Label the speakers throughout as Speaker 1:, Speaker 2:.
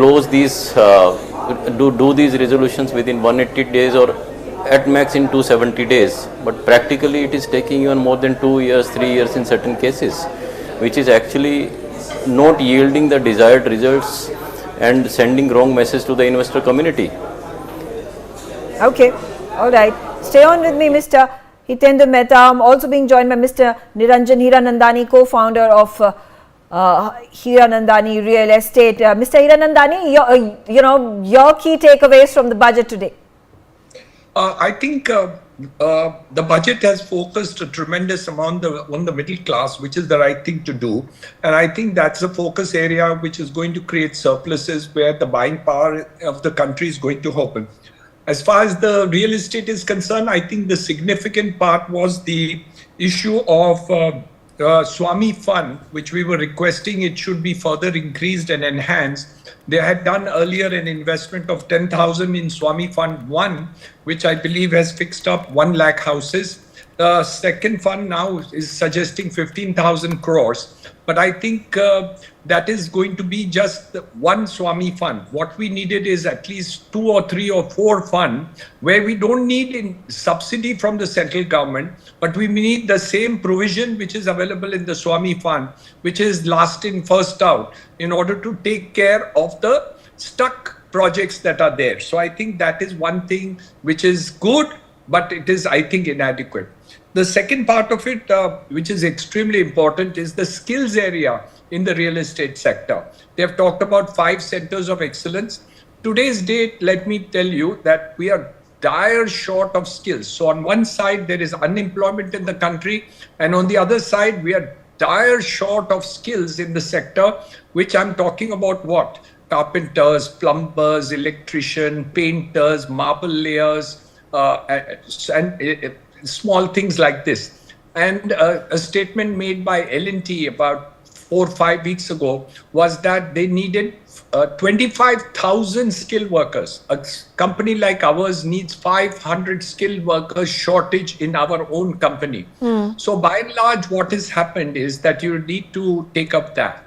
Speaker 1: close these, do these resolutions within 180 days or at max in 270 days. But practically it is taking even more than 2 years, 3 years in certain cases, which is actually not yielding the desired results and sending wrong message to the investor community.
Speaker 2: Okay, all right. Stay on with me, Mr. Hitendra Mehta. I'm also being joined by Mr. Niranjan Hiranandani, co-founder of Hiranandani Real Estate. Mr. Hiranandani, your key takeaways from the budget today.
Speaker 3: I think the budget has focused a tremendous amount on the middle class, which is the right thing to do. And I think that's a focus area which is going to create surpluses where the buying power of the country is going to open. As far as the real estate is concerned, I think the significant part was the issue of Swami Fund, which we were requesting it should be further increased and enhanced. They had done earlier an investment of 10,000 in Swami Fund 1, which I believe has fixed up 1 lakh houses. The second fund now is suggesting 15,000 crores. But I think that is going to be just one Swami Fund. What we needed is at least 2 or 3 or 4 funds where we don't need subsidy from the central government, but we need the same provision which is available in the Swami Fund, which is last in, first out, in order to take care of the stuck projects that are there. So I think that is one thing which is good, but it is, I think, inadequate. The second part of it, which is extremely important, is the skills area in the real estate sector. They have talked about 5 centers of excellence. Today's date, let me tell you that we are dire short of skills. So on one side, there is unemployment in the country, and on the other side, we are dire short of skills in the sector, which I'm talking about what? Carpenters, plumbers, electricians, painters, marble layers, and small things like this. And a statement made by L&T about 4 or 5 weeks ago was that they needed 25,000 skilled workers. A company like ours needs 500 skilled workers shortage in our own company. So by and large, what has happened is that you need to take up that.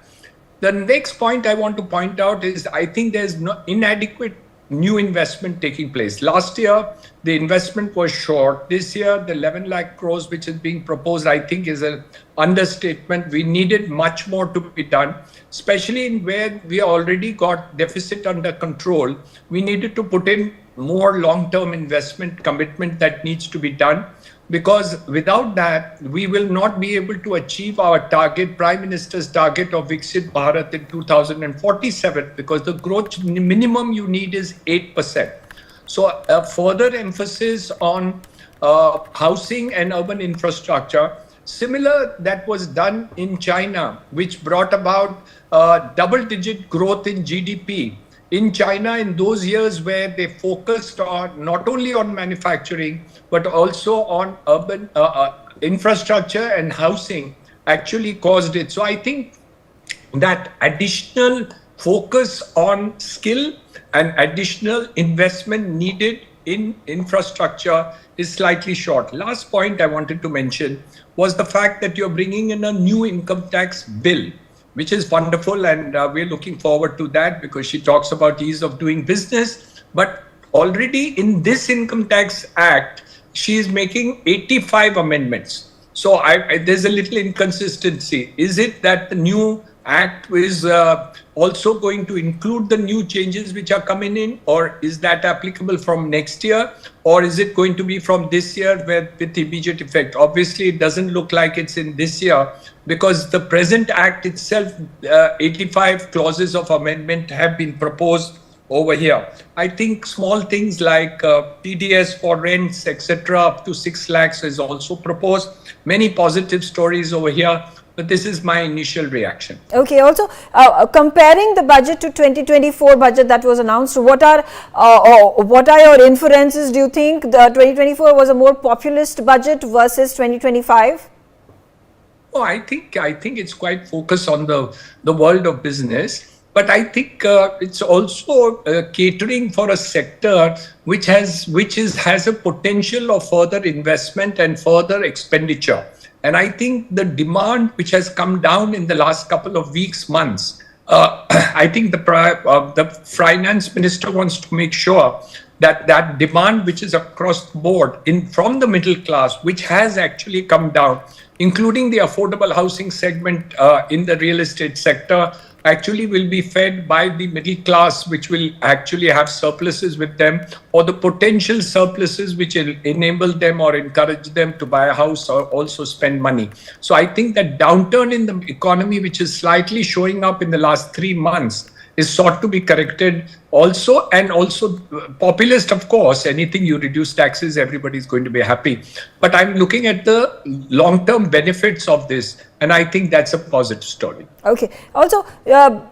Speaker 3: The next point I want to point out is I think there's no inadequate new investment taking place. Last year, the investment was short. This year, the 11 lakh crores which is being proposed, I think is an understatement. We needed much more to be done, especially in where we already got deficit under control. We needed to put in more long-term investment commitment that needs to be done, because without that, we will not be able to achieve our target, Prime Minister's target of Viksit Bharat in 2047, because the growth minimum you need is 8%. So a further emphasis on housing and urban infrastructure, similar that was done in China, which brought about double-digit growth in GDP. In China, in those years where they focused on not only on manufacturing, but also on urban infrastructure and housing, actually caused it. So I think that additional focus on skill and additional investment needed in infrastructure is slightly short. Last point I wanted to mention was the fact that you're bringing in a new income tax bill, which is wonderful, and we're looking forward to that because she talks about ease of doing business. But already in this Income Tax Act, she is making 85 amendments. So there's a little inconsistency. Is it that the new act is also going to include the new changes which are coming in, or is that applicable from next year, or is it going to be from this year with immediate effect? Obviously, it doesn't look like it's in this year, because the present act itself, 85 clauses of amendment have been proposed over here. I think small things like PDS for rents, etc., up to 6 lakhs is also proposed. Many positive stories over here. But this is my initial reaction.
Speaker 2: Okay. Also, comparing the budget to 2024 budget that was announced, what are your inferences? Do you think the 2024 was a more populist budget versus 2025?
Speaker 3: Oh, I think it's quite focused on the world of business. But I think it's also catering for a sector which has a potential of further investment and further expenditure. And I think the demand which has come down in the last couple of weeks, months, I think the finance minister wants to make sure that that demand, which is across the board in from the middle class, which has actually come down, including the affordable housing segment in the real estate sector, actually will be fed by the middle class, which will actually have surpluses with them, or the potential surpluses which will enable them or encourage them to buy a house or also spend money. So I think that downturn in the economy, which is slightly showing up in the last 3 months, is sought to be corrected also. And also populist, of course, anything you reduce taxes, everybody's going to be happy. But I'm looking at the long-term benefits of this, and I think that's a positive story.
Speaker 2: Okay. Also, in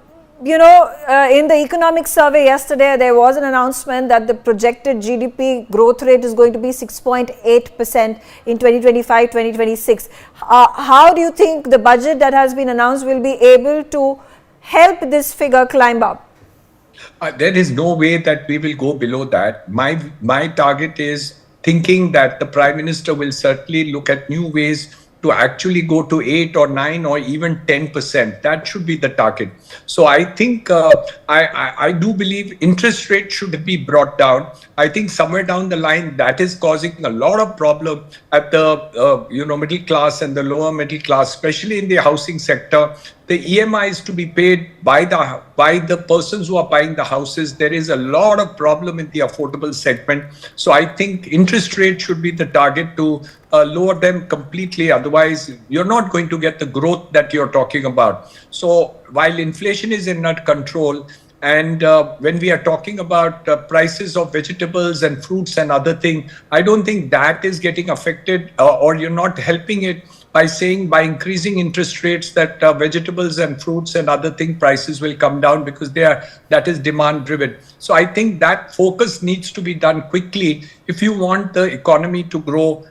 Speaker 2: the economic survey yesterday, there was an announcement that the projected GDP growth rate is going to be 6.8% in 2025-2026. How do you think the budget that has been announced will be able to help this figure climb up?
Speaker 3: There is no way that we will go below that. My target is thinking that the Prime Minister will certainly look at new ways to actually go to 8 or 9 or even 10%. That should be the target. So I think I do believe interest rates should be brought down. I think somewhere down the line that is causing a lot of problem at the middle class and the lower middle class, especially in the housing sector. The EMIs to be paid by the persons who are buying the houses. There is a lot of problem in the affordable segment. So I think interest rate should be the target to lower them completely. Otherwise, you're not going to get the growth that you're talking about. So while inflation is in control, and when we are talking about prices of vegetables and fruits and other things, I don't think that is getting affected, or you're not helping it by saying by increasing interest rates that vegetables and fruits and other thing prices will come down, because that is demand driven. So I think that focus needs to be done quickly if you want the economy to grow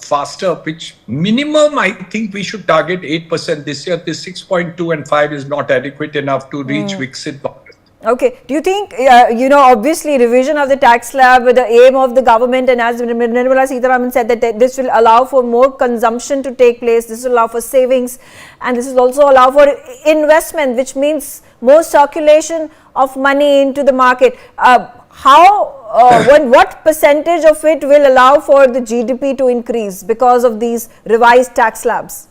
Speaker 3: faster, which minimum I think we should target 8% this year. This 6.2 and 5 is not adequate enough to reach Viksit Bharat.
Speaker 2: Okay. Do you think, obviously revision of the tax slab with the aim of the government, and as Nirmala Sitharaman said, that this will allow for more consumption to take place, this will allow for savings, and this will also allow for investment, which means more circulation of money into the market. What percentage of it will allow for the GDP to increase because of these revised tax slabs?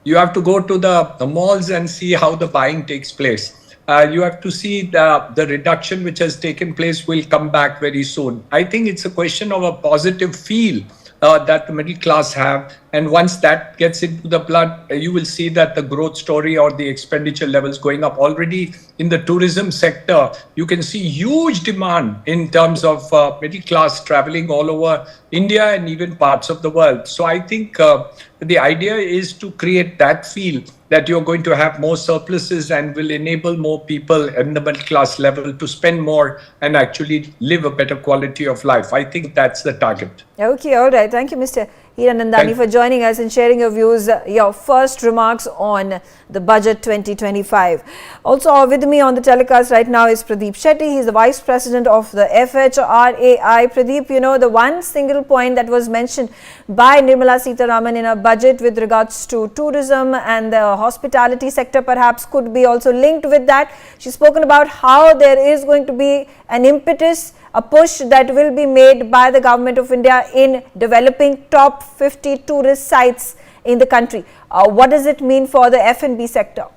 Speaker 3: You have to go to the malls and see how the buying takes place. You have to see the reduction which has taken place will come back very soon. I think it's a question of a positive feel that the middle class have. And once that gets into the blood, you will see that the growth story or the expenditure levels going up. Already in the tourism sector, you can see huge demand in terms of middle class traveling all over India and even parts of the world. So I think the idea is to create that feel that you're going to have more surpluses and will enable more people in the middle class level to spend more and actually live a better quality of life. I think that's the target.
Speaker 2: Okay, all right. Thank you, Mr. Hiranandani, for joining us and sharing your views, your first remarks on the budget 2025. Also with me on the telecast right now is Pradeep Shetty. He is the Vice President of the FHRAI. Pradeep, the one single point that was mentioned by Nirmala Sitharaman in her budget with regards to tourism and the hospitality sector perhaps could be also linked with that. She's spoken about how there is going to be an impetus, a push that will be made by the Government of India in developing top 50 tourist sites in the country. What does it mean for the F&B sector?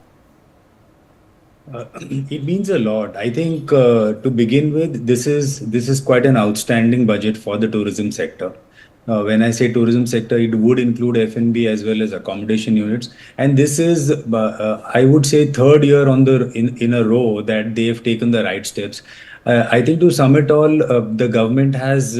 Speaker 4: It means a lot. I think to begin with, this is quite an outstanding budget for the tourism sector. When I say tourism sector, it would include F&B as well as accommodation units. And this is, I would say, third year in a row that they have taken the right steps. I think to sum it all, the government has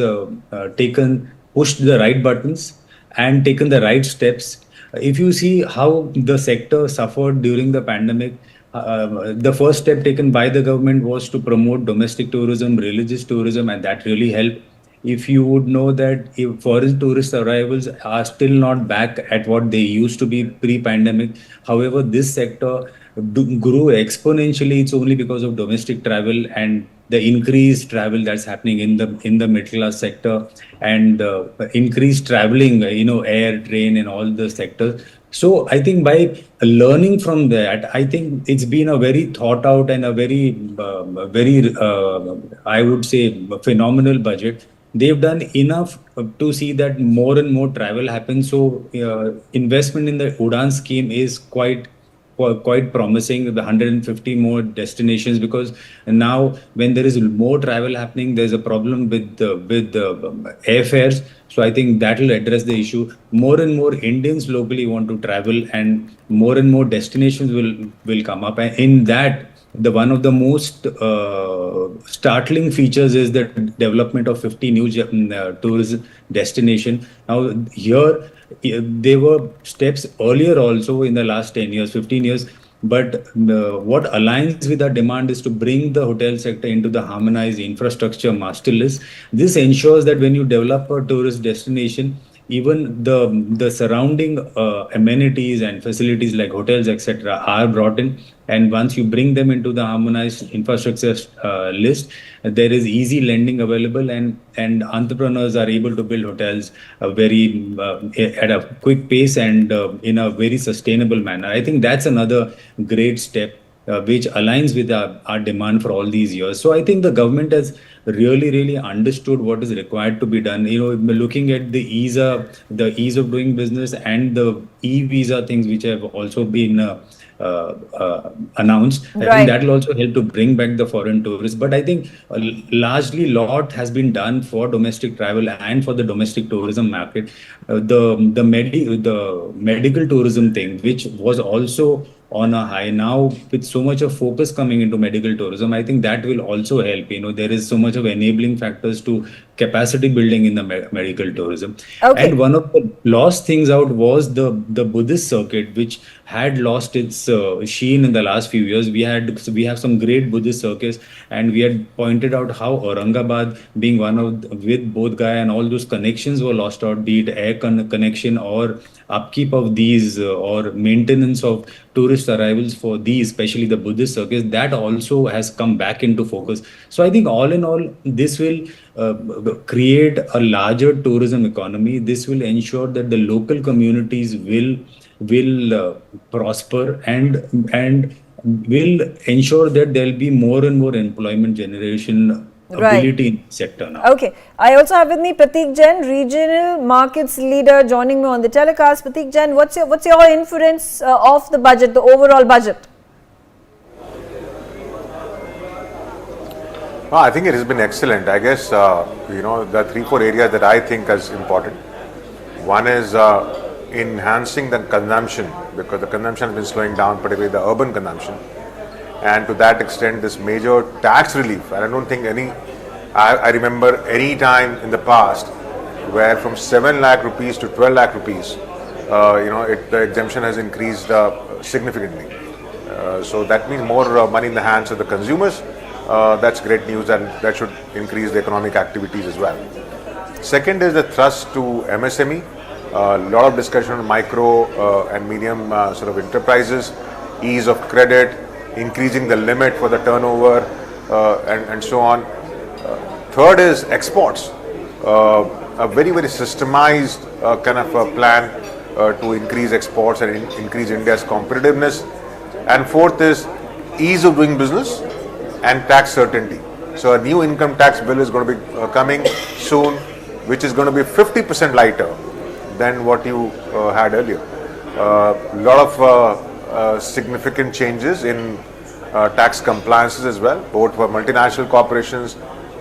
Speaker 4: pushed the right buttons and taken the right steps. If you see how the sector suffered during the pandemic, the first step taken by the government was to promote domestic tourism, religious tourism, and that really helped. If you would know that if foreign tourist arrivals are still not back at what they used to be pre-pandemic. However, this sector grew exponentially. It's only because of domestic travel and the increased travel that's happening in the middle class sector, and increased traveling, air, train, and all the sectors. So I think by learning from that, I think it's been a very thought out and a very, I would say, phenomenal budget. They've done enough to see that more and more travel happens. So investment in the Udan scheme is quite promising. The 150 more destinations, because now when there is more travel happening, there's a problem with airfares. So I think that will address the issue. More and more Indians locally want to travel, and more destinations will come up. And in that, the one of the most startling features is the development of 50 new tourism destination. Now here, there were steps earlier also in the last 10 years, 15 years. But what aligns with our demand is to bring the hotel sector into the harmonized infrastructure master list. This ensures that when you develop a tourist destination, even the surrounding amenities and facilities like hotels, etc., are brought in. And once you bring them into the harmonized infrastructure list, there is easy lending available, and entrepreneurs are able to build hotels very at a quick pace and in a very sustainable manner. I think that's another great step which aligns with our demand for all these years. So I think the government has really understood what is required to be done. Looking at the ease of doing business and the e-visa things which have also been announced. I think that will also help to bring back the foreign tourists. But I think largely lot has been done for domestic travel and for the domestic tourism market. The medical tourism thing, which was also on a high now, with so much of focus coming into medical tourism, I think that will also help. There is so much of enabling factors to capacity building in the medical tourism. And one of the lost things out was the Buddhist circuit, which had lost its sheen in the last few years. We have some great Buddhist circuits, and we had pointed out how Aurangabad, being one of with Bodh Gaya and all those connections, were lost out, be it air connection or upkeep of these or maintenance of tourist arrivals for these, especially the Buddhist circuits. That also has come back into focus. So I think all in all, this will create a larger tourism economy. This will ensure that the local communities will prosper and will ensure that there will be more and more employment generation ability in the sector now.
Speaker 2: Okay. I also have with me Prateek Jain, regional markets leader, joining me on the telecast. Prateek Jain, what's your inference of the budget, the overall budget?
Speaker 5: I think it has been excellent. I guess, there are 3-4 areas that I think is important. One is enhancing the consumption, because the consumption has been slowing down, particularly the urban consumption. And to that extent, this major tax relief, and I don't think I remember any time in the past where from 7 lakh rupees to 12 lakh rupees, the exemption has increased significantly. So that means more money in the hands of the consumers. That's great news, and that should increase the economic activities as well. Second is the thrust to MSME. A lot of discussion on micro and medium sort of enterprises, ease of credit, increasing the limit for the turnover, and so on. Third is exports. A very systemized kind of a plan to increase exports and increase India's competitiveness. And fourth is ease of doing business and tax certainty. So a new income tax bill is going to be coming soon, which is going to be 50% lighter than what you had earlier. A lot of significant changes in tax compliances as well, both for multinational corporations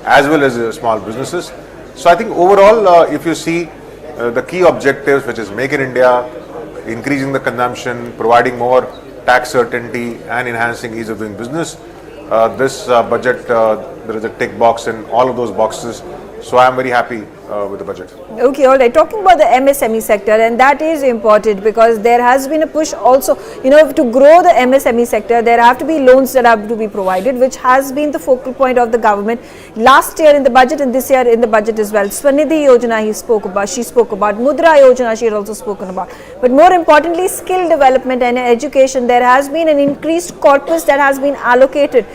Speaker 5: as well as small businesses. So I think overall, if you see the key objectives, which is Make in India, increasing the consumption, providing more tax certainty, and enhancing ease of doing business, this budget, there is a tick box in all of those boxes. So I am very happy with the budget.
Speaker 2: Okay, all right. Talking about the MSME sector, and that is important because there has been a push also, to grow the MSME sector. There have to be loans that have to be provided, which has been the focal point of the government last year in the budget and this year in the budget as well. Swanidhi Yojana she spoke about, Mudra Yojana she had also spoken about. But more importantly, skill development and education, there has been an increased corpus that has been allocated.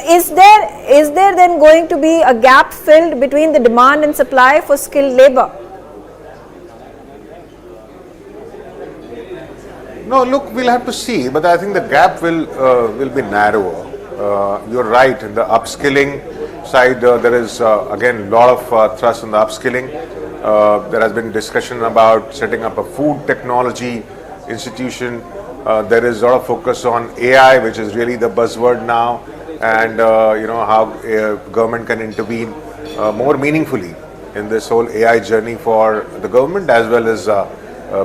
Speaker 2: Is there then going to be a gap filled between the demand and supply for skilled labor?
Speaker 5: No, look, we'll have to see, but I think the gap will be narrower. You're right, in the upskilling side, there is again a lot of thrust on the upskilling. There has been discussion about setting up a food technology institution. There is a lot of focus on AI, which is really the buzzword now, and how government can intervene more meaningfully in this whole AI journey for the government as well as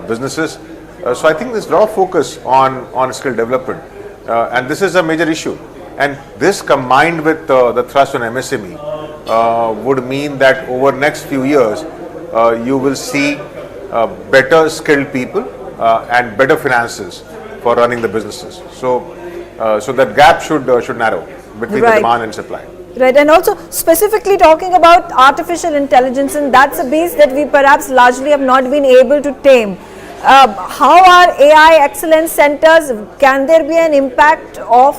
Speaker 5: businesses. So I think there's a lot of focus on skill development, and this is a major issue. And this combined with the thrust on MSME would mean that over next few years you will see better skilled people and better finances for running the businesses. So that gap should narrow between the demand and supply.
Speaker 2: Right, and also specifically talking about artificial intelligence, and that's a beast that we perhaps largely have not been able to tame. How are AI excellence centers? Can there be an impact of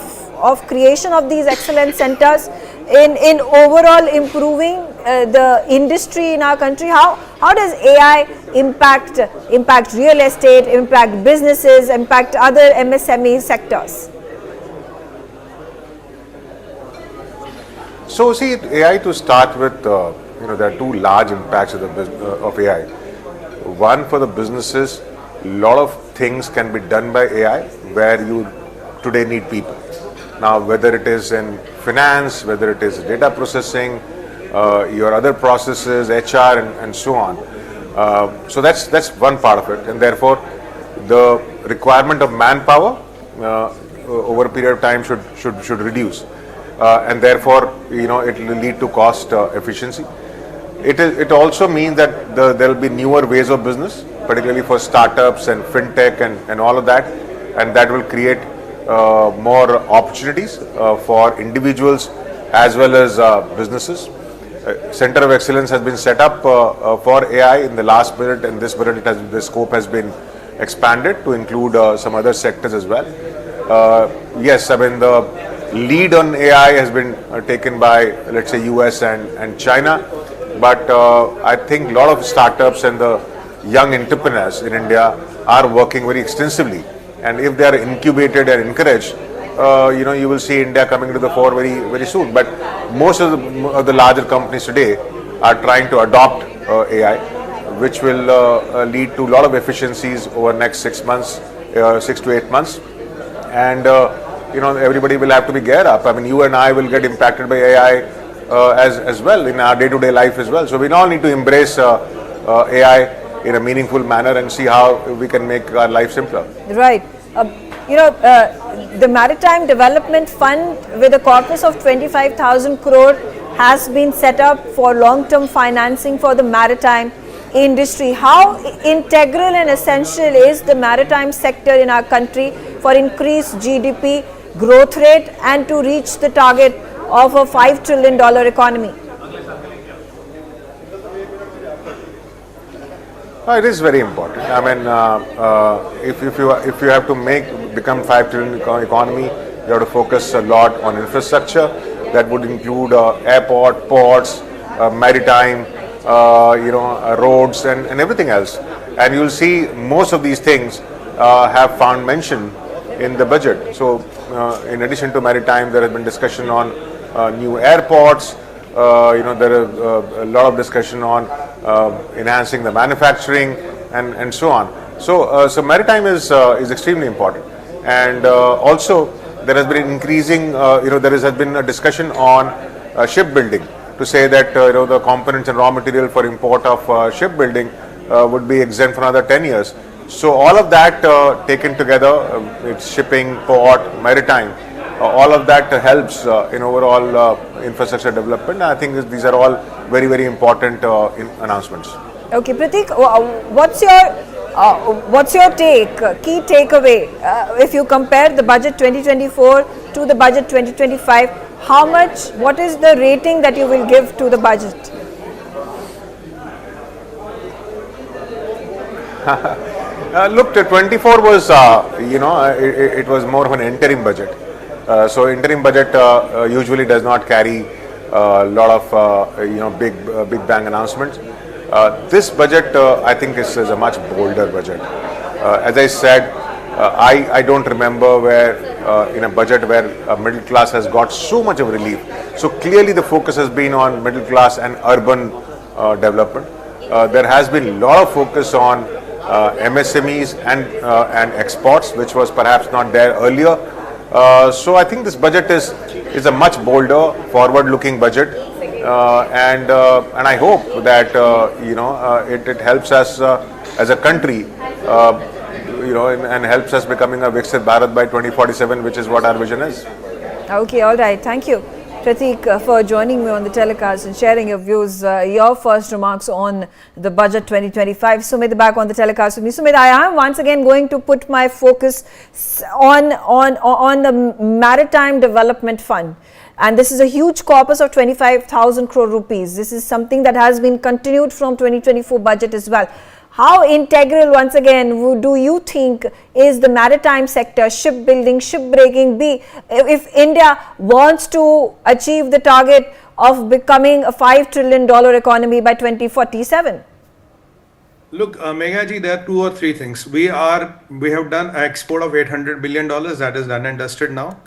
Speaker 2: creation of these excellence centers in overall improving the industry in our country? How does AI impact real estate, impact businesses, impact other MSME sectors?
Speaker 5: So see, AI to start with, there are two large impacts of AI. One, for the businesses, a lot of things can be done by AI where you today need people. Now, whether it is in finance, whether it is data processing, your other processes, HR, and so on. So that's one part of it, and therefore the requirement of manpower over a period of time should reduce, and therefore it will lead to cost efficiency. It also means that there will be newer ways of business, particularly for startups and fintech and all of that, and that will create more opportunities for individuals as well as businesses. Center of Excellence has been set up for AI in the last budget, and this budget the scope has been expanded to include some other sectors as well. Yes, I mean the lead on AI has been taken by, let's say, US and China, but I think a lot of startups and the young entrepreneurs in India are working very extensively, and if they are incubated and encouraged, you will see India coming to the fore very, very soon. But most of the larger companies today are trying to adopt AI, which will lead to a lot of efficiencies over the next 6 months, 6 to 8 months, and everybody will have to be geared up. I mean, you and I will get impacted by AI as well in our day-to-day life as well. So we all need to embrace AI in a meaningful manner and see how we can make our life simpler.
Speaker 2: Right. The Maritime Development Fund with a corpus of 25,000 crore has been set up for long-term financing for the maritime industry. How integral and essential is the maritime sector in our country for increased GDP growth rate and to reach the target of a $5 trillion economy?
Speaker 5: It is very important. I mean, if you have to become $5 trillion economy, you have to focus a lot on infrastructure. That would include airport, ports, maritime, roads, and everything else. And you'll see most of these things have found mention in the budget. So, in addition to maritime, there has been discussion on new airports. There is a lot of discussion on enhancing the manufacturing and so on. So maritime is extremely important, and also there has been increasing. There has been a discussion on shipbuilding to say that the components and raw material for import of shipbuilding would be exempt for another 10 years. So all of that taken together, it's shipping, port, maritime, all of that helps in overall infrastructure development. I think these are all very, very important announcements.
Speaker 2: Okay, Pratik, what's your key takeaway? If you compare the budget 2024 to the budget 2025, what is the rating that you will give to the budget?
Speaker 5: Look, 24 was, it was more of an interim budget. So interim budget usually does not carry a lot of, big bang announcements. This budget, I think, is a much bolder budget. As I said, I don't remember where in a budget where middle class has got so much of relief. So clearly the focus has been on middle class and urban development. There has been a lot of focus on MSMEs and exports, which was perhaps not there earlier. So I think this budget is a much bolder, forward-looking budget, and I hope that it helps us as a country, and helps us becoming a Viksit Bharat by 2047, which is what our vision is.
Speaker 2: Okay, all right. Thank you, Pratik, for joining me on the telecast and sharing your views, your first remarks on the budget 2025. Sumit back on the telecast with me. Sumit, I am once again going to put my focus on the Maritime Development Fund. And this is a huge corpus of 25,000 crore rupees. This is something that has been continued from 2024 budget as well. How integral, once again, do you think is the maritime sector, shipbuilding, shipbreaking be if India wants to achieve the target of becoming a $5 trillion economy by 2047?
Speaker 6: Look, Megha ji, there are two or three things. We have done an export of $800 billion. That is done and dusted now.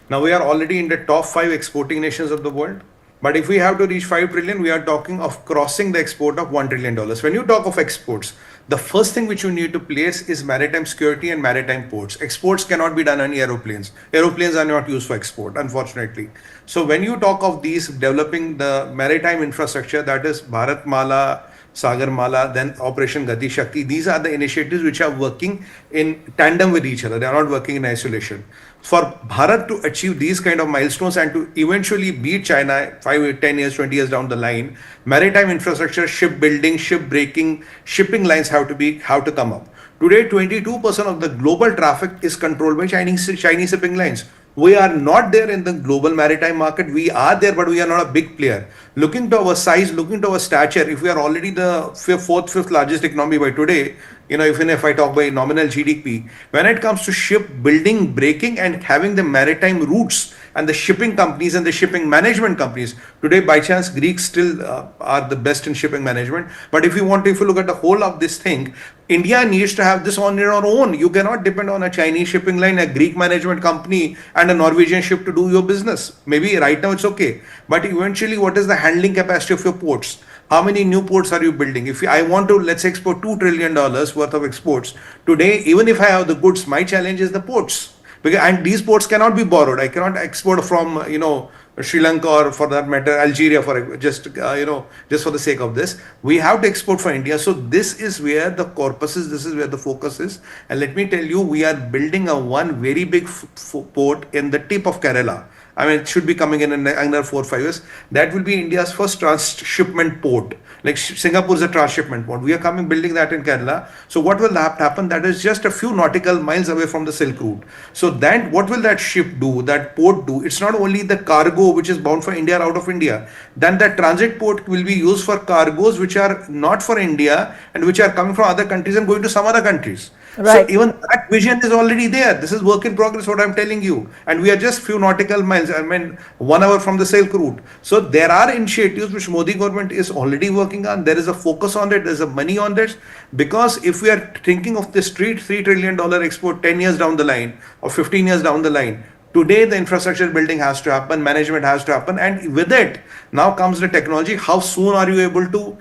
Speaker 6: Now we are already in the top 5 exporting nations of the world. But if we have to reach 5 trillion, we are talking of crossing the export of $1 trillion. When you talk of exports, the first thing which you need to place is maritime security and maritime ports. Exports cannot be done on aeroplanes. Aeroplanes are not used for export, unfortunately. So when you talk of these developing the maritime infrastructure, that is Bharat Mala, Sagar Mala, then Operation Gati Shakti, these are the initiatives which are working in tandem with each other. They are not working in isolation. For Bharat to achieve these kind of milestones and to eventually beat China 5, 10 years, 20 years down the line, maritime infrastructure, shipbuilding, shipbreaking, shipping lines have to come up. Today, 22% of the global traffic is controlled by Chinese shipping lines. We are not there in the global maritime market. We are there, but we are not a big player. Looking to our size, looking to our stature, if we are already the fifth largest economy by today, even if I talk by nominal GDP, when it comes to ship building, breaking, and having the maritime routes and the shipping companies and the shipping management companies, today by chance Greeks still are the best in shipping management. But if you look at the whole of this thing, India needs to have this on your own. You cannot depend on a Chinese shipping line, a Greek management company, and a Norwegian ship to do your business. Maybe right now it's okay, but eventually, what is the handling capacity of your ports? How many new ports are you building? If I want to, let's export $2 trillion worth of exports today, even if I have the goods, my challenge is the ports. And these ports cannot be borrowed. I cannot export from, Sri Lanka or for that matter, Algeria just for the sake of this. We have to export for India. So this is where the corpus is, this is where the focus is. And let me tell you, we are building one very big port in the tip of Kerala. I mean, it should be coming in another 4 or 5 years. That will be India's first transshipment port. Like Singapore is a transshipment port. We are building that in Kerala. So what will happen? That is just a few nautical miles away from the Silk Route. So then what will that ship do, that port do? It's not only the cargo which is bound for India or out of India. Then that transit port will be used for cargoes which are not for India and which are coming from other countries and going to some other countries.
Speaker 2: Right.
Speaker 6: So even that vision is already there. This is work in progress, what I'm telling you. And we are just few nautical miles, 1 hour from the Silk Route. So there are initiatives which Modi government is already working on. There is a focus on it. There's a money on this. Because if we are thinking of this $3 trillion export 10 years down the line or 15 years down the line, today the infrastructure building has to happen, management has to happen, and with it now comes the technology. How soon are you able to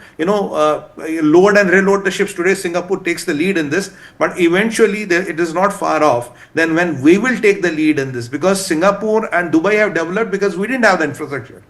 Speaker 6: load and reload the ships? Today Singapore takes the lead in this, but eventually it is not far off then when we will take the lead in this, because Singapore and Dubai have developed because we didn't have the infrastructure.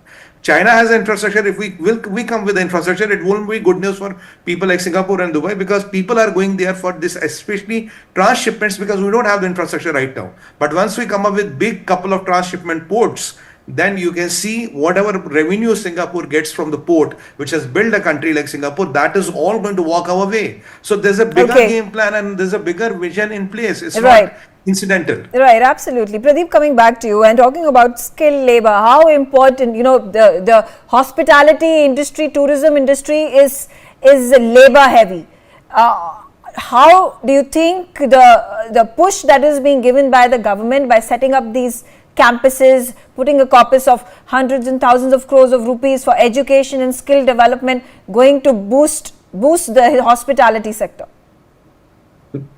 Speaker 6: China has infrastructure. If we come with the infrastructure, it won't be good news for people like Singapore and Dubai, because people are going there for this, especially transshipments, because we don't have the infrastructure right now. But once we come up with big couple of transshipment ports, then you can see whatever revenue Singapore gets from the port, which has built a country like Singapore, that is all going to walk our way. So there's a bigger game plan and there's a bigger vision in place. It's not incidental.
Speaker 2: Right, absolutely. Pradeep, coming back to you and talking about skilled labor, how important, the hospitality industry, tourism industry is labor heavy. How do you think the push that is being given by the government by setting up these campuses, putting a corpus of hundreds and thousands of crores of rupees for education and skill development, going to boost the hospitality sector?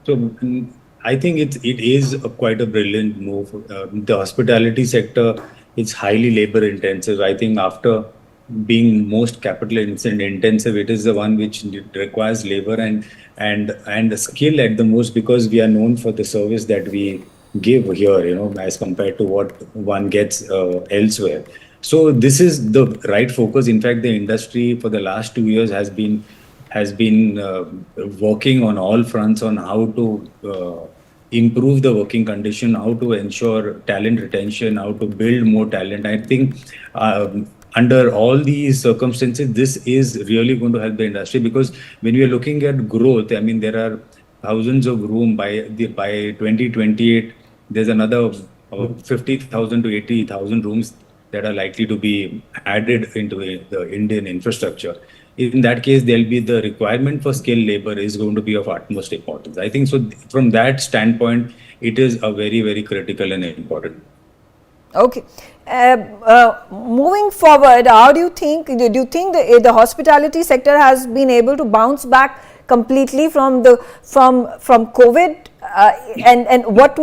Speaker 4: So I think it is quite a brilliant move. The hospitality sector is highly labor intensive. I think after being most capital intensive, it is the one which requires labor and skill at the most, because we are known for the service that we give here, as compared to what one gets elsewhere. So this is the right focus. In fact, the industry for the last 2 years has been working on all fronts on how to improve the working condition, how to ensure talent retention, how to build more talent. I think under all these circumstances, this is really going to help the industry, because when we are looking at growth, I mean, there are thousands of rooms by 2028. There's another 50,000 to 80,000 rooms that are likely to be added into the Indian infrastructure. In that case, there'll be the requirement for skilled labor is going to be of utmost importance. I think so. From that standpoint, it is a very, very critical and important.
Speaker 2: Okay. Moving forward, how do you think the hospitality sector has been able to bounce back completely from COVID? And what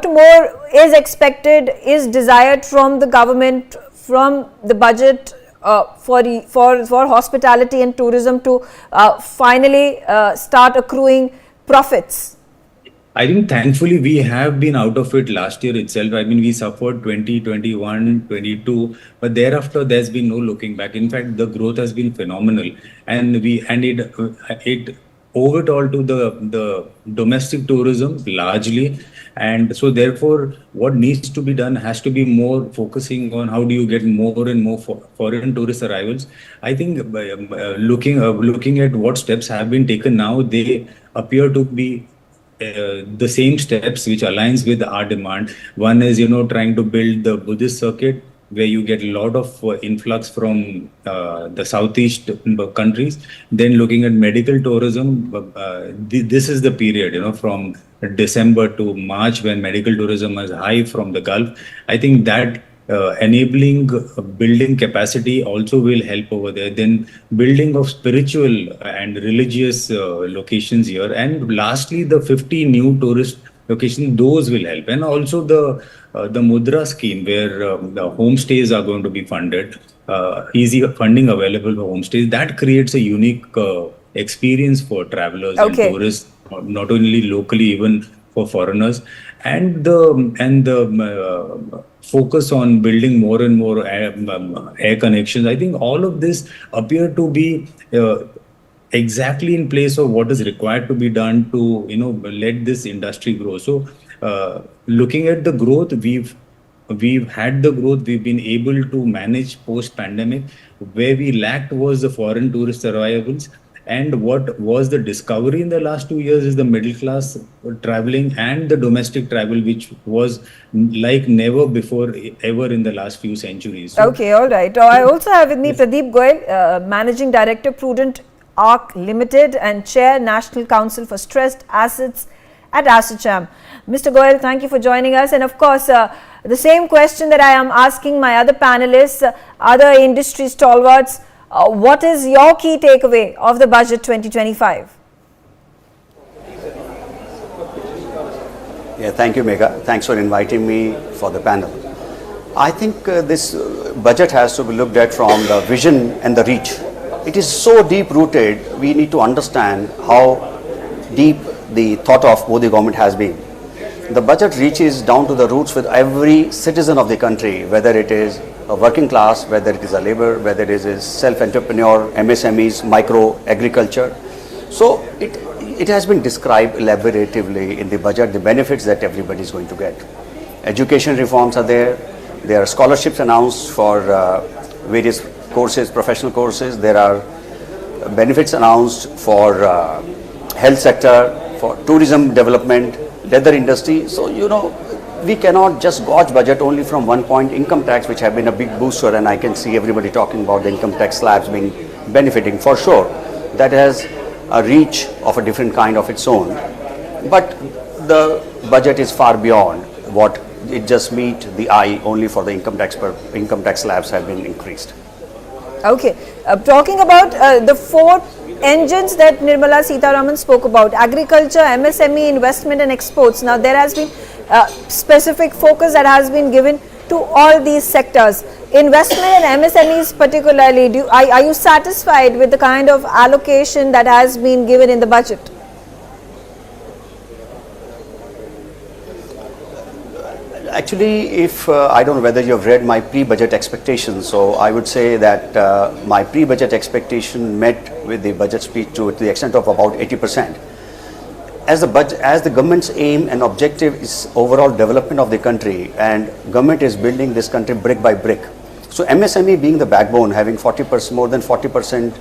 Speaker 2: more is expected, is desired from the government, from the budget for hospitality and tourism to finally start accruing profits?
Speaker 4: I think thankfully we have been out of it last year itself. I mean, we suffered 2021, 22, but thereafter there's been no looking back. In fact, the growth has been phenomenal, and it owed it all to the domestic tourism largely. And so therefore, what needs to be done has to be more focusing on how do you get more and more foreign tourist arrivals. I think looking at what steps have been taken now, they appear to be the same steps which aligns with our demand. One is, trying to build the Buddhist circuit, where you get a lot of influx from the Southeast countries. Then looking at medical tourism, this is the period, from December to March, when medical tourism is high from the Gulf. I think that enabling building capacity also will help over there. Then building of spiritual and religious locations here. And lastly, the 50 new tourist locations, those will help. And also the Mudra scheme, where the homestays are going to be funded, easy funding available for homestays. That creates a unique experience for travelers and tourists, not only locally, even for foreigners. And the focus on building more and more air connections. I think all of this appear to be exactly in place of what is required to be done to let this industry grow. So looking at the growth, we've had the growth, we've been able to manage post-pandemic. Where we lacked was the foreign tourist arrivals. And what was the discovery in the last 2 years is the middle class traveling and the domestic travel, which was like never before ever in the last few centuries. So,
Speaker 2: okay, all right. I also have with me Pradeep Goyal, Managing Director, Prudent Arc Limited, and Chair, National Council for Stressed Assets at ASSOCHAM. Mr. Goyal, thank you for joining us. And of course, the same question that I am asking my other panelists, other industry stalwarts, what is your key takeaway of the budget 2025?
Speaker 7: Yeah, thank you, Megha. Thanks for inviting me for the panel. I think this budget has to be looked at from the vision and the reach. It is so deep-rooted, we need to understand how deep the thought of Modi government has been. The budget reaches down to the roots with every citizen of the country, whether it is a working class, whether it is a labor, whether it is self-entrepreneur, MSMEs, micro agriculture. So it has been described elaboratively in the budget, the benefits that everybody is going to get. Education reforms are there. There are scholarships announced for various courses, professional courses. There are benefits announced for health sector, for tourism development, leather industry. So, we cannot just gauge budget only from one point. Income tax, which have been a big booster, and I can see everybody talking about the income tax slabs being benefiting for sure. That has a reach of a different kind of its own. But the budget is far beyond what it just meet the eye only for the income tax slabs have been increased.
Speaker 2: Okay, talking about the four engines that Nirmala Sitharaman spoke about: agriculture, MSME, investment and exports. Now there has been specific focus that has been given to all these sectors. Investment and MSMEs particularly, are you satisfied with the kind of allocation that has been given in the budget?
Speaker 7: Actually, if I don't know whether you have read my pre-budget expectations, so I would say that my pre-budget expectation met with the budget speech to the extent of about 80%. As the government's aim and objective is overall development of the country, and government is building this country brick by brick. So MSME being the backbone, having more than 40%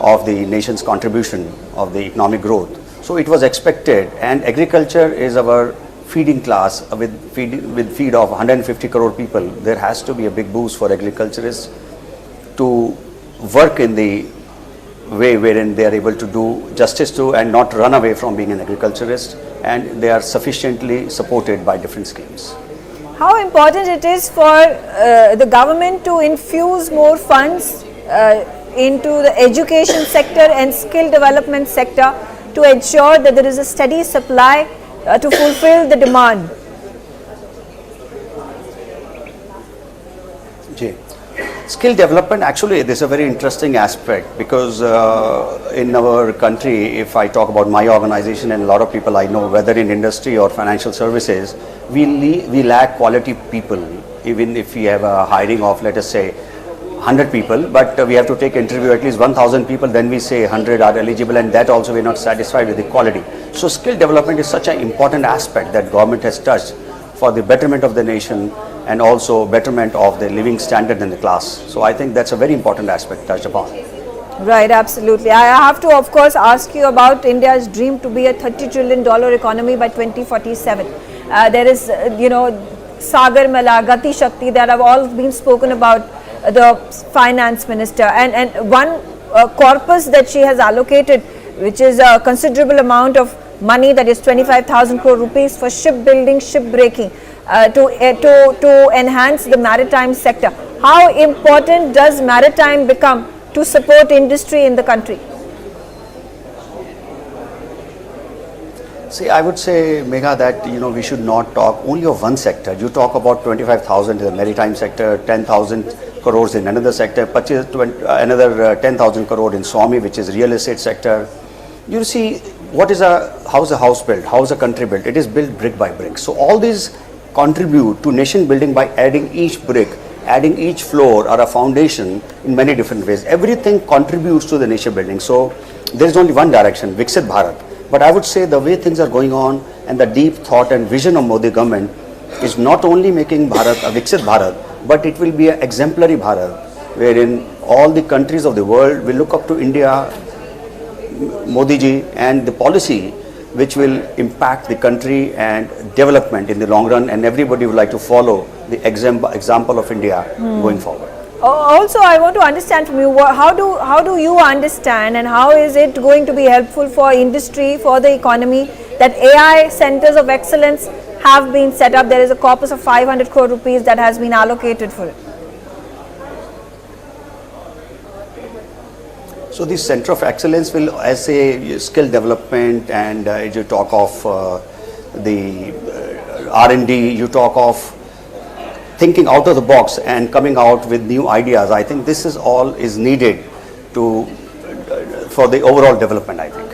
Speaker 7: of the nation's contribution of the economic growth. So it was expected, and agriculture is our feeding class with feed of 150 crore people. There has to be a big boost for agriculturists to work in the way wherein they are able to do justice to and not run away from being an agriculturist, and they are sufficiently supported by different schemes.
Speaker 2: How important it is for the government to infuse more funds into the education sector and skill development sector to ensure that there is a steady supply to fulfill the demand?
Speaker 7: Skill development, actually, this is a very interesting aspect, because in our country, if I talk about my organization and a lot of people I know, whether in industry or financial services, we lack quality people. Even if we have a hiring of, let us say, 100 people, but we have to take interview at least 1,000 people, then we say 100 are eligible, and that also we are not satisfied with the quality. So skill development is such an important aspect that government has touched for the betterment of the nation and also betterment of the living standard in the class. So I think that's a very important aspect touched upon.
Speaker 2: Right, absolutely. I have to, of course, ask you about India's dream to be a $30 trillion economy by 2047. There is, Sagar Mala, Gati Shakti, that have all been spoken about the finance minister, and one corpus that she has allocated, which is a considerable amount of money, that is 25,000 crore rupees for shipbuilding, shipbreaking, to enhance the maritime sector. How important does maritime become to support industry in the country?
Speaker 7: See, I would say, Megha, that we should not talk only of one sector. You talk about 25,000 in the maritime sector, 10,000 crores in another sector, another 10,000 crore in Swami, which is real estate sector. You see, how is a house built? How is a country built? It is built brick by brick. So all these contribute to nation building by adding each brick, adding each floor or a foundation in many different ways. Everything contributes to the nation building. So there is only one direction, Viksit Bharat. But I would say the way things are going on and the deep thought and vision of Modi government is not only making Bharat a Viksit Bharat, but it will be an exemplary Bharat, wherein all the countries of the world will look up to India, Modi ji, and the policy which will impact the country and development in the long run, and everybody would like to follow the example of India going forward.
Speaker 2: Also, I want to understand from you, how do you understand, and how is it going to be helpful for industry, for the economy, that AI centers of excellence have been set up? There is a corpus of 500 crore rupees that has been allocated for it.
Speaker 7: So the center of excellence will, as a skill development, and you talk of the R&D, you talk of thinking out of the box and coming out with new ideas. I think this is all is needed for the overall development, I think.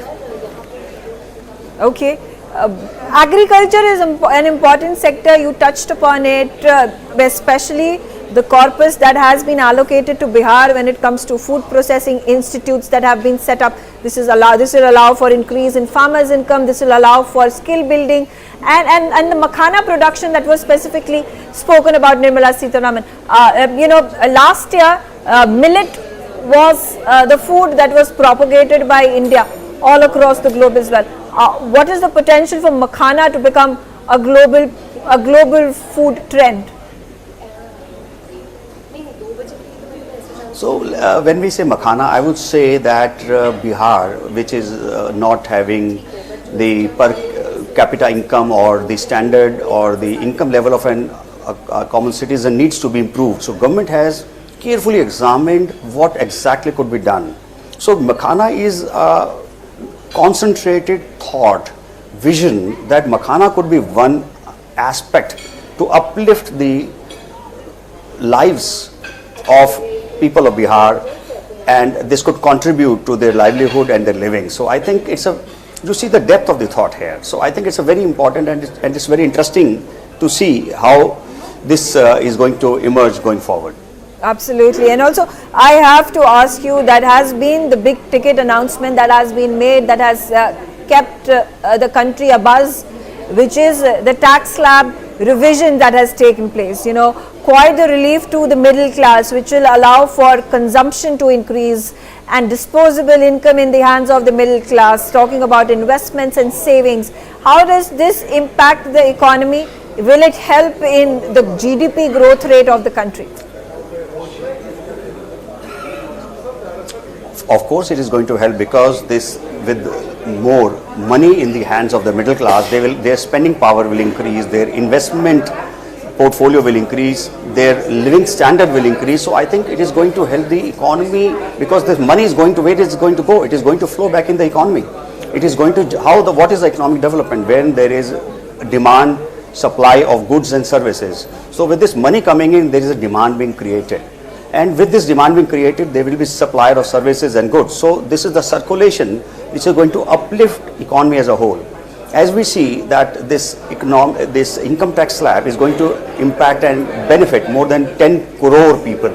Speaker 2: Okay. Agriculture is an important sector. You touched upon it, especially the corpus that has been allocated to Bihar when it comes to food processing institutes that have been set up. This will allow for increase in farmers' income. This will allow for skill building and the makhana production that was specifically spoken about, Nirmala Sitharaman. Last year millet was the food that was propagated by India all across the globe as well. What is the potential for makhana to become a global food trend?
Speaker 7: So when we say makhana, I would say that Bihar, which is not having the per capita income or the standard or the income level of a common citizen, needs to be improved. So government has carefully examined what exactly could be done. So makhana is a concentrated thought, vision that makhana could be one aspect to uplift the lives of people of Bihar, and this could contribute to their livelihood and their living. So I think you see the depth of the thought here. So I think it's a very important and it's very interesting to see how this is going to emerge going forward.
Speaker 2: Absolutely. And also I have to ask you, that has been the big ticket announcement that has been made, that has kept the country abuzz, which is the tax slab revision that has taken place. Quite the relief to the middle class, which will allow for consumption to increase and disposable income in the hands of the middle class, talking about investments and savings. How does this impact the economy? Will it help in the GDP growth rate of the country?
Speaker 7: Of course it is going to help, because this, with more money in the hands of the middle class, their spending power will increase, their investment portfolio will increase, their living standard will increase. So I think it is going to help the economy, because this money is going to, where it is going to go? It is going to flow back in the economy. It is going to, what is the economic development? When there is demand, supply of goods and services. So with this money coming in, there is a demand being created. And with this demand being created, there will be supply of services and goods. So this is the circulation which is going to uplift economy as a whole. As we see that this income tax slab is going to impact and benefit more than 10 crore people.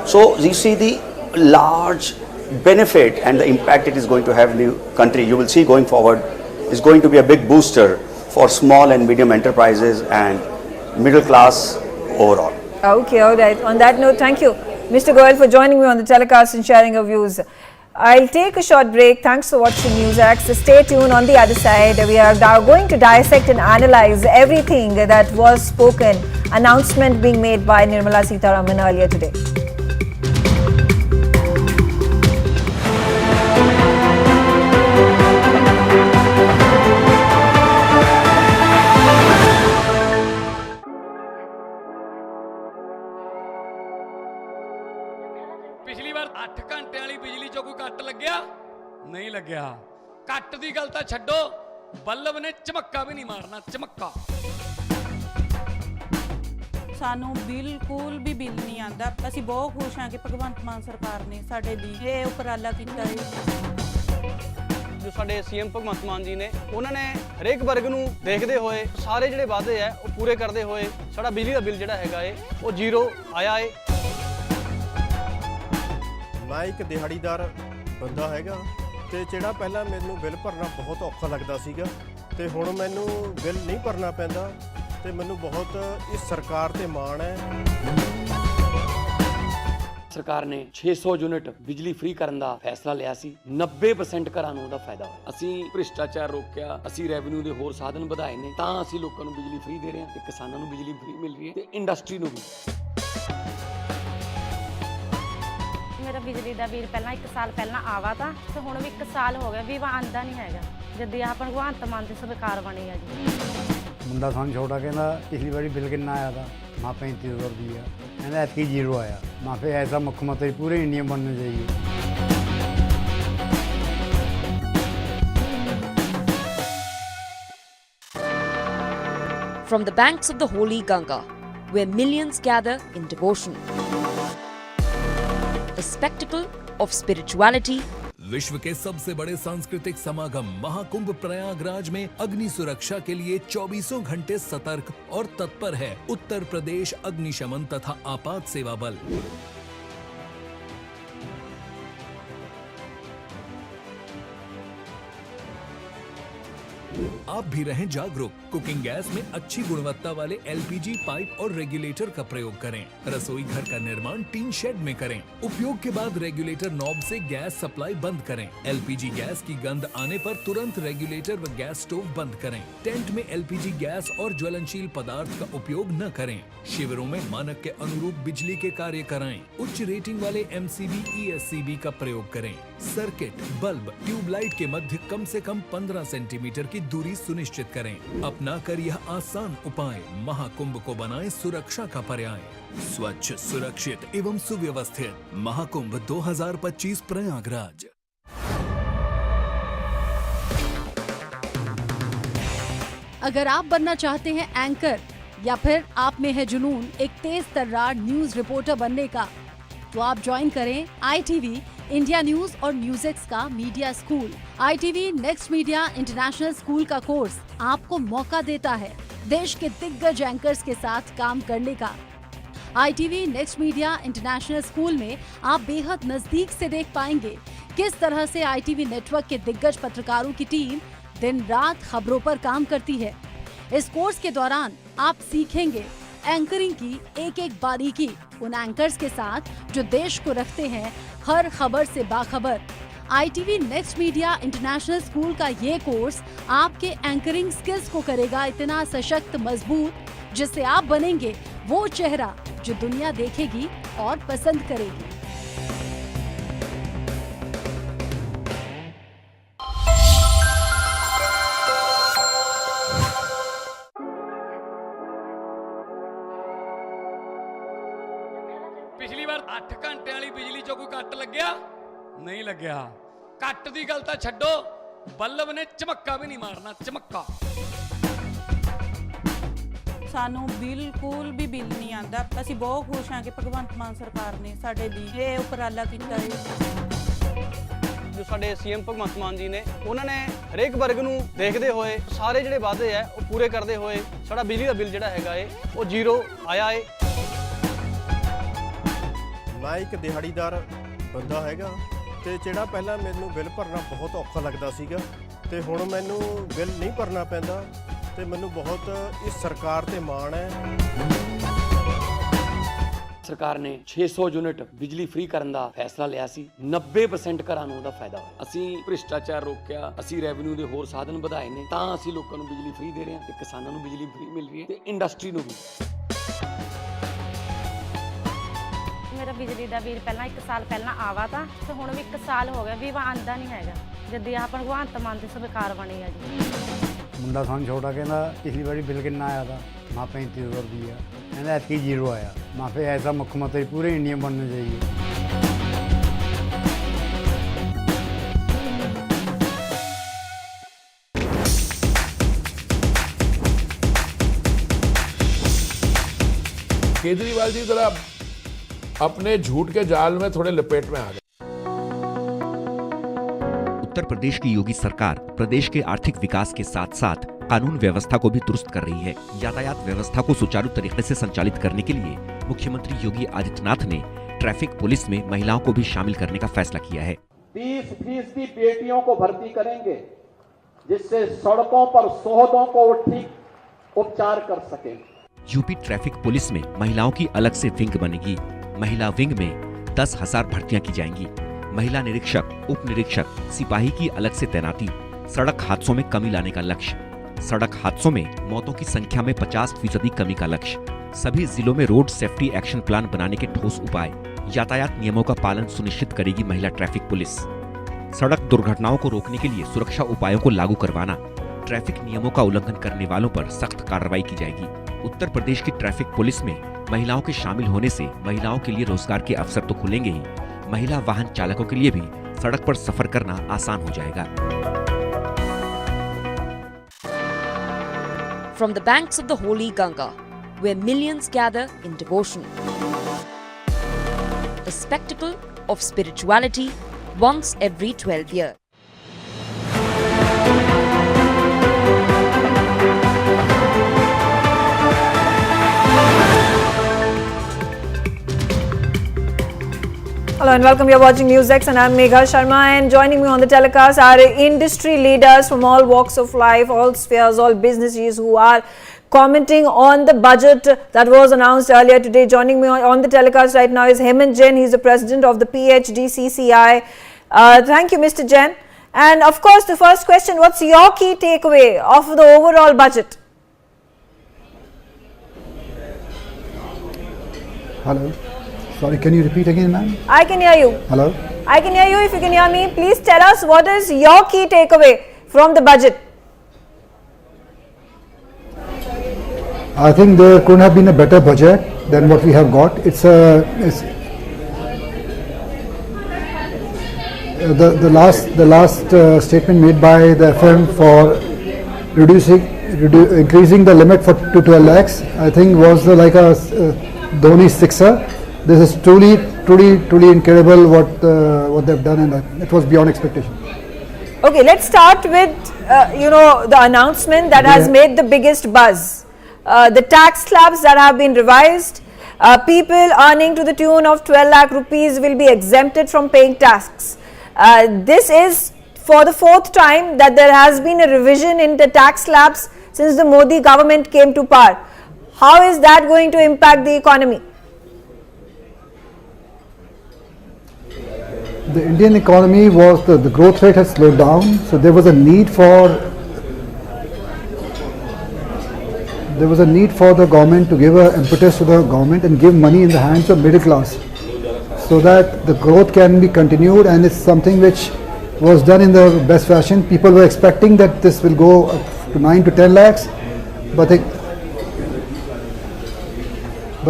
Speaker 7: So you see the large benefit and the impact it is going to have in the country. You will see going forward is going to be a big booster for small and medium enterprises and middle class overall.
Speaker 2: Okay, all right. On that note, thank you, Mr. Goyal, for joining me on the telecast and sharing your views. I'll take a short break. Thanks for watching Newsx. Stay tuned. On the other side, we are going to dissect and analyze everything that was spoken, announcement being made by Nirmala Sitharaman earlier today.
Speaker 8: ਪਿਛਲੀ ਵਾਰ 8 ਘੰਟਿਆਂ ਵਾਲੀ ਬਿਜਲੀ ਚੋਂ ਕੋਈ ਕੱਟ ਲੱਗਿਆ ਨਹੀਂ ਲੱਗਿਆ ਕੱਟ ਦੀ ਗੱਲ ਤਾਂ ਛੱਡੋ ਬੱਲਬ ਨੇ ਝਮੱਕਾ ਵੀ ਨਹੀਂ ਮਾਰਨਾ ਝਮੱਕਾ
Speaker 9: ਸਾਨੂੰ ਬਿਲਕੁਲ ਵੀ ਬਿੱਲ ਨਹੀਂ ਆਂਦਾ ਅਸੀਂ ਬਹੁਤ ਖੁਸ਼ ਹਾਂ ਕਿ ਭਗਵੰਤ ਮਾਨ ਸਰਕਾਰ ਨੇ ਸਾਡੇ ਲਈ ਇਹ ਉਪਰਾਲਾ ਕੀਤਾ ਹੈ
Speaker 10: ਜੋ ਸਾਡੇ ਸੀਐਮ ਭਗਵੰਤ ਮਾਨ ਜੀ ਨੇ ਉਹਨਾਂ ਨੇ ਹਰੇਕ ਵਰਗ ਨੂੰ ਦੇਖਦੇ ਹੋਏ ਸਾਰੇ ਜਿਹੜੇ ਵਾਅਦੇ ਹੈ ਉਹ ਪੂਰੇ ਕਰਦੇ ਹੋਏ ਸਾਡਾ ਬਿਜਲੀ ਦਾ ਬਿੱਲ ਜਿਹੜਾ ਹੈਗਾ ਏ ਉਹ ਜ਼ੀਰੋ ਆਇਆ ਏ
Speaker 11: ਮੈਂ ਇੱਕ ਦਿਹਾੜੀਦਾਰ ਬੰਦਾ ਹੈਗਾ ਤੇ ਜਿਹੜਾ ਪਹਿਲਾਂ ਮੈਨੂੰ ਬਿੱਲ ਭਰਨਾ ਬਹੁਤ ਔਖਾ ਲੱਗਦਾ ਸੀਗਾ ਤੇ ਹੁਣ ਮੈਨੂੰ ਬਿੱਲ ਨਹੀਂ ਭਰਨਾ ਪੈਂਦਾ ਤੇ ਮੈਨੂੰ ਬਹੁਤ ਇਸ ਸਰਕਾਰ ਤੇ ਮਾਣ ਹੈ
Speaker 8: ਸਰਕਾਰ ਨੇ 600 ਯੂਨਿਟ ਬਿਜਲੀ ਫ੍ਰੀ ਕਰਨ ਦਾ ਫੈਸਲਾ ਲਿਆ ਸੀ 90% ਘਰਾਂ ਨੂੰ ਉਹਦਾ ਫਾਇਦਾ ਹੋਇਆ ਅਸੀਂ ਭ੍ਰਿਸ਼ਟਾਚਾਰ ਰੋਕਿਆ ਅਸੀਂ ਰੈਵਨਿਊ ਦੇ ਹੋਰ ਸਾਧਨ ਵਧਾਏ ਨੇ ਤਾਂ ਅਸੀਂ ਲੋਕਾਂ ਨੂੰ ਬਿਜਲੀ ਫ੍ਰੀ ਦੇ ਰਹੇ ਹਾਂ ਤੇ ਕਿਸਾਨਾਂ ਨੂੰ ਬਿਜਲੀ ਫ੍ਰੀ ਮਿਲ ਰਹੀ ਹੈ ਤੇ ਇੰਡਸਟਰੀ ਨੂੰ ਵੀ
Speaker 12: ਮੇਰਾ ਬਿਜਲੀ ਦਾ ਬਿੱਲ ਪਹਿਲਾਂ 1 ਸਾਲ ਪਹਿਲਾਂ ਆਵਾ ਤਾਂ ਤੇ ਹੁਣ ਵੀ 1 ਸਾਲ ਹੋ ਗਿਆ ਵੀ ਆਂਦਾ ਨਹੀਂ ਹੈਗਾ ਜਦ ਆਹ ਭਗਵੰਤ ਮਾਨ ਦੀ ਸਰਕਾਰ ਬਣੀ ਆ ਜੀ
Speaker 13: ਮੁੰਡਾ ਸਾਨੂੰ ਛੋਟਾ ਕਹਿੰਦਾ ਪਿਛਲੀ ਵਾਰੀ ਬਿੱਲ ਕਿੰਨਾ ਆਇਆ ਤਾਂ ਮਾਂ 3500 ਰੁਪਈਆ ਕਹਿੰਦਾ ਐਤਕੀ ਜ਼ੀਰੋ ਆਇਆ ਮਾਂ ਫਿਰ ਐਸਾ ਮੁੱਖ ਮੰਤਰੀ ਪੂਰੇ ਇੰਡੀਆ ਬਣਨਾ ਚਾਹੀਏ
Speaker 14: From the banks of the holy Ganga, where millions gather in devotion, a spectacle of spirituality,
Speaker 15: विश्व के सबसे बड़े सांस्कृतिक समागम महाकुंभ प्रयागराज में अग्नि सुरक्षा के लिए 24 घंटे सतर्क और तत्पर है उत्तर प्रदेश अग्निशमन तथा आपात सेवा बल। आप भी रहें जागरूक। कुकिंग गैस में अच्छी गुणवत्ता वाले एलपीजी पाइप और रेगुलेटर का प्रयोग करें। रसोई घर का निर्माण टीन शेड में करें। उपयोग के बाद रेगुलेटर नॉब से गैस सप्लाई बंद करें। एलपीजी गैस की गंध आने पर तुरंत रेगुलेटर व गैस स्टोव बंद करें। टेंट में एलपीजी गैस और ज्वलनशील पदार्थ का उपयोग न करें। शिविरों में मानक के अनुरूप बिजली के कार्य कराएं। उच्च रेटिंग वाले एमसीबी ईएससीबी का प्रयोग करें। सर्किट, बल्ब, ट्यूबलाइट के मध्य कम से कम 15 सेंटीमीटर की दूरी सुनिश्चित करें। अपना कर यह आसान उपाय महाकुंभ को बनाए सुरक्षा का पर्याय। स्वच्छ, सुरक्षित एवं सुव्यवस्थित महाकुंभ 2025 प्रयागराज।
Speaker 16: अगर आप बनना चाहते हैं एंकर या फिर आप में है जुनून एक तेज तर्रार न्यूज रिपोर्टर बनने का, तो आप ज्वाइन करें ITV इंडिया न्यूज और Newsx का media school. ITV next media international school का कोर्स आपको मौका देता है देश के दिग्गज एंकर्स के साथ काम करने का। ITV next media international school में आप बेहद नजदीक से देख पाएंगे किस तरह से ITV नेटवर्क के दिग्गज पत्रकारों की टीम दिन रात खबरों पर काम करती है। इस कोर्स के दौरान आप सीखेंगे एंकरिंग की एक एक बारीकी उन एंकर्स के साथ जो देश को रखते हैं हर खबर से बाखबर। ITV next media international school का ये कोर्स आपके एंकरिंग स्किल्स को करेगा इतना सशक्त, मजबूत, जिससे आप बनेंगे वो चेहरा जो दुनिया देखेगी और पसंद करेगी।
Speaker 8: पिछली बार 8 घंटे वाली बिजली चो कोई कट लग्या नहीं लग्या। कट दी गल तां छड्डो, बल्ब ने चमक्का भी नहीं मारना, चमक्का।
Speaker 9: ਸਾਨੂੰ ਬਿਲਕੁਲ ਵੀ ਬਿੱਲ ਨਹੀਂ ਆਂਦਾ। ਅਸੀਂ ਬਹੁਤ ਖੁਸ਼ ਹਾਂ ਕਿ ਭਗਵੰਤ ਮਾਨ ਸਰਕਾਰ ਨੇ ਸਾਡੇ ਲਈ ਇਹ ਉਪਰਾਲਾ ਕੀਤਾ ਹੈ।
Speaker 10: ਜੋ ਸਾਡੇ ਸੀਐਮ ਭਗਵੰਤ ਮਾਨ ਜੀ ਨੇ ਉਹਨਾਂ ਨੇ ਹਰੇਕ ਵਰਗ ਨੂੰ ਦੇਖਦੇ ਹੋਏ ਸਾਰੇ ਜਿਹੜੇ ਵਾਅਦੇ ਆ ਉਹ ਪੂਰੇ ਕਰਦੇ ਹੋਏ ਸਾਡਾ ਬਿਜਲੀ ਦਾ ਬਿੱਲ ਜਿਹੜਾ ਹੈਗਾ ਏ ਉਹ ਜ਼ੀਰੋ ਆਇਆ ਏ।
Speaker 11: ਮੈਂ ਇੱਕ ਦਿਹਾੜੀਦਾਰ ਬੰਦਾ ਹੈਗਾ ਤੇ ਜਿਹੜਾ ਪਹਿਲਾਂ ਮੈਨੂੰ ਬਿੱਲ ਭਰਨਾ ਬਹੁਤ ਔਖਾ ਲੱਗਦਾ ਸੀਗਾ ਤੇ ਹੁਣ ਮੈਨੂੰ ਬਿੱਲ ਨਹੀਂ ਭਰਨਾ ਪੈਂਦਾ ਤੇ ਮੈਨੂੰ ਬਹੁਤ ਇਸ ਸਰਕਾਰ ਤੇ ਮਾਣ ਹੈ।
Speaker 8: ਸਰਕਾਰ ਨੇ 600 ਯੂਨਿਟ ਬਿਜਲੀ ਫ੍ਰੀ ਕਰਨ ਦਾ ਫੈਸਲਾ ਲਿਆ ਸੀ। 90% ਘਰਾਂ ਨੂੰ ਉਹਦਾ ਫਾਇਦਾ ਹੋਇਆ। ਅਸੀਂ ਭ੍ਰਿਸ਼ਟਾਚਾਰ ਰੋਕਿਆ, ਅਸੀਂ ਰੈਵਨਿਊ ਦੇ ਹੋਰ ਸਾਧਨ ਵਧਾਏ ਨੇ, ਤਾਂ ਅਸੀਂ ਲੋਕਾਂ ਨੂੰ ਬਿਜਲੀ ਫ੍ਰੀ ਦੇ ਰਹੇ ਹਾਂ ਤੇ ਕਿਸਾਨਾਂ ਨੂੰ ਬਿਜਲੀ ਫ੍ਰੀ ਮਿਲ ਰਹੀ ਹੈ ਤੇ ਇੰਡਸਟਰੀ ਨੂੰ ਵੀ।
Speaker 12: ਮੇਰਾ ਬਿਜਲੀ ਦਾ ਬਿੱਲ ਪਹਿਲਾਂ 1 ਸਾਲ ਪਹਿਲਾਂ ਆਵਾ ਤਾਂ ਤੇ ਹੁਣ ਵੀ 1 ਸਾਲ ਹੋ ਗਿਆ ਵੀ ਆਂਦਾ ਨਹੀਂ ਹੈਗਾ ਜਦ ਆ ਭਗਵੰਤ ਮਾਨ ਦੀ ਸਰਕਾਰ ਬਣੀ ਆ ਜੀ।
Speaker 13: ਮੁੰਡਾ ਸਾਨੂੰ ਛੋਟਾ ਕਹਿੰਦਾ ਪਿਛਲੀ ਵਾਰੀ ਬਿੱਲ ਕਿੰਨਾ ਆਇਆ ਤਾਂ ਮਾਂ 3500 ਰੁਪਈਆ ਕਹਿੰਦਾ ਐਤਕੀ ਜ਼ੀਰੋ ਆਇਆ। ਮਾਂ ਫਿਰ ਐਸਾ ਮੁੱਖ ਮੰਤਰੀ ਪੂਰੇ ਇੰਡੀਆ ਬਣਨਾ ਚਾਹੀਏ।
Speaker 17: केजरीवाल जी जरा अपने झूठ के जाल में थोड़े लपेट में आ गए।
Speaker 18: उत्तर प्रदेश की योगी सरकार प्रदेश के आर्थिक विकास के साथ साथ कानून व्यवस्था को भी दुरुस्त कर रही है। यातायात व्यवस्था को सुचारू तरीके से संचालित करने के लिए मुख्यमंत्री योगी आदित्यनाथ ने ट्रैफिक पुलिस में महिलाओं को भी शामिल करने का फैसला किया है।
Speaker 19: 30% बेटियों को भर्ती करेंगे जिससे सड़कों पर शोहदों को ठीक उपचार कर सके।
Speaker 18: यूपी ट्रैफिक पुलिस में महिलाओं की अलग से विंग बनेगी। महिला विंग में 10,000 भर्तियां की जाएंगी। महिला निरीक्षक, उप निरीक्षक, सिपाही की अलग से तैनाती। सड़क हादसों में कमी लाने का लक्ष्य। सड़क हादसों में मौतों की संख्या में 50% कमी का लक्ष्य। सभी जिलों में रोड सेफ्टी एक्शन प्लान बनाने के ठोस उपाय। यातायात नियमों का पालन सुनिश्चित करेगी महिला ट्रैफिक पुलिस। सड़क दुर्घटनाओं को रोकने के लिए सुरक्षा उपायों को लागू करवाना। ट्रैफिक नियमों का उल्लंघन करने वालों पर सख्त कार्रवाई की जाएगी। उत्तर प्रदेश की ट्रैफिक पुलिस में महिलाओं के शामिल होने से महिलाओं के लिए रोजगार के अवसर तो खुलेंगे ही, महिला वाहन चालकों के लिए भी सड़क पर सफर करना आसान हो जाएगा।
Speaker 14: From the banks of the holy Ganga, where millions gather in devotion, the spectacle of spirituality once every 12 years.
Speaker 2: Hello and welcome. You're watching Newsx and I'm Megha Sharma, and joining me on the telecast are industry leaders from all walks of life, all spheres, all businesses who are commenting on the budget that was announced earlier today. Joining me on the telecast right now is Hemant Jain. He's the president of the PHDCCI. Thank you, Mr. Jain. And of course, the first question, what's your key takeaway of the overall budget?
Speaker 20: Hello. Sorry, can you repeat again, ma'am?
Speaker 2: I can hear you.
Speaker 20: Hello?
Speaker 2: I can hear you. If you can hear me, please tell us what is your key takeaway from the budget.
Speaker 20: I think there couldn't have been a better budget than what we have got. It's the last statement made by the FM for increasing the limit to 12 lakhs. I think was like a Dhoni sixer. This is truly incredible what they've done, and it was beyond expectation.
Speaker 2: Okay, let's start with the announcement that has made the biggest buzz. The tax slabs that have been revised. People earning to the tune of 12 lakh rupees will be exempted from paying tax. This is for the fourth time that there has been a revision in the tax slabs since the Modi government came to power. How is that going to impact the economy?
Speaker 20: The Indian economy was, the growth rate has slowed down, so there was a need for the government to give an impetus to the government and give money in the hands of middle class, so that the growth can be continued, and it's something which was done in the best fashion. People were expecting that this will go up to 9 to 10 lakhs, but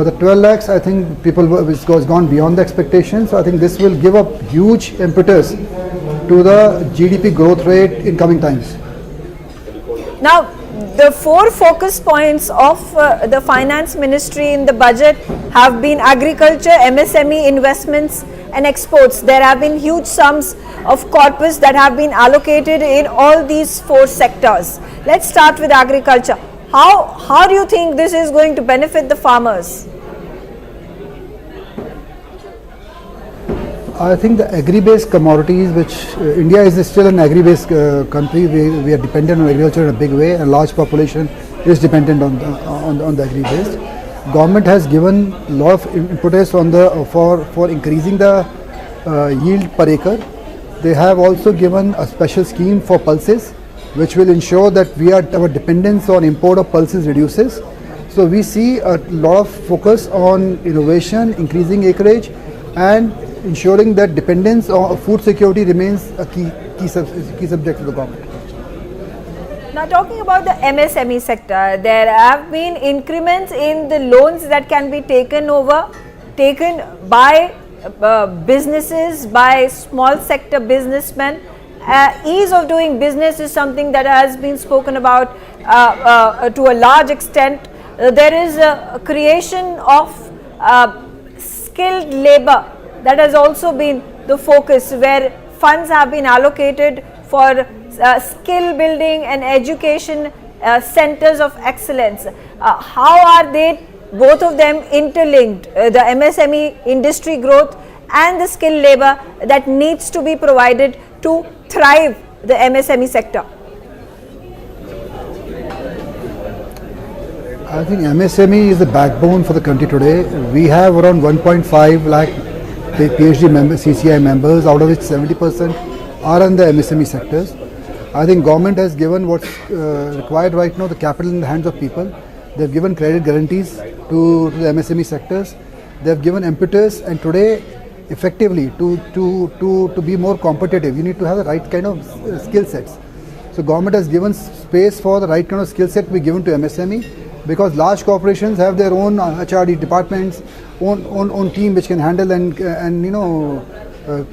Speaker 20: the 12 lakhs, I think it's gone beyond the expectations. So I think this will give a huge impetus to the GDP growth rate in coming times.
Speaker 2: Now, the four focus points of the finance ministry in the budget have been agriculture, MSME, investments and exports. There have been huge sums of corpus that have been allocated in all these four sectors. Let's start with agriculture. How do you think this is going to benefit the farmers?
Speaker 20: I think the agri-based commodities, which India is still an agri-based country, we are dependent on agriculture in a big way. A large population is dependent on the agri-based. Government has given a lot of impetus for increasing the yield per acre. They have also given a special scheme for pulses, which will ensure that our dependence on import of pulses reduces. So we see a lot of focus on innovation, increasing acreage, and ensuring that dependence on food security remains a key subject of the government.
Speaker 2: Now, talking about the MSME sector, there have been increments in the loans that can be taken by businesses, by small sector businessmen. Ease of doing business is something that has been spoken about to a large extent. There is a creation of skilled labor that has also been the focus, where funds have been allocated for skill building and education centers of excellence. How are they, both of them, interlinked? The MSME industry growth and the skilled labor that needs to be provided to thrive the MSME sector?
Speaker 20: I think MSME is the backbone for the country today. We have around 1.5 lakh PhD members, CCI members, out of which 70% are in the MSME sectors. I think government has given what's required right now, the capital in the hands of people. They've given credit guarantees to the MSME sectors. They've given impetus, and today, effectively, to be more competitive, you need to have the right kind of skill sets. So government has given space for the right kind of skill set to be given to MSME, because large corporations have their own HRD departments, own team which can handle and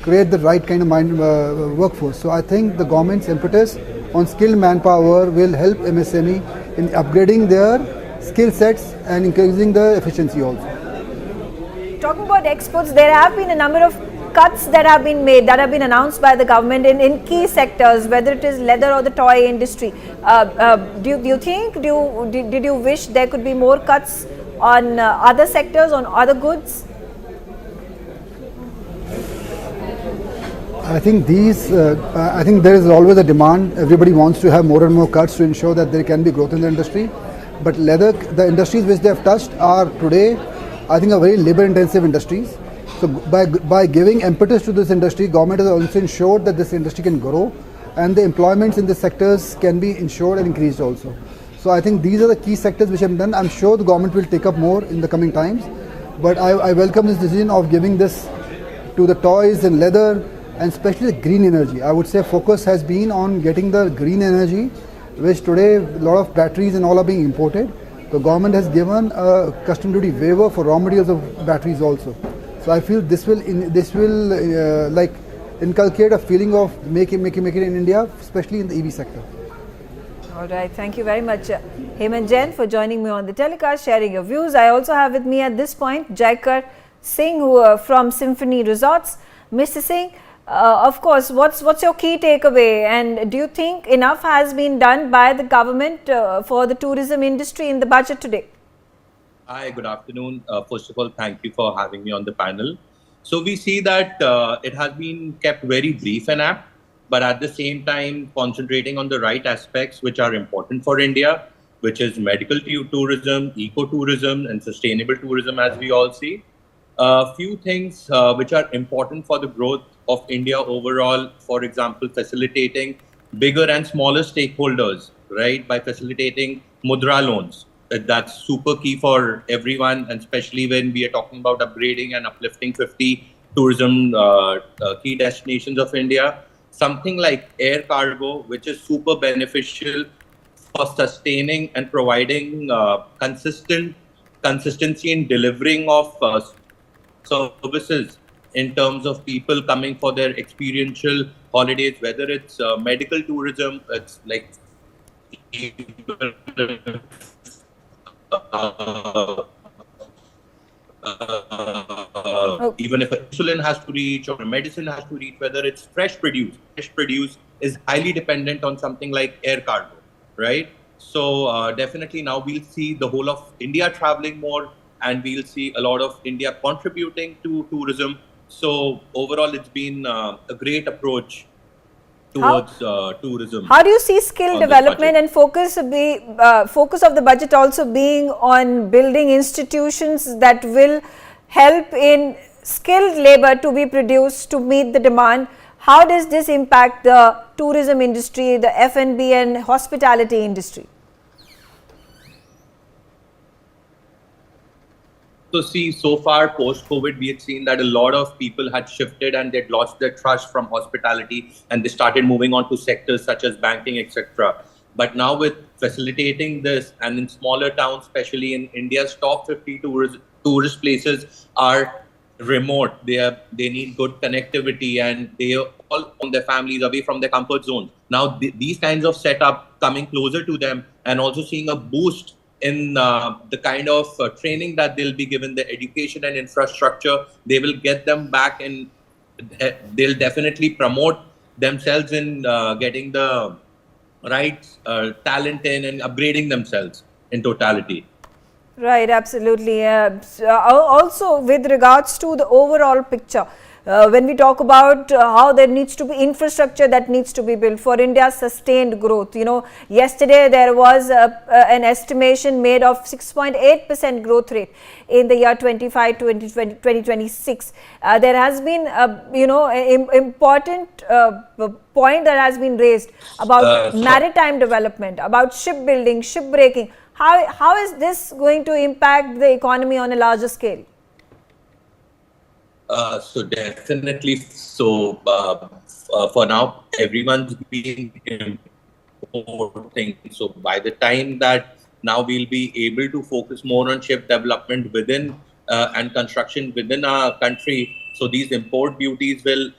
Speaker 20: create the right kind of workforce. So I think the government's impetus on skilled manpower will help MSME in upgrading their skill sets and increasing the efficiency also.
Speaker 2: Talking about exports, there have been a number of cuts that have been made, that have been announced by the government in key sectors, whether it is leather or the toy industry, do you think, did you wish there could be more cuts on other sectors, on other goods?
Speaker 20: I think I think there is always a demand. Everybody wants to have more and more cuts to ensure that there can be growth in the industry. But the industries which they have touched are today, I think, are very labor-intensive industries. So by giving impetus to this industry, government has also ensured that this industry can grow, and the employments in the sectors can be ensured and increased also. So I think these are the key sectors which have been done. I'm sure the government will take up more in the coming times. But I welcome this decision of giving this to the toys and leather, and especially the green energy. I would say focus has been on getting the green energy, which today a lot of batteries and all are being imported. The government has given a custom duty waiver for raw materials of batteries also. So I feel this will like inculcate a feeling of make it in India, especially in the EV sector.
Speaker 2: All right, thank you very much, Hemant Jain, for joining me on the telecast, sharing your views. I also have with me at this point Jaikar Singh, from Symphony Resorts. Mr. Singh, of course, what's your key takeaway, and do you think enough has been done by the government for the tourism industry in the budget today?
Speaker 21: Hi, good afternoon. First of all, thank you for having me on the panel. So we see that it has been kept very brief and apt, but at the same time concentrating on the right aspects which are important for India, which is medical tourism, eco-tourism and sustainable tourism, as we all see. A few things which are important for the growth of India overall, for example, facilitating bigger and smaller stakeholders, right, by facilitating mudra loans. That's super key for everyone, and especially when we are talking about upgrading and uplifting 50 tourism key destinations of India. Something like air cargo, which is super beneficial for sustaining and providing consistency in delivering of services in terms of people coming for their experiential holidays, whether it's medical tourism, it's like even if insulin has to reach or medicine has to reach, whether it's fresh produce is highly dependent on something like air cargo, right? So definitely now we'll see the whole of India traveling more, and we'll see a lot of India contributing to tourism. So overall, it's been a great approach towards tourism.
Speaker 2: How do you see skill development and focus of the budget also being on building institutions that will help in skilled labor to be produced to meet the demand? How does this impact the tourism industry, the F&B and hospitality industry?
Speaker 21: So see, so far post-COVID, we had seen that a lot of people had shifted and they'd lost their trust from hospitality, and they started moving on to sectors such as banking, etc. But now with facilitating this, and in smaller towns, especially in India's top 50 tourist places are remote. They need good connectivity, and they all from their families, away from their comfort zones. Now these kinds of setup coming closer to them, and also seeing a boost in the kind of training that they'll be given, the education and infrastructure, they will get them back, and they'll definitely promote themselves in getting the right talent in and upgrading themselves in totality.
Speaker 2: Right, absolutely. Also, with regards to the overall picture, when we talk about how there needs to be infrastructure that needs to be built for India's sustained growth. You know, yesterday there was an estimation made of 6.8% growth rate in the year 2026. There has been, important point that has been raised about maritime development, about shipbuilding, shipbreaking. How is this going to impact the economy on a larger scale?
Speaker 21: So definitely. So for now, everyone's been importing. So by the time that now we'll be able to focus more on ship development within and construction within our country. So these import duties will,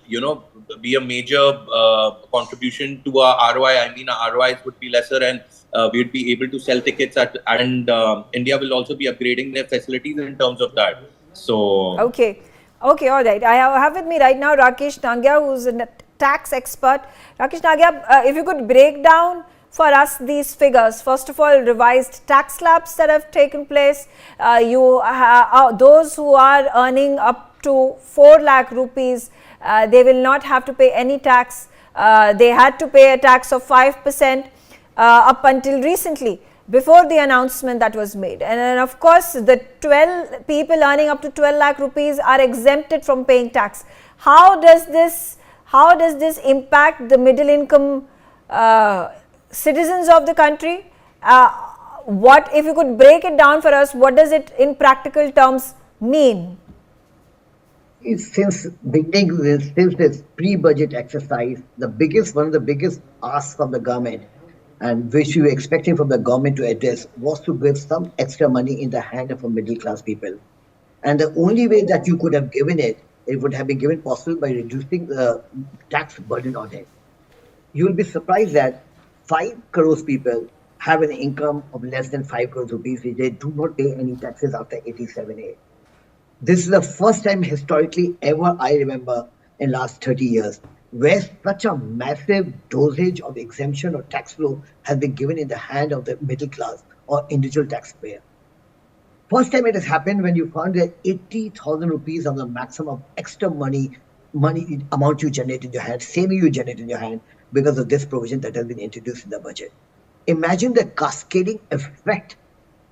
Speaker 21: be a major contribution to our ROI. I mean, our ROIs would be lesser, and we'd be able to sell tickets and India will also be upgrading their facilities in terms of that. So
Speaker 2: okay. Okay, all right. I have with me right now Rakesh Nangya, who's a tax expert. Rakesh Nangya, if you could break down for us these figures. First of all, revised tax slabs that have taken place. Those who are earning up to 4 lakh rupees, they will not have to pay any tax. They had to pay a tax of 5% up until recently, before the announcement that was made. And then of course, the 12 people earning up to 12 lakh rupees are exempted from paying tax. How does this impact the middle income citizens of the country? What, if you could break it down for us, what does it in practical terms mean?
Speaker 1: Since this pre-budget exercise, one of the biggest asks from the government, and which we were expecting from the government to address, was to give some extra money in the hand of middle class people. And the only way that you could have given it would have been given possible by reducing the tax burden on it. You will be surprised that 5 crores people have an income of less than 5 crores rupees. They do not pay any taxes after 87A. This is the first time historically ever I remember in last 30 years where such a massive dosage of exemption or tax flow has been given in the hand of the middle class or individual taxpayer. First time it has happened when you found that 80,000 rupees of the maximum extra money amount you generate in your hand, saving you generate in your hand because of this provision that has been introduced in the budget. Imagine the cascading effect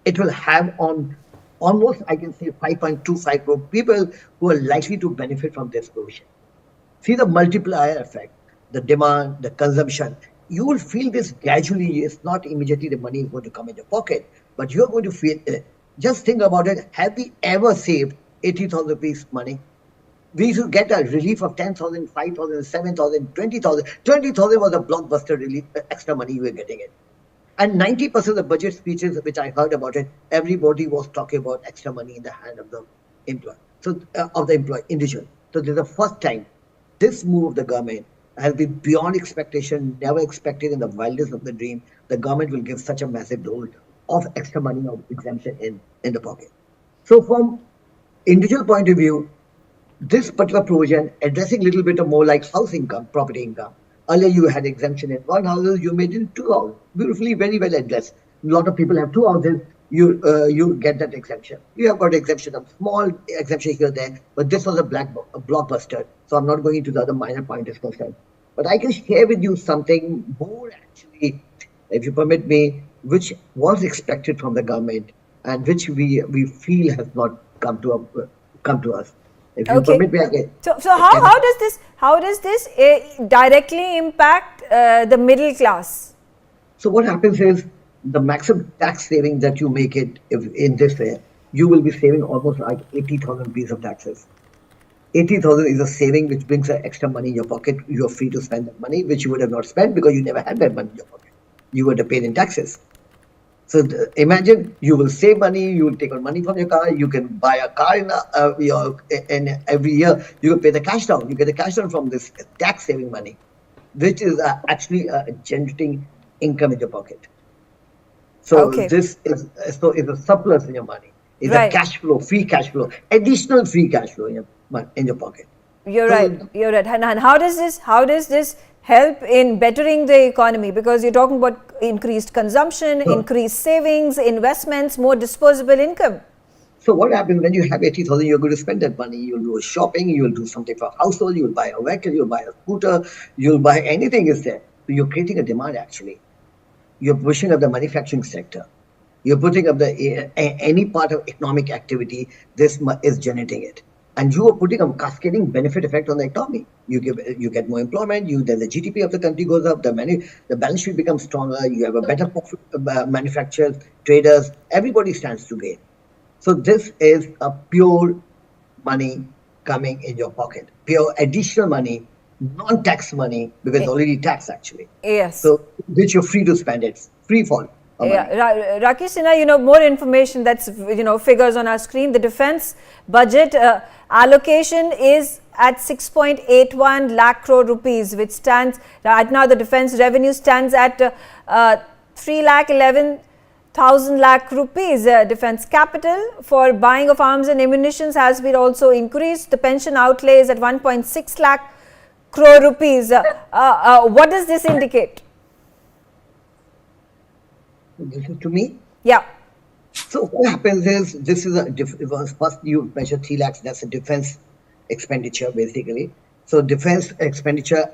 Speaker 1: it will have on almost, I can say, 5.25 crore people who are likely to benefit from this provision. See the multiplier effect, the demand, the consumption. You will feel this gradually. It's not immediately the money is going to come in your pocket, but you're going to feel it. Just think about it. Have we ever saved 80,000 rupees money? We should get a relief of 10,000, 5,000, 7,000, 20,000. 20,000 was a blockbuster relief, extra money you were getting it. And 90% of the budget speeches which I heard about it, everybody was talking about extra money in the hand of the employee. So individual. So this is the first time this move of the government has been beyond expectation, never expected in the wildest of the dream. The government will give such a massive load of extra money of exemption in the pocket. So from individual point of view, this particular provision addressing a little bit more like house income, property income. Earlier you had exemption in one house, you made it in 2 houses. Beautifully, very well addressed. A lot of people have 2 houses, you get that exemption. You have got exemption, a small exemption here there, but this was a blockbuster. So I'm not going into the other minor point is concerned. But I can share with you something more actually, if you permit me, which was expected from the government and which we feel has not come to us. If you permit me, I can.
Speaker 2: So how does this directly impact the middle class?
Speaker 1: So what happens is the maximum tax saving that you make it in this way, you will be saving almost like 80,000 rupees of taxes. 80,000 is a saving which brings extra money in your pocket. You are free to spend that money, which you would have not spent because you never had that money in your pocket. You would have paid in taxes. So imagine you will save money, you will take out money from your car, you can buy a car in every year, you will pay the cash down. You get the cash down from this tax saving money, which is actually generating income in your pocket. So this is a surplus in your money. It's a cash flow, free cash flow, additional free cash flow in your pocket.
Speaker 2: You're right. And how does this help in bettering the economy? Because you're talking about increased consumption, increased savings, investments, more disposable income.
Speaker 1: So what happens when you have 80,000, you're going to spend that money. You'll do shopping, you'll do something for household, you'll buy a vehicle, you'll buy a scooter, you'll buy anything is there. So you're creating a demand actually. You're pushing up the manufacturing sector. You're putting up any part of economic activity, this is generating it. And you are putting a cascading benefit effect on the economy. You get more employment. Then the GDP of the country goes up. The balance sheet becomes stronger. You have a better profit, manufacturers, traders. Everybody stands to gain. So this is a pure money coming in your pocket. Pure additional money, non-tax money because already taxed actually.
Speaker 2: Yes.
Speaker 1: So which you're free to spend it. Free fall.
Speaker 2: Yeah, Rakesh Sinha, more information that's, figures on our screen. The defense budget allocation is at 6.81 lakh crore rupees, which stands, right now the defense revenue stands at 3,11,000 1,000 lakh rupees. Defence capital for buying of arms and ammunitions has been also increased. The pension outlay is at 1.6 lakh crore rupees. What does this indicate?
Speaker 1: This is to me?
Speaker 2: Yeah.
Speaker 1: So what happens is, this is first you measure 3 lakhs, that's a defense expenditure basically. So defense expenditure,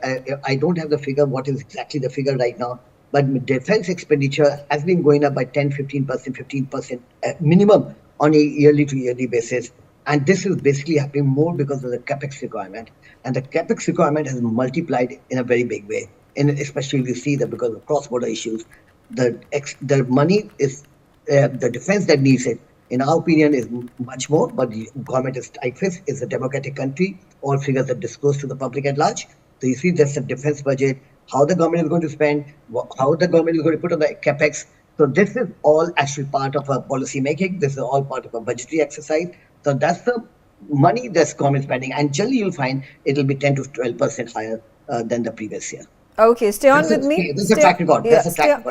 Speaker 1: I don't have the figure, what is exactly the figure right now, but defense expenditure has been going up by 10, 15%, 15% minimum on a yearly to yearly basis. And this is basically happening more because of the capex requirement. And the capex requirement has multiplied in a very big way. And especially if you see that because of cross-border issues, the money is, the defense that needs it, in our opinion, is much more, but the government is tight-fisted, it's a democratic country, all figures are disclosed to the public at large. So you see there's a defense budget, how the government is going to spend, how the government is going to put on the capex. So this is all actually part of a policy making, this is all part of a budgetary exercise. So that's the money that's government spending, and generally you'll find it'll be 10 to 12% higher than the previous year.
Speaker 2: Okay, stay on with me.
Speaker 1: This is a track record.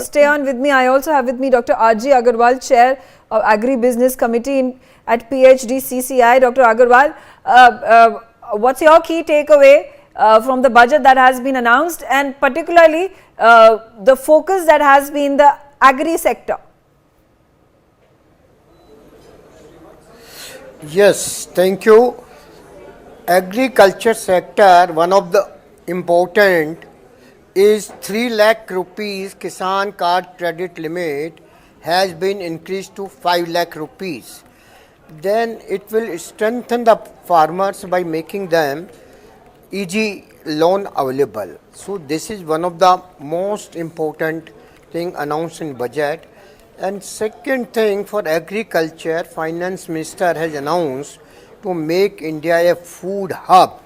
Speaker 2: Stay on with me. I also have with me Dr. R.G. Agarwal, Chair of Agri-Business Committee at PhD CCI. Dr. Agarwal, what's your key takeaway from the budget that has been announced, and particularly the focus that has been the agri sector?
Speaker 3: Yes, thank you. Agriculture sector, one of the important is 3 lakh rupees Kisan card credit limit has been increased to 5 lakh rupees. Then it will strengthen the farmers by making them easy loan available. So this is one of the most important thing announced in budget. And second thing, for agriculture, Finance Minister has announced to make India a food hub.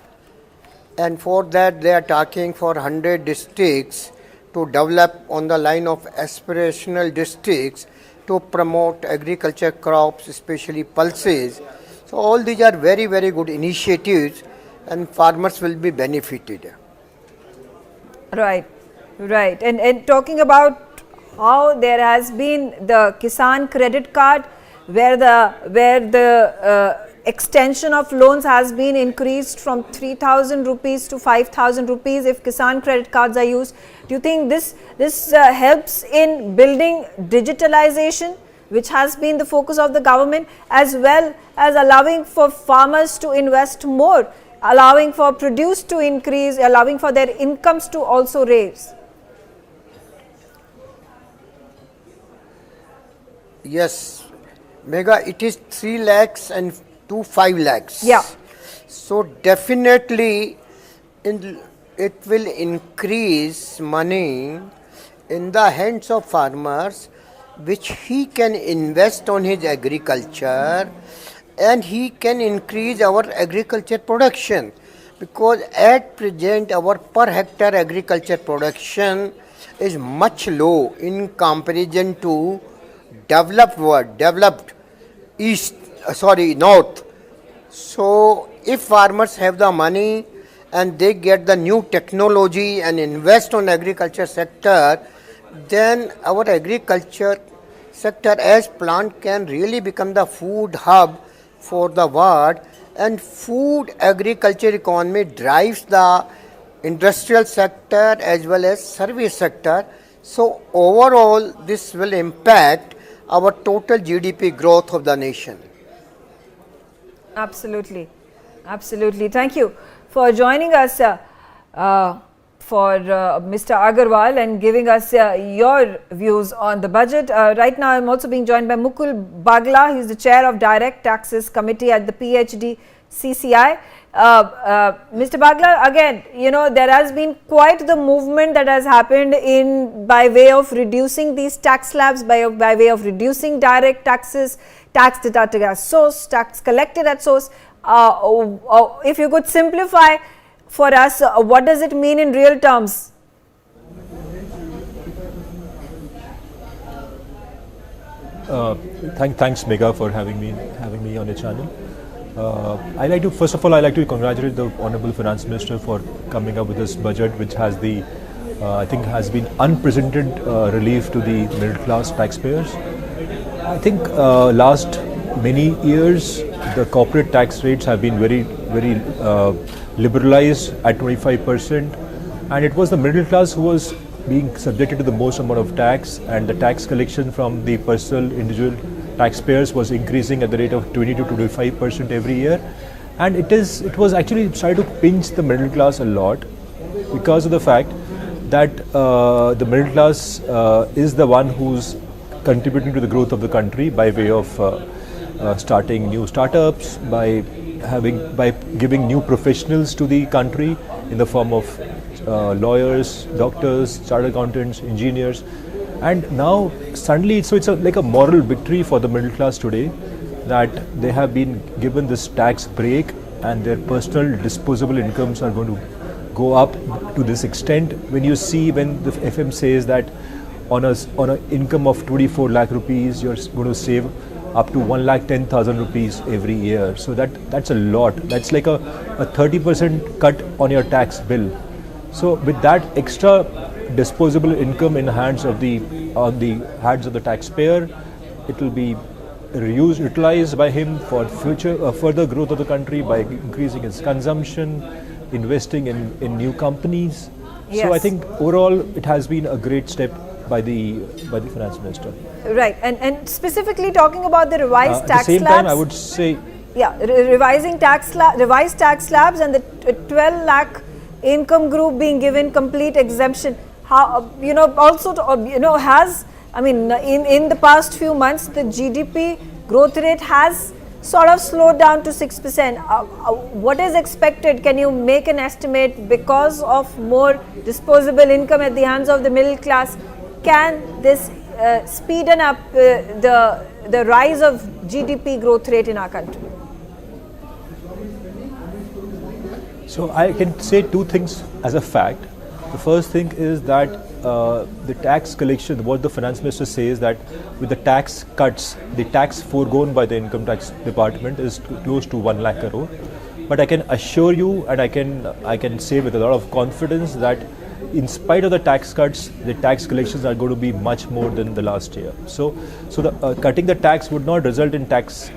Speaker 3: And for that they are talking for 100 districts to develop on the line of aspirational districts to promote agriculture crops, especially pulses. So all these are very, very good initiatives, and farmers will be benefited.
Speaker 2: Right. And talking about how there has been the Kisan credit card, where the extension of loans has been increased from 3,000 rupees to 5,000 rupees if Kisan credit cards are used. Do you think this helps in building digitalization, which has been the focus of the government, as well as allowing for farmers to invest more, allowing for produce to increase, allowing for their incomes to also raise?
Speaker 3: Yes, Megha, it is 3 lakhs and to 5 lakhs.
Speaker 2: Yeah.
Speaker 3: So definitely it will increase money in the hands of farmers, which he can invest on his agriculture, and he can increase our agriculture production, because at present our per hectare agriculture production is much low in comparison to developed world, developed north. So if farmers have the money and they get the new technology and invest on agriculture sector, then our agriculture sector as plant can really become the food hub for the world, and food agriculture economy drives the industrial sector as well as service sector. So overall this will impact our total GDP growth of the nation.
Speaker 2: Absolutely. Thank you for joining us, Mr. Agarwal, and giving us your views on the budget. Right now I am also being joined by Mukul Bagla. He is the chair of Direct Taxes Committee at the PhD CCI. Mr. Bagla, again, there has been quite the movement that has happened by way of reducing these tax slabs, by way of reducing direct taxes, tax deducted at source, tax collected at source. If you could simplify for us, what does it mean in real terms?
Speaker 22: Thanks, Megha, for having me on your channel. First of all, I like to congratulate the Honorable Finance Minister for coming up with this budget, which has I think has been unprecedented relief to the middle class taxpayers. I think last many years the corporate tax rates have been very liberalized at 25%, and it was the middle class who was being subjected to the most amount of tax, and the tax collection from the personal individual taxpayers was increasing at the rate of 20 to 25% every year, and it was actually trying to pinch the middle class a lot because of the fact that the middle class is the one who's contributing to the growth of the country by way of starting new startups, by giving new professionals to the country in the form of lawyers, doctors, chartered accountants, engineers, and now suddenly it's like a moral victory for the middle class today that they have been given this tax break and their personal disposable incomes are going to go up to this extent. When you see when the FM says that on an income of 24 lakh rupees you're going to save up to 1,10,000 rupees every year, so that's a lot. That's like a 30% cut on your tax bill. So with that extra disposable income in hands of the hands of the taxpayer, it will be utilized by him for further growth of the country by increasing its consumption, investing in new companies.
Speaker 2: Yes.
Speaker 22: So I think overall it has been a great step by the finance minister.
Speaker 2: Right, and specifically talking about the revised tax slabs.
Speaker 22: At the same time, I would say,
Speaker 2: revised tax slabs and the 12 lakh income group being given complete exemption. How also has, I mean, in the past few months the GDP growth rate has sort of slowed down to 6%. What is expected? Can you make an estimate because of more disposable income at the hands of the middle class? Can this speeden up the rise of GDP growth rate in our country?
Speaker 22: So I can say two things as a fact. The first thing is that the tax collection, what the finance minister says that with the tax cuts, the tax foregone by the income tax department is close to 1 lakh crore. But I can assure you, and I can say with a lot of confidence that in spite of the tax cuts, the tax collections are going to be much more than the last year. So the cutting the tax would not result in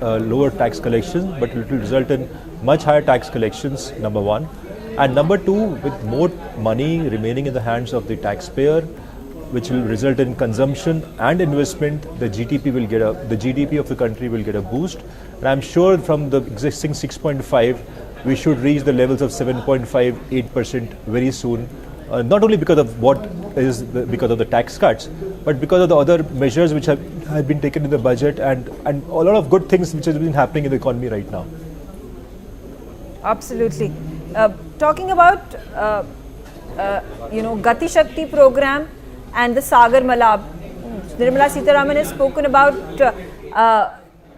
Speaker 22: lower tax collections, but it will result in much higher tax collections, number one. And number two, with more money remaining in the hands of the taxpayer, which will result in consumption and investment, the GDP of the country will get a boost. And I'm sure from the existing 6.5, we should reach the levels of 7.5, 8% very soon. Not only because of because of the tax cuts, but because of the other measures which have been taken in the budget and a lot of good things which have been happening in the economy right now.
Speaker 2: Absolutely. Talking about Gati Shakti program and the Sagar Malab, Nirmala Sitharaman has spoken about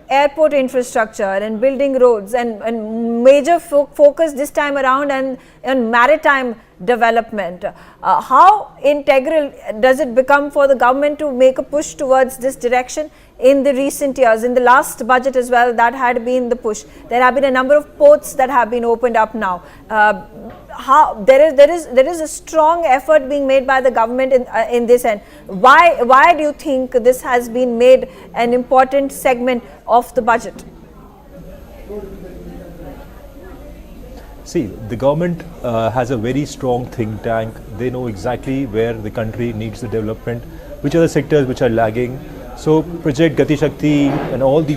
Speaker 2: airport infrastructure and building roads and major focus this time around and on maritime development. How integral does it become for the government to make a push towards this direction in the recent years? In the last budget as well, that had been the push. There have been a number of ports that have been opened up now. How there is a strong effort being made by the government in this end. Why do you think this has been made an important segment of the budget?
Speaker 22: See, the government has a very strong think tank. They know exactly where the country needs the development, which are the sectors which are lagging. So Project Gati Shakti and all the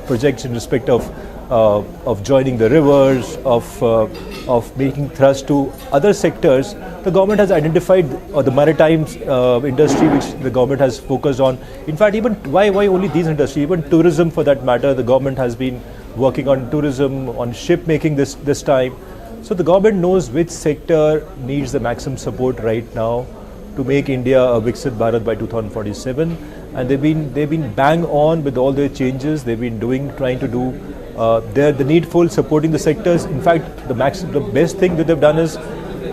Speaker 22: projects in respect of joining the rivers, of making thrust to other sectors, the government has identified the maritime industry which the government has focused on. In fact, even why only these industries, even tourism for that matter, the government has been working on tourism, on ship making this time. So the government knows which sector needs the maximum support right now to make India a Viksit Bharat by 2047, and they've been bang on with all their changes. They've been trying to do the needful, supporting the sectors. In fact, the best thing that they've done is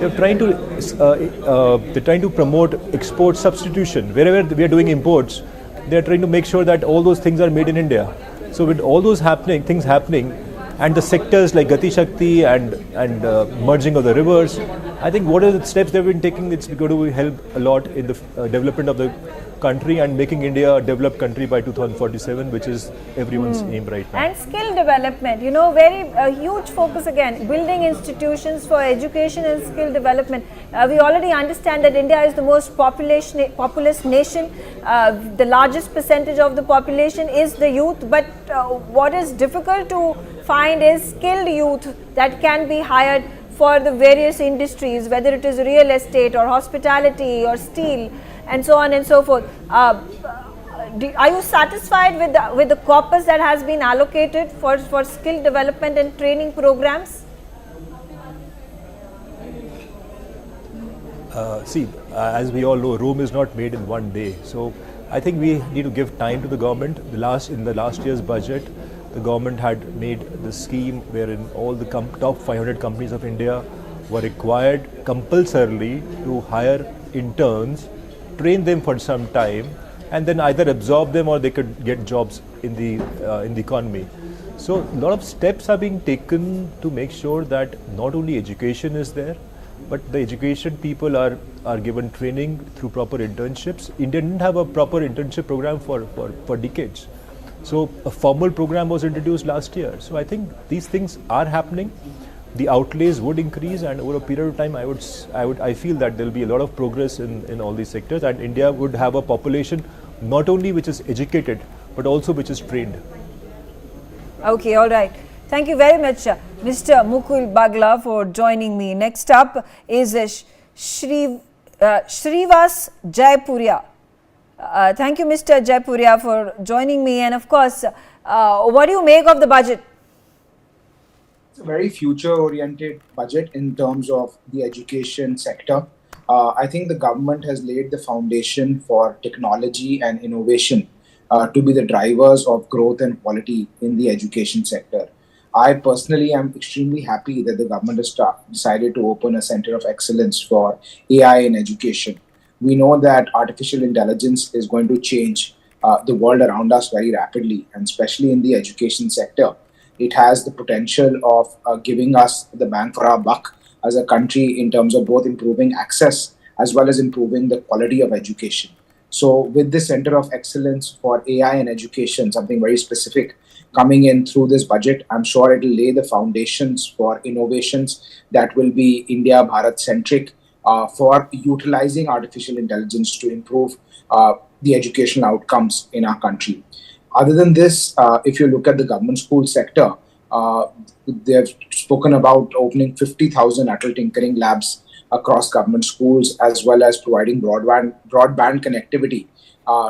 Speaker 22: they're trying to promote export substitution. Wherever we are doing imports, they're trying to make sure that all those things are made in India. So with all those things happening, and the sectors like Gati Shakti and merging of the rivers, I think what are the steps they've been taking, it's going to help a lot in the development of the country and making India a developed country by 2047, which is everyone's aim right now.
Speaker 2: And skill development, you know, very huge focus again, building institutions for education and skill development. We already understand that India is the most populous nation. The largest percentage of the population is the youth, but what is difficult to find is skilled youth that can be hired for the various industries, whether it is real estate or hospitality or steel and so on and so forth. Are you satisfied with the corpus that has been allocated for skill development and training programs?
Speaker 22: As we all know, Rome is not made in one day. So I think we need to give time to the government. In the last year's budget, the government had made the scheme wherein all the top 500 companies of India were required compulsorily to hire interns, train them for some time, and then either absorb them or they could get jobs in the economy. So a lot of steps are being taken to make sure that not only education is there, but the education people are given training through proper internships. India didn't have a proper internship program for decades. So a formal program was introduced last year. So I think these things are happening. The outlays would increase, and over a period of time, I feel that there will be a lot of progress in all these sectors, and India would have a population not only which is educated, but also which is trained.
Speaker 2: Okay, all right. Thank you very much, Mr. Mukul Bagla, for joining me. Next up is Shrivas Jaipuria. Thank you, Mr. Jaipuria, for joining me. And of course, what do you make of the budget?
Speaker 5: It's a very future-oriented budget in terms of the education sector. I think the government has laid the foundation for technology and innovation to be the drivers of growth and quality in the education sector. I personally am extremely happy that the government has decided to open a center of excellence for AI in education. We know that artificial intelligence is going to change the world around us very rapidly, and especially in the education sector. It has the potential of giving us the bang for our buck as a country in terms of both improving access as well as improving the quality of education. So with the Center of Excellence for AI and Education, something very specific coming in through this budget, I'm sure it will lay the foundations for innovations that will be India Bharat centric for utilizing artificial intelligence to improve the educational outcomes in our country. Other than this, if you look at the government school sector, they've spoken about opening 50,000 Atal Tinkering Labs across government schools, as well as providing broadband connectivity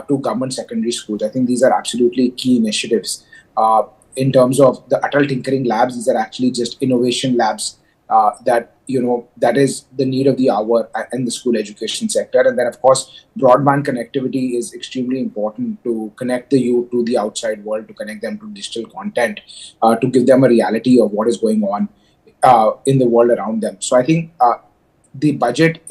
Speaker 5: to government secondary schools. I think these are absolutely key initiatives. In terms of the Atal Tinkering Labs, these are actually just innovation labs that is the need of the hour in the school education sector. And then, of course, broadband connectivity is extremely important to connect the youth to the outside world, to connect them to digital content, to give them a reality of what is going on in the world around them. So I think the budget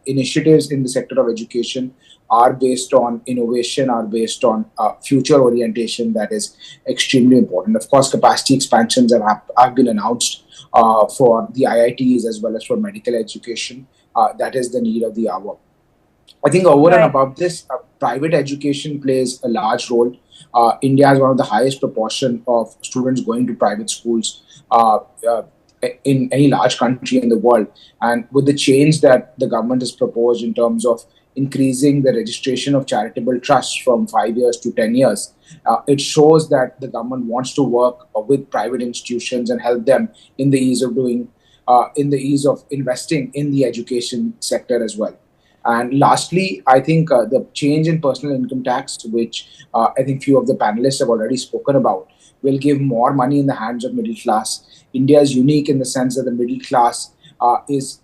Speaker 5: initiatives in the sector of education are based on innovation, are based on future orientation that is extremely important. Of course, capacity expansions have been announced for the IITs as well as for medical education. That is the need of the hour. I think over and above this, private education plays a large role. India has one of the highest proportion of students going to private schools in any large country in the world. And with the change that the government has proposed in terms of increasing the registration of charitable trusts from 5 years to 10 years, it shows that the government wants to work with private institutions and help them in the ease of investing in the education sector as well. And lastly, I think the change in personal income tax, which I think few of the panelists have already spoken about, will give more money in the hands of middle class. India is unique in the sense that the middle class is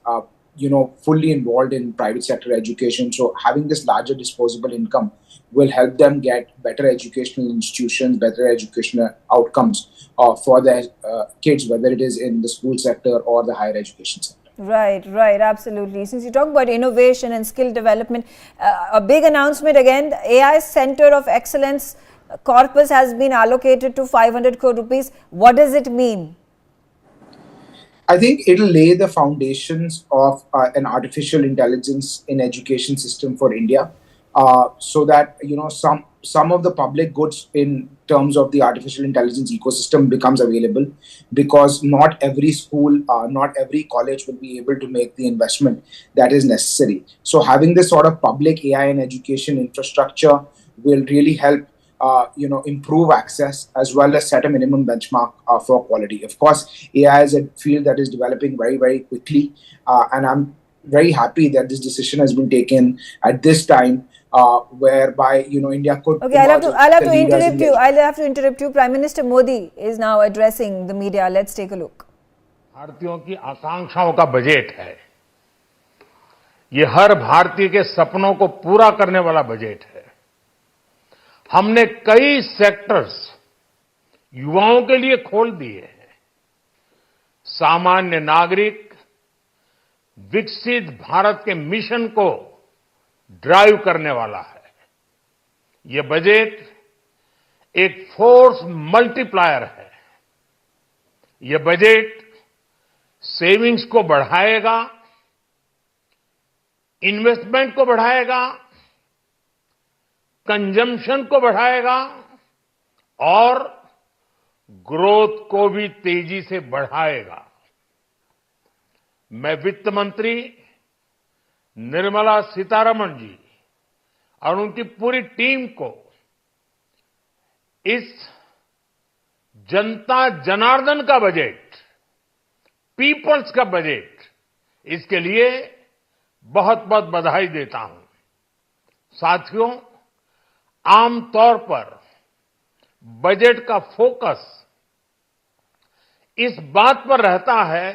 Speaker 5: fully involved in private sector education. So having this larger disposable income will help them get better educational institutions, better educational outcomes for their kids, whether it is in the school sector or the higher education sector.
Speaker 2: Right, absolutely. Since you talk about innovation and skill development, a big announcement again, the AI Center of Excellence corpus has been allocated to 500 crore rupees. What does it mean?
Speaker 5: I think it'll lay the foundations of an artificial intelligence in education system for India. so that some of the public goods in terms of the artificial intelligence ecosystem becomes available, because not every school, not every college will be able to make the investment that is necessary. So having this sort of public AI and education infrastructure will really help improve access as well as set a minimum benchmark for quality. Of course, AI is a field that is developing very, very quickly, and I'm very happy that this decision has been taken at this time, whereby India could.
Speaker 2: Okay, I'll have to interrupt you. I'll have to interrupt you. Prime Minister Modi is now addressing the media. Let's take a look.
Speaker 17: भारतीयों की आकांक्षाओं का budget है, ये हर भारतीय के सपनों को पूरा करने वाला बजट है। हमने कई सेक्टर्स युवाओं के लिए खोल दिए हैं। सामान्य नागरिक विकसित भारत के मिशन को ड्राइव करने वाला है। ये बजट एक फोर्स मल्टीप्लायर है। ये बजट सेविंग्स को बढ़ाएगा, इन्वेस्टमेंट को बढ़ाएगा, कंजम्पशन को बढ़ाएगा और ग्रोथ को भी तेजी से बढ़ाएगा। मैं वित्त मंत्री निर्मला सीतारमण जी और उनकी पूरी टीम को इस जनता जनार्दन का बजट, पीपल्स का बजट, इसके लिए बहुत बहुत बधाई देता हूं। साथियों, आमतौर पर बजट का फोकस इस बात पर रहता है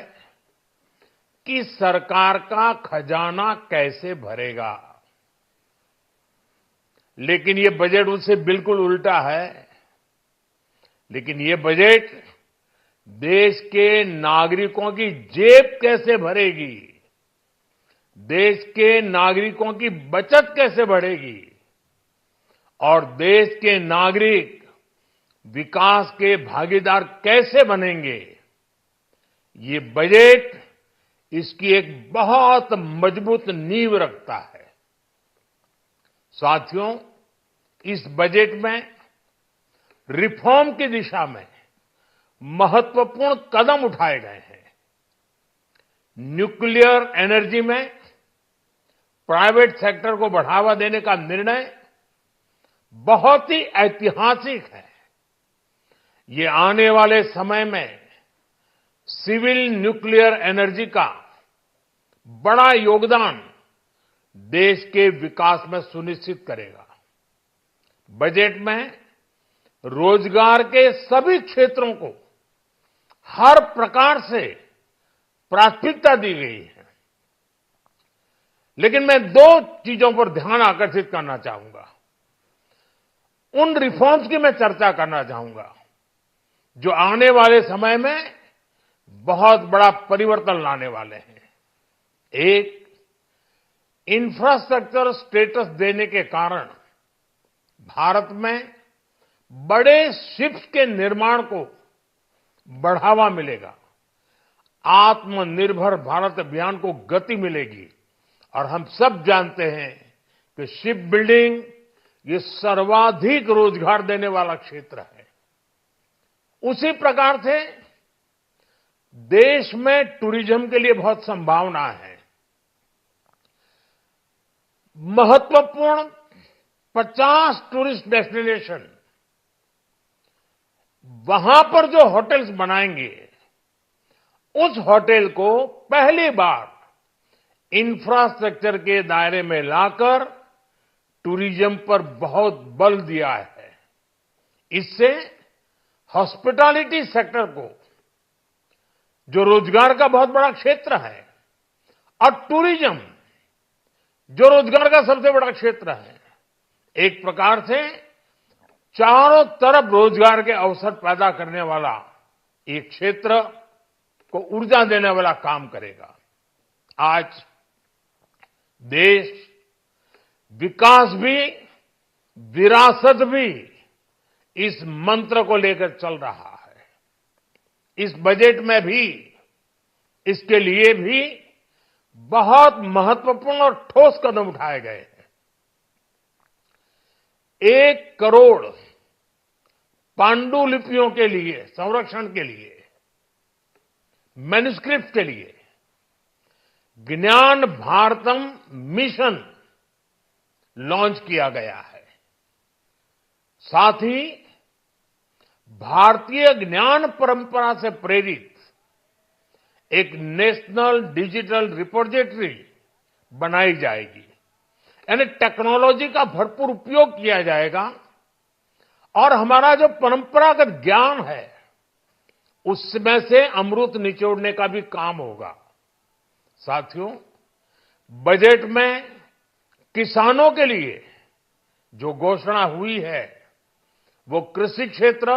Speaker 17: कि सरकार का खजाना कैसे भरेगा, लेकिन ये बजट उससे बिल्कुल उल्टा है। लेकिन ये बजट देश के नागरिकों की जेब कैसे भरेगी, देश के नागरिकों की बचत कैसे बढ़ेगी और देश के नागरिक विकास के भागीदार कैसे बनेंगे, ये बजट इसकी एक बहुत मजबूत नींव रखता है। साथियों, इस बजट में रिफॉर्म की दिशा में महत्वपूर्ण कदम उठाए गए हैं। न्यूक्लियर एनर्जी में प्राइवेट सेक्टर को बढ़ावा देने का निर्णय बहुत ही ऐतिहासिक है। ये आने वाले समय में सिविल न्यूक्लियर एनर्जी का बड़ा योगदान देश के विकास में सुनिश्चित करेगा। बजट में रोजगार के सभी क्षेत्रों को हर प्रकार से प्राथमिकता दी गई है। लेकिन मैं दो चीजों पर ध्यान आकर्षित करना चाहूंगा, उन रिफॉर्म्स की मैं चर्चा करना चाहूंगा जो आने वाले समय में बहुत बड़ा परिवर्तन लाने वाले हैं। एक, इंफ्रास्ट्रक्चर स्टेटस देने के कारण भारत में बड़े शिप्स के निर्माण को बढ़ावा मिलेगा, आत्मनिर्भर भारत अभियान को गति मिलेगी। और हम सब जानते हैं कि शिप बिल्डिंग ये सर्वाधिक रोजगार देने वाला क्षेत्र है। उसी प्रकार से देश में टूरिज्म के लिए बहुत संभावना है। महत्वपूर्ण 50 टूरिस्ट डेस्टिनेशन, वहां पर जो होटल्स बनाएंगे, उस होटल को पहली बार इंफ्रास्ट्रक्चर के दायरे में लाकर टूरिज्म पर बहुत बल दिया है। इससे हॉस्पिटैलिटी सेक्टर को, जो रोजगार का बहुत बड़ा क्षेत्र है, और टूरिज्म जो रोजगार का सबसे बड़ा क्षेत्र है, एक प्रकार से चारों तरफ रोजगार के अवसर पैदा करने वाला एक क्षेत्र को ऊर्जा देने वाला काम करेगा। आज देश विकास भी विरासत भी इस मंत्र को लेकर चल रहा है। इस बजट में भी इसके लिए भी बहुत महत्वपूर्ण और ठोस कदम उठाए गए हैं। 1 करोड़ पांडुलिपियों के लिए संरक्षण के लिए, मैन्युस्क्रिप्ट के लिए ज्ञान भारतम मिशन लॉन्च किया गया है। साथ ही भारतीय ज्ञान परंपरा से प्रेरित एक नेशनल डिजिटल रिपोजिटरी बनाई जाएगी, यानी टेक्नोलॉजी का भरपूर उपयोग किया जाएगा और हमारा जो परंपरागत ज्ञान है उसमें से अमृत निचोड़ने का भी काम होगा। साथियों, बजट में किसानों के लिए जो घोषणा हुई है वो कृषि क्षेत्र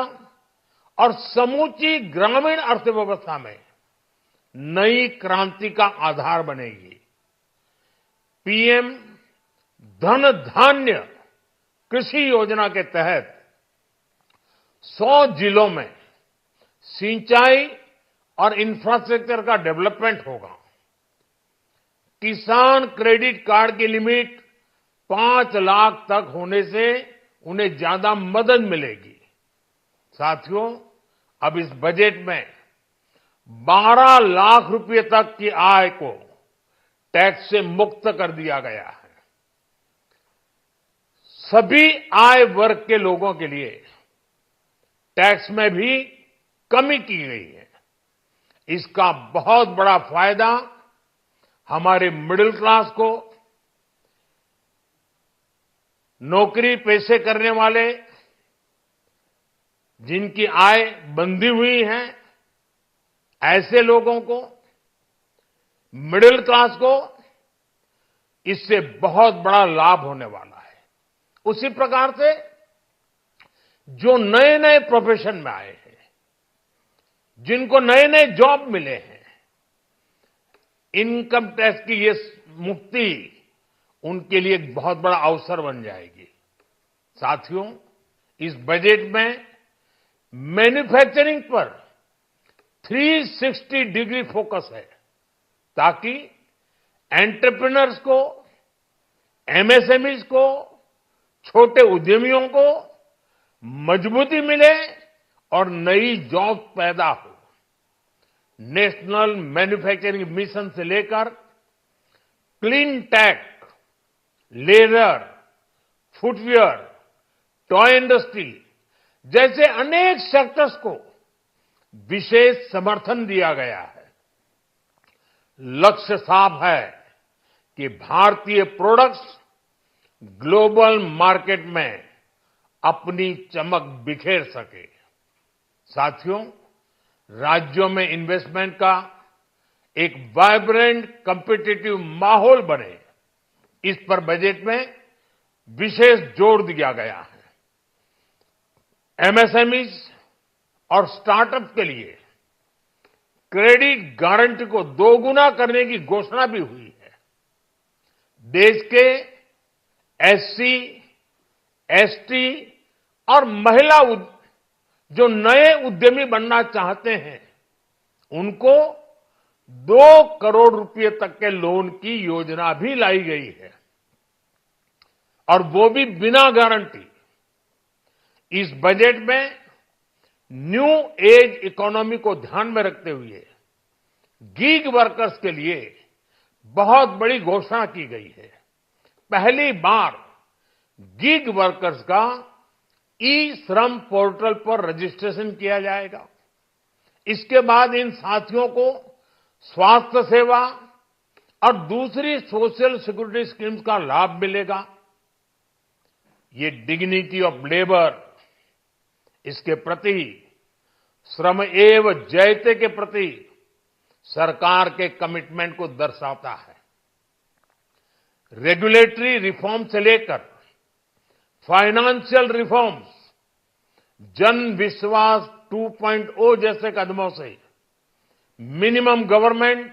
Speaker 17: और समूची ग्रामीण अर्थव्यवस्था में नई क्रांति का आधार बनेगी। पीएम धन धान्य कृषि योजना के तहत 100 जिलों में सिंचाई और इंफ्रास्ट्रक्चर का डेवलपमेंट होगा। किसान क्रेडिट कार्ड की लिमिट 5 लाख तक होने से उन्हें ज्यादा मदद मिलेगी। साथियों, अब इस बजट में 12 लाख रुपए तक की आय को टैक्स से मुक्त कर दिया गया है। सभी आय वर्ग के लोगों के लिए टैक्स में भी कमी की गई है। इसका बहुत बड़ा फायदा हमारे मिडिल क्लास को, नौकरी पेशे करने वाले जिनकी आय बंधी हुई है ऐसे लोगों को, मिडिल क्लास को इससे बहुत बड़ा लाभ होने वाला है। उसी प्रकार से जो नए नए प्रोफेशन में आए हैं, जिनको नए नए जॉब मिले हैं, इनकम टैक्स की ये मुक्ति उनके लिए एक बहुत बड़ा अवसर बन जाएगी। साथियों, इस बजट में मैन्युफैक्चरिंग पर 360 डिग्री फोकस है ताकि एंटरप्रेन्योर्स को, एमएसएमईज को, छोटे उद्यमियों को मजबूती मिले और नई जॉब पैदा हो। नेशनल मैन्युफैक्चरिंग मिशन से लेकर clean tech, leather, footwear, toy industry जैसे अनेक सेक्टर्स को विशेष समर्थन दिया गया है। लक्ष्य साफ है कि भारतीय प्रोडक्ट्स ग्लोबल मार्केट में अपनी चमक बिखेर सके। साथियों, राज्यों में इन्वेस्टमेंट का एक वाइब्रेंट कॉम्पिटिटिव माहौल बने, इस पर बजट में विशेष जोर दिया गया है। एमएसएमईज और स्टार्टअप के लिए क्रेडिट गारंटी को दोगुना करने की घोषणा भी हुई है। देश के एससी, एसटी और महिला जो नए उद्यमी बनना चाहते हैं उनको 2 करोड़ रुपए तक के लोन की योजना भी लाई गई है और वो भी बिना गारंटी। इस बजट में न्यू एज इकोनॉमी को ध्यान में रखते हुए गीग वर्कर्स के लिए बहुत बड़ी घोषणा की गई है। पहली बार गीग वर्कर्स का ई श्रम पोर्टल पर रजिस्ट्रेशन किया जाएगा। इसके बाद इन साथियों को स्वास्थ्य सेवा और दूसरी सोशल सिक्योरिटी स्कीम्स का लाभ मिलेगा। ये डिग्निटी ऑफ लेबर, इसके प्रति श्रम एव जयते के प्रति सरकार के कमिटमेंट को दर्शाता है। रेगुलेटरी रिफॉर्म से लेकर फाइनेंशियल रिफॉर्म्स, जन विश्वास 2.0 जैसे कदमों से मिनिमम गवर्नमेंट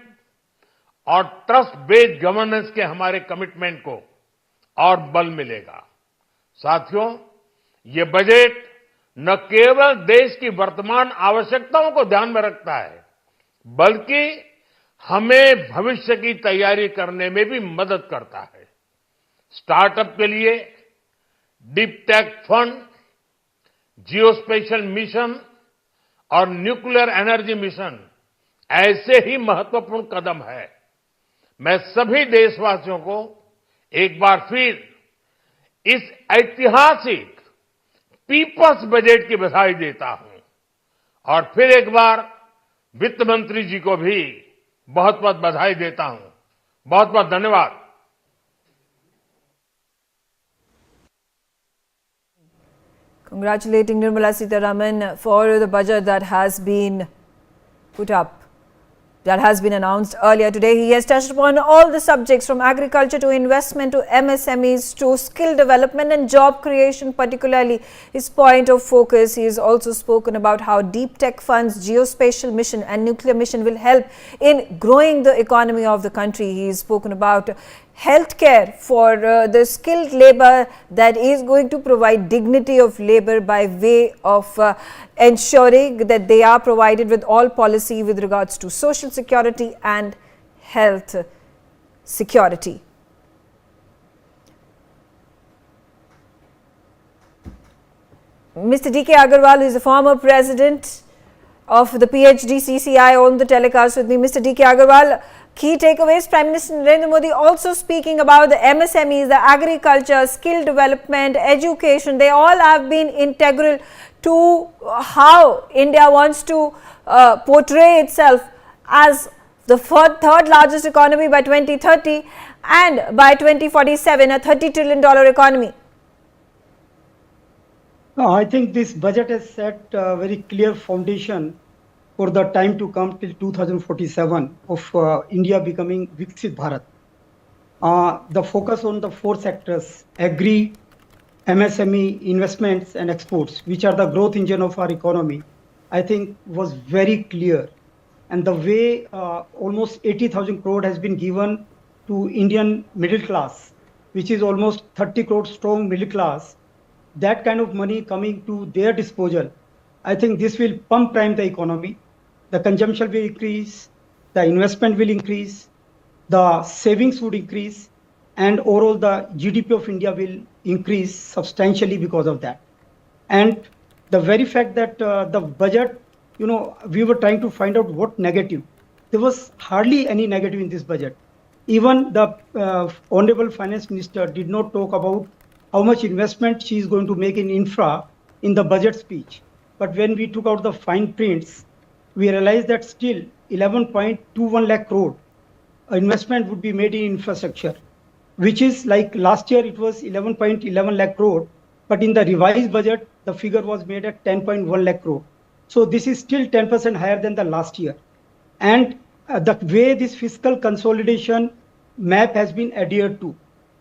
Speaker 17: और ट्रस्ट बेस्ड गवर्नेंस के हमारे कमिटमेंट को और बल मिलेगा। साथियों, ये बजट न केवल देश की वर्तमान आवश्यकताओं को ध्यान में रखता है बल्कि हमें भविष्य की तैयारी करने में भी मदद करता है। स्टार्टअप के लिए deep tech fund, geospatial mission और न्यूक्लियर एनर्जी मिशन ऐसे ही महत्वपूर्ण कदम है। मैं सभी देशवासियों को एक बार फिर इस ऐतिहासिक पीपल्स बजट की बधाई देता हूं और फिर एक बार वित्त मंत्री जी को भी बहुत बहुत बधाई देता हूं। बहुत बहुत धन्यवाद।
Speaker 2: Congratulating Nirmala Sitharaman for the budget that has been put up, that has been announced earlier today. He has touched upon all the subjects from agriculture to investment to MSMEs to skill development and job creation, particularly his point of focus. He has also spoken about how deep tech funds, geospatial mission and nuclear mission will help in growing the economy of the country. He has spoken about healthcare for the skilled labor that is going to provide dignity of labor by way of ensuring that they are provided with all policy with regards to social security and health security. Mr. D.K. Agarwal, who is the former president of the PhD CCI, on the telecast with me. Mr. D.K. Agarwal, key takeaways. Prime Minister Narendra Modi also speaking about the MSMEs, the agriculture, skill development, education. They all have been integral to how India wants to portray itself as the third largest economy by 2030 and by 2047 a $30 trillion economy.
Speaker 4: I think this budget has set a very clear foundation for the time to come till 2047 of India becoming Viksit Bharat. The focus on the four sectors, agri, MSME, investments and exports, which are the growth engine of our economy, I think was very clear. And the way almost 80,000 crore has been given to Indian middle class, which is almost 30 crore strong middle class, that kind of money coming to their disposal, I think this will pump prime the economy. The consumption will increase, the investment will increase, the savings would increase, and overall the GDP of India will increase substantially because of that. And the very fact that the budget, we were trying to find out what negative. There was hardly any negative in this budget. Even the Honorable Finance Minister did not talk about how much investment she is going to make in infra in the budget speech. But when we took out the fine prints, we realized that still 11.21 lakh crore investment would be made in infrastructure, which is like last year it was 11.11 lakh crore, but in the revised budget, the figure was made at 10.1 lakh crore. So this is still 10% higher than the last year. And the way this fiscal consolidation map has been adhered to,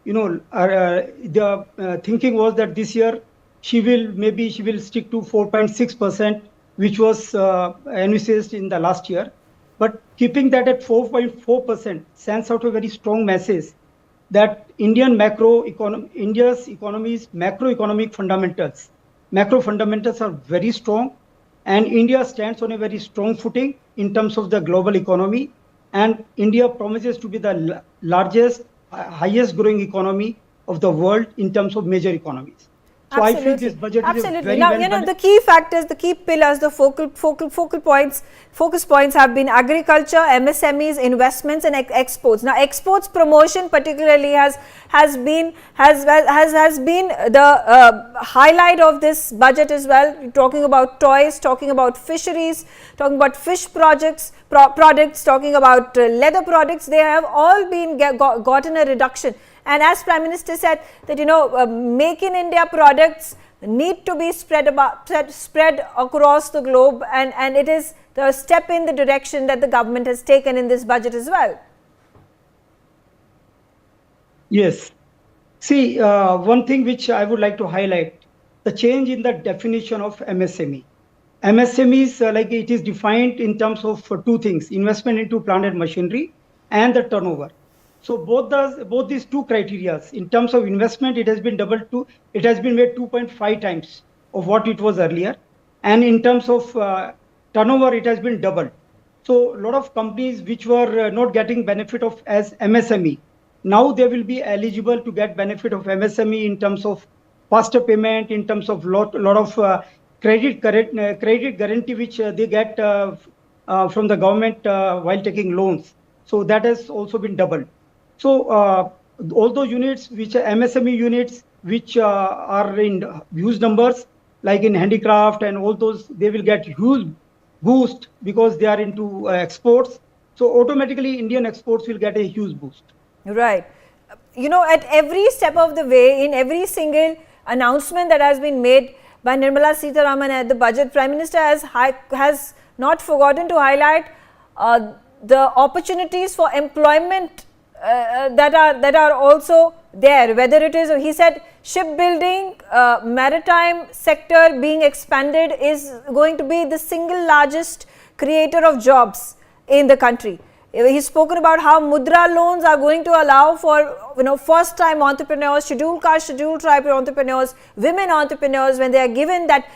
Speaker 4: the thinking was that this year she will stick to 4.6%, which was envisaged in the last year. But keeping that at 4.4% sends out a very strong message that India's economy's macroeconomic fundamentals, macro fundamentals are very strong, and India stands on a very strong footing in terms of the global economy, and India promises to be the largest, highest growing economy of the world in terms of major economies. So I feel this budget is a very
Speaker 2: now, the key factors, the key pillars, the focus points have been agriculture, MSMEs, investments, and exports. Now, exports promotion particularly has been the highlight of this budget as well. Talking about toys, talking about fisheries, talking about fish products, talking about leather products. They have all been gotten a reduction. And as Prime Minister said that Make in India products need to be spread across the globe, and it is the step in the direction that the government has taken in this budget as well.
Speaker 4: Yes. See, one thing which I would like to highlight, the change in the definition of MSME. MSME is like it is defined in terms of two things: investment into plant and machinery and the turnover. So both these two criteria, in terms of investment, it has been made 2.5 times of what it was earlier, and in terms of turnover, it has been doubled. So a lot of companies which were not getting benefit of as MSME, now they will be eligible to get benefit of MSME in terms of faster payment, in terms of lot of credit guarantee which they get from the government while taking loans. So that has also been doubled. So all those units which are MSME units, which are in huge numbers, like in handicraft and all those, they will get huge boost because they are into exports. So automatically Indian exports will get a huge boost.
Speaker 2: Right. You know, at every step of the way, in every single announcement that has been made by Nirmala Sitharaman at the budget, Prime Minister has not forgotten to highlight the opportunities for employment that are also there, whether it is, he said, shipbuilding, maritime sector being expanded is going to be the single largest creator of jobs in the country. He's spoken about how Mudra loans are going to allow for, you know, first time entrepreneurs, scheduled caste, scheduled tribe entrepreneurs, women entrepreneurs, when they are given that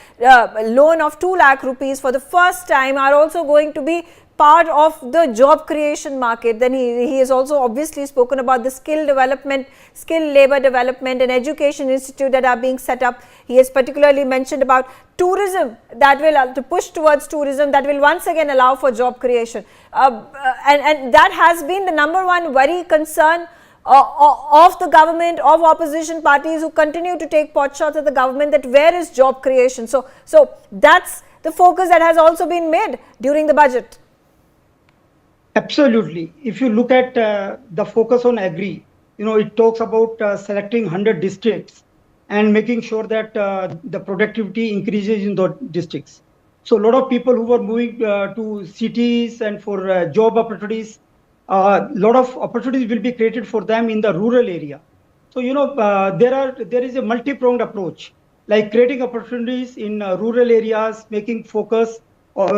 Speaker 2: loan of 2 lakh rupees for the first time, are also going to be part of the job creation market. Then he has also obviously spoken about the skill development, skill labor development and education institute that are being set up. He has particularly mentioned about tourism, that will to push towards tourism, that will once again allow for job creation. And that has been the #1 worry, concern of the government, of opposition parties who continue to take pot shots at the government, that where is job creation. So that's the focus that has also been made during the budget.
Speaker 4: Absolutely. If you look at the focus on agri, you know, it talks about selecting 100 districts and making sure that the productivity increases in those districts. So a lot of people who were moving to cities and for job opportunities, a lot of opportunities will be created for them in the rural area. So, you know, there is a multi-pronged approach, like creating opportunities in rural areas, making focus,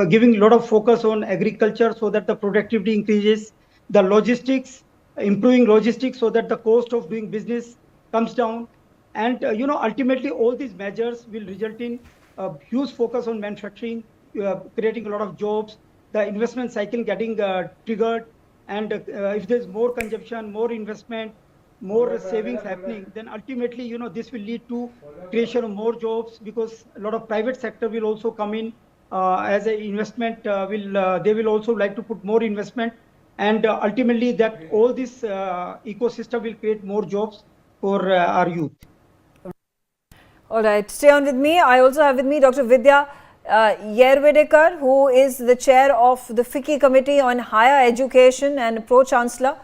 Speaker 4: giving a lot of focus on agriculture so that the productivity increases, the logistics, improving logistics so that the cost of doing business comes down. And, you know, ultimately all these measures will result in a huge focus on manufacturing, creating a lot of jobs, the investment cycle getting triggered. And if there's more consumption, more investment, more savings happening, then ultimately, you know, this will lead to creation of more jobs, because a lot of private sector will also come in as an investment. They will also like to put more investment, and ultimately that all this ecosystem will create more jobs for our youth.
Speaker 2: All right, stay on with me. I also have with me Dr. Vidya Yervedekar, who is the chair of the FICCI Committee on Higher Education and Pro-Chancellor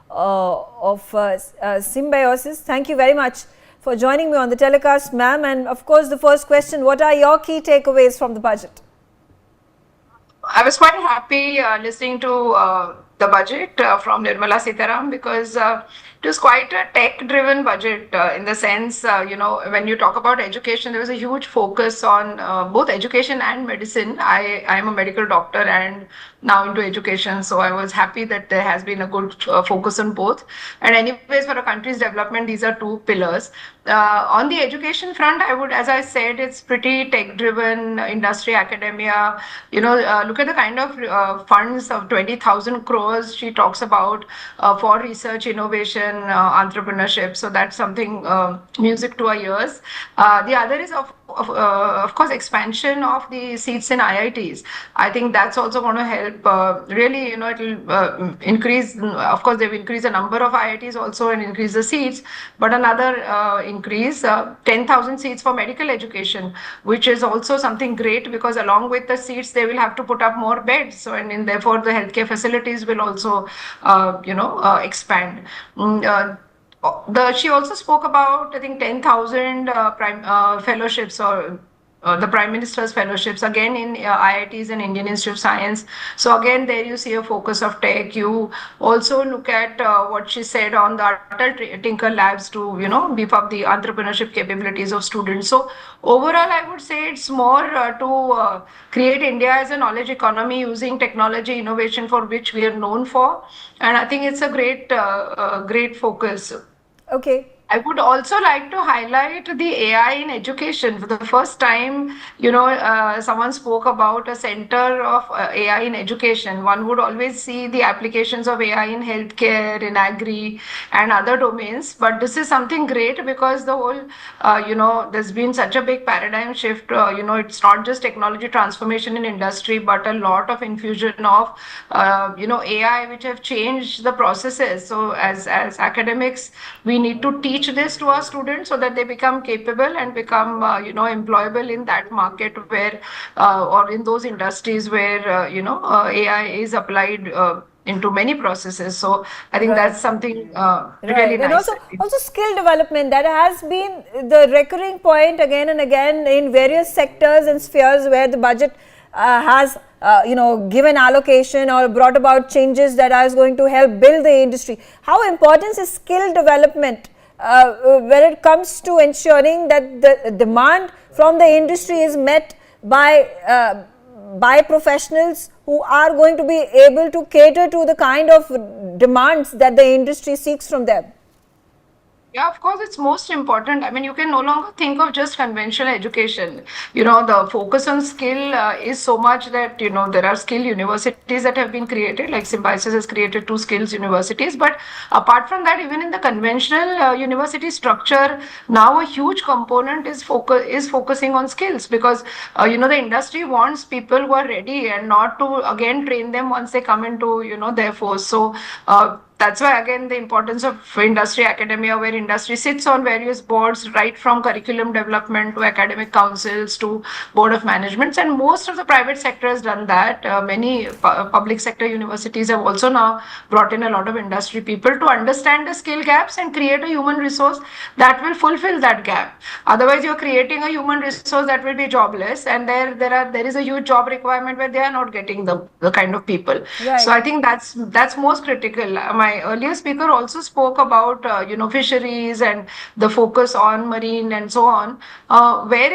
Speaker 2: of Symbiosis. Thank you very much for joining me on the telecast, ma'am. And of course, the first question, what are your key takeaways from the budget?
Speaker 6: I was quite happy listening to the budget from Nirmala Sitharaman, because it was quite a tech-driven budget in the sense, you know, when you talk about education, there was a huge focus on both education and medicine. I am a medical doctor and now into education, so I was happy that there has been a good focus on both. And anyways, for a country's development, these are two pillars. On the education front, I would, as I said, it's pretty tech-driven, industry, academia. You know, look at the kind of funds of 20,000 crores she talks about for research, innovation, entrepreneurship. So that's something music to our ears. The other is of course expansion of the seats in IITs. I think that's also going to help. Really, you know, it will increase. Of course, they've increased the number of IITs also and increase the seats. But another increase, 10,000 seats for medical education, which is also something great, because along with the seats, they will have to put up more beds. So and therefore the healthcare facilities will also, you know, expand. She also spoke about, I think, 10,000 fellowships, or the Prime Minister's fellowships, again in IITs and Indian Institute of Science. So again, there you see a focus of tech. You also look at what she said on the Atal Tinker Labs to, you know, beef up the entrepreneurship capabilities of students. So overall, I would say it's more to create India as a knowledge economy using technology innovation, for which we are known for. And I think it's a great focus.
Speaker 2: Okay.
Speaker 6: I would also like to highlight the AI in education. For the first time, someone spoke about a center of AI in education. One would always see the applications of AI in healthcare, in agri, and other domains. But this is something great because the whole, there's been such a big paradigm shift. It's not just technology transformation in industry, but a lot of infusion of, AI, which have changed the processes. So as academics, we need to teach this to our students so that they become capable and become employable in that market where or in those industries where AI is applied into many processes. So I think that's something really
Speaker 2: And
Speaker 6: nice.
Speaker 2: also skill development, that has been the recurring point again and again in various sectors and spheres where the budget has given allocation or brought about changes that is going to help build the industry. How important is skill development when it comes to ensuring that the demand from the industry is met by professionals who are going to be able to cater to the kind of demands that the industry seeks from them?
Speaker 6: Yeah, of course, it's most important. I mean, you can no longer think of just conventional education. The focus on skill is so much that, there are skill universities that have been created, like Symbiosis has created 2 skills universities. But apart from that, even in the conventional university structure, now a huge component is focusing on skills because, the industry wants people who are ready and not to, again, train them once they come into, their force. So, that's why, again, the importance of industry academia, where industry sits on various boards, right from curriculum development to academic councils to board of managements. And most of the private sector has done that. Many public sector universities have also now brought in a lot of industry people to understand the skill gaps and create a human resource that will fulfill that gap. Otherwise, you're creating a human resource that will be jobless, and there is a huge job requirement where they are not getting the kind of people.
Speaker 2: Right.
Speaker 6: So I think that's most critical. My earlier speaker also spoke about fisheries and the focus on marine and so on. Where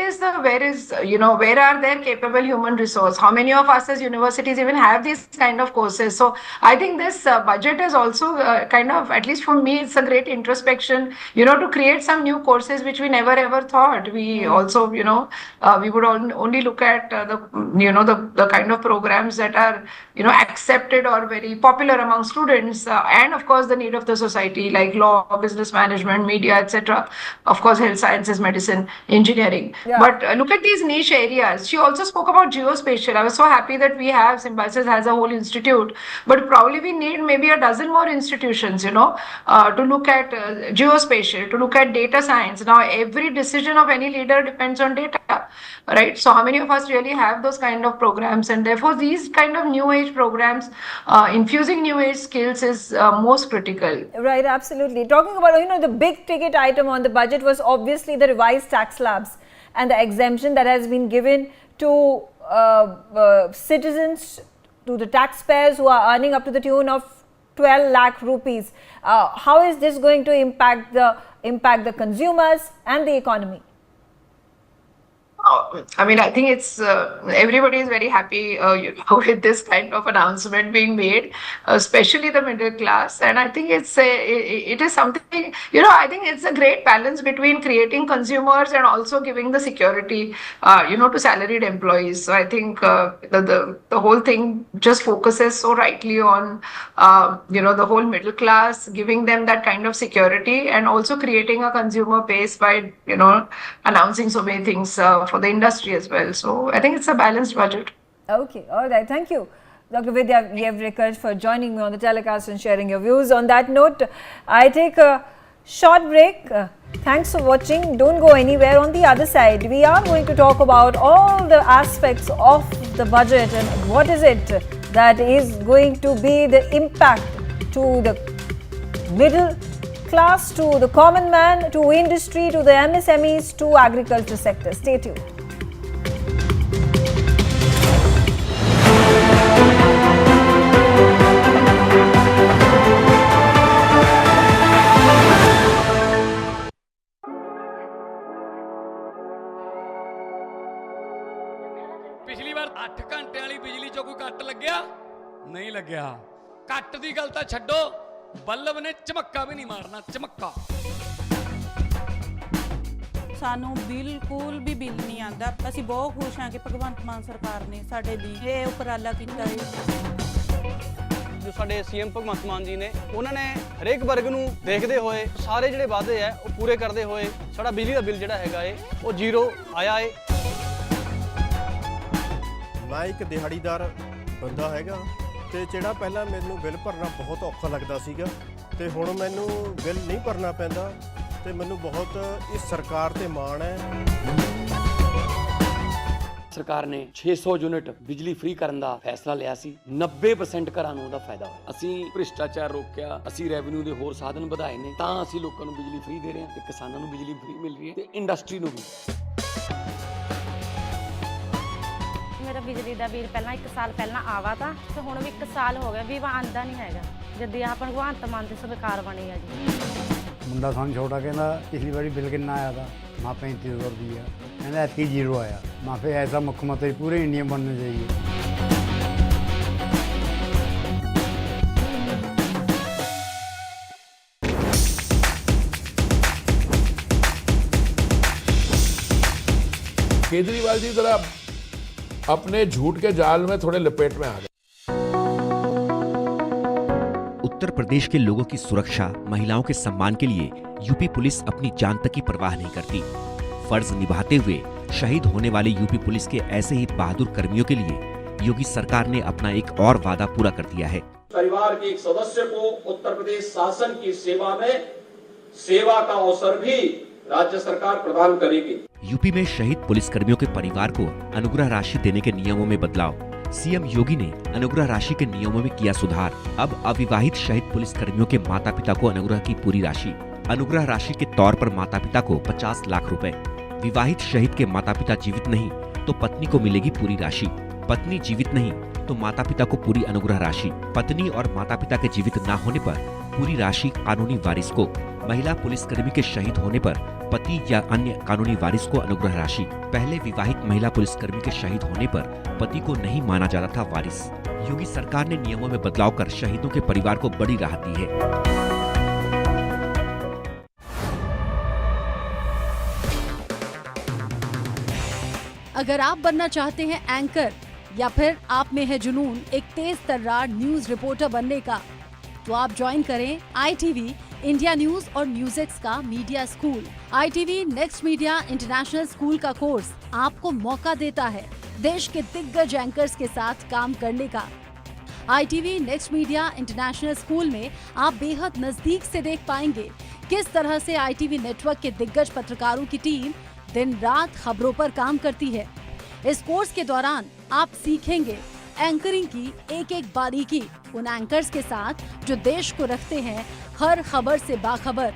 Speaker 6: are there capable human resource? How many of us as universities even have these kind of courses? So I think this budget is also kind of, at least for me, it's a great introspection, to create some new courses which we never ever thought. We also, we would only look at the kind of programs that are, accepted or very popular among students, and of course the need of the society, like law, business management, media, etc. Of course, health sciences, medicine, engineering.
Speaker 2: Yeah.
Speaker 6: But look at these niche areas. She also spoke about geospatial. I was so happy that we have Symbiosis has a whole institute, but probably we need maybe a dozen more institutions, to look at geospatial, to look at data science. Now, every decision of any leader depends on data, right? So how many of us really have those kind of programs? And therefore, these kind of new age programs, infusing new age skills is most critical.
Speaker 2: Right, absolutely. Talking about, the big ticket item on the budget was obviously the revised tax slabs and the exemption that has been given to citizens, to the taxpayers who are earning up to the tune of 12 lakh rupees. How is this going to impact the consumers and the economy?
Speaker 6: I mean, I think it's everybody is very happy with this kind of announcement being made, especially the middle class. And I think it is something, I think it's a great balance between creating consumers and also giving the security, to salaried employees. So I think the whole thing just focuses so rightly on, the whole middle class, giving them that kind of security and also creating a consumer base by, announcing so many things for the industry as well. So I think it's a balanced budget.
Speaker 2: Okay, all right. Thank you, Dr. Vidya Yevrikar, for joining me on the telecast and sharing your views. On that note, I take a short break. Thanks for watching. Don't go anywhere. On the other side, we are going to talk about all the aspects of the budget and what is it that is going to be the impact to the middle class, to the common man, to industry, to the MSMEs, to agriculture sector. Stay tuned.
Speaker 8: ਪਿਛਲੀ ਵਾਰ 8 ਘੰਟੇ ਵਾਲੀ ਬਿਜਲੀ ਚੋਂ ਕੋਈ ਕੱਟ ਲੱਗਿਆ ਨਹੀਂ ਲੱਗਿਆ। ਕੱਟ ਦੀ ਗੱਲ ਤਾਂ ਛੱਡੋ, ਬੱਲਬ ਨੇ ਝਮੱਕਾ ਵੀ ਨਹੀਂ ਮਾਰਨਾ, ਝਮੱਕਾ।
Speaker 9: ਸਾਨੂੰ ਬਿਲਕੁਲ ਵੀ ਬਿੱਲ ਨਹੀਂ ਆਂਦਾ। ਅਸੀਂ ਬਹੁਤ ਖੁਸ਼ ਹਾਂ ਕਿ ਭਗਵੰਤ ਮਾਨ ਸਰਕਾਰ ਨੇ ਸਾਡੇ ਲਈ ਇਹ ਉਪਰਾਲਾ ਕੀਤਾ ਹੈ।
Speaker 10: ਜੋ ਸਾਡੇ ਸੀਐਮ ਭਗਵੰਤ ਮਾਨ ਜੀ ਨੇ ਉਹਨਾਂ ਨੇ ਹਰੇਕ ਵਰਗ ਨੂੰ ਦੇਖਦੇ ਹੋਏ ਸਾਰੇ ਜਿਹੜੇ ਵਾਅਦੇ ਆ ਉਹ ਪੂਰੇ ਕਰਦੇ ਹੋਏ ਸਾਡਾ ਬਿਜਲੀ ਦਾ ਬਿੱਲ ਜਿਹੜਾ ਹੈਗਾ ਏ ਉਹ ਜ਼ੀਰੋ ਆਇਆ ਏ।
Speaker 11: ਮੈਂ ਇੱਕ ਦਿਹਾੜੀਦਾਰ ਬੰਦਾ ਹੈਗਾ ਤੇ ਜਿਹੜਾ ਪਹਿਲਾਂ ਮੈਨੂੰ ਬਿੱਲ ਭਰਨਾ ਬਹੁਤ ਔਖਾ ਲੱਗਦਾ ਸੀਗਾ ਤੇ ਹੁਣ ਮੈਨੂੰ ਬਿੱਲ ਨਹੀਂ ਭਰਨਾ ਪੈਂਦਾ ਤੇ ਮੈਨੂੰ ਬਹੁਤ ਇਸ ਸਰਕਾਰ ਤੇ ਮਾਣ ਹੈ।
Speaker 8: ਸਰਕਾਰ ਨੇ 600 ਯੂਨਿਟ ਬਿਜਲੀ ਫ੍ਰੀ ਕਰਨ ਦਾ ਫੈਸਲਾ ਲਿਆ ਸੀ। 90% ਘਰਾਂ ਨੂੰ ਉਹਦਾ ਫਾਇਦਾ ਹੋਇਆ। ਅਸੀਂ ਭ੍ਰਿਸ਼ਟਾਚਾਰ ਰੋਕਿਆ, ਅਸੀਂ ਰੈਵਨਿਊ ਦੇ ਹੋਰ ਸਾਧਨ ਵਧਾਏ ਨੇ, ਤਾਂ ਅਸੀਂ ਲੋਕਾਂ ਨੂੰ ਬਿਜਲੀ ਫ੍ਰੀ ਦੇ ਰਹੇ ਹਾਂ ਤੇ ਕਿਸਾਨਾਂ ਨੂੰ ਬਿਜਲੀ ਫ੍ਰੀ ਮਿਲ ਰਹੀ ਹੈ ਤੇ ਇੰਡਸਟਰੀ ਨੂੰ ਵੀ।
Speaker 12: ਮੇਰਾ ਬਿਜਲੀ ਦਾ ਬਿੱਲ ਪਹਿਲਾਂ 1 ਸਾਲ ਪਹਿਲਾਂ ਆਵਾ ਤਾਂ ਤੇ ਹੁਣ ਵੀ 1 ਸਾਲ ਹੋ ਗਿਆ ਵੀ ਆਂਦਾ ਨਹੀਂ ਹੈਗਾ ਜਦ ਆਹ ਭਗਵੰਤ ਮਾਨ ਦੀ ਸਰਕਾਰ ਬਣੀ ਆ ਜੀ।
Speaker 13: ਮੁੰਡਾ ਸਾਨੂੰ ਛੋਟਾ ਕਹਿੰਦਾ ਪਿਛਲੀ ਵਾਰੀ ਬਿੱਲ ਕਿੰਨਾ ਆਇਆ ਤਾਂ ਮਾਂ 3500 ਰੁਪਈਆ ਕਹਿੰਦਾ ਐਤਕੀ ਜ਼ੀਰੋ ਆਇਆ। ਮਾਂ ਫਿਰ ਐਸਾ ਮੁੱਖ ਮੰਤਰੀ ਪੂਰੇ ਇੰਡੀਆ ਬਣਨਾ चाहिए।
Speaker 17: केजरीवाल जी जरा अपने झूठ के जाल में थोड़े लपेट में आ गए।
Speaker 18: उत्तर प्रदेश के लोगों की सुरक्षा, महिलाओं के सम्मान के लिए यूपी पुलिस अपनी जान तक की परवाह नहीं करती। फर्ज निभाते हुए शहीद होने वाले यूपी पुलिस के ऐसे ही बहादुर कर्मियों के लिए योगी सरकार ने अपना एक और वादा पूरा कर दिया है।
Speaker 19: परिवार के एक सदस्य को उत्तर प्रदेश शासन की सेवा में सेवा का अवसर भी राज्य सरकार प्रदान करेगी।
Speaker 18: यूपी में शहीद पुलिसकर्मियों के परिवार को अनुग्रह राशि देने के नियमों में बदलाव। सीएम योगी ने अनुग्रह राशि के नियमों में किया सुधार। अब अविवाहित शहीद पुलिसकर्मियों के माता पिता को अनुग्रह की पूरी राशि। अनुग्रह राशि के तौर पर माता पिता को 50 लाख रुपए। विवाहित शहीद के माता पिता जीवित नहीं तो पत्नी को मिलेगी पूरी राशि। पत्नी जीवित नहीं तो माता पिता को पूरी अनुग्रह राशि। पत्नी और माता पिता के जीवित न होने पर पूरी राशि कानूनी वारिस को। महिला पुलिसकर्मी के शहीद होने पर पति या अन्य कानूनी वारिस को अनुग्रह राशि। पहले विवाहित महिला पुलिसकर्मी के शहीद होने पर पति को नहीं माना जाता था वारिस। योगी सरकार ने नियमों में बदलाव कर शहीदों के परिवार को बड़ी राहत दी है।
Speaker 16: अगर आप बनना चाहते हैं एंकर या फिर आप में है जुनून एक तेज तर्रार न्यूज रिपोर्टर बनने का, तो आप ज्वाइन करें ITV इंडिया न्यूज और न्यूज़x का media school. ITV next media international school का कोर्स आपको मौका देता है देश के दिग्गज एंकर्स के साथ काम करने का। ITV next media international school में आप बेहद नजदीक से देख पाएंगे किस तरह से ITV नेटवर्क के दिग्गज पत्रकारों की टीम दिन रात खबरों पर काम करती है। इस कोर्स के दौरान आप सीखेंगे एंकरिंग की एक एक बारीकी उन एंकर्स के साथ जो देश को रखते हैं हर खबर से बाखबर।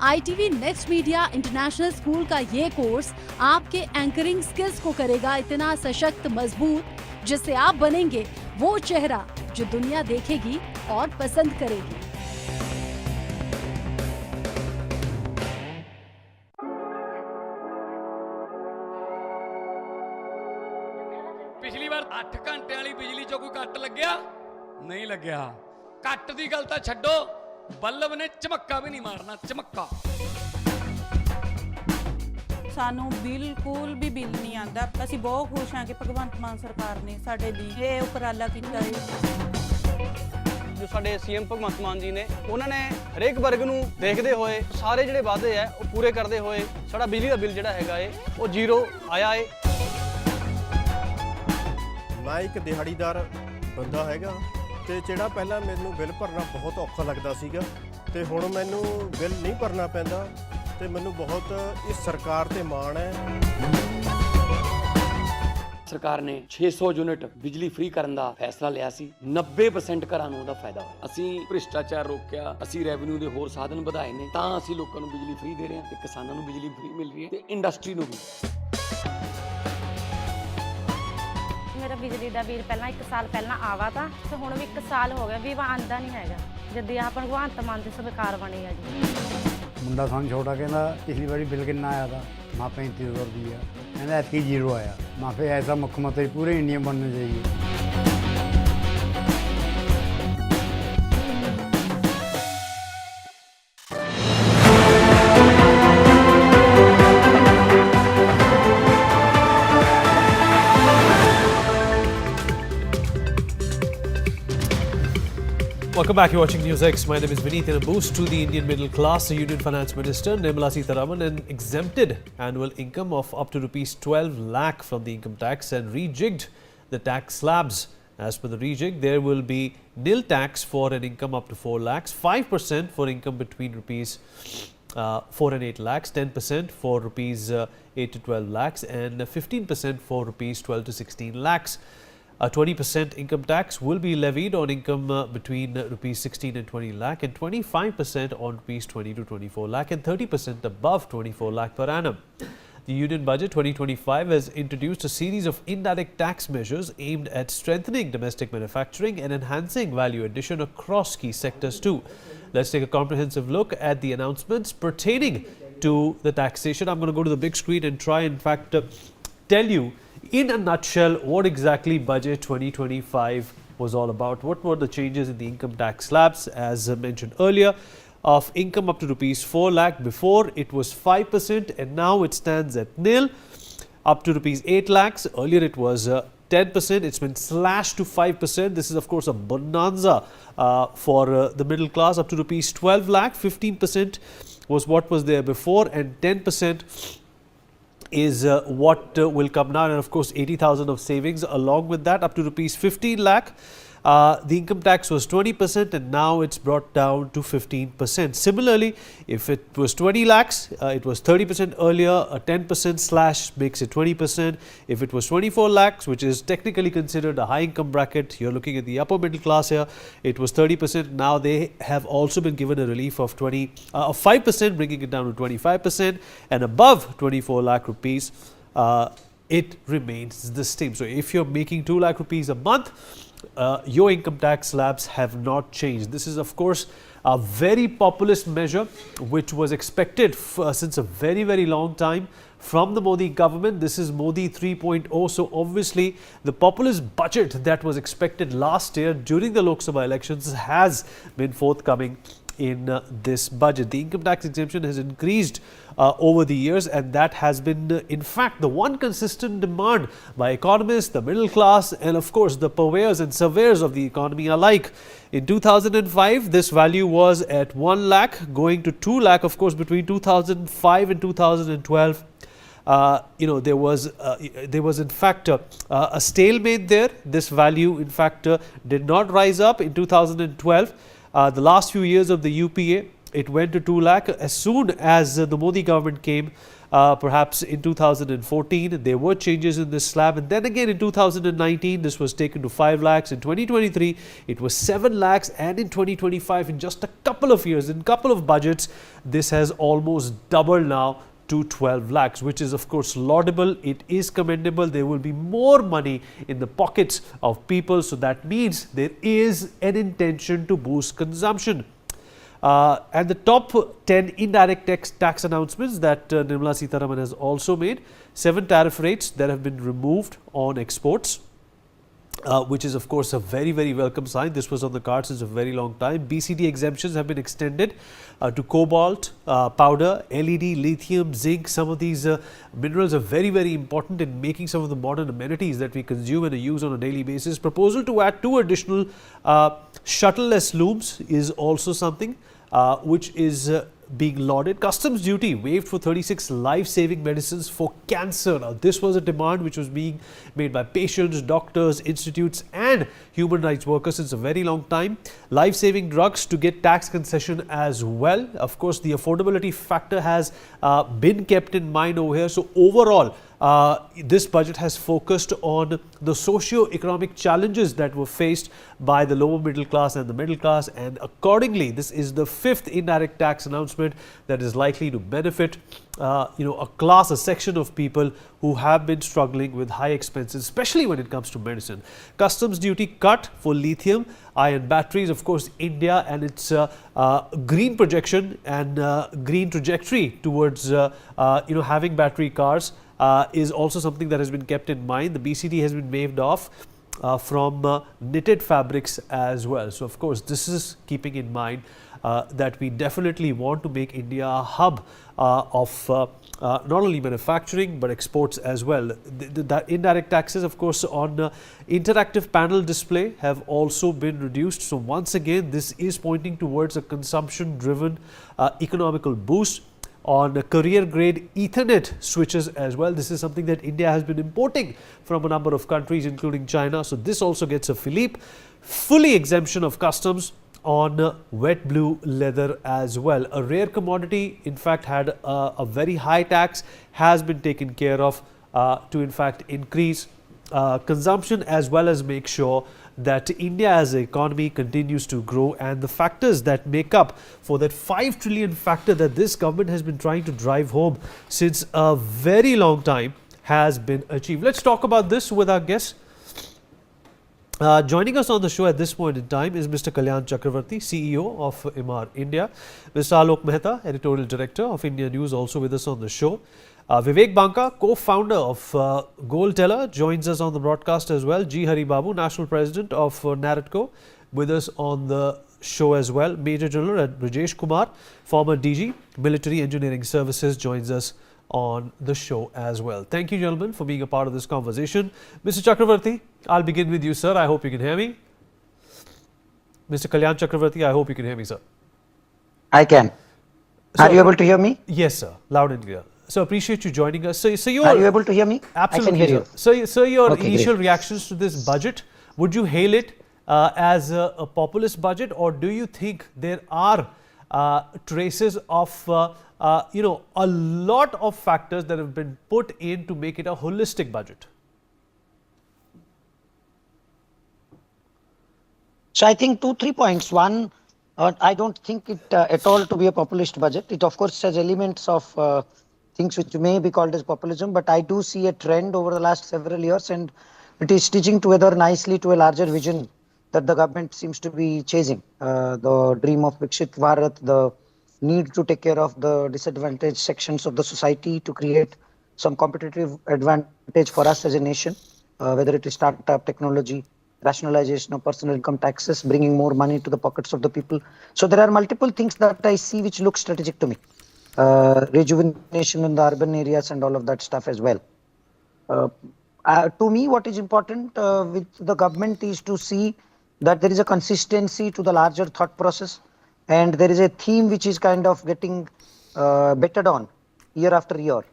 Speaker 16: ITV next media international school का ये कोर्स आपके एंकरिंग स्किल्स को करेगा इतना सशक्त मजबूत, जिससे आप बनेंगे वो चेहरा जो दुनिया देखेगी और पसंद करेगी।
Speaker 8: पिछली बार 8 घंटे वाली बिजली चो कोई कट लग्या नहीं लग्या। कट दी गल तां छड्डो, बल्ब ने झमक्का भी नहीं मारना। झमक्का
Speaker 9: ਸਾਨੂੰ ਬਿਲਕੁਲ ਵੀ ਬਿੱਲ ਨਹੀਂ ਆਂਦਾ। ਅਸੀਂ ਬਹੁਤ ਖੁਸ਼ ਹਾਂ ਕਿ ਭਗਵੰਤ ਮਾਨ ਸਰਕਾਰ ਨੇ ਸਾਡੇ ਲਈ ਇਹ ਉਪਰਾਲਾ ਕੀਤਾ ਹੈ।
Speaker 10: ਜੋ ਸਾਡੇ ਸੀਐਮ ਭਗਵੰਤ ਮਾਨ ਜੀ ਨੇ ਉਹਨਾਂ ਨੇ ਹਰੇਕ ਵਰਗ ਨੂੰ ਦੇਖਦੇ ਹੋਏ ਸਾਰੇ ਜਿਹੜੇ ਵਾਅਦੇ ਆ ਉਹ ਪੂਰੇ ਕਰਦੇ ਹੋਏ ਸਾਡਾ ਬਿਜਲੀ ਦਾ ਬਿੱਲ ਜਿਹੜਾ ਹੈਗਾ ਏ ਉਹ ਜ਼ੀਰੋ ਆਇਆ ਏ।
Speaker 11: ਮੈਂ ਇੱਕ ਦਿਹਾੜੀਦਾਰ ਬੰਦਾ ਹੈਗਾ ਤੇ ਜਿਹੜਾ ਪਹਿਲਾਂ ਮੈਨੂੰ ਬਿੱਲ ਭਰਨਾ ਬਹੁਤ ਔਖਾ ਲੱਗਦਾ ਸੀਗਾ ਤੇ ਹੁਣ ਮੈਨੂੰ ਬਿੱਲ ਨਹੀਂ ਭਰਨਾ ਪੈਂਦਾ ਤੇ ਮੈਨੂੰ ਬਹੁਤ ਇਸ ਸਰਕਾਰ ਤੇ ਮਾਣ ਹੈ।
Speaker 8: ਸਰਕਾਰ ਨੇ 600 ਯੂਨਿਟ ਬਿਜਲੀ ਫ੍ਰੀ ਕਰਨ ਦਾ ਫੈਸਲਾ ਲਿਆ ਸੀ। 90% ਘਰਾਂ ਨੂੰ ਉਹਦਾ ਫਾਇਦਾ ਹੋਇਆ। ਅਸੀਂ ਭ੍ਰਿਸ਼ਟਾਚਾਰ ਰੋਕਿਆ, ਅਸੀਂ ਰੈਵਨਿਊ ਦੇ ਹੋਰ ਸਾਧਨ ਵਧਾਏ ਨੇ, ਤਾਂ ਅਸੀਂ ਲੋਕਾਂ ਨੂੰ ਬਿਜਲੀ ਫ੍ਰੀ ਦੇ ਰਹੇ ਹਾਂ ਤੇ ਕਿਸਾਨਾਂ ਨੂੰ ਬਿਜਲੀ ਫ੍ਰੀ ਮਿਲ ਰਹੀ ਹੈ ਤੇ ਇੰਡਸਟਰੀ ਨੂੰ ਵੀ।
Speaker 12: ਮੇਰਾ ਬਿਜਲੀ ਦਾ ਬਿੱਲ ਪਹਿਲਾਂ 1 ਸਾਲ ਪਹਿਲਾਂ ਆਵਾ ਤਾਂ ਤੇ ਹੁਣ ਵੀ 1 ਸਾਲ ਹੋ ਗਿਆ ਵੀ ਆਂਦਾ ਨਹੀਂ ਹੈਗਾ ਜਦ ਆਹ ਭਗਵੰਤ ਮਾਨ ਦੀ ਸਰਕਾਰ ਬਣੀ ਆ ਜੀ।
Speaker 13: ਮੁੰਡਾ ਸਾਨੂੰ ਛੋਟਾ ਕਹਿੰਦਾ ਪਿਛਲੀ ਵਾਰੀ ਬਿੱਲ ਕਿੰਨਾ ਆਇਆ ਤਾਂ ਮਾਂ 3500 ਰੁਪਈਆ ਕਹਿੰਦਾ ਐਤਕੀ ਜ਼ੀਰੋ ਆਇਆ। ਮਾਂ ਫਿਰ ਐਸਾ ਮੁੱਖ ਮੰਤਰੀ ਪੂਰੇ ਇੰਡੀਆ ਬਣਨਾ चाहिए।
Speaker 7: Welcome back. You're watching Newsx. My name is Vineet. In a boost to the Indian middle class, the Union Finance Minister Nirmala Sitharaman exempted annual income of up to rupees 12 lakh from the income tax and rejigged the tax slabs. As per the rejig, there will be nil tax for an income up to 4 lakhs, 5% for income between rupees 4 and 8 lakhs, 10% for rupees 8 to 12 lakhs, and 15% for rupees 12 to 16 lakhs. A 20% income tax will be levied on income between rupees 16 and 20 lakh, and 25% on rupees 20 to 24 lakh, and 30% above 24 lakh per annum. The Union Budget 2025 has introduced a series of indirect tax measures aimed at strengthening domestic manufacturing and enhancing value addition across key sectors too. Let's take a comprehensive look at the announcements pertaining to the taxation. I'm going to go to the big screen and try, in fact, tell you in a nutshell what exactly Budget 2025 was all about. What were the changes in the income tax slabs, as mentioned earlier, of income up to rupees 4 lakh. Before it was 5% and now it stands at nil. Up to rupees 8 lakhs, earlier it was 10%. It's been slashed to 5%. This is of course a bonanza for the middle class. Up to rupees 12 lakh, 15% was what was there before, and 10% is what will come now, and of course 80,000 of savings along with that. Up to rupees 15 lakh, the income tax was 20% and now it's brought down to 15%. Similarly, if it was 20 lakhs, it was 30% earlier. A 10% slash makes it 20%. If it was 24 lakhs, which is technically considered a high income bracket, you're looking at the upper middle class here, it was 30%. Now they have also been given a relief of 5%, bringing it down to 25%, and above 24 lakh rupees, it remains the same. So if you're making 2 lakh rupees a month, your income tax slabs have not changed. This is of course a very populist measure which was expected since a very, very long time from the Modi government. This is Modi 3.0. So obviously the populist budget that was expected last year during the Lok Sabha elections has been forthcoming in this budget. The income tax exemption has increased over the years, and that has been in fact the one consistent demand by economists, the middle class, and of course the purveyors and surveyors of the economy alike. In 2005 this value was at 1 lakh, going to 2 lakh. Of course between 2005 and 2012 there was in fact a stalemate there. This value in fact did not rise up in 2012. The last few years of the UPA, it went to 2 lakh. As soon as the Modi government came, perhaps in 2014, there were changes in this slab. And then again in 2019, this was taken to 5 lakhs. In 2023, it was 7 lakhs. And in 2025, in just a couple of years, in a couple of budgets, this has almost doubled now to 12 lakhs, which is of course laudable. It is commendable. There will be more money in the pockets of people, so that means there is an intention to boost consumption. And the top 10 indirect tax announcements that Nirmala Sitharaman has also made: 7 tariff rates that have been removed on exports, which is of course a very, very welcome sign. This was on the cards since a very long time. BCD exemptions have been extended to cobalt, powder, LED, lithium, zinc. Some of these minerals are very, very important in making some of the modern amenities that we consume and use on a daily basis. Proposal to add 2 additional shuttle-less looms is also something which is being lauded. Customs duty waived for 36 life-saving medicines for cancer. Now, this was a demand which was being made by patients, doctors, institutes and human rights workers since a very long time. Life-saving drugs to get tax concession as well. Of course, the affordability factor has been kept in mind over here. So overall, this budget has focused on the socio-economic challenges that were faced by the lower middle class and the middle class, and accordingly this is the 5th indirect tax announcement that is likely to benefit a section of people who have been struggling with high expenses, especially when it comes to medicine. Customs duty cut for lithium ion batteries. Of course, India and its green projection and green trajectory towards having battery cars is also something that has been kept in mind. The BCD has been waived off from knitted fabrics as well. So of course this is keeping in mind that we definitely want to make India a hub of not only manufacturing but exports as well. The indirect taxes, of course, on interactive panel display have also been reduced. So once again, this is pointing towards a consumption-driven economical boost. On career grade Ethernet switches as well. This is something that India has been importing from a number of countries, including China. So this also gets a fillip. Fully exemption of customs on wet blue leather as well. A rare commodity, in fact, had a very high tax, has been taken care of to in fact increase consumption as well as make sure that India as an economy continues to grow, and the factors that make up for that 5 trillion factor that this government has been trying to drive home since a very long time has been achieved. Let's talk about this with our guests. Joining us on the show at this point in time is Mr. Kalyan Chakravarti, CEO of Emaar India, Mr. Alok Mehta, Editorial Director of India News, also with us on the show. Vivek Banka, co-founder of Gold Teller, joins us on the broadcast as well. G. Hari Babu, National President of Naratco, with us on the show as well. Major General Rajesh Kumar, former DG, Military Engineering Services, joins us on the show as well. Thank you, gentlemen, for being a part of this conversation. Mr. Chakravarti, I'll begin with you, sir. I hope you can hear me. Mr. Kalyan Chakravarti, I hope you can hear me, sir.
Speaker 14: I can. Are you able to hear me?
Speaker 7: Yes, sir. Loud and clear. So appreciate you joining us. So you're,
Speaker 14: are you able to hear me?
Speaker 7: Absolutely.
Speaker 14: I can hear you.
Speaker 7: So your
Speaker 14: Okay,
Speaker 7: initial
Speaker 14: great.
Speaker 7: reactions to this budget, would you hail it as a populist budget, or do you think there are traces of a lot of factors that have been put in to make it a holistic budget?
Speaker 14: So I think 2-3 points. One, I don't think it at all to be a populist budget. It of course has elements of things which may be called as populism, but I do see a trend over the last several years, and it is stitching together nicely to a larger vision that the government seems to be chasing. The dream of Viksit Bharat, the need to take care of the disadvantaged sections of the society to create some competitive advantage for us as a nation, whether it is startup technology, rationalization of personal income taxes, bringing more money to the pockets of the people. So there are multiple things that I see which look strategic to me. Rejuvenation in the urban areas and all of that stuff as well. To me, what is important with the government is to see that there is a consistency to the larger thought process, and there is a theme which is kind of getting bettered on year after year.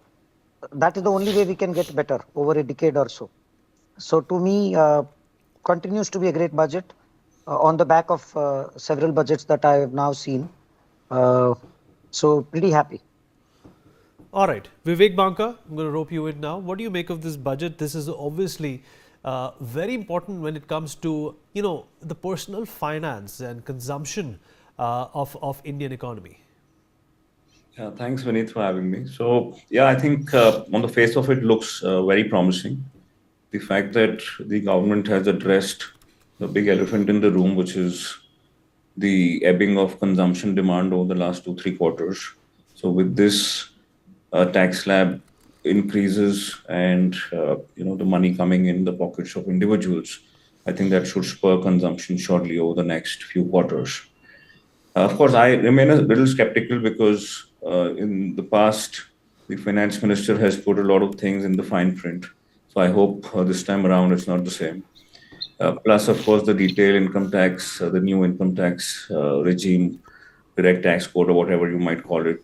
Speaker 14: That is the only way we can get better over a decade or so. So to me, continues to be a great budget on the back of several budgets that I have now seen. So pretty happy.
Speaker 7: All right, Vivek Banka, I'm going to rope you in now. What do you make of this budget? This is obviously very important when it comes to the personal finance and consumption of Indian economy.
Speaker 15: Yeah, thanks, Vineet, for having me. So, yeah, I think on the face of it looks very promising. The fact that the government has addressed the big elephant in the room, which is the ebbing of consumption demand over the last 2-3 quarters. So with this tax slab increases and the money coming in the pockets of individuals, I think that should spur consumption shortly over the next few quarters. Of course, I remain a little skeptical because in the past, the finance minister has put a lot of things in the fine print. So I hope this time around it's not the same. Plus, of course, the detailed income tax, the new income tax regime, direct tax code, or whatever you might call it,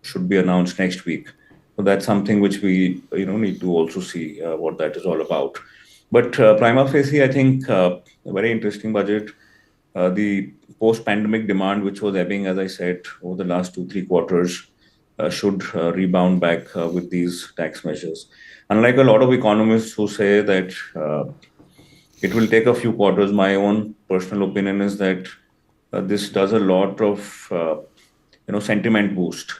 Speaker 15: should be announced next week. So that's something which we need to also see what that is all about. But prima facie, I think a very interesting budget. The post-pandemic demand, which was ebbing, as I said, over the last 2-3 quarters, should rebound back with these tax measures. Unlike a lot of economists who say that it will take a few quarters, my own personal opinion is that this does a lot of sentiment boost.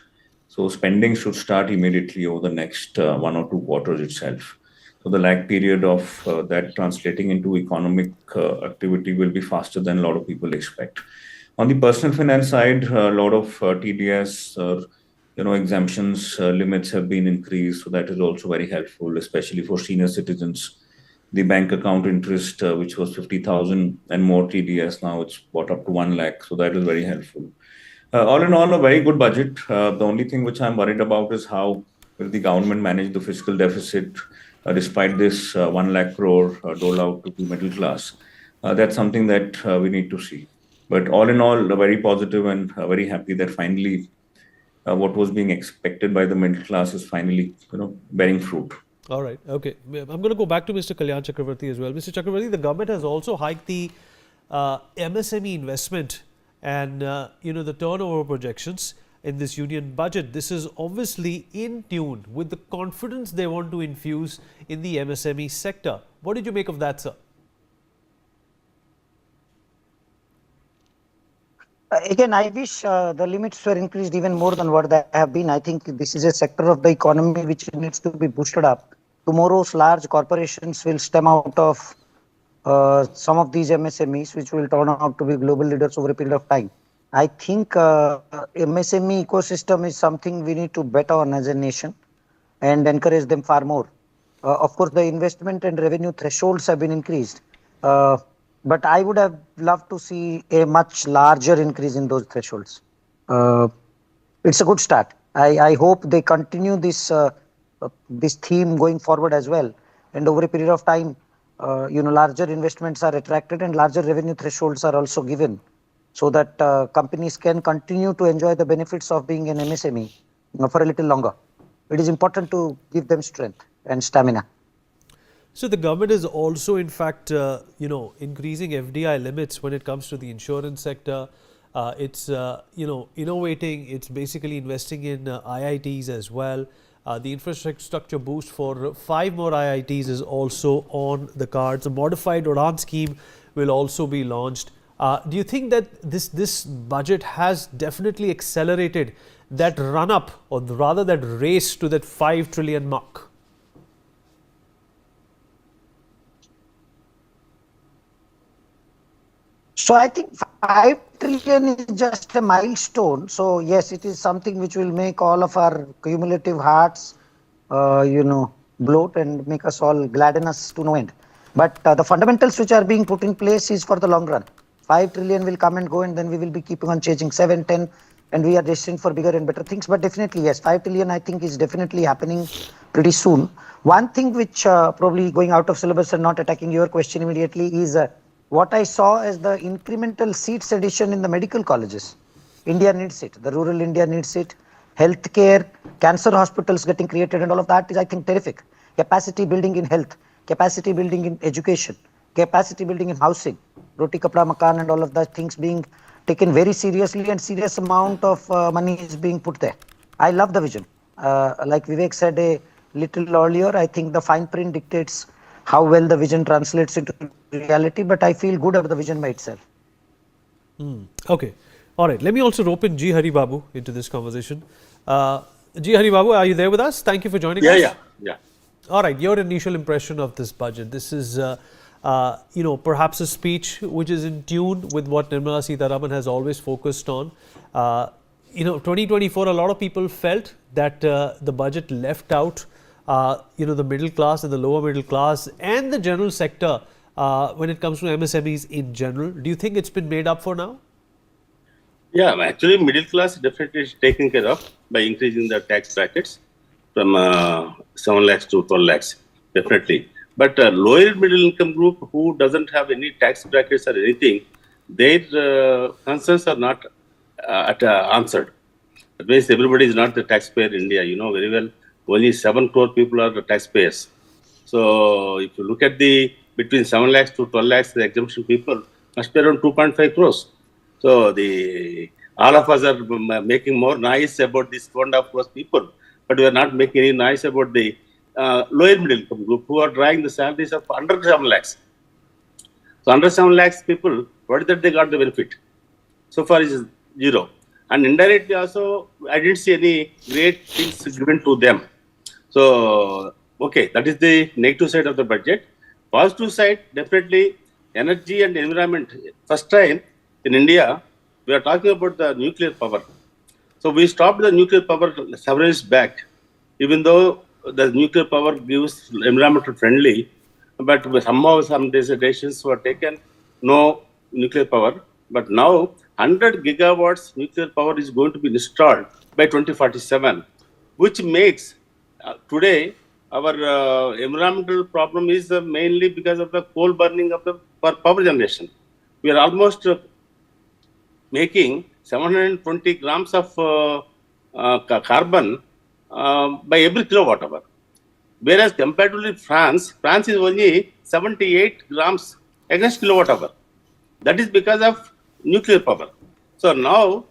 Speaker 15: So spending should start immediately over the next 1 or 2 quarters itself. So the lag period of that translating into economic activity will be faster than a lot of people expect. On the personal finance side, a lot of TDS exemptions limits have been increased. So that is also very helpful, especially for senior citizens. The bank account interest, which was 50,000 and more TDS, now it's brought up to 1 lakh. So that is very helpful. All in all, a very good budget. The only thing which I'm worried about is how will the government manage the fiscal deficit despite this 1 lakh crore dole out to the middle class. That's something that we need to see. But all in all, very positive and very happy that finally what was being expected by the middle class is finally, bearing fruit.
Speaker 7: All right. Okay. I'm going to go back to Mr. Kalyan Chakravarti as well. Mr. Chakravarti, the government has also hiked the MSME investment and the turnover projections in this union budget. This is obviously in tune with the confidence they want to infuse in the MSME sector. What did you make of that, sir?
Speaker 14: Again, I wish the limits were increased even more than what they have been. I think this is a sector of the economy which needs to be boosted up. Tomorrow's large corporations will stem out of some of these MSMEs, which will turn out to be global leaders over a period of time. I think MSME ecosystem is something we need to bet on as a nation and encourage them far more. Of course, the investment and revenue thresholds have been increased. But I would have loved to see a much larger increase in those thresholds. It's a good start. I hope they continue this theme going forward as well. And over a period of time, larger investments are attracted and larger revenue thresholds are also given, so that companies can continue to enjoy the benefits of being an MSME for a little longer. It is important to give them strength and stamina.
Speaker 7: So the government is also, in fact, increasing FDI limits when it comes to the insurance sector. It's, innovating. It's basically investing in IITs as well. The infrastructure boost for 5 more IITs is also on the cards. A modified Udan scheme will also be launched. Do you think that this budget has definitely accelerated that run-up, or rather that race to that 5 trillion mark?
Speaker 14: So I think 5 trillion is just a milestone. So yes, it is something which will make all of our cumulative hearts, bloat and make us all gladden us to no end. But the fundamentals which are being put in place is for the long run. 5 trillion will come and go, and then we will be keeping on changing 7, 10, and we are destined for bigger and better things. But definitely, yes, 5 trillion I think is definitely happening pretty soon. One thing which probably going out of syllabus and not attacking your question immediately is what I saw as the incremental seats addition in the medical colleges. India needs it. The rural India needs it. Healthcare, cancer hospitals getting created and all of that is, I think, terrific. Capacity building in health, capacity building in education, capacity building in housing, roti kapda makan and all of that things being taken very seriously, and serious amount of money is being put there. I love the vision. Like Vivek said a little earlier, I think the fine print dictates how well the vision translates into reality, but I feel good about the vision by itself.
Speaker 7: Okay. All right. Let me also rope in G. Hari Babu into this conversation. G. Hari Babu, are you there with us? Thank you for joining us.
Speaker 20: Yeah.
Speaker 7: All right. Your initial impression of this budget. This is, perhaps a speech which is in tune with what Nirmala Sitharaman has always focused on. 2024, a lot of people felt that the budget left out the middle class and the lower middle class and the general sector when it comes to MSMEs in general. Do you think it's been made up for now?
Speaker 20: Yeah, actually middle class definitely is taken care of by increasing the tax brackets from 7 lakhs to 12 lakhs, definitely. But lower middle income group who doesn't have any tax brackets or anything, their concerns are not answered. That means everybody is not the taxpayer in India, you know very well. Only 7 crore people are the taxpayers. So if you look at between 7 lakhs to 12 lakhs, the exemption people must be around 2.5 crores. So all of us are making more noise about this 2.5 crores people, but we are not making any noise about the lower middle income group who are drawing the salaries of under 7 lakhs. So under 7 lakhs people, what is that they got the benefit? So far is zero. And indirectly also, I didn't see any great things given to them. So, okay, that is the negative side of the budget. Positive side, definitely energy and environment. First time in India, we are talking about the nuclear power. So we stopped the nuclear power several years back, even though the nuclear power gives environmental friendly, but somehow some decisions were taken, no nuclear power. But now 100 gigawatts nuclear power is going to be installed by 2047, which makes today our environmental problem is mainly because of the coal burning of the power generation. We are almost making 720 grams of carbon by every kilowatt hour. Whereas comparatively France is only 78 grams against kilowatt hour. That is because of nuclear power. So now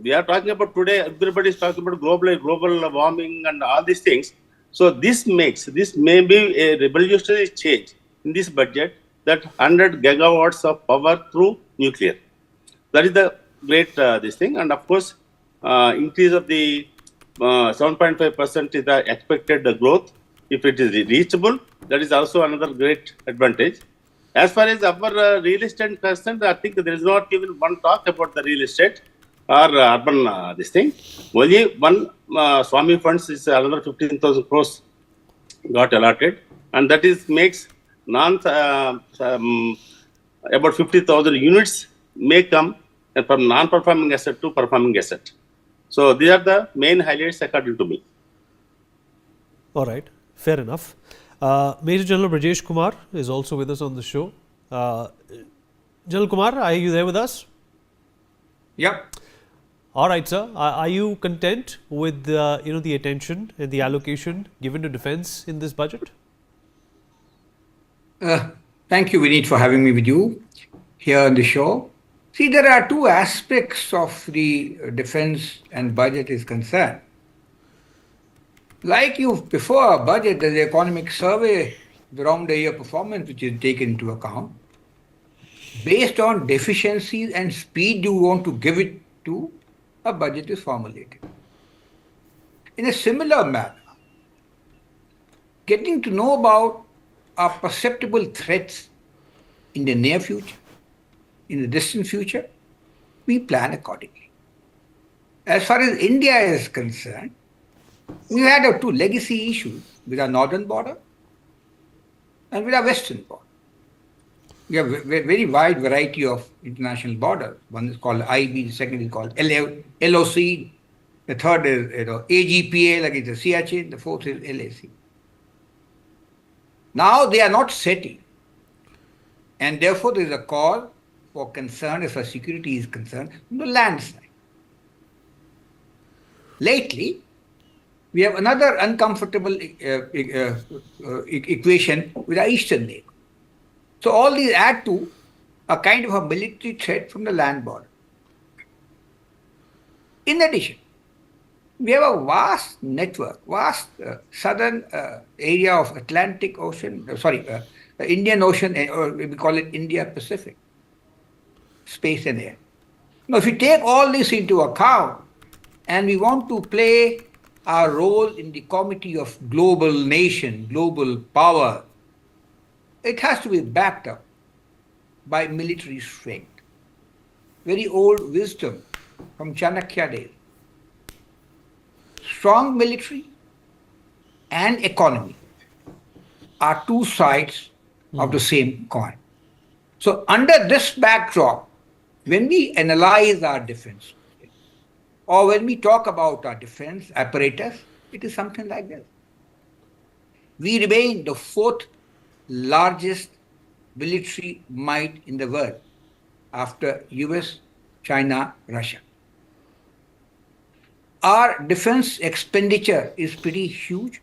Speaker 20: we are talking about today, everybody is talking about global warming and all these things. So this may be a revolutionary change in this budget, that 100 gigawatts of power through nuclear. That is the great this thing. And of course, increase of the 7.5% is the expected growth. If it is reachable, that is also another great advantage. As far as our real estate concerned, I think there is not even one talk about the real estate or urban this thing. Only one Swami funds is another 15,000 crores got allotted, and that is makes about 50,000 units may come from non-performing asset to performing asset. So these are the main highlights according to me.
Speaker 7: All right, fair enough. Major General Brajesh Kumar is also with us on the show. General Kumar, are you there with us?
Speaker 1: Yep.
Speaker 7: All right, sir. Are you content with the attention and the allocation given to defence in this budget?
Speaker 1: Thank you, Vineet, for having me with you here on the show. See, there are two aspects of the defence and budget is concerned. Like before a budget, there's the economic survey, the round the year performance, which is taken into account. Based on deficiencies and speed you want to give it to, a budget is formulated. In a similar manner, getting to know about our perceptible threats in the near future, in the distant future, we plan accordingly. As far as India is concerned, we had two legacy issues with our northern border and with our western border. We have a very wide variety of international borders. One is called IB, the second is called LOC, the third is AGPA, like it's the Siachen, the fourth is LAC. Now they are not setting, and therefore there is a call for concern as far as security is concerned on the land side. Lately, we have another uncomfortable equation with our eastern neighbor. So all these add to a kind of a military threat from the land border. In addition, we have a vast network, southern area of Atlantic Ocean, Indian Ocean, or we call it India-Pacific, space and air. Now, if we take all this into account and we want to play our role in the committee of global nation, global power, it has to be backed up by military strength. Very old wisdom from Chanakya days. Strong military and economy are two sides of the same coin. So under this backdrop, when we analyze our defense, or when we talk about our defense apparatus, it is something like this. We remain the fourth largest military might in the world after US, China, Russia. Our defense expenditure is pretty huge,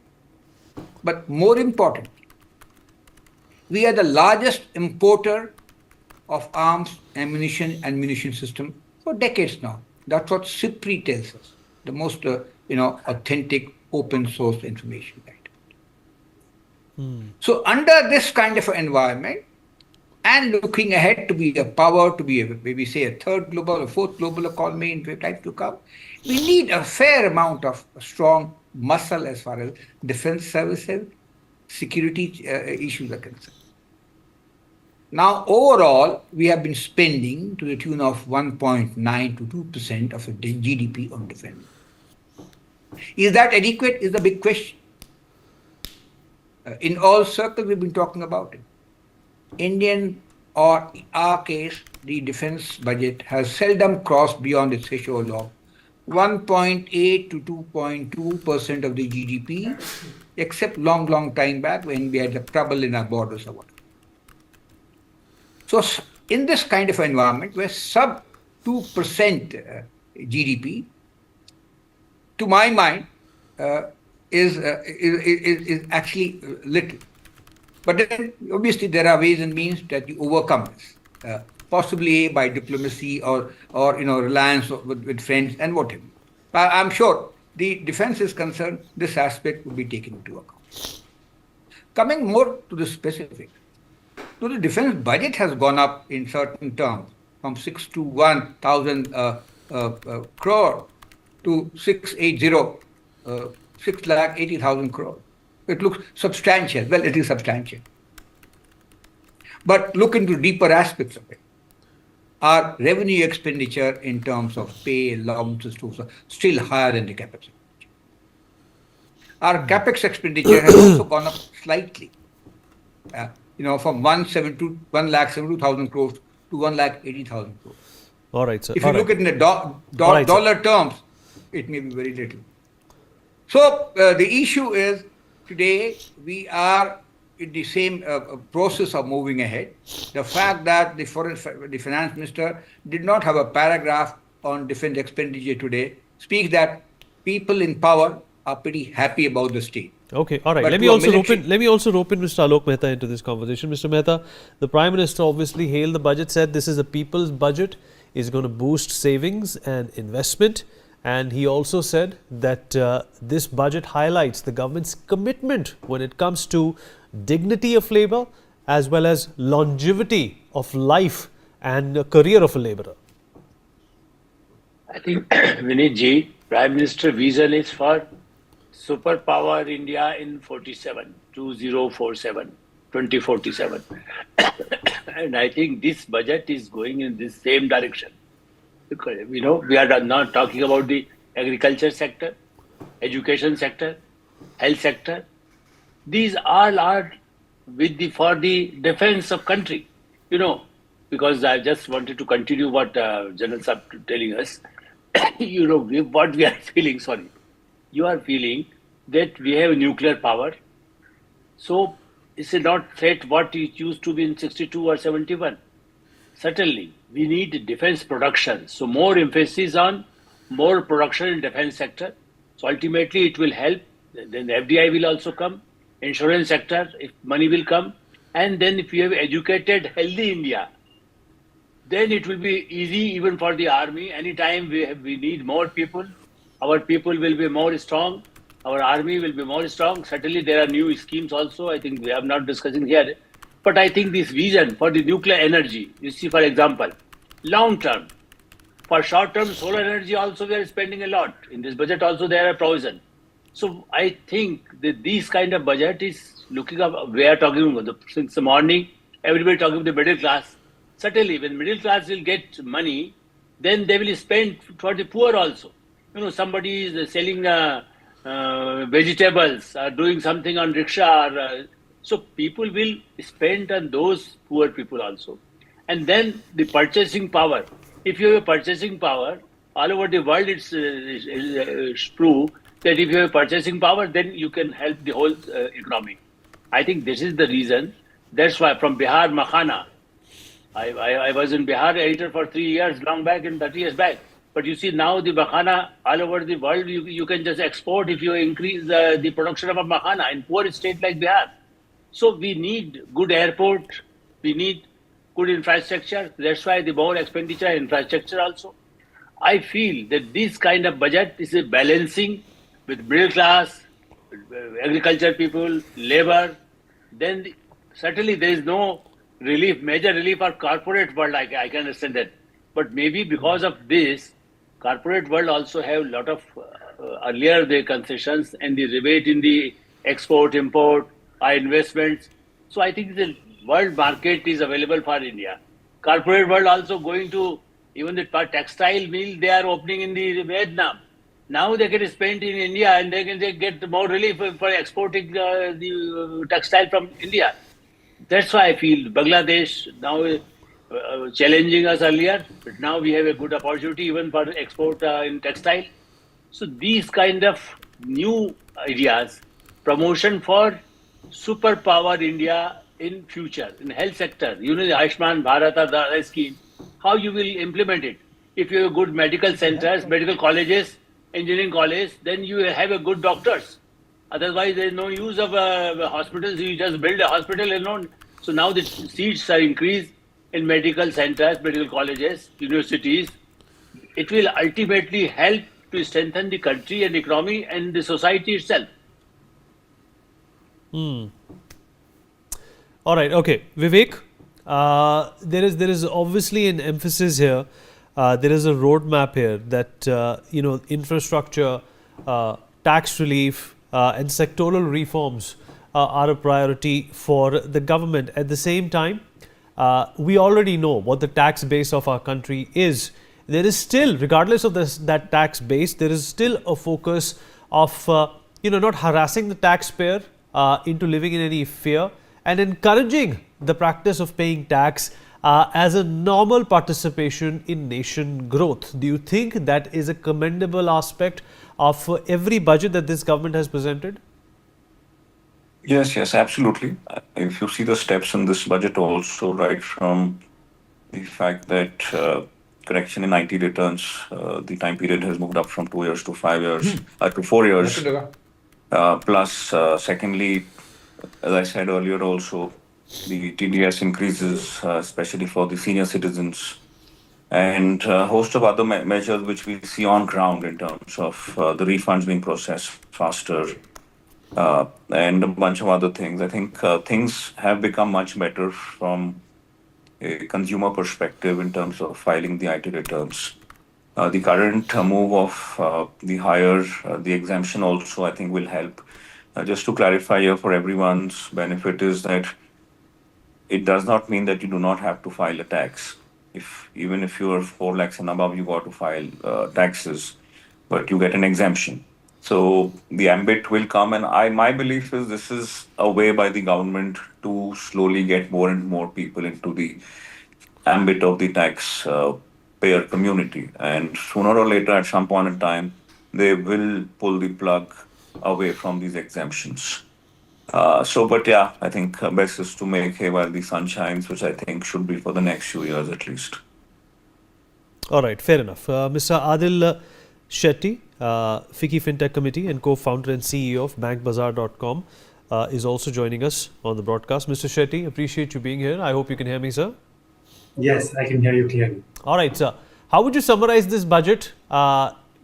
Speaker 1: but more importantly, we are the largest importer of arms, ammunition, and munition system for decades now. That's what CIPRI tells us, the most authentic open source information. So under this kind of environment, and looking ahead to be a power, to be maybe say a third global or fourth global economy in time to come, we need a fair amount of strong muscle as far as defense services, security issues are concerned. Now, overall, we have been spending to the tune of 1.9 to 2% of the GDP on defense. Is that adequate? Is the big question. In all circles, we've been talking about it. Indian or in our case, the defense budget has seldom crossed beyond its threshold of 1.8 to 2.2% of the GDP, except long time back when we had the trouble in our borders or whatever. So in this kind of environment where sub 2% GDP, to my mind, is actually little. But then obviously there are ways and means that you overcome this, possibly by diplomacy or reliance with friends and whatever. I'm sure the defense is concerned, this aspect will be taken into account. Coming more to the specific, so the defense budget has gone up in certain terms from 621,000 crore to 680,000 crore. It looks substantial. Well, it is substantial. But look into deeper aspects of it. Our revenue expenditure in terms of pay, allowances, still higher than the capex expenditure. Our capex expenditure has also gone up slightly. From 1,72,000 crores to 1,80,000 crores.
Speaker 7: All right, sir.
Speaker 1: If you look at it in the dollar terms, it may be very little. So the issue is today we are in the same process of moving ahead. The fact that the finance minister did not have a paragraph on defense expenditure today speaks that people in power are pretty happy about the state.
Speaker 7: Okay, all right.
Speaker 1: But
Speaker 7: Let me also rope in Mr. Alok Mehta into this conversation. Mr. Mehta, the Prime Minister obviously hailed the budget, said this is a people's budget, is going to boost savings and investment. And he also said that this budget highlights the government's commitment when it comes to dignity of labor as well as longevity of life and career of a labourer.
Speaker 3: I think, Vinit ji, Prime Minister vision is for superpower India in 2047. And I think this budget is going in this same direction. Because, we are not talking about the agriculture sector, education sector, health sector. These all are for the defense of country. Because I just wanted to continue what General Saab telling us. What we are feeling, you are feeling that we have nuclear power. So it's not threat what it used to be in 62 or 71. Certainly, we need defense production. So more emphasis on more production in defense sector. So ultimately it will help. Then the FDI will also come. Insurance sector, if money will come. And then if you have educated, healthy India, then it will be easy even for the army. Anytime we need more people, our people will be more strong. Our army will be more strong. Certainly there are new schemes also. I think we are not discussing here. But I think this vision for the nuclear energy, you see, for example, long term, for short term solar energy also we are spending a lot. In this budget also there are provision. So I think that this kind of budget is looking up, we are talking about since the morning, everybody talking about the middle class. Certainly when middle class will get money, then they will spend for the poor also. Somebody is selling vegetables, doing something on rickshaw, so people will spend on those poor people also. And then the purchasing power. If you have purchasing power, all over the world it's true that if you have purchasing power, then you can help the whole economy. I think this is the reason. That's why from Bihar, Makhana, I was in Bihar editor for 3 years, long back and 30 years back. But you see now the makhana all over the world, you can just export if you increase the production of a makhana in poor state like Bihar. So we need good airport, we need good infrastructure. That's why the more expenditure infrastructure also. I feel that this kind of budget is a balancing with middle class, agriculture people, labor. Then certainly there is no relief, major relief for corporate world. I can understand that. But maybe because of this, corporate world also have a lot of earlier the concessions and the rebate in the export, import, investments. So I think the world market is available for India. Corporate world also going to, even the textile mill they are opening in the Vietnam. Now they can spend in India and they get more relief for exporting the textile from India. That's why I feel Bangladesh now challenging us earlier, but now we have a good opportunity even for export in textile. So these kind of new ideas, promotion for superpower India in future, in health sector, the Ayushman Bharat or the other scheme, how you will implement it. If you have good medical centers, medical colleges, engineering college, then you have a good doctors. Otherwise, there is no use of hospitals. You just build a hospital alone. So now the seats are increased in medical centers, medical colleges, universities. It will ultimately help to strengthen the country and economy and the society itself.
Speaker 7: All right. Okay, Vivek. There is obviously an emphasis here. There is a roadmap here that infrastructure, tax relief, and sectoral reforms are a priority for the government. At the same time, we already know what the tax base of our country is. There is still, regardless of that tax base, there is still a focus of not harassing the taxpayer into living in any fear, and encouraging the practice of paying tax as a normal participation in nation growth. Do you think that is a commendable aspect of every budget that this government has presented?
Speaker 15: Yes, absolutely. If you see the steps in this budget also, right from the fact that correction in IT returns, the time period has moved up from 2 years to 5 years, to 4 years. Plus, secondly, as I said earlier also, the TDS increases, especially for the senior citizens, and a host of other measures which we see on ground in terms of the refunds being processed faster, and a bunch of other things. I think things have become much better from a consumer perspective in terms of filing the IT returns. The current move of the higher, the exemption also, I think will help. Just to clarify here for everyone's benefit is that it does not mean that you do not have to file a tax. Even if you are 4 lakhs and above, you got to file taxes, but you get an exemption. So the ambit will come, and my belief is this is a way by the government to slowly get more and more people into the ambit of the tax payer community. And sooner or later, at some point in time, they will pull the plug away from these exemptions. But yeah, I think best is to make hay while the sun shines, which I think should be for the next few years at least.
Speaker 7: All right, fair enough. Mr. Adil Shetty, FICCI FinTech Committee and co-founder and CEO of bankbazaar.com is also joining us on the broadcast. Mr. Shetty, appreciate you being here. I hope you can hear me, sir.
Speaker 21: Yes, I can hear you clearly.
Speaker 7: All right, sir. How would you summarize this budget?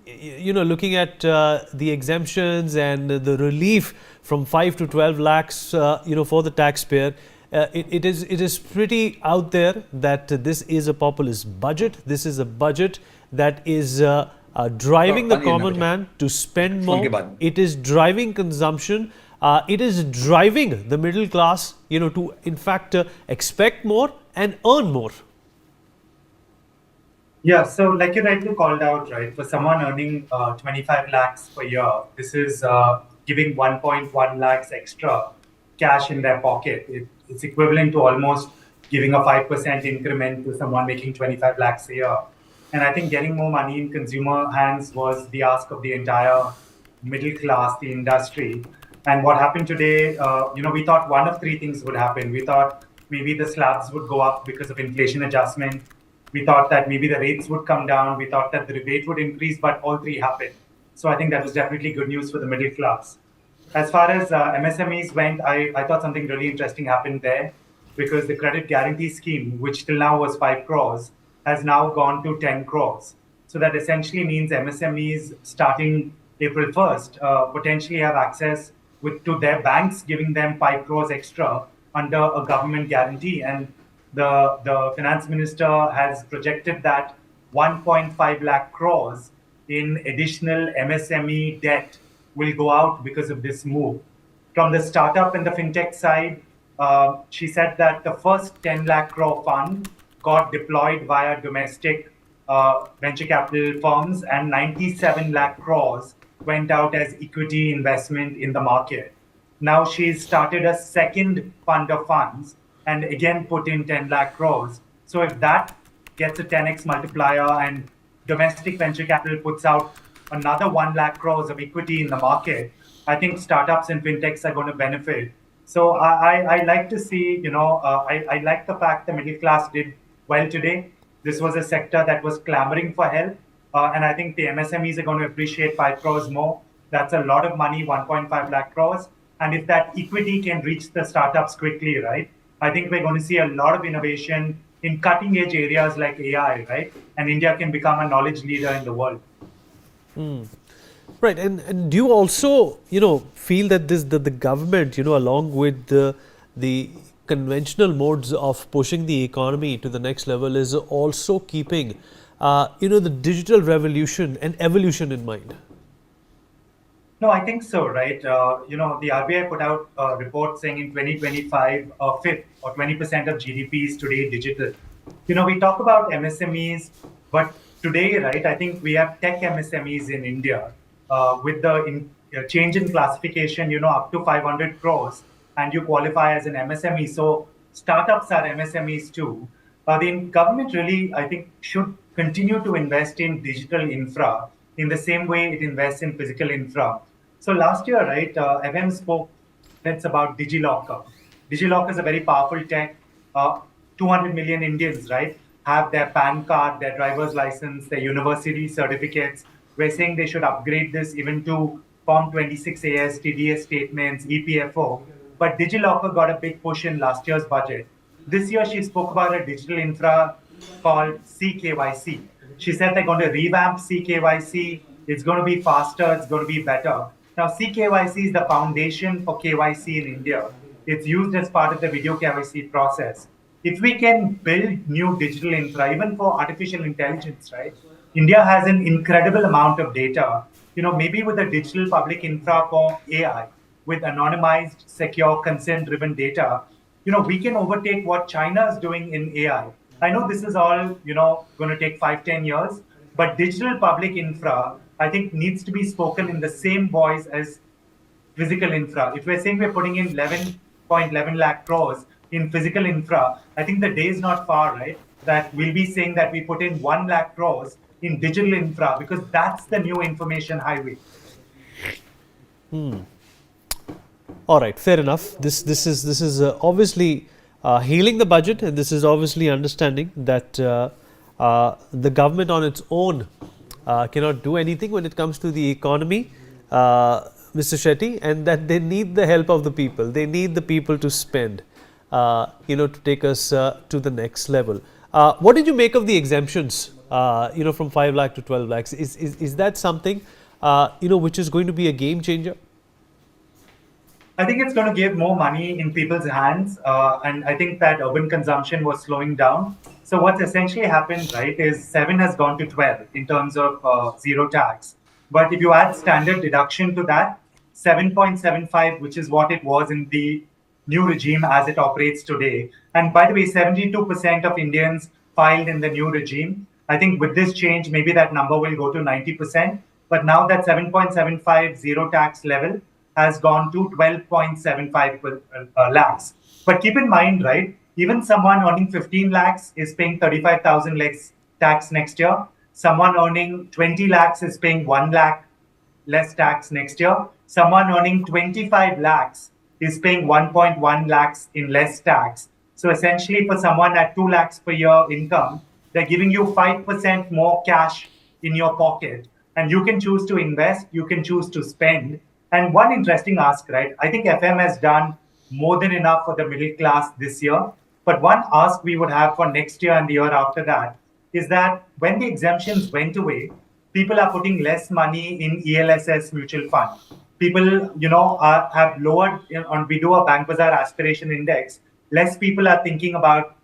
Speaker 7: Looking at the exemptions and the relief from 5 to 12 lakhs, for the taxpayer, it is pretty out there that this is a populist budget. This is a budget that is driving the common man to spend more. It is driving consumption. It is driving the middle class, to in fact expect more and earn more.
Speaker 21: Yeah, so like you rightly called out, right, for someone earning 25 lakhs per year, this is giving 1.1 lakhs extra cash in their pocket. It's equivalent to almost giving a 5% increment to someone making 25 lakhs a year. And I think getting more money in consumer hands was the ask of the entire middle class, the industry. And what happened today, we thought one of three things would happen. We thought maybe the slabs would go up because of inflation adjustment. We thought that maybe the rates would come down. We thought that the rebate would increase, but all three happened. So I think that was definitely good news for the middle class. As far as MSMEs went, I thought something really interesting happened there, because the credit guarantee scheme, which till now was 5 crores, has now gone to 10 crores. So that essentially means MSMEs starting April 1st potentially have access to their banks giving them 5 crores extra under a government guarantee. And the finance minister has projected that 1.5 lakh crores in additional MSME debt will go out because of this move. From the startup and the fintech side, she said that the first 10 lakh crore fund got deployed via domestic venture capital firms, and 97 lakh crores went out as equity investment in the market. Now she's started a second fund of funds, and again put in 10 lakh crores. So if that gets a 10x multiplier and domestic venture capital puts out another 1 lakh crores of equity in the market, I think startups and fintechs are going to benefit. So I like to see, I like the fact the middle class did well today. This was a sector that was clamoring for help. And I think the MSMEs are going to appreciate 5 crores more. That's a lot of money, 1.5 lakh crores. And if that equity can reach the startups quickly, right, I think we're going to see a lot of innovation in cutting edge areas like AI, right? And India can become a knowledge leader in the world.
Speaker 7: Right, and do you also, feel that the government, along with the conventional modes of pushing the economy to the next level, is also keeping, the digital revolution and evolution in mind?
Speaker 21: No, I think so, right? The RBI put out a report saying in 2025, a fifth or 20% of GDP is today digital. We talk about MSMEs, but today, right, I think we have tech MSMEs in India with the change in classification, up to 500 crores, and you qualify as an MSME. So startups are MSMEs too. The government really, I think, should continue to invest in digital infra in the same way it invests in physical infra. So last year, right, FM spoke that's about DigiLocker. DigiLocker is a very powerful tech. 200 million Indians, right, have their PAN card, their driver's license, their university certificates. We're saying they should upgrade this even to Form 26AS, TDS statements, EPFO. But DigiLocker got a big push in last year's budget. This year, she spoke about a digital infra called CKYC. She said they're going to revamp CKYC. It's going to be faster. It's going to be better. Now, CKYC is the foundation for KYC in India. It's used as part of the video KYC process. If we can build new digital infra, even for artificial intelligence, right? India has an incredible amount of data. Maybe with a digital public infra for AI, with anonymized, secure, consent-driven data, we can overtake what China is doing in AI. I know this is all, going to take 5-10 years, but digital public infra, I think, needs to be spoken in the same voice as physical infra. If we're saying we're putting in 11.11 lakh crores in physical infra, I think the day is not far, right, that we'll be saying that we put in 1 lakh crores in digital infra, because that's the new information highway.
Speaker 7: All right, fair enough. This is obviously healing the budget, and this is obviously understanding that the government on its own cannot do anything when it comes to the economy, Mr. Shetty, and that they need the help of the people. They need the people to spend, to take us to the next level. What did you make of the exemptions, from 5 lakh to 12 lakhs? Is that something, which is going to be a game changer?
Speaker 21: I think it's going to give more money in people's hands. And I think that urban consumption was slowing down. So what's essentially happened, right, is 7 has gone to 12 in terms of zero tax. But if you add standard deduction to that, 7.75, which is what it was in the new regime as it operates today. And by the way, 72% of Indians filed in the new regime. I think with this change, maybe that number will go to 90%. But now that 7.75 zero tax level has gone to 12.75 lakhs. But keep in mind, right, even someone earning 15 lakhs is paying 35,000 less tax next year. Someone earning 20 lakhs is paying 1 lakh less tax next year. Someone earning 25 lakhs is paying 1.1 lakhs in less tax. So essentially for someone at 2 lakhs per year income, they're giving you 5% more cash in your pocket. And you can choose to invest, you can choose to spend. And one interesting ask, right? I think FM has done more than enough for the middle class this year. But one ask we would have for next year and the year after that is that when the exemptions went away, people are putting less money in ELSS mutual fund. People, have lowered, we do a Bank Bazaar aspiration index. Less people are thinking about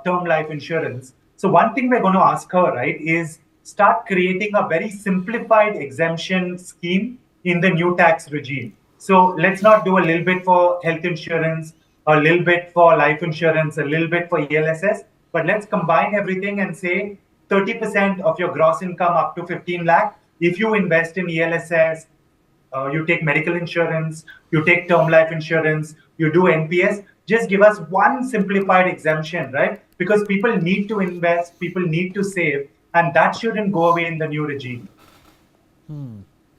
Speaker 21: term life insurance. So one thing we're going to ask her, right, is start creating a very simplified exemption scheme in the new tax regime. So let's not do a little bit for health insurance, a little bit for life insurance, a little bit for ELSS, but let's combine everything and say 30% of your gross income up to 15 lakh. If you invest in ELSS, you take medical insurance, you take term life insurance, you do NPS, just give us one simplified exemption, right? Because people need to invest, people need to save, and that shouldn't go away in the new regime.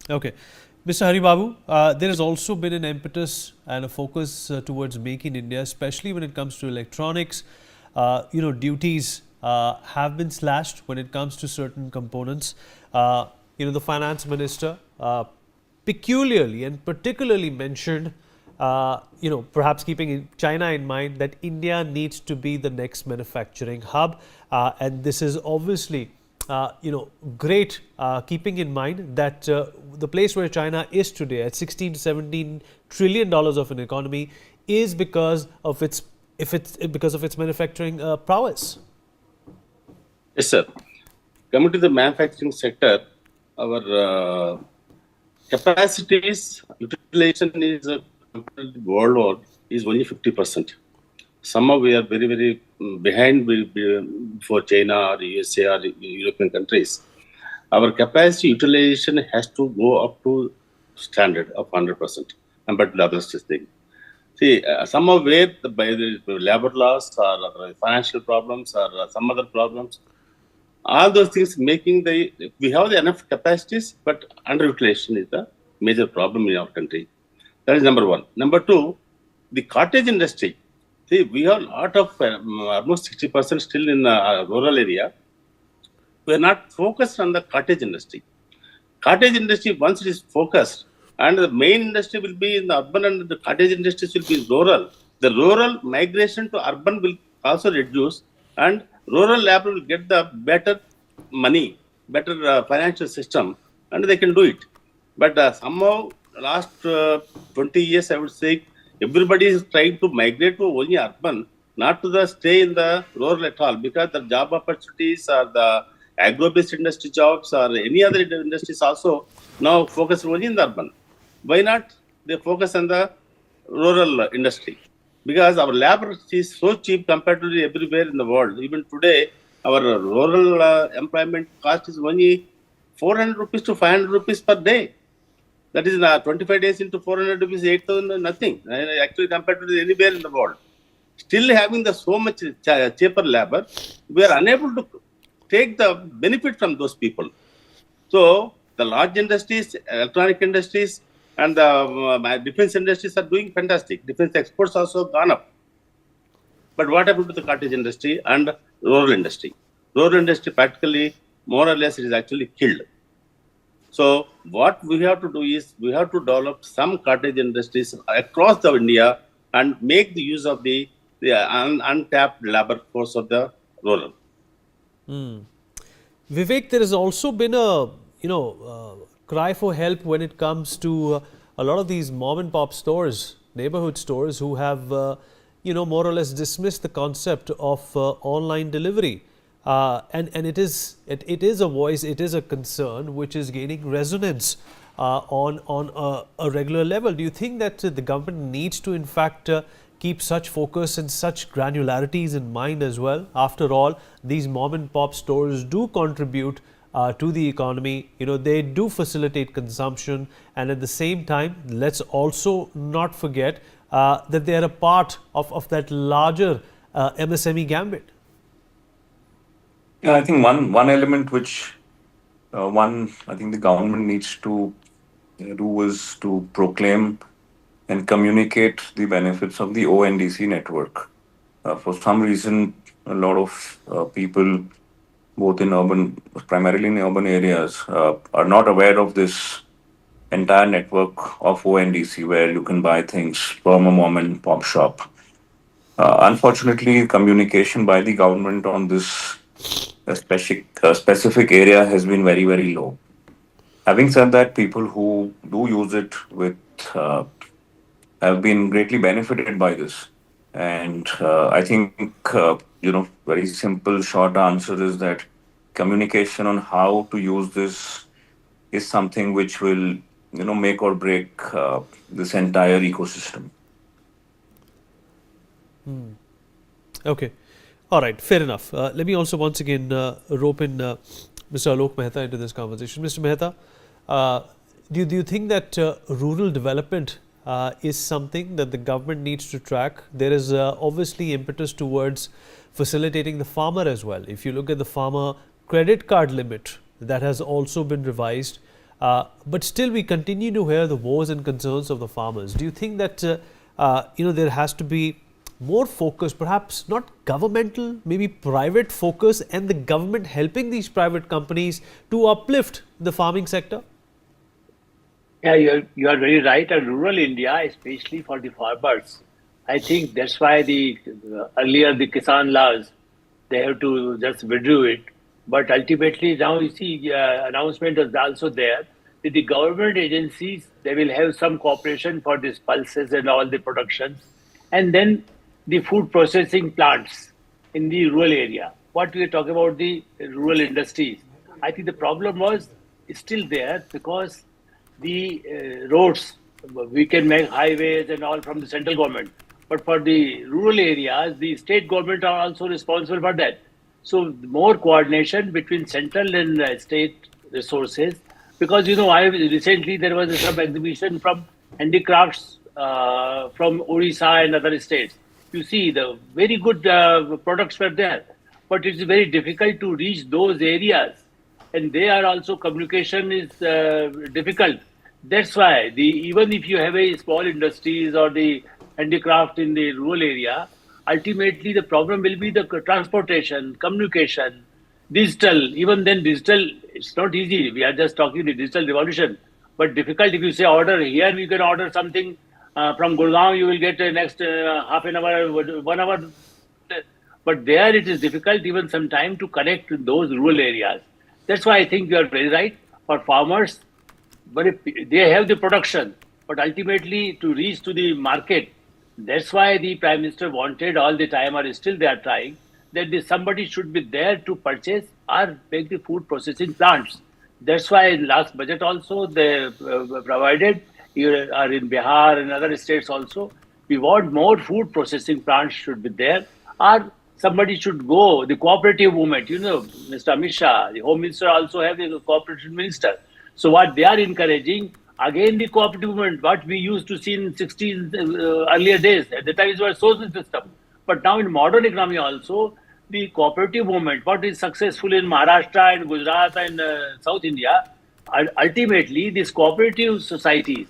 Speaker 7: Okay. Mr. Haribabu, there has also been an impetus and a focus towards Make in India, especially when it comes to electronics. Duties have been slashed when it comes to certain components. The Finance Minister peculiarly and particularly mentioned, perhaps keeping China in mind, that India needs to be the next manufacturing hub. And this is obviously great, keeping in mind that the place where China is today at 16 to 17 trillion dollars of an economy is because of its manufacturing prowess.
Speaker 20: Yes, sir. Coming to the manufacturing sector, our capacities utilization is worldwide is only 50%. Somehow we are very, very behind for China or USA or European countries. Our capacity utilization has to go up to standard of 100%. But the others thing. See, somehow where by the labor loss or financial problems or some other problems, all those things making we have enough capacities, but underutilization is the major problem in our country. That is number one. Number two, the cottage industry. See, we have a lot of almost 60% still in rural area. We are not focused on the cottage industry. Cottage industry, once it is focused, and the main industry will be in the urban and the cottage industries will be rural. The rural migration to urban will also reduce, and rural labor will get the better money, better financial system, and they can do it. But somehow, last 20 years, I would say, everybody is trying to migrate to only urban, not to stay in the rural at all, because the job opportunities or the agro-based industry jobs or any other industries also now focus only in the urban. Why not they focus on the rural industry? Because our labor is so cheap compared to everywhere in the world. Even today, our rural employment cost is only 400 rupees to 500 rupees per day. That is 25 days into 400 rupees, 8,000, nothing. Actually, compared to anywhere in the world. Still having so much cheaper labor, we are unable to take the benefit from those people. So, the large industries, electronic industries, and the defense industries are doing fantastic. Defense exports also gone up. But what happened to the cottage industry and rural industry? Rural industry practically, more or less, it is actually killed. So what we have to do is we have to develop some cottage industries across the India and make the use of the untapped labor force of the rural.
Speaker 7: Vivek, there has also been a cry for help when it comes to a lot of these mom and pop stores, neighborhood stores, who have more or less dismissed the concept of online delivery. And it is a voice, it is a concern which is gaining resonance on a regular level. Do you think that the government needs to in fact keep such focus and such granularities in mind as well? After all, these mom and pop stores do contribute to the economy. They do facilitate consumption, and at the same time, let's also not forget that they are a part of that larger MSME gambit.
Speaker 15: Yeah, I think one element which I think the government needs to do is to proclaim and communicate the benefits of the ONDC network. For some reason, a lot of people, both primarily in urban areas, are not aware of this entire network of ONDC where you can buy things from a mom and pop shop. Unfortunately, communication by the government on this specific area has been very, very low. Having said that, people who do use it have been greatly benefited by this. And I think, very simple, short answer is that communication on how to use this is something which will, make or break this entire ecosystem.
Speaker 7: Okay. All right, fair enough. Let me also once again rope in Mr. Alok Mehta into this conversation. Mr. Mehta, do you think that rural development is something that the government needs to track. There is obviously impetus towards facilitating the farmer as well. If you look at the farmer credit card limit, that has also been revised. But still we continue to hear the woes and concerns of the farmers. Do you think that there has to be more focus, perhaps not governmental, maybe private focus, and the government helping these private companies to uplift the farming sector?
Speaker 3: Yeah, you are very right. And rural India, especially for the farmers, I think that's why earlier the Kisan laws, they have to just withdraw it. But ultimately now you see announcement is also there that the government agencies, they will have some cooperation for these pulses and all the productions. And then the food processing plants in the rural area. What we are talking about the rural industries, I think the problem was still there because the roads, we can make highways and all from the central government. But for the rural areas, the state government are also responsible for that. So more coordination between central and state resources. Because, recently there was some exhibition from handicrafts from Odisha and other states. You see, the very good products were there. But it's very difficult to reach those areas. And there also communication is difficult. That's why even if you have a small industries or the handicraft in the rural area, ultimately the problem will be the transportation, communication, digital. Even then digital, it's not easy. We are just talking the digital revolution. But difficult if you say order here, you can order something from Gurgaon, you will get next half an hour, 1 hour. But there it is difficult even some time to connect those rural areas. That's why I think you are very right. For farmers, but if they have the production, but ultimately to reach to the market, that's why the Prime Minister wanted all the time, or still they are trying, that somebody should be there to purchase or make the food processing plants. That's why in last budget also they provided, or in Bihar and other states also, we want more food processing plants should be there, or somebody should go, the cooperative movement, Mr. Amit Shah, the Home Minister also have the cooperative minister. So what they are encouraging, again the cooperative movement, what we used to see in 60s earlier days, at the time it was social system. But now in modern economy also, the cooperative movement, what is successful in Maharashtra and Gujarat and South India, ultimately these cooperative societies,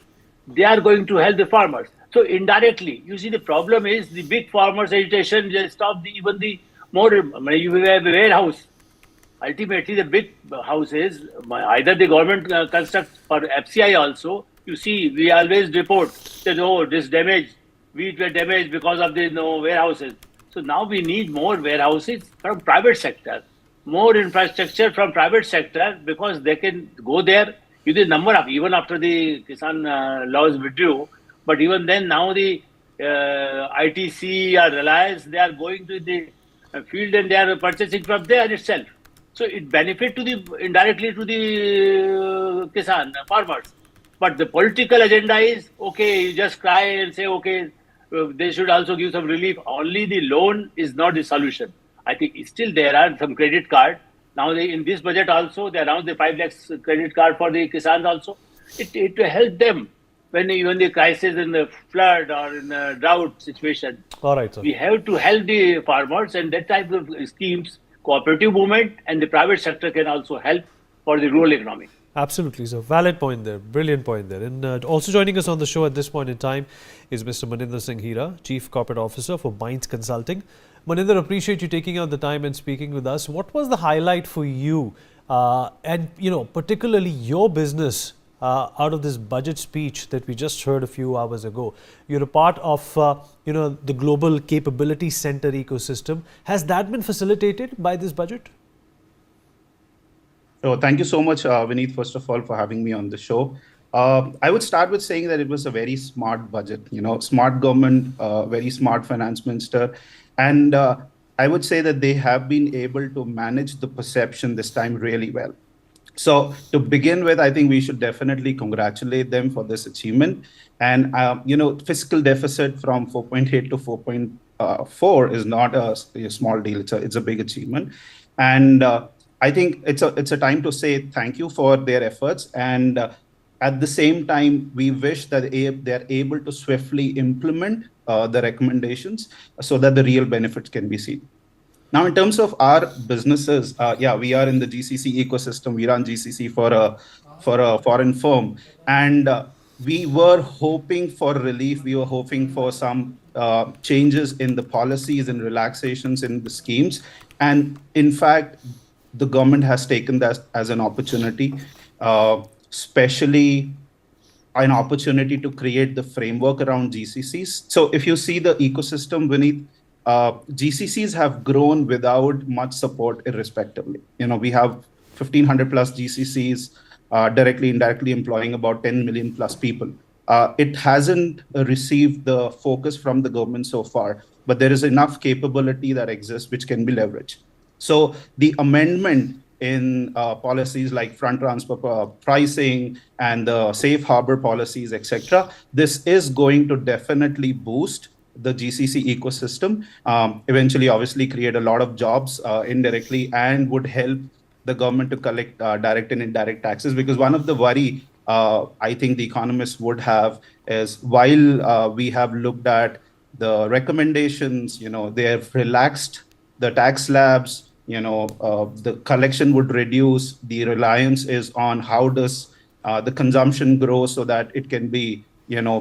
Speaker 3: they are going to help the farmers. So indirectly, you see the problem is the big farmers agitation, they stop even the more, you have a warehouse. Ultimately, the big houses, either the government constructs or FCI also, you see, we always report that, this damage, wheat were damaged because of the warehouses. So now we need more warehouses from private sector, more infrastructure from private sector, because they can go there. The number of, even after the Kisan laws withdrew, but even then now the ITC or Reliance, they are going to the field and they are purchasing from there itself. So it benefits indirectly to the Kisan farmers. But the political agenda is, okay, you just cry and say, okay, they should also give some relief. Only the loan is not the solution. I think still there are some credit card. Now in this budget also, they announced the 5 lakhs credit card for the Kisans also. It will help them when even the crisis in the flood or in the drought situation.
Speaker 7: All right, sir.
Speaker 3: We have to help the farmers, and that type of schemes, cooperative movement and the private sector can also help for the rural economy.
Speaker 7: Absolutely, sir. Valid point there. Brilliant point there. And also joining us on the show at this point in time is Mr. Maninder Singh Hira, Chief Corporate Officer for Minds Consulting. Maninder, appreciate you taking out the time and speaking with us. What was the highlight for you and, particularly your business out of this budget speech that we just heard a few hours ago? You're a part of, the Global Capability Center ecosystem. Has that been facilitated by this budget?
Speaker 5: So thank you so much, Vineet, first of all, for having me on the show. I would start with saying that it was a very smart budget, smart government, very smart finance minister. And I would say that they have been able to manage the perception this time really well. So to begin with, I think we should definitely congratulate them for this achievement. And, fiscal deficit from 4.8 to 4.4 is not a small deal. It's a big achievement. And I think it's a time to say thank you for their efforts. And At the same time, we wish that they're able to swiftly implement the recommendations so that the real benefits can be seen. Now, in terms of our businesses, we are in the GCC ecosystem. We run GCC for a foreign firm, and we were hoping for relief. We were hoping for some changes in the policies and relaxations in the schemes. And in fact, the government has taken that as an opportunity, especially an opportunity to create the framework around GCCs. So if you see the ecosystem, Vineet, GCCs have grown without much support irrespectively. We have 1,500 plus GCCs directly, indirectly employing about 10 million plus people. It hasn't received the focus from the government so far, but there is enough capability that exists which can be leveraged. So the amendment in policies like front transfer pricing and the safe harbor policies, etc., this is going to definitely boost the GCC ecosystem, eventually obviously create a lot of jobs indirectly, and would help the government to collect direct and indirect taxes. Because one of the worry I think the economists would have is, while we have looked at the recommendations, they have relaxed the tax slabs, the collection would reduce, the reliance is on how does the consumption grow so that it can be,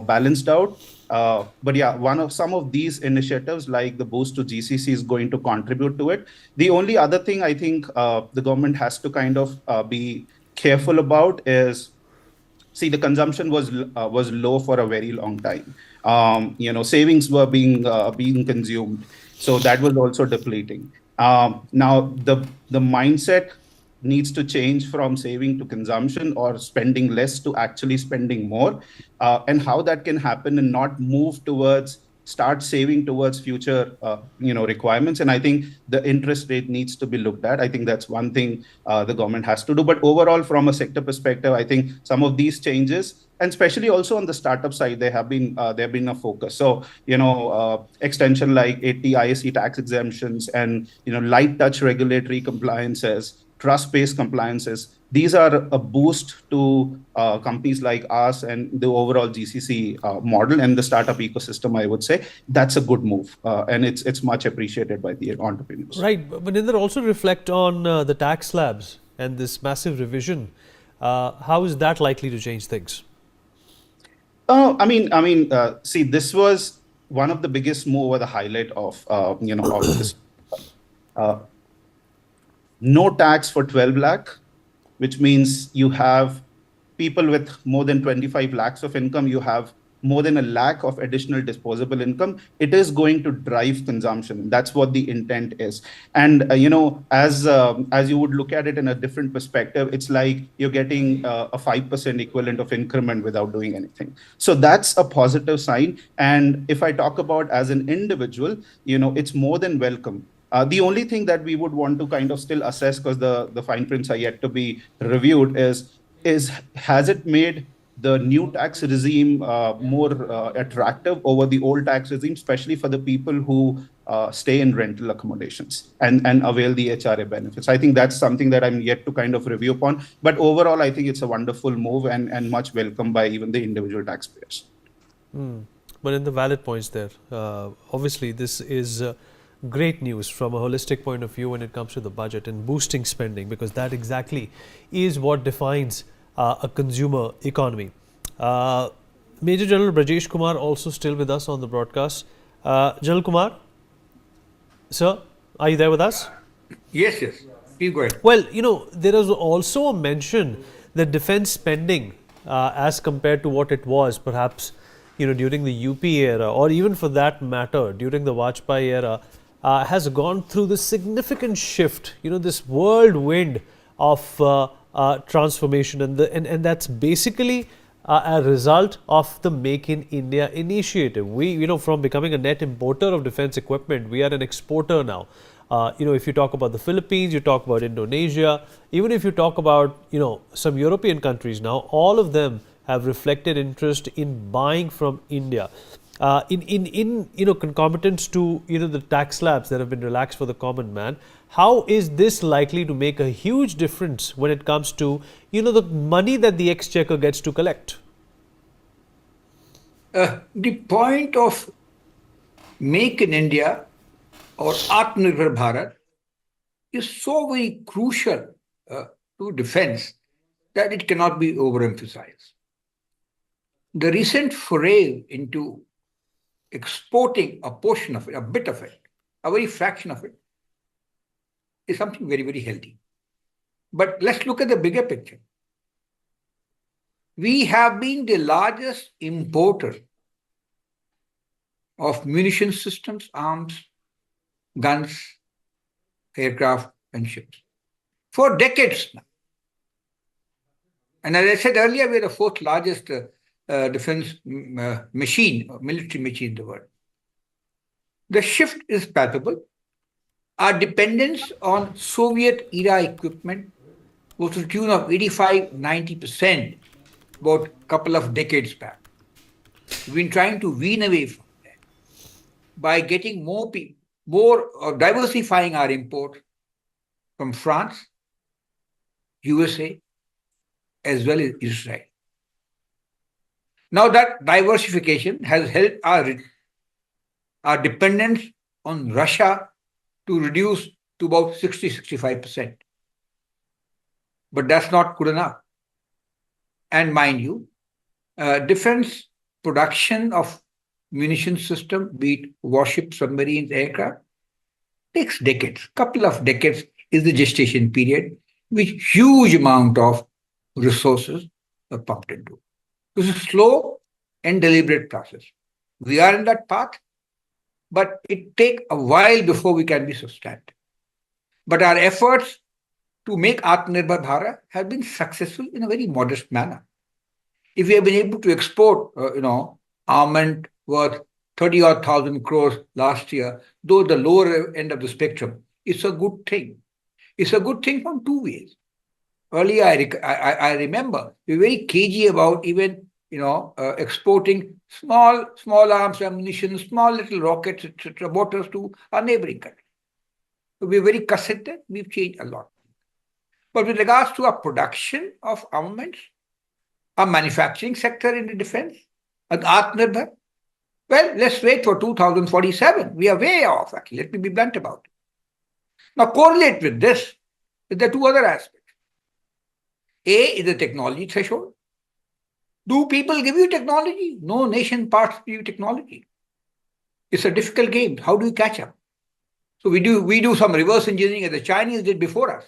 Speaker 5: balanced out. But yeah, some of these initiatives like the boost to GCC is going to contribute to it. The only other thing I think the government has to kind of be careful about is, see, the consumption was low for a very long time. Savings were being consumed, so that was also depleting. Now the mindset needs to change from saving to consumption, or spending less to actually spending more, and how that can happen and not move towards start saving towards future requirements. And I think the interest rate needs to be looked at. I think that's one thing the government has to do. But overall, from a sector perspective, I think some of these changes, and especially also on the startup side, there have been a focus. So extension like 80 ISE tax exemptions and light touch regulatory compliances, trust-based compliances. These are a boost to companies like us and the overall GCC model and the startup ecosystem, I would say. That's a good move, and it's much appreciated by the entrepreneurs.
Speaker 7: Right, but Maninder, also reflect on the tax slabs and this massive revision. How is that likely to change things?
Speaker 5: See, this was one of the biggest move, or the highlight of of this. No tax for 12 lakh, which means you have people with more than 25 lakhs of income, you have more than 1 lakh of additional disposable income. It is going to drive consumption. That's what the intent is. And, as you would look at it in a different perspective, it's like you're getting a 5% equivalent of increment without doing anything. So that's a positive sign. And if I talk about as an individual, it's more than welcome. The only thing that we would want to kind of still assess, because the fine prints are yet to be reviewed, is has it made the new tax regime more attractive over the old tax regime, especially for the people who stay in rental accommodations and avail the HRA benefits. I think that's something that I'm yet to kind of review upon. But overall, I think it's a wonderful move and much welcome by even the individual taxpayers.
Speaker 7: But in the valid points there, obviously this is great news from a holistic point of view when it comes to the budget and boosting spending, because that exactly is what defines a consumer economy. Major General Brajesh Kumar also still with us on the broadcast. General Kumar, sir, are you there with us?
Speaker 1: Yes. Please go ahead.
Speaker 7: Well, there is also a mention that defense spending as compared to what it was perhaps, during the UP era, or even for that matter, during the Vajpayee era, has gone through this significant shift, this whirlwind of transformation, and that's basically a result of the Make in India initiative. We, from becoming a net importer of defense equipment, we are an exporter now. If you talk about the Philippines, you talk about Indonesia, even if you talk about, some European countries now, all of them have reflected interest in buying from India. In concomitance to the tax slabs that have been relaxed for the common man, how is this likely to make a huge difference when it comes to, the money that the exchequer gets to collect?
Speaker 1: The point of Make in India or Atmanirbhar Bharat is so very crucial to defense that it cannot be overemphasized. The recent foray into exporting a portion of it, a bit of it, a very fraction of it, is something very, very healthy. But let's look at the bigger picture. We have been the largest importer of munition systems, arms, guns, aircraft, and ships for decades now. And as I said earlier, we are the fourth largest defense machine, or military machine in the world. The shift is palpable. Our dependence on Soviet-era equipment was to the tune of 85-90% about a couple of decades back. We've been trying to wean away from that by getting more diversifying our import from France, USA, as well as Israel. Now that diversification has helped our dependence on Russia to reduce to about 60-65%. But that's not good enough. And mind you, defense production of munition system, be it warships, submarines, aircraft, takes decades. Couple of decades is the gestation period, which huge amount of resources are pumped into. This is a slow and deliberate process. We are in that path, but it takes a while before we can be substantive. But our efforts to make Atmanirbhar Bharat have been successful in a very modest manner. If we have been able to export, armament worth 30,000 crores last year, though the lower end of the spectrum, it's a good thing. It's a good thing from two ways. Earlier, I remember we were very cagey about even exporting small arms, ammunition, small little rockets, etc., motors to our neighboring countries. So we were very considerate. We've changed a lot. But with regards to our production of armaments, our manufacturing sector in the defense, and Atmanirbhar, well, let's wait for 2047. We are way off, actually. Let me be blunt about it. Now, correlate with this, there are two other aspects. A is the technology threshold. Do people give you technology? No nation parts give you technology. It's a difficult game. How do you catch up? So we do some reverse engineering as the Chinese did before us.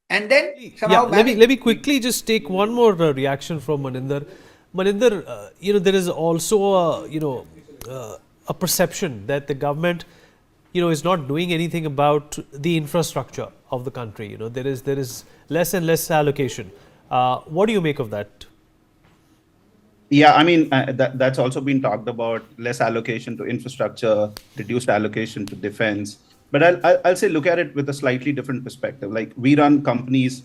Speaker 1: And then somehow
Speaker 7: let me quickly just take one more reaction from Maninder. Maninder, there is also a perception that the government, is not doing anything about the infrastructure of the country. There is less and less allocation. What do you make of that?
Speaker 5: Yeah, I mean, that's also been talked about, less allocation to infrastructure, reduced allocation to defense. But I'll say look at it with a slightly different perspective. Like we run companies,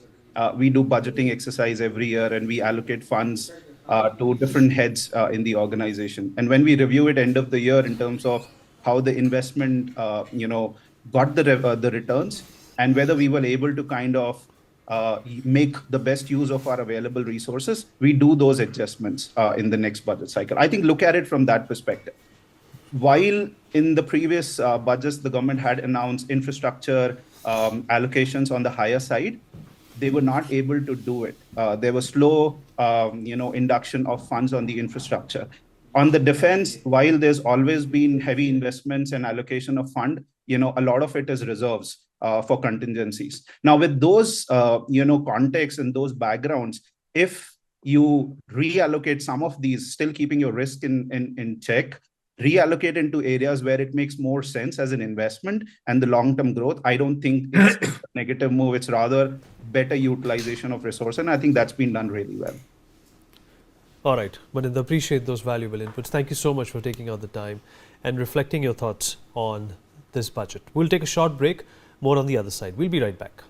Speaker 5: we do budgeting exercise every year and we allocate funds to different heads in the organization. And when we review it end of the year in terms of how the investment, got the returns and whether we were able to kind of make the best use of our available resources, we do those adjustments in the next budget cycle. I think look at it from that perspective. While in the previous budgets, the government had announced infrastructure allocations on the higher side, they were not able to do it. There was slow, induction of funds on the infrastructure. On the defense, while there's always been heavy investments and allocation of fund, a lot of it is reserves for contingencies. Now, with those, contexts and those backgrounds, if you reallocate some of these, still keeping your risk in check, reallocate into areas where it makes more sense as an investment and the long-term growth, I don't think it's a negative move. It's rather better utilization of resource. And I think that's been done really well.
Speaker 7: All right. Maninder, appreciate those valuable inputs. Thank you so much for taking out the time and reflecting your thoughts on this budget. We'll take a short break. More on the other side. We'll be right back.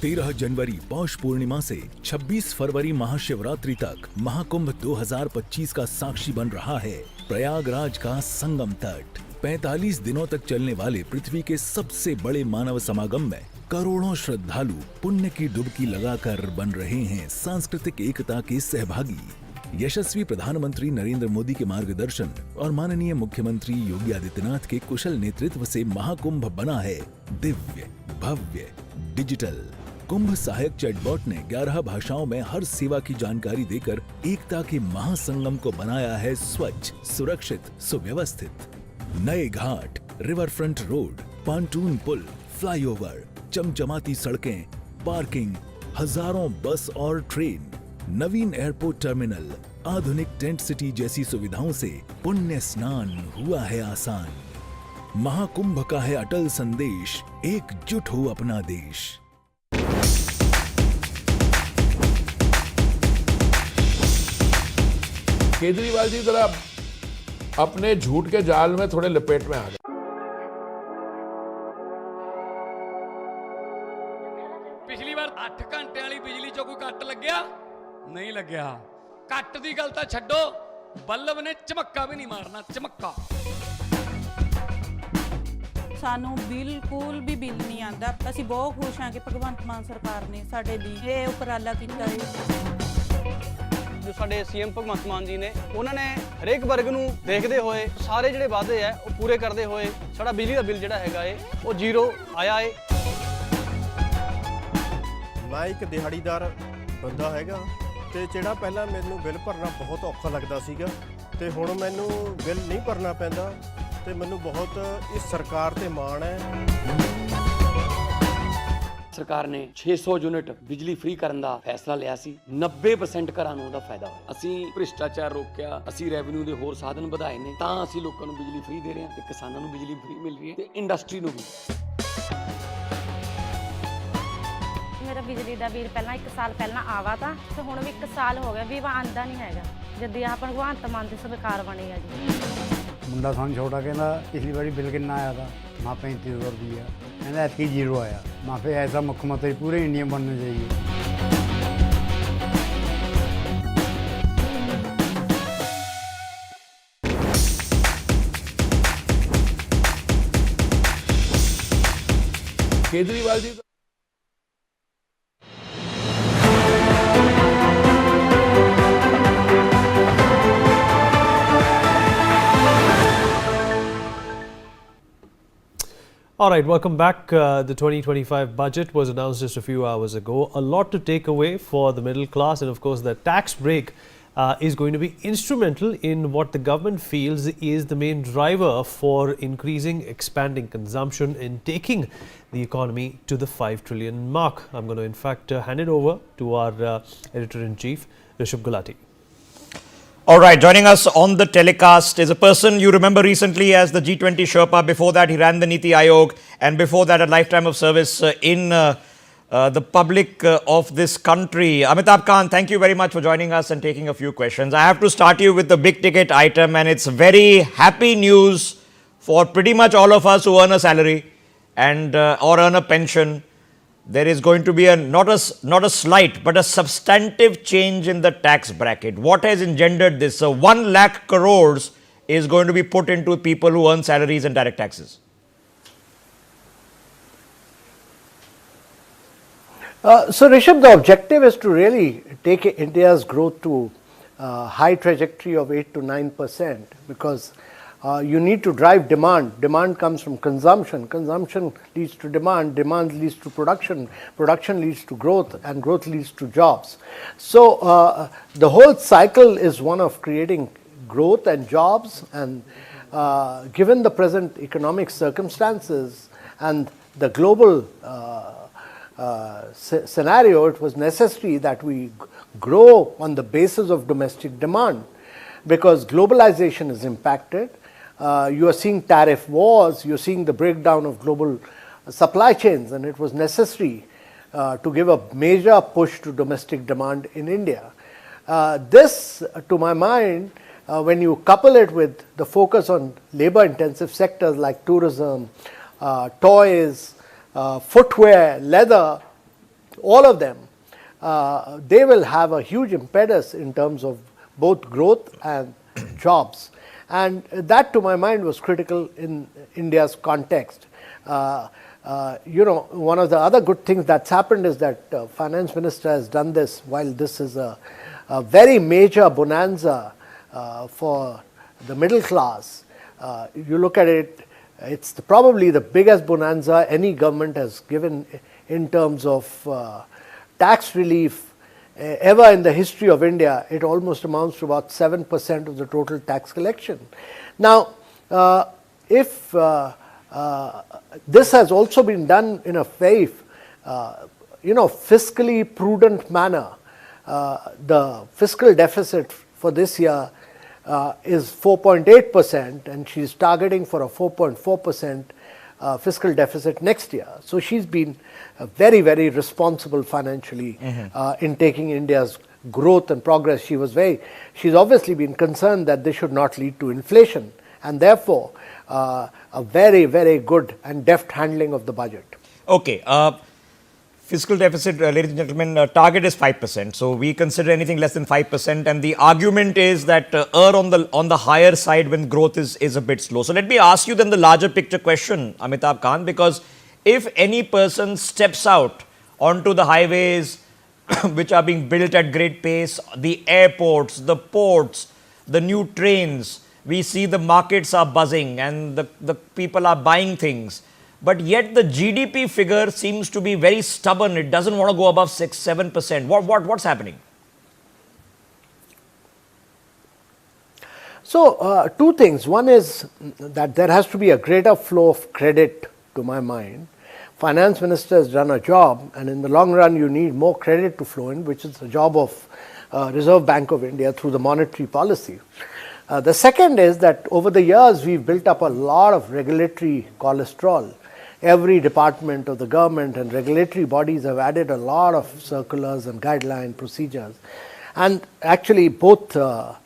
Speaker 4: 13 जनवरी पौष पूर्णिमा से 26 फरवरी महाशिवरात्रि तक महाकुंभ 2025 का साक्षी बन रहा है प्रयागराज का संगम तट। 45 दिनों तक चलने वाले पृथ्वी के सबसे बड़े मानव समागम में करोड़ों श्रद्धालु पुण्य की डुबकी लगाकर बन रहे हैं सांस्कृतिक एकता के सहभागी। यशस्वी प्रधानमंत्री नरेंद्र मोदी के मार्गदर्शन और माननीय मुख्यमंत्री योगी आदित्यनाथ के कुशल नेतृत्व से महाकुंभ बना है दिव्य, भव्य, डिजिटल। कुंभ सहायक चैटबॉट ने 11 भाषाओं में हर सेवा की जानकारी देकर एकता के महासंगम को बनाया है स्वच्छ, सुरक्षित, सुव्यवस्थित। नए घाट, रिवर फ्रंट रोड, पॉन्टून पुल, फ्लाईओवर, चमचमाती सड़कें, पार्किंग, हजारों बस और ट्रेन, नवीन एयरपोर्ट टर्मिनल, आधुनिक टेंट सिटी जैसी सुविधाओं से पुण्य स्नान हुआ है आसान। महाकुंभ का है अटल संदेश, एकजुट हो अपना देश।
Speaker 22: केजरीवाल जी जरा अपने झूठ के जाल में थोड़े लपेट में आ गए।
Speaker 8: पिछली बार 8 घंटे वाली बिजली चो कोई कट लग्या नहीं लग्या। कट दी गल तां छड्डो, बल्ब ने चमक्का भी नहीं मारना, चमक्का।
Speaker 9: ਸਾਨੂੰ ਬਿਲਕੁਲ ਵੀ ਬਿੱਲ ਨਹੀਂ ਆਂਦਾ। ਅਸੀਂ ਬਹੁਤ ਖੁਸ਼ ਹਾਂ ਕਿ ਭਗਵੰਤ ਮਾਨ ਸਰਕਾਰ ਨੇ ਸਾਡੇ ਲਈ ਇਹ ਉਪਰਾਲਾ ਕੀਤਾ ਹੈ।
Speaker 10: ਜੋ ਸਾਡੇ ਸੀਐਮ ਭਗਵੰਤ ਮਾਨ ਜੀ ਨੇ ਉਹਨਾਂ ਨੇ ਹਰੇਕ ਵਰਗ ਨੂੰ ਦੇਖਦੇ ਹੋਏ ਸਾਰੇ ਜਿਹੜੇ ਵਾਅਦੇ ਆ ਉਹ ਪੂਰੇ ਕਰਦੇ ਹੋਏ ਸਾਡਾ ਬਿਜਲੀ ਦਾ ਬਿੱਲ ਜਿਹੜਾ ਹੈਗਾ ਏ ਉਹ ਜ਼ੀਰੋ ਆਇਆ ਏ।
Speaker 11: ਮੈਂ ਇੱਕ ਦਿਹਾੜੀਦਾਰ ਬੰਦਾ ਹੈਗਾ ਤੇ ਜਿਹੜਾ ਪਹਿਲਾਂ ਮੈਨੂੰ ਬਿੱਲ ਭਰਨਾ ਬਹੁਤ ਔਖਾ ਲੱਗਦਾ ਸੀਗਾ ਤੇ ਹੁਣ ਮੈਨੂੰ ਬਿੱਲ ਨਹੀਂ ਭਰਨਾ ਪੈਂਦਾ ਤੇ ਮੈਨੂੰ ਬਹੁਤ ਇਸ ਸਰਕਾਰ ਤੇ ਮਾਣ ਹੈ।
Speaker 8: ਸਰਕਾਰ ਨੇ 600 ਯੂਨਿਟ ਬਿਜਲੀ ਫ੍ਰੀ ਕਰਨ ਦਾ ਫੈਸਲਾ ਲਿਆ ਸੀ। 90% ਘਰਾਂ ਨੂੰ ਉਹਦਾ ਫਾਇਦਾ ਹੋਇਆ। ਅਸੀਂ ਭ੍ਰਿਸ਼ਟਾਚਾਰ ਰੋਕਿਆ, ਅਸੀਂ ਰੈਵਨਿਊ ਦੇ ਹੋਰ ਸਾਧਨ ਵਧਾਏ ਨੇ, ਤਾਂ ਅਸੀਂ ਲੋਕਾਂ ਨੂੰ ਬਿਜਲੀ ਫ੍ਰੀ ਦੇ ਰਹੇ ਹਾਂ ਤੇ ਕਿਸਾਨਾਂ ਨੂੰ ਬਿਜਲੀ ਫ੍ਰੀ ਮਿਲ ਰਹੀ ਹੈ ਤੇ ਇੰਡਸਟਰੀ ਨੂੰ ਵੀ।
Speaker 12: ਮੇਰਾ ਬਿਜਲੀ ਦਾ ਬਿੱਲ ਪਹਿਲਾਂ 1 ਸਾਲ ਪਹਿਲਾਂ ਆਵਾ ਤਾਂ ਤੇ ਹੁਣ ਵੀ 1 ਸਾਲ ਹੋ ਗਿਆ ਵੀ ਆਂਦਾ ਨਹੀਂ ਹੈਗਾ ਜਦ ਆਹ ਭਗਵੰਤ ਮਾਨ ਦੀ ਸਰਕਾਰ ਬਣੀ ਆ ਜੀ।
Speaker 13: ਮੁੰਡਾ ਸਾਨੂੰ ਛੋਟਾ ਕਹਿੰਦਾ ਪਿਛਲੀ ਵਾਰੀ ਬਿੱਲ ਕਿੰਨਾ ਆਇਆ ਤਾਂ ਮੈਂ 3500 ਰੁਪਈਆ ਕਹਿੰਦਾ ਐਤਕੀ ਜ਼ੀਰੋ ਆਇਆ। ਮੈਂ ਫਿਰ ਐਸਾ ਮੁੱਖ ਮੰਤਰੀ ਪੂਰੇ ਇੰਡੀਆ ਬਣਨਾ ਚਾਹੀਏ।
Speaker 22: Kejriwal ji
Speaker 7: All right, welcome back. The 2025 budget was announced just a few hours ago. A lot to take away for the middle class, and of course the tax break is going to be instrumental in what the government feels is the main driver for increasing, expanding consumption and taking the economy to the 5 trillion mark. I'm going to in fact hand it over to our editor-in-chief, Rishabh Gulati.
Speaker 23: All right, joining us on the telecast is a person you remember recently as the G20 Sherpa. Before that, he ran the Niti Aayog, and before that, a lifetime of service in the public of this country. Amitabh Khan, thank you very much for joining us and taking a few questions. I have to start you with the big ticket item, and it's very happy news for pretty much all of us who earn a salary and or earn a pension. There is going to be not a slight but a substantive change in the tax bracket. What has engendered this? So 1 lakh crores is going to be put into people who earn salaries and direct taxes.
Speaker 24: So Rishabh, the objective is to really take India's growth to a high trajectory of 8 to 9%, because you need to drive demand. Demand comes from consumption. Consumption leads to demand. Demand leads to production. Production leads to growth, and growth leads to jobs. So the whole cycle is one of creating growth and jobs. And given the present economic circumstances and the global scenario, it was necessary that we grow on the basis of domestic demand, because globalization is impacted. You are seeing tariff wars, you are seeing the breakdown of global supply chains, and it was necessary to give a major push to domestic demand in India. This, to my mind, when you couple it with the focus on labor-intensive sectors like tourism, toys, footwear, leather, all of them, they will have a huge impetus in terms of both growth and jobs. And that, to my mind, was critical in India's context. One of the other good things that's happened is that Finance Minister has done this while this is a very major bonanza for the middle class. You look at it, it's probably the biggest bonanza any government has given in terms of tax relief ever in the history of India. It almost amounts to about 7% of the total tax collection. Now, if this has also been done in a very, fiscally prudent manner, the fiscal deficit for this year is 4.8%, and she's targeting for a 4.4% fiscal deficit next year. So she's been very, very responsible financially in taking India's growth and progress. She's obviously been concerned that this should not lead to inflation, and therefore a very, very good and deft handling of the budget.
Speaker 23: Okay. Fiscal deficit, ladies and gentlemen, target is 5%. So we consider anything less than 5%. And the argument is that err on the higher side when growth is a bit slow. So let me ask you then the larger picture question, Amitabh Kant, because if any person steps out onto the highways which are being built at great pace, the airports, the ports, the new trains, we see the markets are buzzing and the people are buying things. But yet the GDP figure seems to be very stubborn. It doesn't want to go above 6-7%. What's happening?
Speaker 24: So, two things. One is that there has to be a greater flow of credit, to my mind. Finance Minister has done a job, and in the long run you need more credit to flow in, which is the job of Reserve Bank of India through the monetary policy. The second is that over the years we've built up a lot of regulatory cholesterol. Every department of the government and regulatory bodies have added a lot of circulars and guideline procedures. And actually both the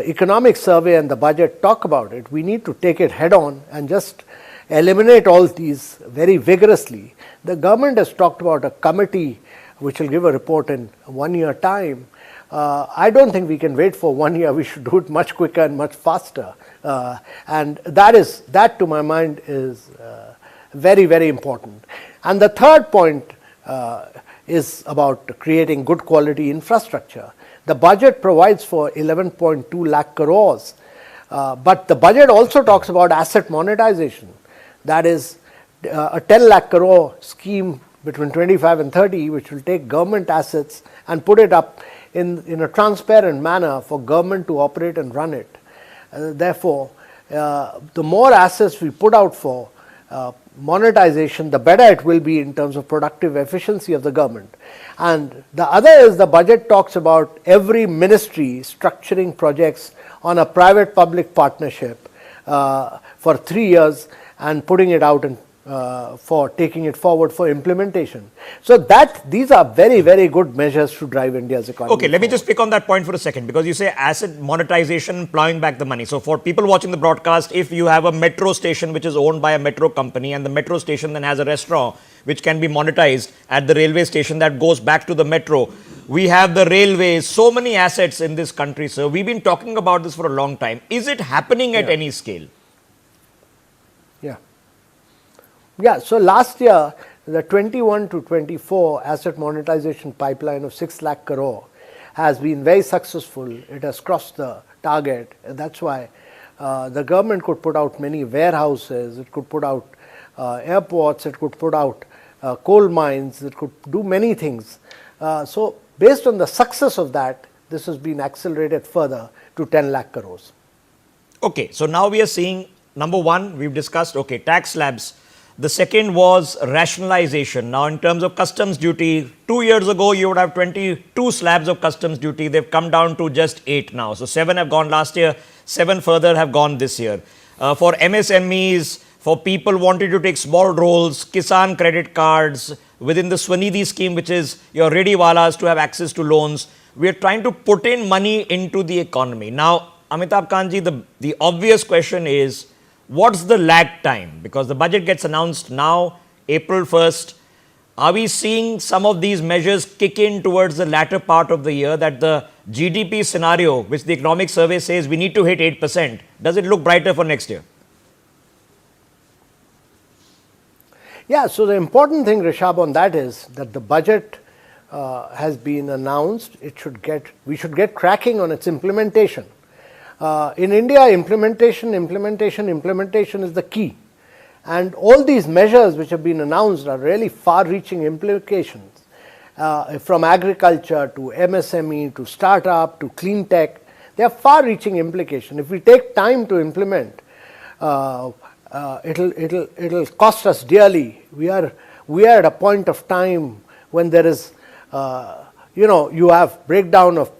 Speaker 24: economic survey and the budget talk about it. We need to take it head on and just eliminate all these very vigorously. The government has talked about a committee which will give a report in 1 year time. I don't think we can wait for 1 year. We should do it much quicker and much faster. And that to my mind is very, very important. And the third point is about creating good quality infrastructure. The budget provides for 11.2 lakh crores, but the budget also talks about asset monetization. That is a 10 lakh crore scheme between 25 and 30, which will take government assets and put it up in a transparent manner for government to operate and run it. Therefore, the more assets we put out for monetization, the better it will be in terms of productive efficiency of the government. And the other is the budget talks about every ministry structuring projects on a private-public partnership for 3 years and putting it out and for taking it forward for implementation. So these are very, very good measures to drive India's economy.
Speaker 23: Okay, let me just pick on that point for a second, because you say asset monetization, plowing back the money. So for people watching the broadcast, if you have a metro station which is owned by a metro company and the metro station then has a restaurant which can be monetized at the railway station that goes back to the metro. We have the railways, so many assets in this country, sir. We've been talking about this for a long time. Is it happening at any scale?
Speaker 24: Yeah, so last year, the 21 to 24 asset monetization pipeline of 6 lakh crore has been very successful. It has crossed the target. And that's why the government could put out many warehouses, it could put out airports, it could put out coal mines, it could do many things. So based on the success of that, this has been accelerated further to 10 lakh crores.
Speaker 23: Okay, so now we are seeing, number one, we've discussed, okay, tax slabs. The second was rationalization. Now, in terms of customs duty, 2 years ago, you would have 22 slabs of customs duty. They've come down to just 8 now. So 7 have gone last year, 7 further have gone this year. For MSMEs, for people wanting to take small roles, Kisan credit cards, within the Swanidhi scheme, which is your Rediwalas to have access to loans, we are trying to put in money into the economy. Now, Amitabh Kantji, the obvious question is, what's the lag time? Because the budget gets announced now, April 1st. Are we seeing some of these measures kick in towards the latter part of the year, that the GDP scenario, which the economic survey says we need to hit 8%, does it look brighter for next year?
Speaker 24: Yeah, so the important thing, Rishabh, on that is that the budget has been announced. We should get cracking on its implementation. In India, implementation is the key. And all these measures which have been announced are really far-reaching implications, from agriculture to MSME to startup to clean tech. They have far-reaching implications. If we take time to implement, it'll cost us dearly. We are at a point of time when there is, you have breakdown of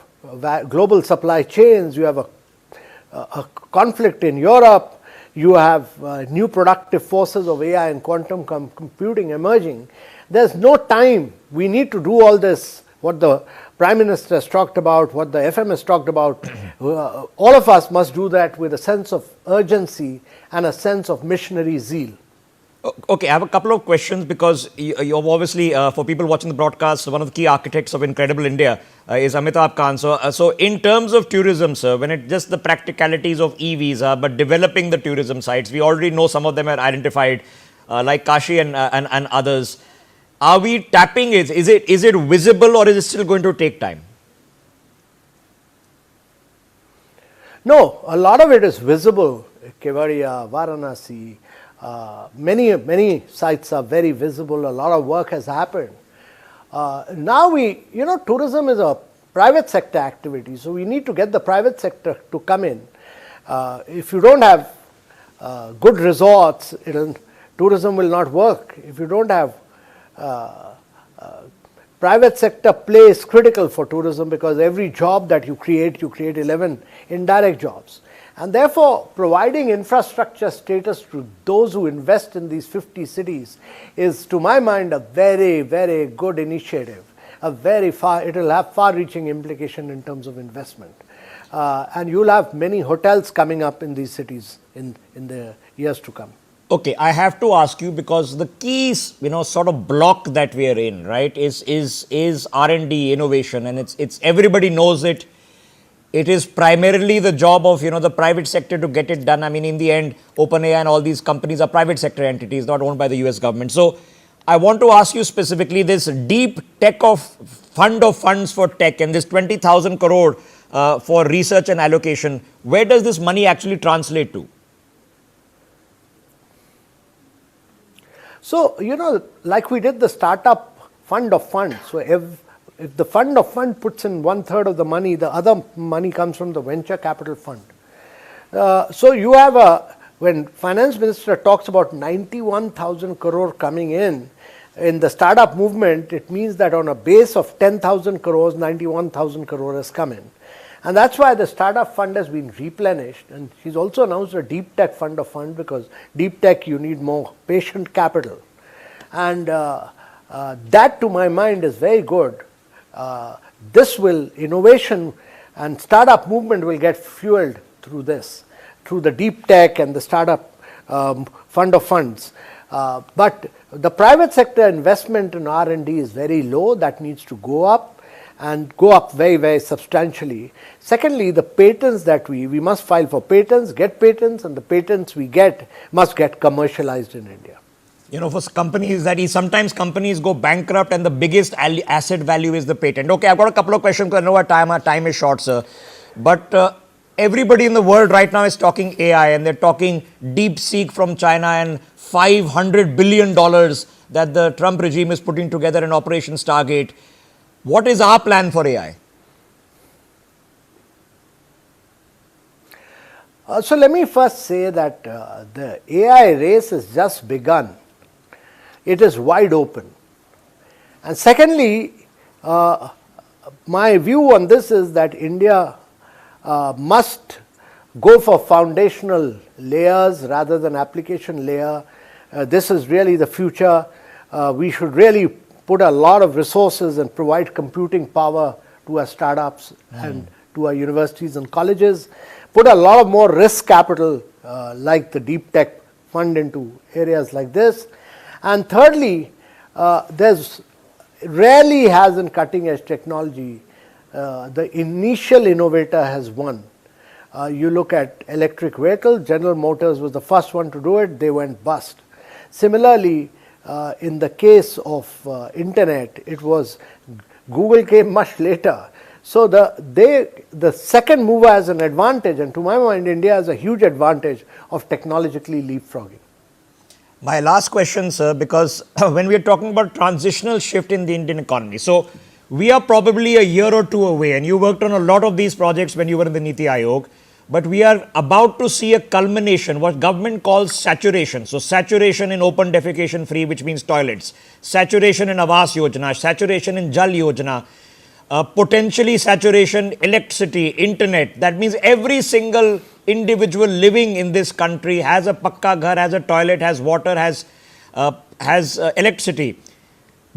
Speaker 24: global supply chains. You have a conflict in Europe. You have new productive forces of AI and quantum computing emerging. There's no time. We need to do all this, what the Prime Minister has talked about, what the FM has talked about. All of us must do that with a sense of urgency and a sense of missionary zeal.
Speaker 23: Okay, I have a couple of questions, because you're obviously, for people watching the broadcast, one of the key architects of Incredible India is Amitabh Khan. So in terms of tourism, sir, when it's just the practicalities of e-visa, but developing the tourism sites, we already know some of them are identified, like Kashi and others. Are we tapping it? Is it visible, or is it still going to take time?
Speaker 24: No, a lot of it is visible. Kevadia, Varanasi, many sites are very visible. A lot of work has happened. Now tourism is a private sector activity, so we need to get the private sector to come in. If you don't have good resorts, tourism will not work. If you don't have private sector play is critical for tourism, because every job that you create 11 indirect jobs. And therefore, providing infrastructure status to those who invest in these 50 cities is, to my mind, a very, very good initiative. It will have far-reaching implication in terms of investment. And you'll have many hotels coming up in these cities in the years to come.
Speaker 23: Okay, I have to ask you, because the key, sort of block that we are in, right, is R&D, innovation, and it's everybody knows it. It is primarily the job of, the private sector to get it done. I mean, in the end, OpenAI and all these companies are private sector entities, not owned by the US government. So I want to ask you specifically, this deep tech fund of funds for tech, and this 20,000 crore for research and allocation, where does this money actually translate to?
Speaker 24: So, like we did the startup fund of funds. So if the fund of fund puts in 1/3 of the money, the other money comes from the venture capital fund. So you have when Finance Minister talks about 91,000 crore coming in the startup movement, it means that on a base of 10,000 crores, 91,000 crore has come in. And that's why the startup fund has been replenished. And she's also announced a deep tech fund of fund, because deep tech, you need more patient capital. And that, to my mind, is very good. Innovation and startup movement will get fueled through this, through the deep tech and the startup fund of funds. But the private sector investment in R&D is very low. That needs to go up, and go up very, very substantially. Secondly, the patents that we must file for patents, get patents, and the patents we get must get commercialized in India.
Speaker 23: For companies, sometimes companies go bankrupt and the biggest asset value is the patent. Okay, I've got a couple of questions because I know our time is short, sir. But everybody in the world right now is talking AI, and they're talking DeepSeek from China and $500 billion that the Trump regime is putting together in Operation Stargate. What is our plan for AI?
Speaker 24: So let me first say that the AI race has just begun. It is wide open. And secondly, my view on this is that India must go for foundational layers rather than application layer. This is really the future. We should really put a lot of resources and provide computing power to our startups and to our universities and colleges. Put a lot of more risk capital like the deep tech fund into areas like this. And thirdly, there's rarely has in cutting edge technology the initial innovator has won. You look at electric vehicles, General Motors was the first one to do it, they went bust. Similarly, in the case of internet, it was Google came much later. So the second mover has an advantage, and to my mind, India has a huge advantage of technologically leapfrogging.
Speaker 23: My last question, sir, because when we are talking about transitional shift in the Indian economy, so we are probably a year or two away, and you worked on a lot of these projects when you were in the Niti Aayog, but we are about to see a culmination, what government calls saturation. So saturation in open defecation free, which means toilets, saturation in Awas Yojana, saturation in Jal Yojana, potentially saturation, electricity, internet. That means every single individual living in this country has a pakka ghar, has a toilet, has water, has electricity.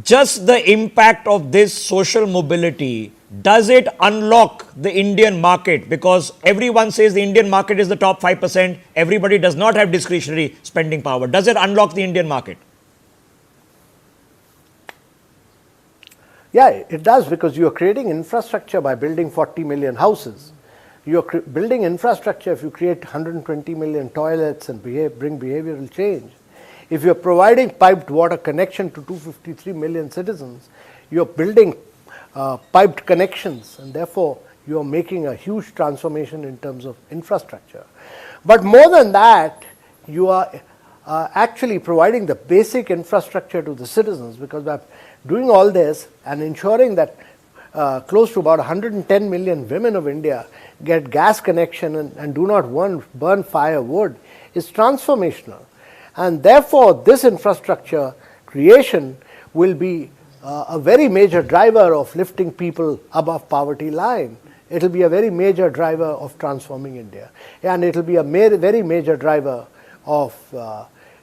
Speaker 23: Just the impact of this social mobility, does it unlock the Indian market? Because everyone says the Indian market is the top 5%. Everybody does not have discretionary spending power. Does it unlock the Indian market?
Speaker 24: Yeah, it does, because you are creating infrastructure by building 40 million houses. You are building infrastructure if you create 120 million toilets and bring behavioral change. If you are providing piped water connection to 253 million citizens, you are building piped connections, and therefore you are making a huge transformation in terms of infrastructure. But more than that, you are actually providing the basic infrastructure to the citizens, because by doing all this and ensuring that close to about 110 million women of India get gas connection and do not burn firewood is transformational. And therefore, this infrastructure creation will be a very major driver of lifting people above poverty line. It will be a very major driver of transforming India. And it will be a very major driver of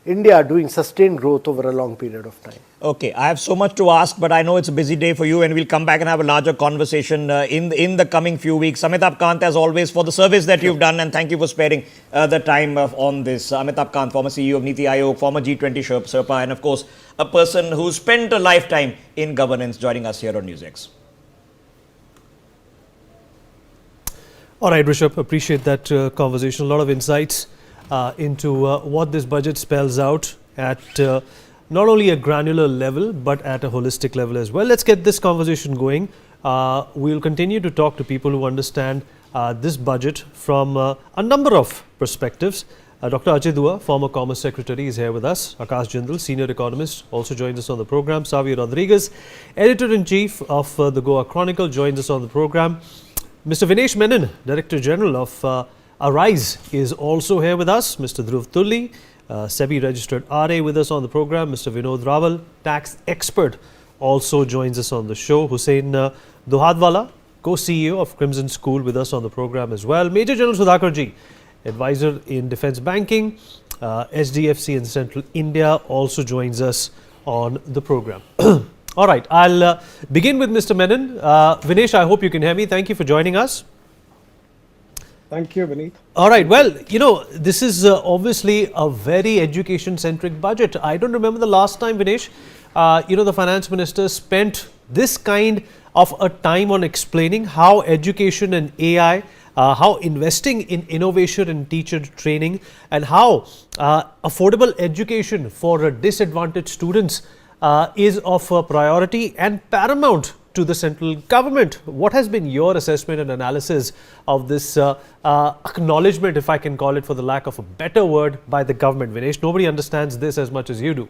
Speaker 24: India doing sustained growth over a long period of time.
Speaker 23: Okay, I have so much to ask, but I know it's a busy day for you, and we'll come back and have a larger conversation in the coming few weeks. Amitabh Kant, as always, for the service that you've done, and thank you for sparing the time on this. Amitabh Kant, former CEO of Niti Aayog, former G20 Sherpa, and of course, a person who spent a lifetime in governance, joining us here on Newsx.
Speaker 7: All right, Rishabh, appreciate that conversation. A lot of insights into what this budget spells out at not only a granular level, but at a holistic level as well. Let's get this conversation going. We'll continue to talk to people who understand this budget from a number of perspectives. Dr. Ajay Dua, former Commerce Secretary, is here with us. Akash Jindal, Senior Economist, also joins us on the program. Xavier Rodriguez, Editor-in-Chief of the Goa Chronicle, joins us on the program. Mr. Vinesh Menon, Director General of Arise, is also here with us. Mr. Dhruv Tulli, SEBI registered RA, with us on the program. Mr. Vinod Rawal, tax expert, also joins us on the show. Hussein Dohadwala, co-CEO of Crimson School, with us on the program as well. Major General Sudhakarji, advisor in defense banking, SDFC in Central India, also joins us on the program. All right, I'll begin with Mr. Menon. Vinesh, I hope you can hear me. Thank you for joining us.
Speaker 2: Thank you, Vineet.
Speaker 7: All right. Well, you know, this is obviously a very education-centric budget. I don't remember the last time, Vinesh, the Finance Minister spent this kind of a time on explaining how education and AI, how investing in innovation and teacher training, and how affordable education for disadvantaged students is of a priority and paramount to the central government. What has been your assessment and analysis of this acknowledgement, if I can call it for the lack of a better word, by the government? Vinesh, nobody understands this as much as you do.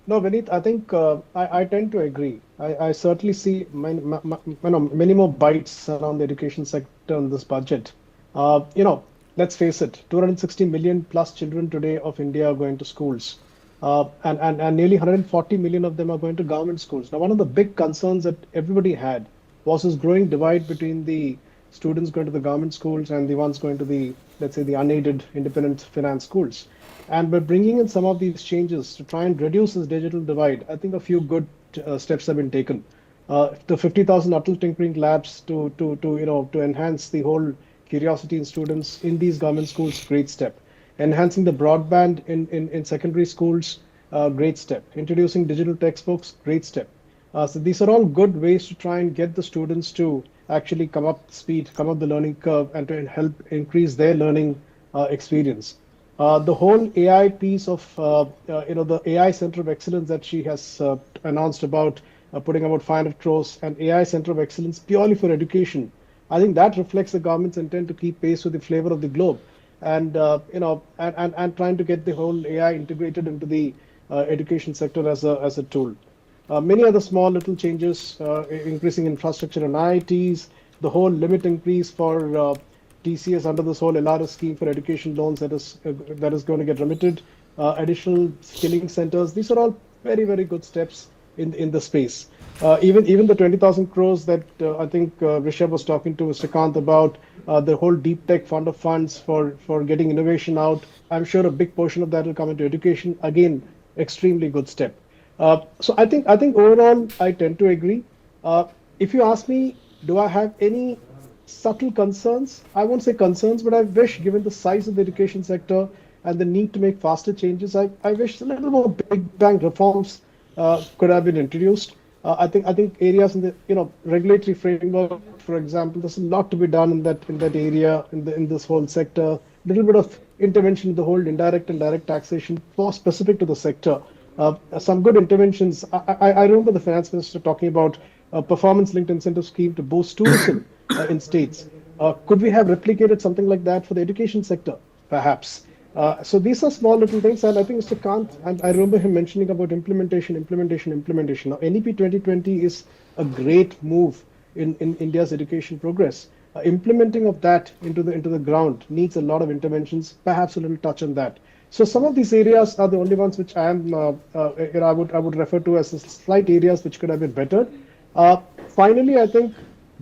Speaker 2: No, Vineet, I think I tend to agree. I certainly see many more bites around the education sector in this budget. Let's face it, 260 million plus children today of India are going to schools. And nearly 140 million of them are going to government schools. Now, one of the big concerns that everybody had was this growing divide between the students going to the government schools and the ones going to the, let's say, the unaided independent finance schools. And by bringing in some of these changes to try and reduce this digital divide, I think a few good steps have been taken. The 50,000 Atal Tinkering Labs to enhance the whole curiosity in students in these government schools, great step. Enhancing the broadband in secondary schools, great step. Introducing digital textbooks, great step. So these are all good ways to try and get the students to actually come up speed, come up the learning curve, and to help increase their learning experience. The whole AI piece of the AI Center of Excellence that she has announced about putting about 500 crores and AI Center of Excellence purely for education. I think that reflects the government's intent to keep pace with the flavor of the globe, and and trying to get the whole AI integrated into the education sector as a tool. Many other small little changes, increasing infrastructure and IITs, the whole limit increase for TCS under this whole LRS scheme for education loans that is going to get remitted, additional skilling centers. These are all very, very good steps in the space. Even the 20,000 crores that I think Rishabh was talking to Mr. Kant about, the whole deep tech fund of funds for getting innovation out. I'm sure a big portion of that will come into education. Again, extremely good step. So I think overall I tend to agree. If you ask me, do I have any subtle concerns? I won't say concerns, but I wish, given the size of the education sector and the need to make faster changes, I wish a little more big bang reforms could have been introduced. I think areas in the regulatory framework, for example, there's a lot to be done in that area in this whole sector. A little bit of intervention in the whole indirect and direct taxation for specific to the sector. Some good interventions. I remember the finance minister talking about a performance-linked incentive scheme to boost tourism in states. Could we have replicated something like that for the education sector, perhaps? So these are small little things, and I think Mr. Kant, and I remember him mentioning about implementation. Now, NEP 2020 is a great move in India's education progress. Implementing of that into the ground needs a lot of interventions, perhaps a little touch on that. So some of these areas are the only ones which I would refer to as slight areas which could have been better. Finally, I think,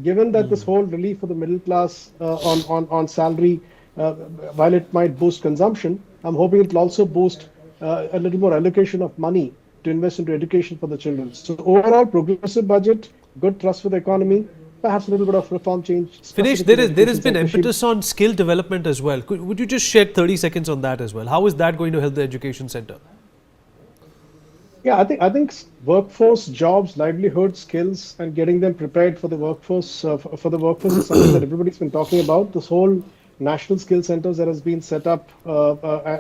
Speaker 2: given that this whole relief for the middle class on salary, while it might boost consumption, I'm hoping it will also boost a little more allocation of money to invest into education for the children. So overall, progressive budget, good thrust for the economy, perhaps a little bit of reform change.
Speaker 7: Finish, there has been impetus on skill development as well. Would you just shed 30 seconds on that as well? How is that going to help the education sector?
Speaker 2: Yeah, I think workforce, jobs, livelihood, skills, and getting them prepared for the workforce is something that everybody's been talking about. This whole national skill centers that has been set up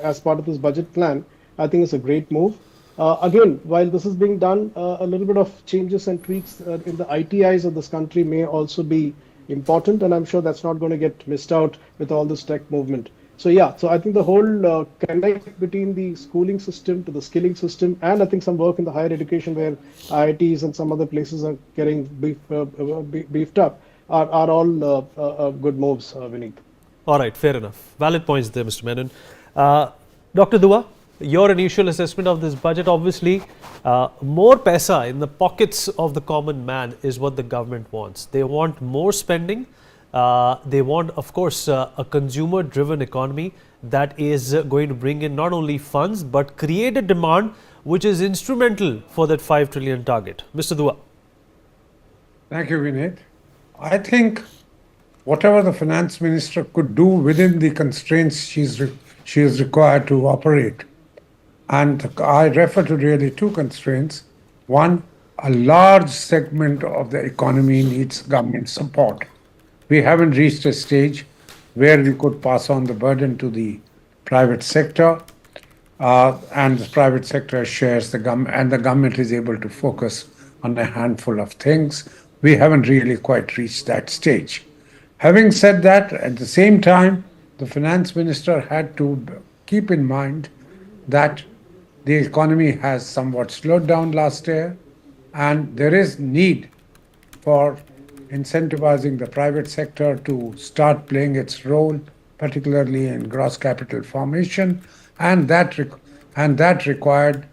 Speaker 2: as part of this budget plan, I think is a great move. Again, while this is being done, a little bit of changes and tweaks in the ITIs of this country may also be important, and I'm sure that's not going to get missed out with all this tech movement. So yeah, so I think the whole connect between the schooling system to the skilling system, and I think some work in the higher education where IITs and some other places are getting beefed up are all good moves, Vineet.
Speaker 7: All right, fair enough. Valid points there, Mr. Menon. Dr. Dua, your initial assessment of this budget, obviously, more paisa in the pockets of the common man is what the government wants. They want more spending. They want, of course, a consumer-driven economy that is going to bring in not only funds, but create a demand which is instrumental for that 5 trillion target. Mr. Dua.
Speaker 22: Thank you, Vineet. I think whatever the finance minister could do within the constraints she is required to operate. And I refer to really two constraints. One, a large segment of the economy needs government support. We haven't reached a stage where we could pass on the burden to the private sector, and the private sector shares the government, and the government is able to focus on a handful of things. We haven't really quite reached that stage. Having said that, at the same time, the finance minister had to keep in mind that the economy has somewhat slowed down last year, and there is need for incentivizing the private sector to start playing its role, particularly in gross capital formation, and that required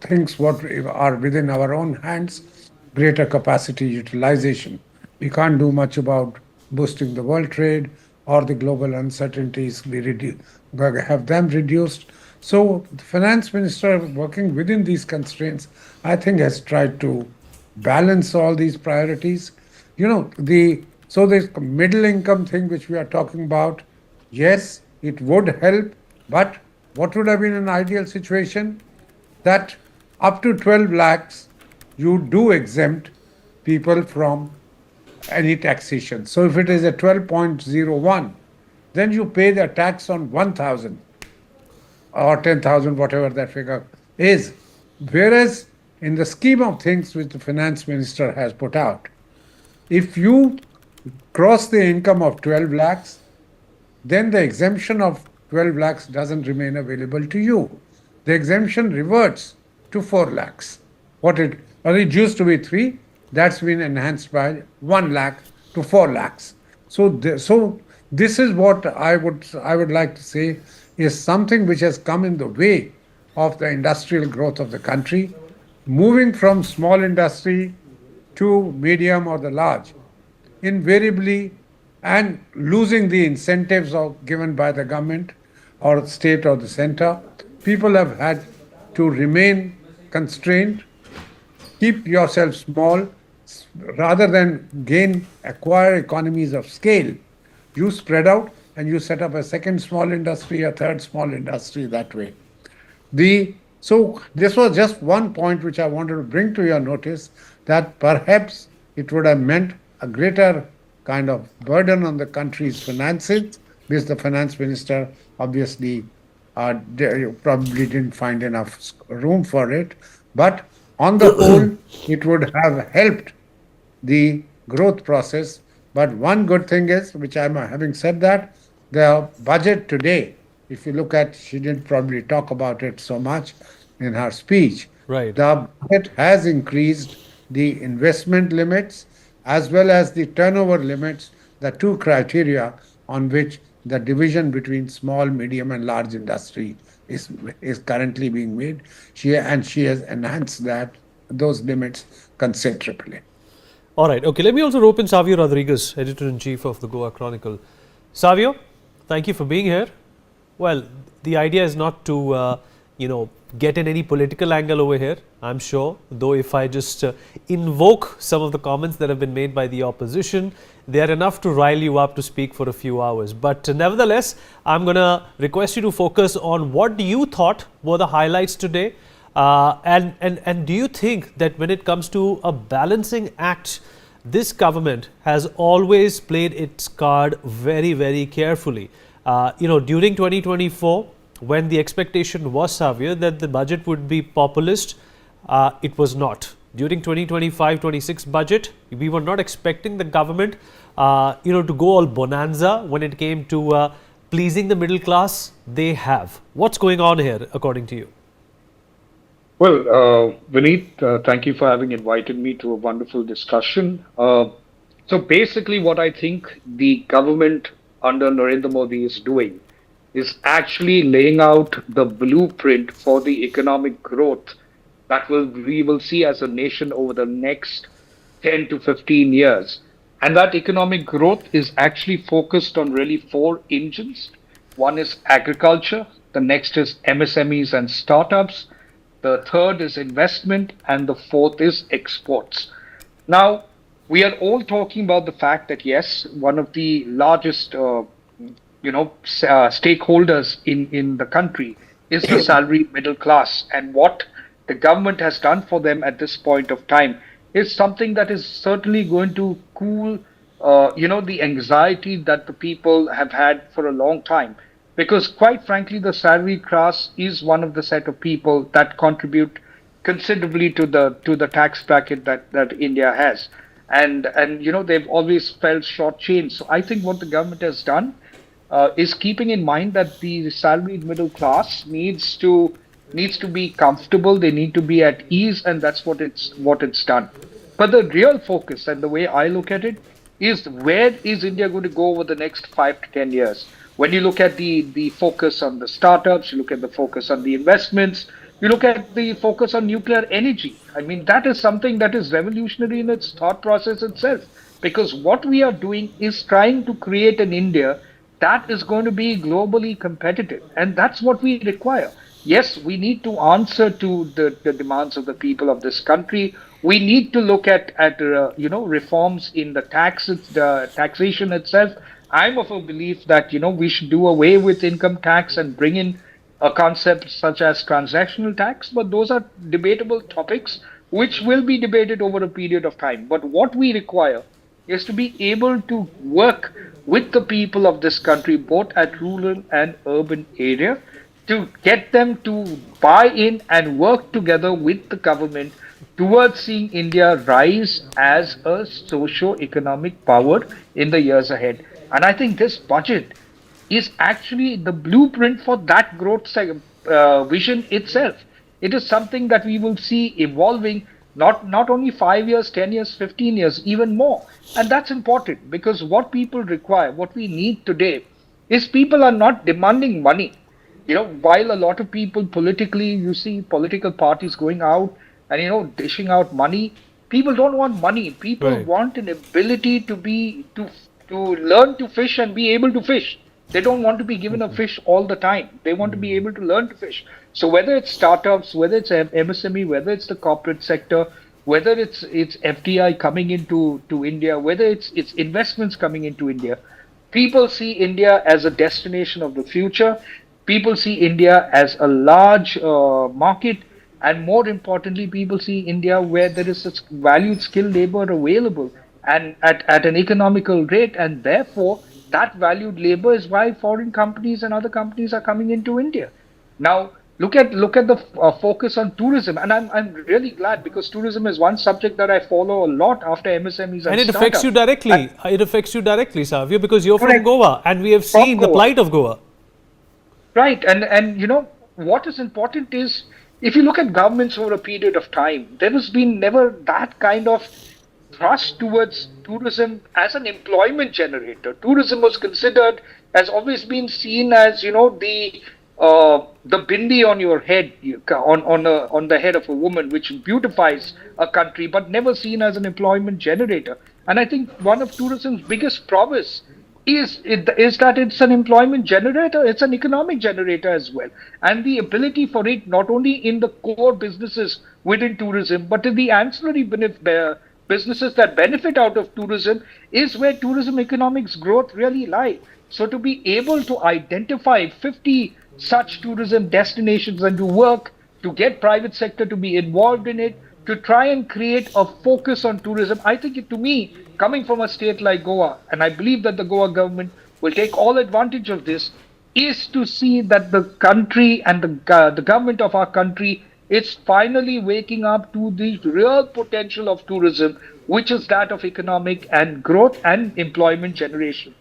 Speaker 22: things what are within our own hands, greater capacity utilization. We can't do much about boosting the world trade or the global uncertainties. We have them reduced. So the finance minister, working within these constraints, I think has tried to balance all these priorities. So this middle income thing which we are talking about, yes, it would help, but what would have been an ideal situation? that up to 12 lakhs, you do exempt people from any taxation. So if it is a 12.01, then you pay the tax on 1,000 or 10,000, whatever that figure is. Whereas in the scheme of things which the finance minister has put out, if you cross the income of 12 lakhs, then the exemption of 12 lakhs doesn't remain available to you. The exemption reverts to 4 lakhs. It used to be 3, that's been enhanced by 1 lakh to 4 lakhs. So this is what I would like to say is something which has come in the way of the industrial growth of the country, moving from small industry to medium or the large, invariably, and losing the incentives given by the government or the state or the center. People have had to remain constrained, keep yourself small, rather than acquire economies of scale. You spread out and you set up a second small industry, a third small industry that way. So this was just one point which I wanted to bring to your notice, that perhaps it would have meant a greater kind of burden on the country's finances, which the finance minister obviously probably didn't find enough room for it. But on the whole, it would have helped the growth process. But one good thing is, which I'm having said that, the budget today, if you look at, she didn't probably talk about it so much in her speech.
Speaker 7: Right.
Speaker 22: The budget has increased the investment limits as well as the turnover limits, the two criteria on which the division between small, medium, and large industry is currently being made. She has enhanced those limits considerably.
Speaker 7: All right. Okay. Let me also rope in Savio Rodriguez, editor-in-chief of the Goa Chronicle. Savio, thank you for being here. Well, the idea is not to, get in any political angle over here, I'm sure. Though if I just invoke some of the comments that have been made by the opposition, they are enough to rile you up to speak for a few hours. But nevertheless, I'm going to request you to focus on what you thought were the highlights today. And do you think that when it comes to a balancing act, this government has always played its card very, very carefully? During 2024, when the expectation was, Savio, that the budget would be populist, it was not. During 2025-26 budget, we were not expecting the government, to go all bonanza when it came to pleasing the middle class. They have. What's going on here, according to you?
Speaker 6: Well, Vineet, thank you for having invited me to a wonderful discussion. So basically what I think the government under Narendra Modi is doing is actually laying out the blueprint for the economic growth that we will see as a nation over the next 10 to 15 years. And that economic growth is actually focused on really 4 engines. One is agriculture, the next is MSMEs and startups, the third is investment, and the fourth is exports. Now, we are all talking about the fact that, yes, one of the largest stakeholders in the country is the salaried middle class, and what the government has done for them at this point of time is something that is certainly going to cool the anxiety that the people have had for a long time, because quite frankly the salaried class is one of the set of people that contribute considerably to the tax bracket that India has, and they've always felt shortchanged. So I think what the government has done is keeping in mind that the salaried middle class needs to be comfortable, they need to be at ease, and that's what it's done. But the real focus, and the way I look at it, is where is India going to go over the next 5 to 10 years? When you look at the focus on the startups, you look at the focus on the investments, you look at the focus on nuclear energy. I mean, that is something that is revolutionary in its thought process itself, because what we are doing is trying to create an India that is going to be globally competitive, and that's what we require. Yes, we need to answer to the demands of the people of this country. We need to look at reforms in the taxation itself. I'm of a belief that we should do away with income tax and bring in concepts such as transactional tax, but those are debatable topics which will be debated over a period of time. But what we require is to be able to work with the people of this country, both at rural and urban area, to get them to buy in and work together with the government towards seeing India rise as a socio-economic power in the years ahead. And I think this budget is actually the blueprint for that growth vision itself. It is something that we will see evolving not only 5 years, 10 years, 15 years, even more. And that's important because what people require, what we need today is people are not demanding money. You know, while a lot of people politically, you see political parties going out and, you know, dishing out money, people don't want money. People want an ability to learn to fish and be able to fish. They don't want to be given a fish all the time. They want to be able to learn to fish. So whether it's startups, whether it's MSME, whether it's the corporate sector, whether it's FDI coming into India, whether it's investments coming into India, people see India as a destination of the future. People see India as a large market. And more importantly, people see India where there is such valued skilled labor available and at an economical rate. And therefore, that valued labor is why foreign companies and other companies are coming into India. Now, look at the focus on tourism, and I'm really glad because tourism is one subject that I follow a lot after MSMEs and
Speaker 7: it
Speaker 6: startups.
Speaker 7: affects you directly. It affects you directly, Savio, because you're from Goa, and we have seen the plight of Goa.
Speaker 6: Right, and you know what is important is if you look at governments over a period of time, there has been never that kind of thrust towards tourism as an employment generator. Tourism was considered, has always been seen as, you know, the bindi on your head, on the head of a woman, which beautifies a country, but never seen as an employment generator. And I think one of tourism's biggest prowess is that it's an employment generator, it's an economic generator as well. And the ability for it, not only in the core businesses within tourism, but in the ancillary businesses that benefit out of tourism is where tourism economics growth really lie. So to be able to identify 50 such tourism destinations and to work to get private sector to be involved in it, to try and create a focus on tourism, I think to me, coming from a state like Goa, and I believe that the Goa government will take all advantage of this, is to see that the country and the government of our country is finally waking up to the real potential of tourism, which is that of economic and growth and employment generation.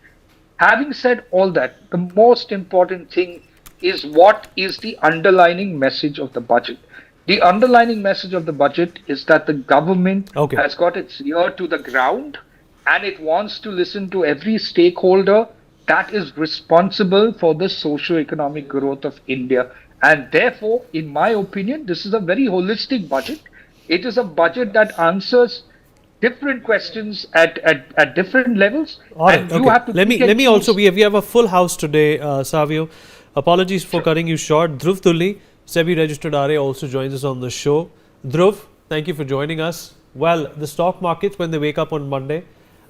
Speaker 6: Having said all that, the most important thing is what is the underlining message of the budget. The underlining message of the budget is that the government has got its ear to the ground and it wants to listen to every stakeholder that is responsible for the socio-economic growth of India. And therefore, in my opinion, this is a very holistic budget. It is a budget that answers different questions at different levels.
Speaker 7: All right,
Speaker 6: and you have to
Speaker 7: let me also, we have a full house today, Savio. Apologies for cutting you short. Dhruv Tulli, SEBI registered RA, also joins us on the show. Dhruv, thank you for joining us. Well, the stock markets, when they wake up on Monday,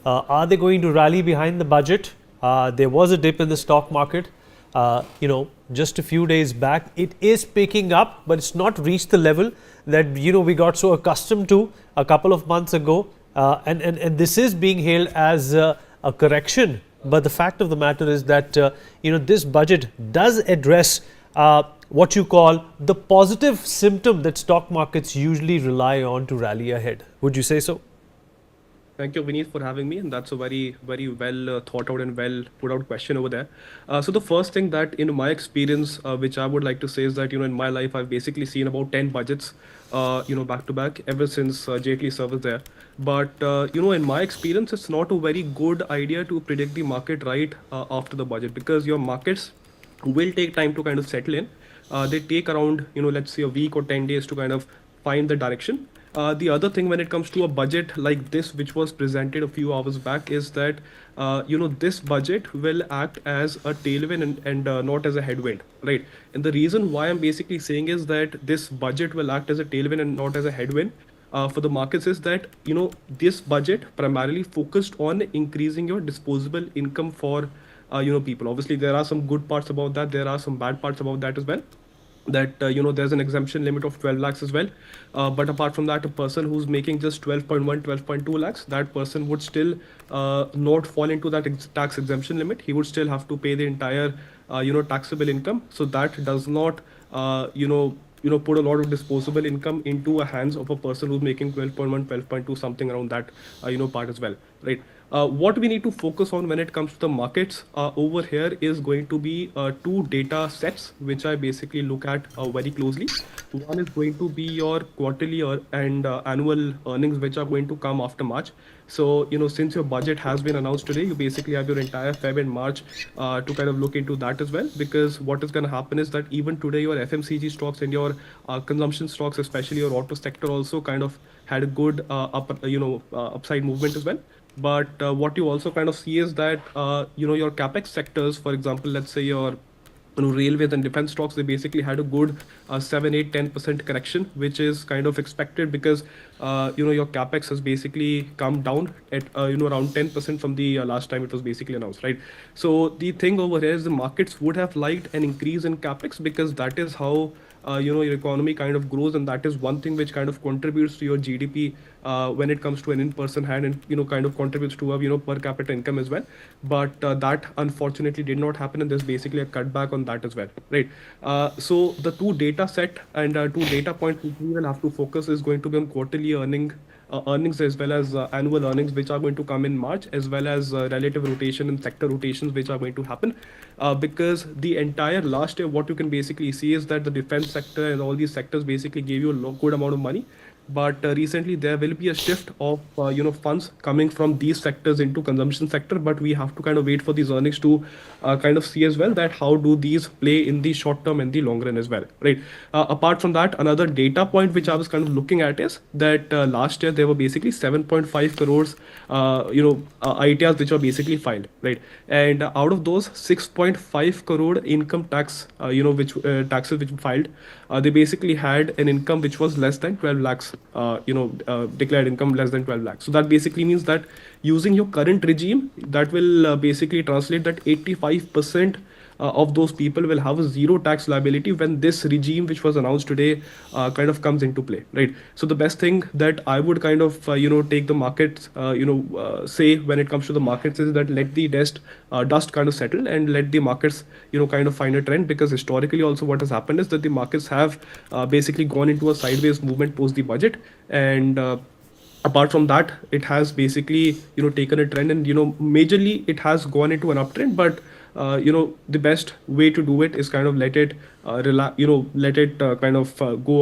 Speaker 7: are they going to rally behind the budget? There was a dip in the stock market. Just a few days back, it is picking up, but it's not reached the level that, we got so accustomed to a couple of months ago. And this is being hailed as a correction. But the fact of the matter is that, this budget does address what you call the positive symptom that stock markets usually rely on to rally ahead. Would you say so?
Speaker 16: Thank you, Vineet, for having me. And that's a very, very well thought out and well put out question over there. So the first thing that in my experience, which I would like to say is that, in my life, I've basically seen about 10 budgets, back to back ever since Jaitley served was there. But, in my experience, it's not a very good idea to predict the market right after the budget, because your markets will take time to kind of settle in. They take around, let's say a week or 10 days to kind of find the direction. The other thing when it comes to a budget like this, which was presented a few hours back, is that, this budget will act as a tailwind and not as a headwind, right? And the reason why I'm basically saying is that this budget will act as a tailwind and not as a headwind for the markets is that, this budget primarily focused on increasing your disposable income for, people. Obviously, there are some good parts about that. There are some bad parts about that as well. that there's an exemption limit of 12 lakhs as well. But apart from that, a person who's making just 12.1, 12.2 lakhs, that person would still not fall into that tax exemption limit. He would still have to pay the entire taxable income. So that does not put a lot of disposable income into the hands of a person who's making 12.1, 12.2, something around that part as well, right? What we need to focus on when it comes to the markets over here is going to be two data sets, which I basically look at very closely. One is going to be your quarterly and annual earnings, which are going to come after March. So, since your budget has been announced today, you basically have your entire Feb and March to kind of look into that as well. Because what is going to happen is that even today, your FMCG stocks and your consumption stocks, especially your auto sector, also kind of had a good upside movement as well. But what you also kind of see is that your capex sectors, for example, let's say your railways and defense stocks, they basically had a good 7, 8, 10% correction, which is kind of expected because your capex has basically come down at around 10% from the last time it was basically announced, right? So the thing over here is the markets would have liked an increase in capex because that is how your economy kind of grows, and that is one thing which kind of contributes to your GDP when it comes to an in-person hand, and kind of contributes to a per capita income as well. But that unfortunately did not happen, and there's basically a cutback on that as well, right? So the two data set and two data points which we will have to focus is going to be on quarterly earnings as well as annual earnings, which are going to come in March, as well as relative rotation and sector rotations, which are going to happen. Because the entire last year, what you can basically see is that the defense sector and all these sectors basically gave you a good amount of money. But recently there will be a shift of funds coming from these sectors into consumption sector, but we have to kind of wait for these earnings to kind of see as well that how do these play in the short term and the long run as well, right? Apart from that, another data point which I was kind of looking at is that last year there were basically 7.5 crores ITRs which were basically filed, right? And out of those 6.5 crore income tax which taxes which were filed, they basically had an income which was less than 12 lakhs, declared income less than 12 lakhs. So that basically means that using your current regime, that will basically translate that 85% of those people will have a zero tax liability when this regime which was announced today kind of comes into play, right? So the best thing that I would kind of take the markets say when it comes to the markets is that let the dust kind of settle and let the markets kind of find a trend, because historically also what has happened is that the markets have basically gone into a sideways movement post the budget, and apart from that it has basically taken a trend, and majorly it has gone into an uptrend. But the best way to do it is kind of let it go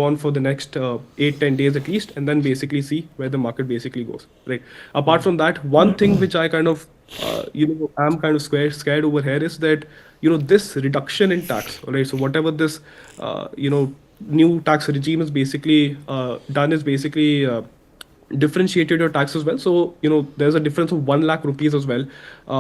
Speaker 16: on for the next 8-10 days at least, and then basically see where the market basically goes, right? Apart from that, one thing which I kind of I'm kind of scared over here is that this reduction in tax, right? So whatever this new tax regime is basically done is basically differentiated your tax as well. So there's a difference of 1 lakh rupees as well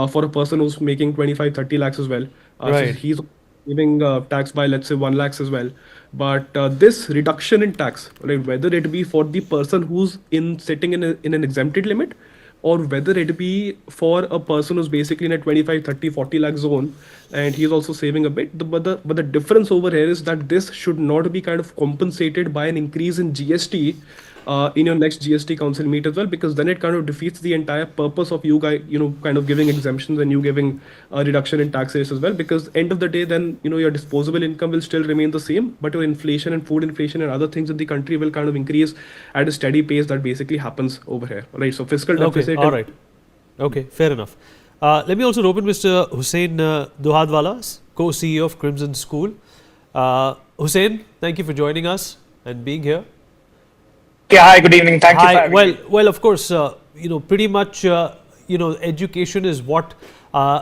Speaker 16: for a person who's making 25-30 lakhs as well.
Speaker 7: Right.
Speaker 16: So he's giving tax by, let's say, 1 lakhs as well. But this reduction in tax, right, whether it be for the person who's sitting in an exempted limit, or whether it be for a person who's basically in a 25, 30, 40 lakh zone and he's also saving a bit, but the difference over here is that this should not be kind of compensated by an increase in GST in your next GST council meet as well, because then it kind of defeats the entire purpose of you guys, kind of giving exemptions and you giving a reduction in tax rates as well. Because end of the day, then your disposable income will still remain the same, but your inflation and food inflation and other things in the country will kind of increase at a steady pace. That basically happens over here, right? So fiscal deficit.
Speaker 7: Okay, all right. Okay, fair enough. Let me also open Mr. Hussain Duhadwala, co-CEO of Crimson School. Hussain, thank you for joining us and being here.
Speaker 14: Yeah, hi, good evening. Thank you for having me.
Speaker 7: Well, of course, pretty much, education is what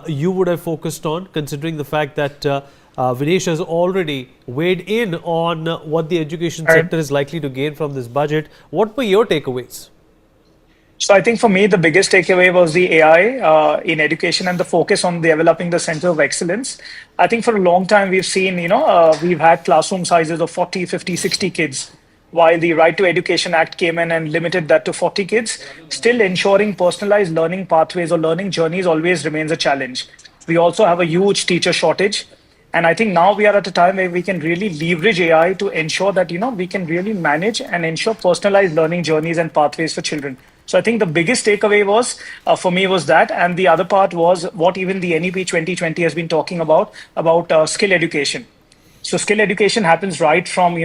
Speaker 7: you would have focused on, considering the fact that Vinesh has already weighed in on what the education sector is likely to gain from this budget. What were your takeaways?
Speaker 14: So I think for me, the biggest takeaway was the AI in education and the focus on developing the center of excellence. I think for a long time, we've seen, we've had classroom sizes of 40, 50, 60 kids. While the Right to Education Act came in and limited that to 40 kids, still ensuring personalized learning pathways or learning journeys always remains a challenge. We also have a huge teacher shortage. And I think now we are at a time where we can really leverage AI to ensure that, we can really manage and ensure personalized learning journeys and pathways for children. So I think the biggest takeaway was, for me, was that. And the other part was what even the NEP 2020 has been talking about skill education. So skill education happens right from, the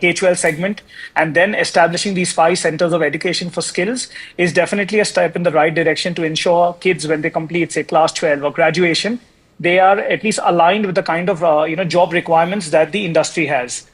Speaker 14: K-12 segment, and then establishing these 5 centers of education for skills is definitely a step in the right direction to ensure kids, when they complete, say, class 12 or graduation, they are at least aligned with the kind of, job requirements that the industry has.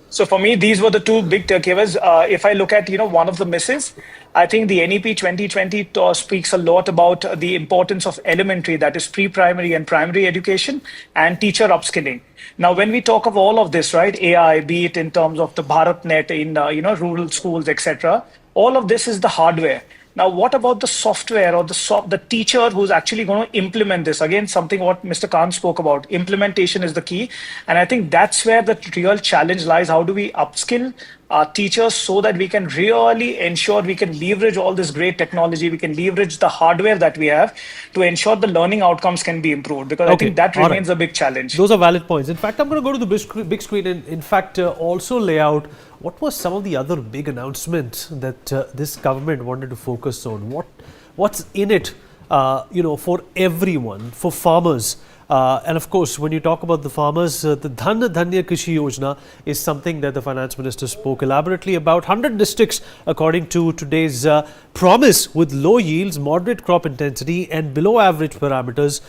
Speaker 14: So for me, these were the 2 big takeaways. If I look at, one of the misses, I think the NEP 2020 speaks a lot about the importance of elementary, that is pre-primary and primary education, and teacher upskilling. Now, when we talk of all of this, right, AI, be it in terms of the BharatNet in, rural schools, etc., all of this is the hardware. Now, what about the software or the teacher who's actually going to implement this? Again, something what Mr. Khan spoke about. Implementation is the key. And I think that's where the real challenge lies. How do we upskill our teachers so that we can really ensure we can leverage all this great technology, we can leverage the hardware that we have to ensure the learning outcomes can be improved? Because I think that remains a big challenge.
Speaker 7: Those are valid points. In fact, I'm going to go to the big screen and in fact also lay out what were some of the other big announcements that this government wanted to focus on. What's in it, for everyone, for farmers. And of course, when you talk about the farmers, the Dhan Dhanya Krishi Yojana is something that the Finance Minister spoke elaborately about. 100 districts, according to today's promise, with low yields, moderate crop intensity and below average parameters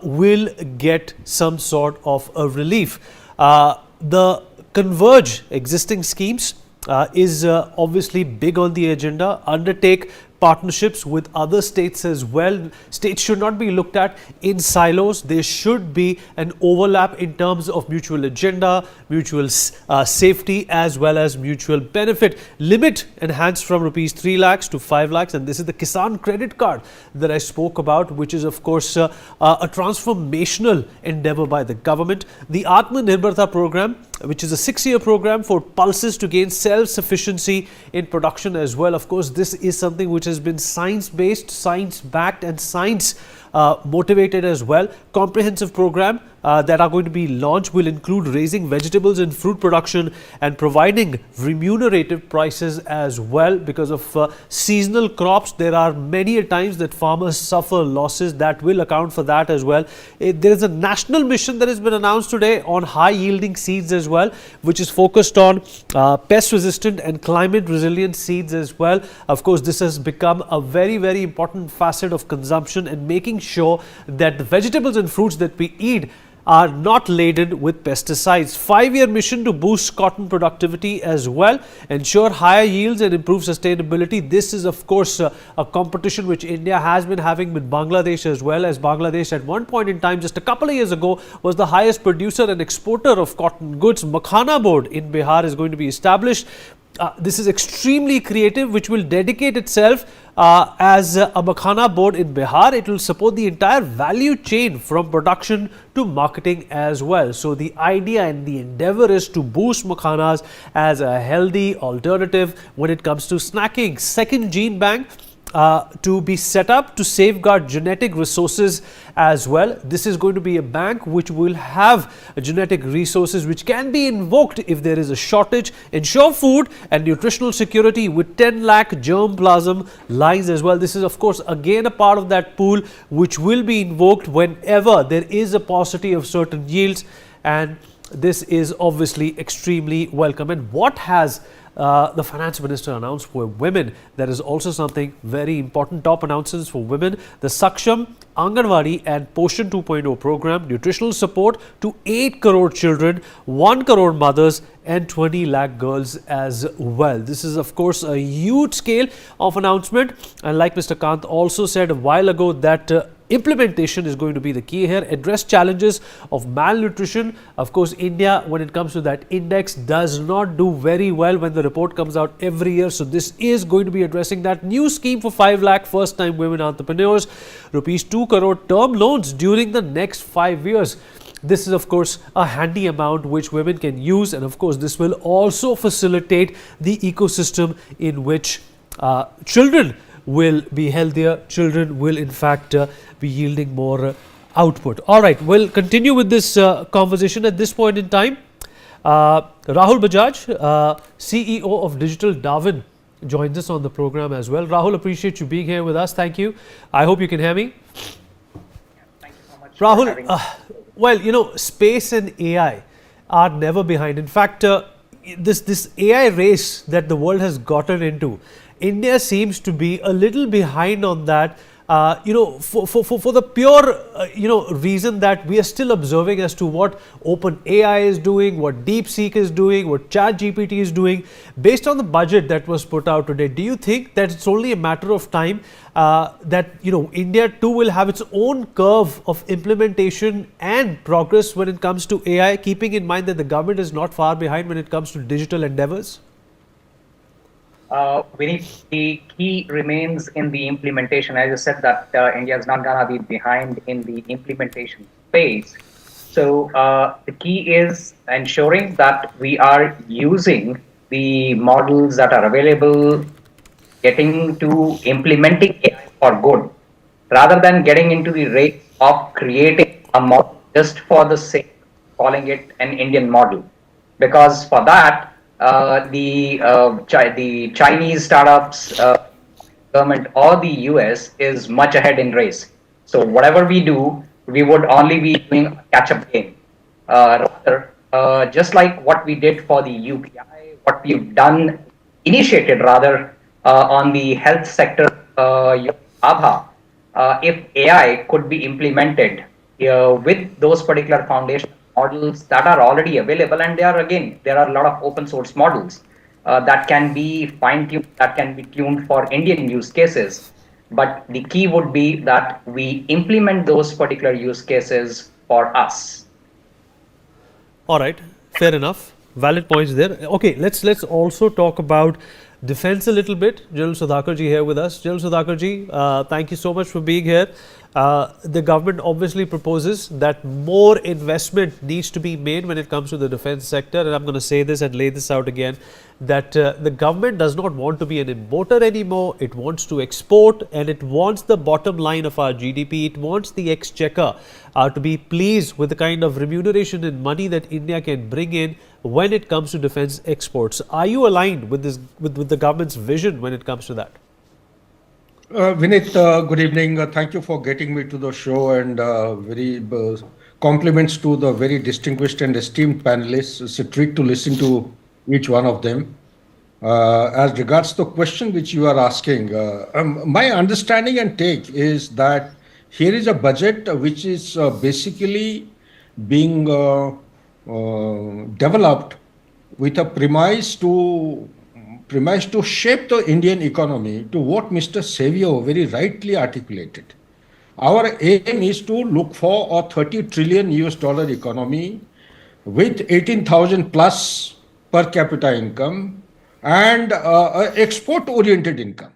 Speaker 7: will get some sort of a relief. The Converge existing schemes is obviously big on the agenda. Undertake partnerships with other states as well. States should not be looked at in silos. There should be an overlap in terms of mutual agenda, mutual safety as well as mutual benefit. Limit enhanced from rupees 3 lakhs to 5 lakhs, and this is the Kisan credit card that I spoke about, which is of course a transformational endeavor by the government. The Atmanirbharta program, which is a 6-year program for pulses to gain self-sufficiency in production as well. Of course, this is something which has been science-based, science-backed and science-motivated as well. Comprehensive program that are going to be launched will include raising vegetables and fruit production and providing remunerative prices as well. Because of seasonal crops, there are many a times that farmers suffer losses. That will account for that as well. There is a national mission that has been announced today on high-yielding seeds as well, which is focused on pest-resistant and climate-resilient seeds as well. Of course, this has become a very, very important facet of consumption and making sure that the vegetables and fruits that we eat are not laden with pesticides. 5-year mission to boost cotton productivity as well, ensure higher yields and improve sustainability. This is of course a competition which India has been having with Bangladesh as well, as Bangladesh at one point in time just a couple of years ago was the highest producer and exporter of cotton goods. Makhana board in Bihar is going to be established. This is extremely creative, which will dedicate itself as a Makhana board in Bihar. It will support the entire value chain from production to marketing as well. So the idea and the endeavor is to boost Makhanas as a healthy alternative when it comes to snacking. Second gene bank to be set up to safeguard genetic resources as well. This is going to be a bank which will have genetic resources which can be invoked if there is a shortage. Ensure food and nutritional security with 10 lakh germplasm lines as well. This is of course again a part of that pool which will be invoked whenever there is a paucity of certain yields, and this is obviously extremely welcome. And what has the Finance Minister announced for women? That is also something very important. Top announcements for women: the Saksham, Anganwadi and Poshan 2.0 program, nutritional support to 8 crore children, 1 crore mothers and 20 lakh girls as well. This is of course a huge scale of announcement, and like Mr. Kant also said a while ago that implementation is going to be the key here. Address challenges of malnutrition. Of course, India, when it comes to that index, does not do very well when the report comes out every year. So this is going to be addressing that. New scheme for 5 lakh first time women entrepreneurs, rupees 2 crore term loans during the next 5 years. This is of course a handy amount which women can use, and of course this will also facilitate the ecosystem in which children will be healthier. Children will in fact be yielding more output. All right, we'll continue with this conversation at this point in time. Rahul Bajaj, CEO of Digital Darwin, joins us on the program as well. Rahul, appreciate you being here with us. Thank you. I hope you can hear me.
Speaker 17: Thank you so much.
Speaker 7: Rahul, well, you know, space and AI are never behind. In fact, this AI race that the world has gotten into, India seems to be a little behind on that. You know, for the pure, you know, reason that we are still observing as to what OpenAI is doing, what DeepSeek is doing, what ChatGPT is doing. Based on the budget that was put out today, do you think that it's only a matter of time that, you know, India too will have its own curve of implementation and progress when it comes to AI, keeping in mind that the government is not far behind when it comes to digital endeavors?
Speaker 17: The key remains in the implementation. As you said, that India is not going to be behind in the implementation phase. So the key is ensuring that we are using the models that are available, getting to implementing AI for good, rather than getting into the race of creating a model just for the sake of calling it an Indian model. Because for that, the Chinese startups, government, or the US is much ahead in race. So whatever we do, we would only be doing a catch-up game. Rather, just like what we did for the UPI, what we've done, initiated rather, on the health sector, Aadhaar, if AI could be implemented with those particular foundation models that are already available, and there are a lot of open source models that can be fine-tuned, that can be tuned for Indian use cases. But the key would be that we implement those particular use cases for us.
Speaker 7: All right, fair enough. Valid points there. Okay, let's also talk about defense a little bit. General Sudhakar ji here with us. General Sudhakar ji, thank you so much for being here. The government obviously proposes that more investment needs to be made when it comes to the defense sector, and I'm going to say this and lay this out again, that the government does not want to be an importer anymore. It wants to export, and it wants the bottom line of our GDP. It wants the exchequer to be pleased with the kind of remuneration and money that India can bring in when it comes to defense exports. Are you aligned with this, with the government's vision when it comes to that?
Speaker 22: Vinit, good evening. Thank you for getting me to the show, and very compliments to the very distinguished and esteemed panelists. It's a treat to listen to each one of them. As regards the question which you are asking, my understanding and take is that here is a budget which is basically being developed with a premise to shape the Indian economy to what Mr. Savio very rightly articulated. Our aim is to look for a $30 trillion economy with 18,000 plus per capita income and export-oriented income.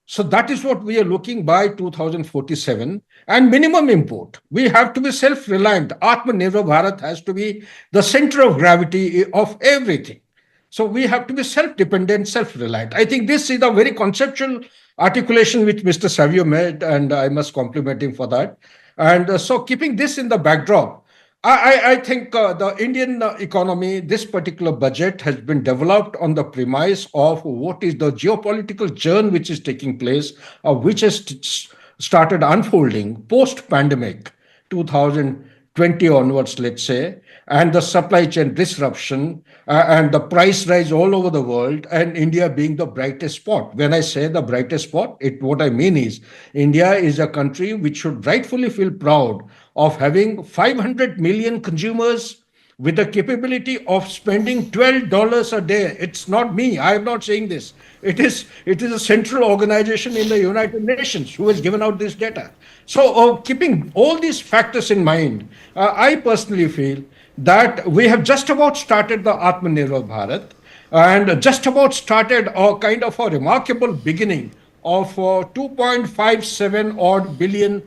Speaker 22: So that is what we are looking by 2047, and minimum import. We have to be self-reliant. Atmanirbhar Bharat has to be the center of gravity of everything. So we have to be self-dependent, self-reliant. I think this is a very conceptual articulation which Mr. Savio made, and I must compliment him for that. And so keeping this in the backdrop, I think the Indian economy, this particular budget has been developed on the premise of what is the geopolitical churn which is taking place, which has started unfolding post-pandemic, 2020 onwards, let's say, and the supply chain disruption and the price rise all over the world, and India being the brightest spot. When I say the brightest spot, what I mean is India is a country which should rightfully feel proud of having 500 million consumers with the capability of spending $12 a day. It's not me. I am not saying this. It is a central organization in the United Nations who has given out this data. So keeping all these factors in mind, I personally feel that we have just about started the Atmanirbhar Bharat and just about started a kind of a remarkable beginning of $2.57 odd billion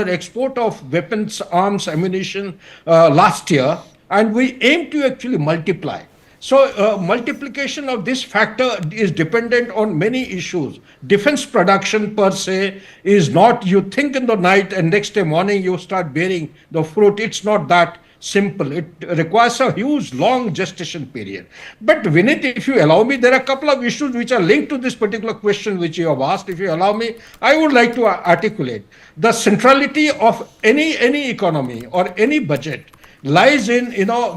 Speaker 22: export of weapons, arms, ammunition last year, and we aim to actually multiply.
Speaker 18: So multiplication of this factor is dependent on many issues. Defense production per se is not, you think in the night and next day morning you start bearing the fruit. It's not that simple. It requires a huge, long gestation period. But Vinit, if you allow me, there are a couple of issues which are linked to this particular question which you have asked. If you allow me, I would like to articulate. The centrality of any economy or any budget lies in,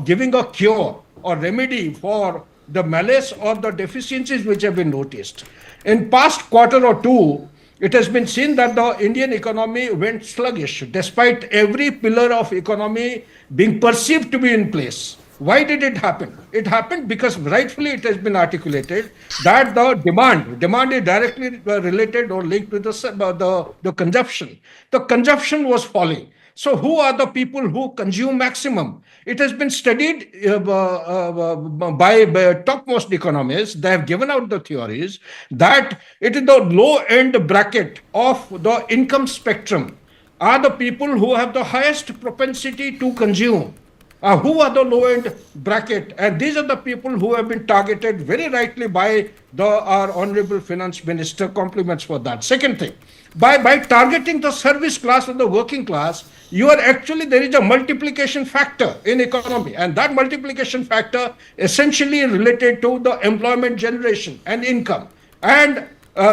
Speaker 18: giving a cure or remedy for the malice or the deficiencies which have been noticed. In past quarter or two, it has been seen that the Indian economy went sluggish despite every pillar of economy being perceived to be in place. Why did it happen? It happened because rightfully it has been articulated that the demand is directly related or linked with the consumption. The consumption was falling. So who are the people who consume maximum? It has been studied by topmost economists. They have given out the theories that it is the low end bracket of the income spectrum are the people who have the highest propensity to consume. Who are the low-end bracket? And these are the people who have been targeted very rightly by our Honorable Finance Minister. Compliments for that. Second thing, by targeting the service class and the working class, there is a multiplication factor in economy. And that multiplication factor essentially related to the employment generation and income. And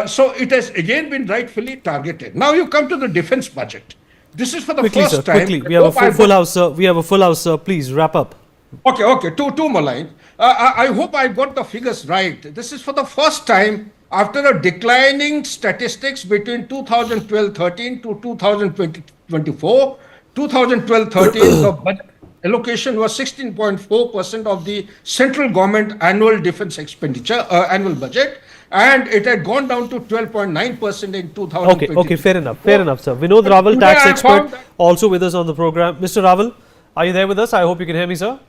Speaker 18: so it has again been rightfully targeted. Now you come to the defense budget. This is for the first time.
Speaker 7: Quickly, we have a full house, sir. We have a full house, sir. Please wrap up.
Speaker 18: Okay. Two more lines. I hope I got the figures right. This is for the first time after a declining statistics between 2012-13 to 2020-24. 2012-13, the budget allocation was 16.4% of the central government annual defense expenditure, annual budget. And it had gone down to 12.9% in 2020.
Speaker 7: Okay, fair enough, sir. Vinod Raval, tax expert, also with us on the program. Mr. Raval, are you there with us? I hope you can hear me, sir.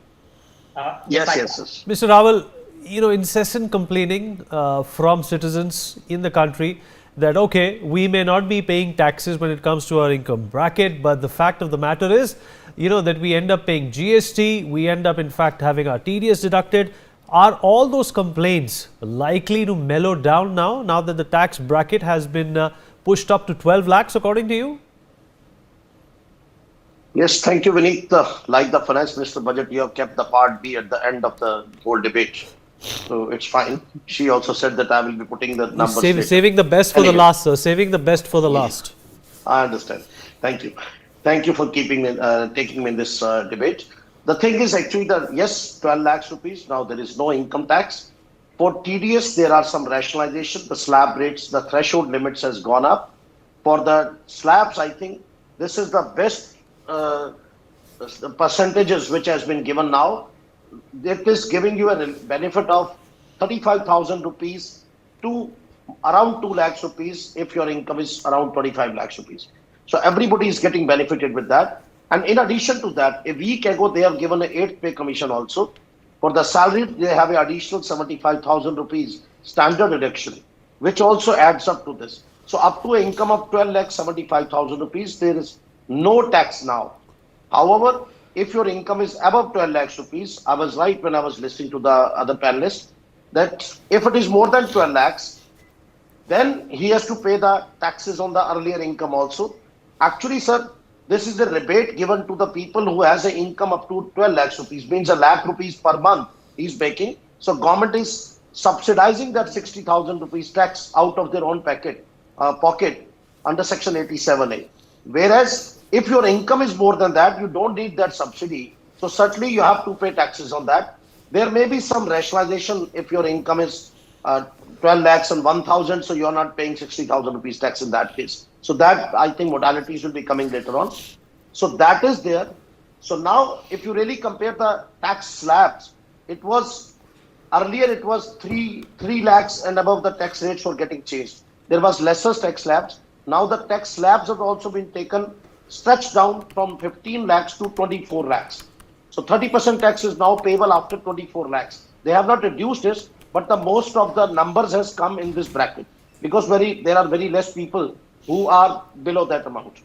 Speaker 19: Yes.
Speaker 7: Mr. Raval, incessant complaining from citizens in the country that, okay, we may not be paying taxes when it comes to our income bracket, but the fact of the matter is, that we end up paying GST, we end up in fact having our TDS deducted. Are all those complaints likely to mellow down now that the tax bracket has been pushed up to 12 lakhs according to you?
Speaker 19: Yes, thank you, Vineet. Like the Finance Minister budget, you have kept the Part B at the end of the whole debate. So it's fine. She also said that I will be putting the numbers.
Speaker 7: Saving the best for the last, sir. Saving the best for the last.
Speaker 19: I understand. Thank you. Thank you for taking me in this debate. The thing is actually that, yes, 12 lakhs rupees. Now there is no income tax. For TDS, there are some rationalization. The slab rates, the threshold limits has gone up. For the slabs, I think this is the best the percentages which has been given now. It is giving you a benefit of 35,000 rupees to around 2 lakhs rupees if your income is around 25 lakhs rupees. So everybody is getting benefited with that. And in addition to that, a week ago, they have given an 8th pay commission also. For the salary, they have an additional 75,000 rupees standard deduction, which also adds up to this. So up to an income of 12 lakhs 75,000 rupees, there is no tax now. However, if your income is above 12 lakhs rupees, I was right when I was listening to the other panelists, that if it is more than 12 lakhs, then he has to pay the taxes on the earlier income also. Actually, sir, this is the rebate given to the people who has an income up to 12 lakhs rupees, means a lakh rupees per month he's making. So government is subsidizing that 60,000 rupees tax out of their own pocket under Section 87A. Whereas if your income is more than that, you don't need that subsidy. So certainly you have to pay taxes on that. There may be some rationalization if your income is 12 lakhs and 1,000, so you're not paying 60,000 rupees tax in that case. So that, I think, modalities will be coming later on. So that is there. So now, if you really compare the tax slabs, earlier it was 3 lakhs and above the tax rates were getting changed. There was lesser tax slabs. Now the tax slabs have also been stretched down from 15 lakhs to 24 lakhs. So 30% tax is now payable after 24 lakhs. They have not reduced this, but the most of the numbers has come in this bracket because there are very less people who are below that amount.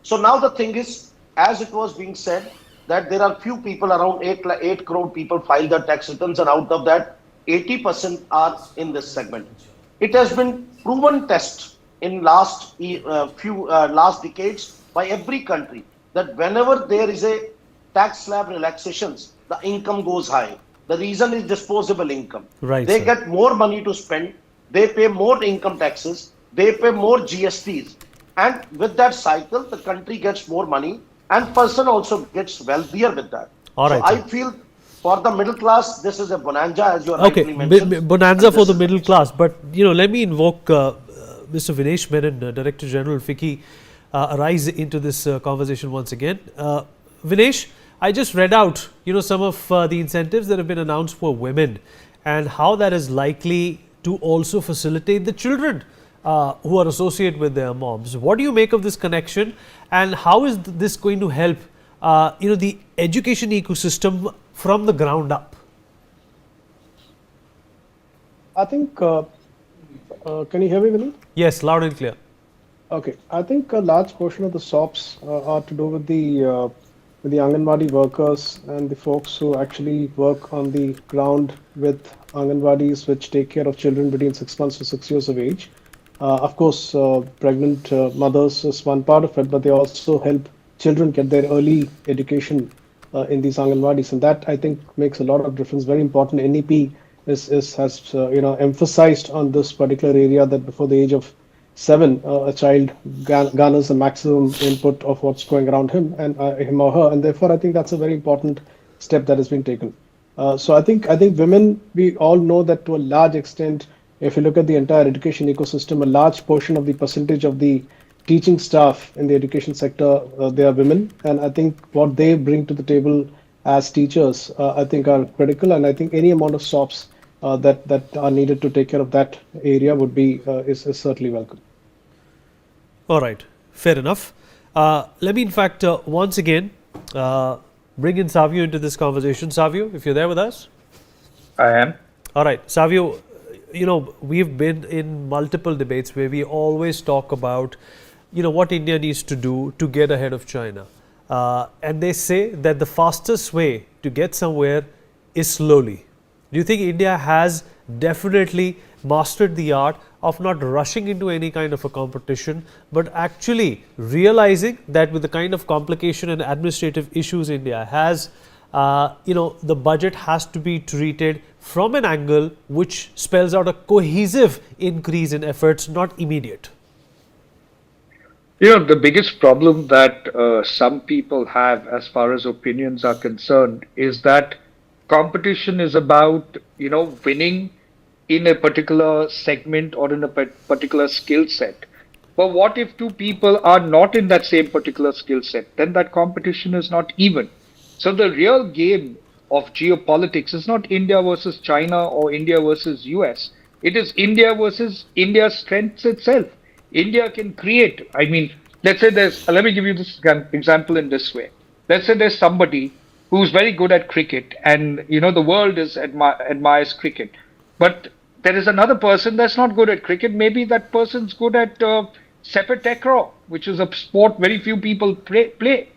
Speaker 19: So now the thing is, as it was being said, that there are few people, around 8 crore people file their tax returns, and out of that, 80% are in this segment. It has been proven test in last decades by every country that whenever there is a tax slab relaxations, the income goes high. The reason is disposable income.
Speaker 7: Right,
Speaker 19: they
Speaker 7: sir.
Speaker 19: get more money to spend, they pay more income taxes, they pay more GSTs, and with that cycle, the country gets more money, and person also gets wealthier with that.
Speaker 7: All right,
Speaker 19: so I
Speaker 7: sir.
Speaker 19: feel for the middle class, this is a bonanza, as you
Speaker 7: Okay,
Speaker 19: rightly mentioned.
Speaker 7: bonanza
Speaker 19: And
Speaker 7: for
Speaker 19: this
Speaker 7: the
Speaker 19: is
Speaker 7: middle class. But, you know, let me invoke Mr. Vinesh Menon, Director General FICCI, arise into this conversation once again. Vinesh, I just read out, you know, some of the incentives that have been announced for women and how that is likely to also facilitate the children who are associated with their moms. What do you make of this connection, and how is this going to help, you know, the education ecosystem from the ground up?
Speaker 2: I think, can you hear me, Vinny?
Speaker 7: Yes, loud and clear.
Speaker 2: Okay, I think a large portion of the SOPs are to do with the Anganwadi workers and the folks who actually work on the ground with Anganwadis, which take care of children between 6 months to 6 years of age. Of course, pregnant mothers is one part of it, but they also help children get their early education in these Anganwadis, and that I think makes a lot of difference. Very important. NEP has emphasized on this particular area, that before the age of 7, a child garners the maximum input of what's going around him or her, and therefore I think that's a very important step that has been taken. So I think women, we all know that to a large extent, if you look at the entire education ecosystem, a large portion of the percentage of the teaching staff in the education sector, they are women, and I think what they bring to the table as teachers, I think are critical, and I think any amount of SOPs that are needed to take care of that area would be is certainly welcome.
Speaker 7: All right, fair enough. Let me, in fact, once again bring in Savio into this conversation. Savio, if you're there with us.
Speaker 6: I am.
Speaker 7: All right, Savio, you know, we've been in multiple debates where we always talk about, you know, what India needs to do to get ahead of China. And they say that the fastest way to get somewhere is slowly. Do you think India has definitely mastered the art of not rushing into any kind of a competition, but actually realizing that with the kind of complication and administrative issues India has, you know, the budget has to be treated from an angle which spells out a cohesive increase in efforts, not immediate?
Speaker 6: You know, the biggest problem that some people have as far as opinions are concerned is that competition is about, you know, winning in a particular segment or in a particular skill set. But what if two people are not in that same particular skill set? Then that competition is not even. So the real game of geopolitics is not India versus China or India versus US. It is India versus India's strengths itself. India can create, I mean, let's say let me give you this example in this way. Let's say there's somebody who's very good at cricket, and, you know, the world admires cricket. But there is another person that's not good at cricket. Maybe that person's good at sepak takraw, which is a sport very few people play.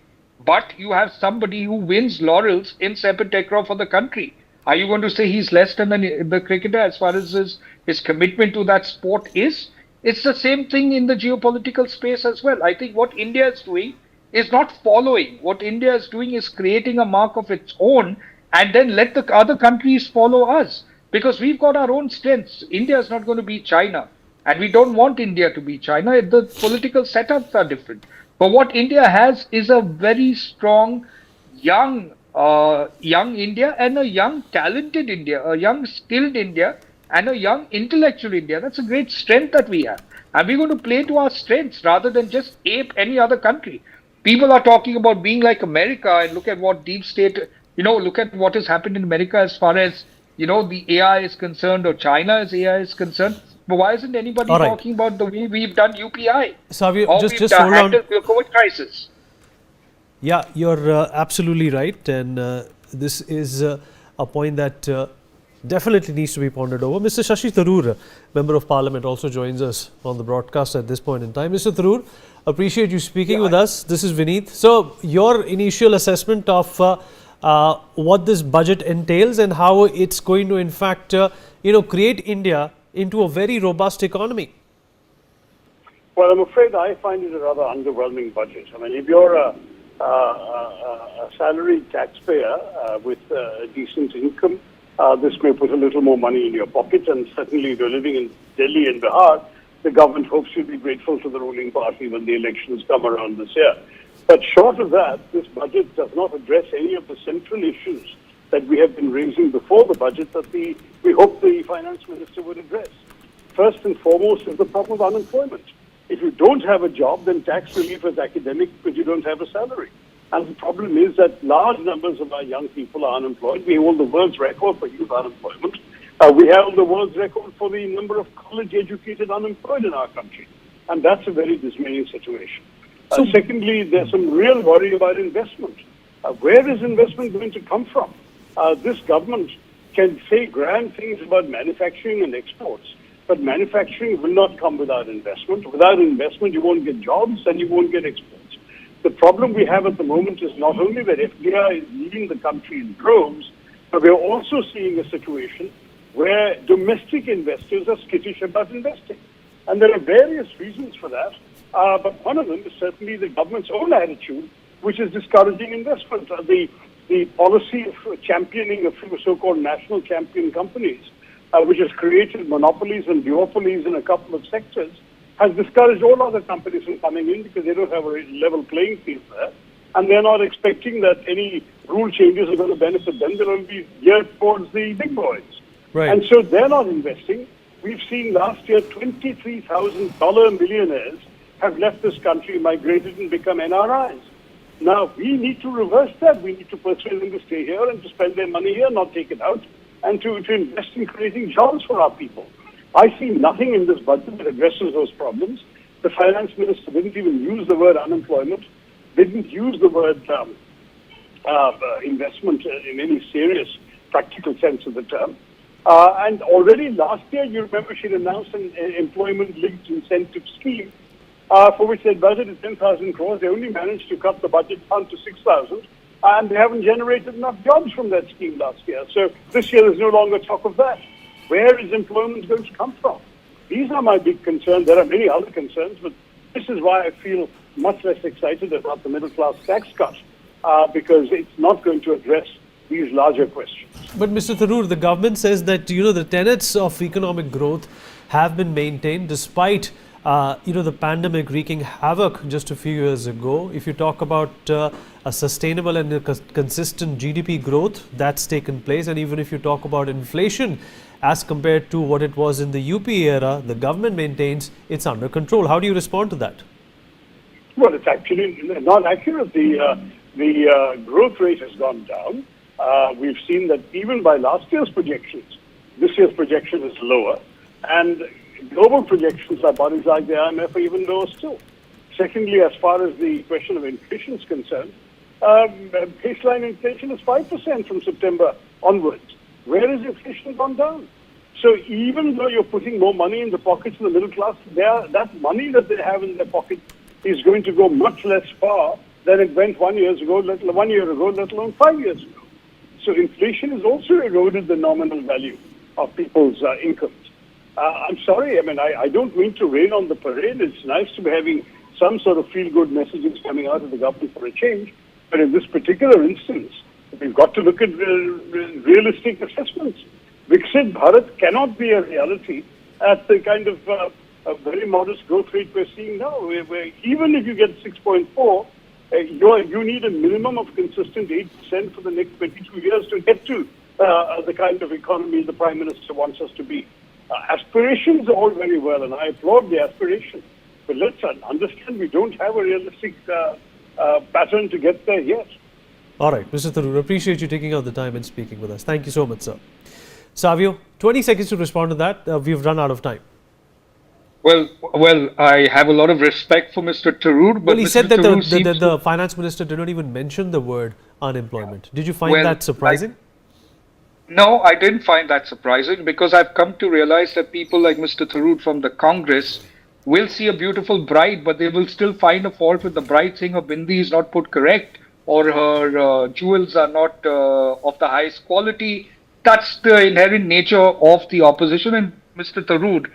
Speaker 6: But you have somebody who wins laurels in sepak takraw for the country. Are you going to say he's less than the cricketer as far as his commitment to that sport is? It's the same thing in the geopolitical space as well. I think what India is doing is not following. What India is doing is creating a mark of its own, and then let the other countries follow us. Because we've got our own strengths. India is not going to be China, and we don't want India to be China. The political setups are different. But what India has is a very strong young India, and a young talented India, a young skilled India, and a young intellectual India. That's a great strength that we have. And we're going to play to our strengths rather than just ape any other country. People are talking about being like America, and look at what deep state, you know, look at what has happened in America as far as, you know, the AI is concerned, or China's AI is concerned. But why isn't anybody talking about the way we've done UPI?
Speaker 7: Savio,
Speaker 6: or
Speaker 7: just hold on.
Speaker 6: The COVID crisis.
Speaker 7: Yeah, you're absolutely right, and this is a point that definitely needs to be pondered over. Mr. Shashi Tharoor, Member of Parliament, also joins us on the broadcast at this point in time. Mr. Tharoor, appreciate you speaking with us. This is Vineet. So, your initial assessment of what this budget entails and how it's going to, in fact, create India into a very robust economy.
Speaker 3: Well, I'm afraid I find it a rather underwhelming budget. I mean, if you're a salaried taxpayer with a decent income, this may put a little more money in your pocket, and certainly if you're living in Delhi and Bihar, the government hopes you'll be grateful to the ruling party when the elections come around this year. But short of that, this budget does not address any of the central issues that we have been raising before the budget that we hope the Finance Minister would address. First and foremost is the problem of unemployment. If you don't have a job, then tax relief is academic because you don't have a salary. And the problem is that large numbers of our young people are unemployed. We hold the world's record for youth unemployment. We have the world's record for the number of college-educated unemployed in our country. And that's a very dismaying situation. Secondly, there's some real worry about investment. Where is investment going to come from? This government can say grand things about manufacturing and exports, but manufacturing will not come without investment. Without investment, you won't get jobs and you won't get exports. The problem we have at the moment is not only that FDI is leaving the country in droves, but we're also seeing a situation where domestic investors are skittish about investing. And there are various reasons for that, but one of them is certainly the government's own attitude, which is discouraging investment. The policy of championing of so-called national champion companies, which has created monopolies and duopolies in a couple of sectors, has discouraged all other companies from coming in because they don't have a level playing field there. And they're not expecting that any rule changes are going to benefit them. They'll only be geared towards the big boys.
Speaker 7: Right.
Speaker 3: And so they're not investing. We've seen last year $23,000 millionaires have left this country, migrated and become NRIs. Now, we need to reverse that. We need to persuade them to stay here and to spend their money here, not take it out, and to invest in creating jobs for our people. I see nothing in this budget that addresses those problems. The Finance Minister didn't even use the word unemployment, didn't use the word investment in any serious practical sense of the term. And already last year, you remember, she announced an employment-linked incentive scheme for which they budgeted 10,000 crores. They only managed to cut the budget down to 6,000, and they haven't generated enough jobs from that scheme last year. So this year, there's no longer talk of that. Where is employment going to come from? These are my big concerns. There are many other concerns, but this is why I feel much less excited about the middle-class tax cut, because it's not going to address these larger questions.
Speaker 7: But Mr. Tharoor, the government says that, the tenets of economic growth have been maintained despite, the pandemic wreaking havoc just a few years ago. If you talk about a sustainable and a consistent GDP growth, that's taken place. And even if you talk about inflation, as compared to what it was in the UP era, the government maintains it's under control. How do you respond to that?
Speaker 3: Well, it's actually not accurate. The growth rate has gone down. We've seen that even by last year's projections, this year's projection is lower. And global projections by bodies like the IMF are even lower still. Secondly, as far as the question of inflation is concerned, baseline inflation is 5% from September onwards. Where has inflation gone down? So even though you're putting more money in the pockets of the middle class, that money that they have in their pocket is going to go much less far than it went 1 year ago, let alone 5 years ago. So inflation has also eroded the nominal value of people's incomes. I'm sorry, I don't mean to rain on the parade. It's nice to be having some sort of feel-good messages coming out of the government for a change. But in this particular instance, we've got to look at realistic assessments. Viksit Bharat cannot be a reality at the kind of a very modest growth rate we're seeing now. Where even if you get 6.4, you need a minimum of consistent 8% for the next 22 years to get to the kind of economy the Prime Minister wants us to be. Aspirations are all very well, and I applaud the aspiration. But let's understand we don't have a realistic pattern to get there yet.
Speaker 7: All right, Mr. Tharoor, appreciate you taking out the time and speaking with us. Thank you so much, sir. Savio, 20 seconds to respond to that. We've run out of time.
Speaker 6: Well, I have a lot of respect for Mr. Tharoor, but
Speaker 7: he
Speaker 6: Mr.
Speaker 7: said that
Speaker 6: Tharoor
Speaker 7: the Finance Minister did not even mention the word unemployment. Did you find that surprising?
Speaker 6: No, I didn't find that surprising because I've come to realize that people like Mr. Tharoor from the Congress will see a beautiful bride, but they will still find a fault with the bride, saying her bindi is not put correct or her jewels are not of the highest quality. That's the inherent nature of the opposition, and Mr. Tharoor,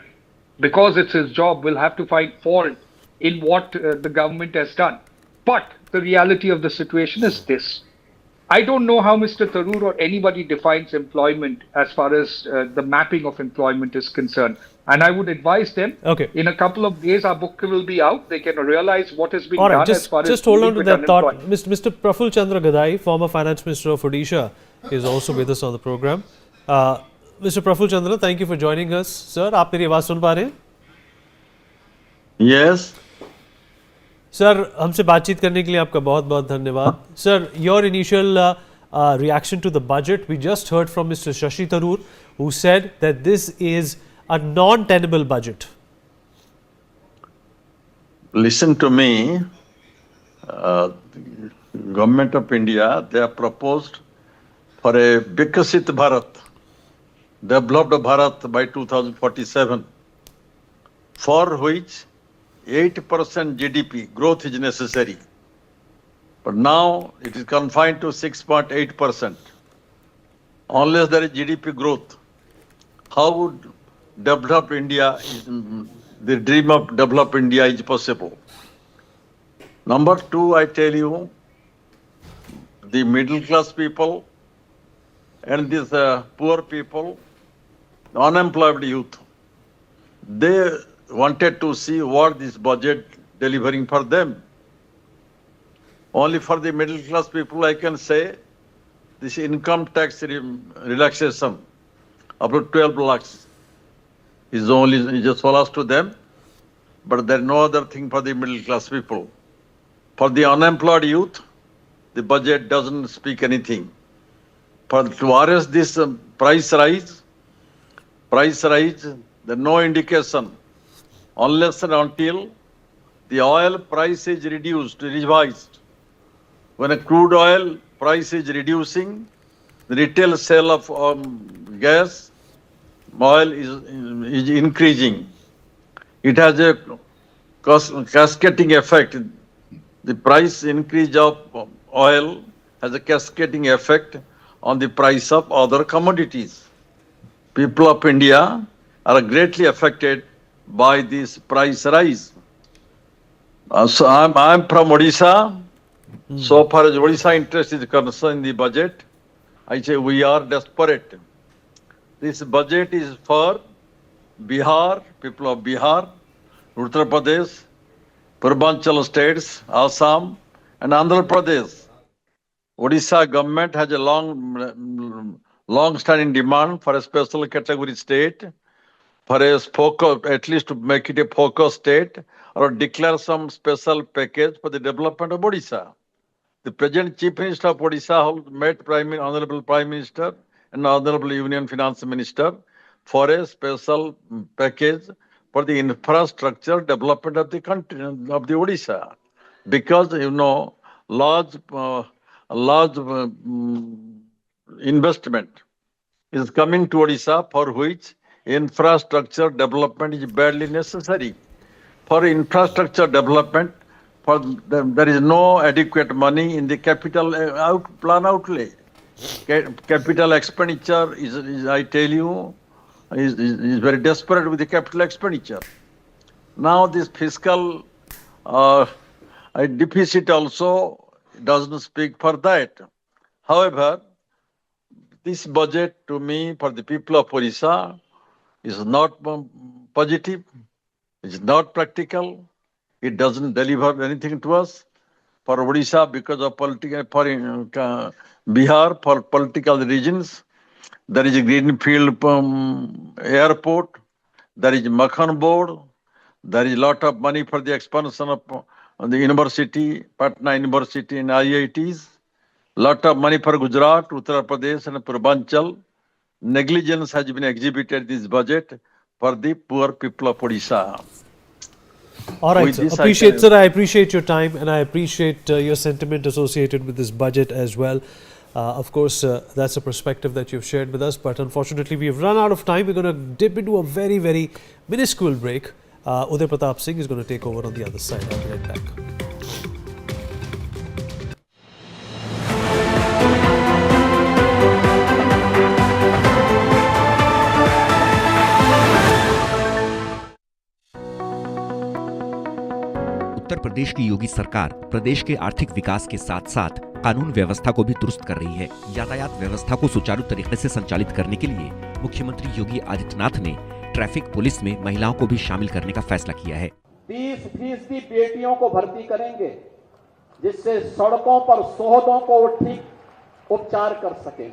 Speaker 6: because it's his job, will have to find fault in what the government has done. But the reality of the situation is this. I don't know how Mr. Tharoor or anybody defines employment as far as the mapping of employment is concerned. And I would advise them, in a couple of days, our book will be out. They can realize what has been done as far as
Speaker 7: just hold on to
Speaker 6: dealing
Speaker 7: that
Speaker 6: with
Speaker 7: thought.
Speaker 6: unemployment.
Speaker 7: Mr. Praful Chandra Gadai, former Finance Minister of Odisha, is also with us on the program. Mr. Praful Chandra, thank you for joining us. Sir, आप मेरी आवाज सुन पा रहे हैं?
Speaker 1: Yes.
Speaker 7: Sir, हमसे बातचीत करने के लिए आपका बहुत-बहुत धन्यवाद. Sir, your initial reaction to the budget. We just heard from Mr. Shashi Tharoor, who said that this is a non-tenable budget.
Speaker 1: Listen to me. Government of India, they have proposed for a Vikasit Bharat, developed Bharat by 2047, for which 8% GDP growth is necessary. But now it is confined to 6.8%. Unless there is GDP growth, how would developed India, the dream of developed India is possible? Number two, I tell you, the middle class people and these poor people, unemployed youth, they wanted to see what this budget delivering for them. Only for the middle class people, I can say, this income tax relaxation up to 12 lakhs is just follows to them, but there is no other thing for the middle class people. For the unemployed youth, the budget doesn't speak anything. To arrest this price rise, there no indication unless and until the oil price is revised. When a crude oil price is reducing, the retail sale of gas, oil is increasing. It has a cascading effect. The price increase of oil has a cascading effect on the price of other commodities. People of India are greatly affected by this price rise. So I'm from Odisha. So far as Odisha interest is concerned in the budget, I say we are desperate. This budget is for Bihar, people of Bihar, Uttar Pradesh, Purbanchal states, Assam, and Andhra Pradesh. Odisha government has a long-standing demand for a special category state, for a focus, at least to make it a focus state, or declare some special package for the development of Odisha. The present Chief Minister of Odisha met Honorable Prime Minister and Honorable Union Finance Minister for a special package for the infrastructure development of the country, of the Odisha. Because, you know, large investment is coming to Odisha, for which infrastructure development is badly necessary. For infrastructure development, there is no adequate money in the capital plan outlay. Capital expenditure is I tell you, is very desperate with the capital expenditure. Now this fiscal deficit also doesn't speak for that. However, this budget to me, for the people of Odisha, is not positive, it's not practical, it doesn't deliver anything to us. For Odisha, because of political, for Bihar, for political reasons, there is a greenfield airport, there is Makhan board, there is a lot of money for the expansion of the university, Patna University and IITs, lot of money for Gujarat, Uttar Pradesh and Purbanchal. Negligence has been exhibited in this budget for the poor people of Odisha.
Speaker 7: All right, sir. I appreciate your time and I appreciate your sentiment associated with this budget as well. Of course, that's a perspective that you've shared with us, but unfortunately we've run out of time. We're going to dip into a very, very minuscule break. Uday Pratap Singh is going to take over on the other side. I'll be right back.
Speaker 5: Uttar Pradesh की योगी सरकार प्रदेश के आर्थिक विकास के साथ साथ कानून व्यवस्था को भी दुरुस्त कर रही है। यातायात व्यवस्था को सुचारू तरीके से संचालित करने के लिए मुख्यमंत्री योगी आदित्यनाथ ने ट्रैफिक पुलिस में महिलाओं को भी शामिल करने का फैसला किया है।
Speaker 15: 30% बेटियों को भर्ती करेंगे, जिससे सड़कों पर शोहदों को ठीक उपचार कर सकें।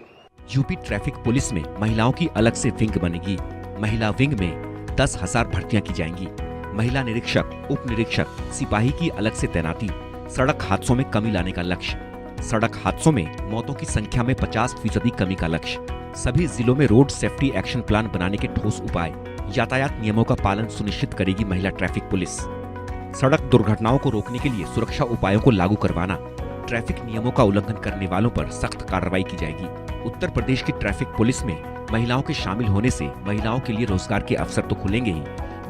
Speaker 5: यूपी ट्रैफिक पुलिस में महिलाओं की अलग से विंग बनेगी। महिला विंग में 10,000 भर्तियां की जाएंगी। महिला निरीक्षक, उप निरीक्षक, सिपाही की अलग से तैनाती। सड़क हादसों में कमी लाने का लक्ष्य। सड़क हादसों में मौतों की संख्या में 50% कमी का लक्ष्य। सभी जिलों में रोड सेफ्टी एक्शन प्लान बनाने के ठोस उपाय। यातायात नियमों का पालन सुनिश्चित करेगी महिला ट्रैफिक पुलिस। सड़क दुर्घटनाओं को रोकने के लिए सुरक्षा उपायों को लागू करवाना। ट्रैफिक नियमों का उल्लंघन करने वालों पर सख्त कार्रवाई की जाएगी। उत्तर प्रदेश की ट्रैफिक पुलिस में महिलाओं के शामिल होने से महिलाओं के लिए रोजगार के अवसर तो खुलेंगे ही,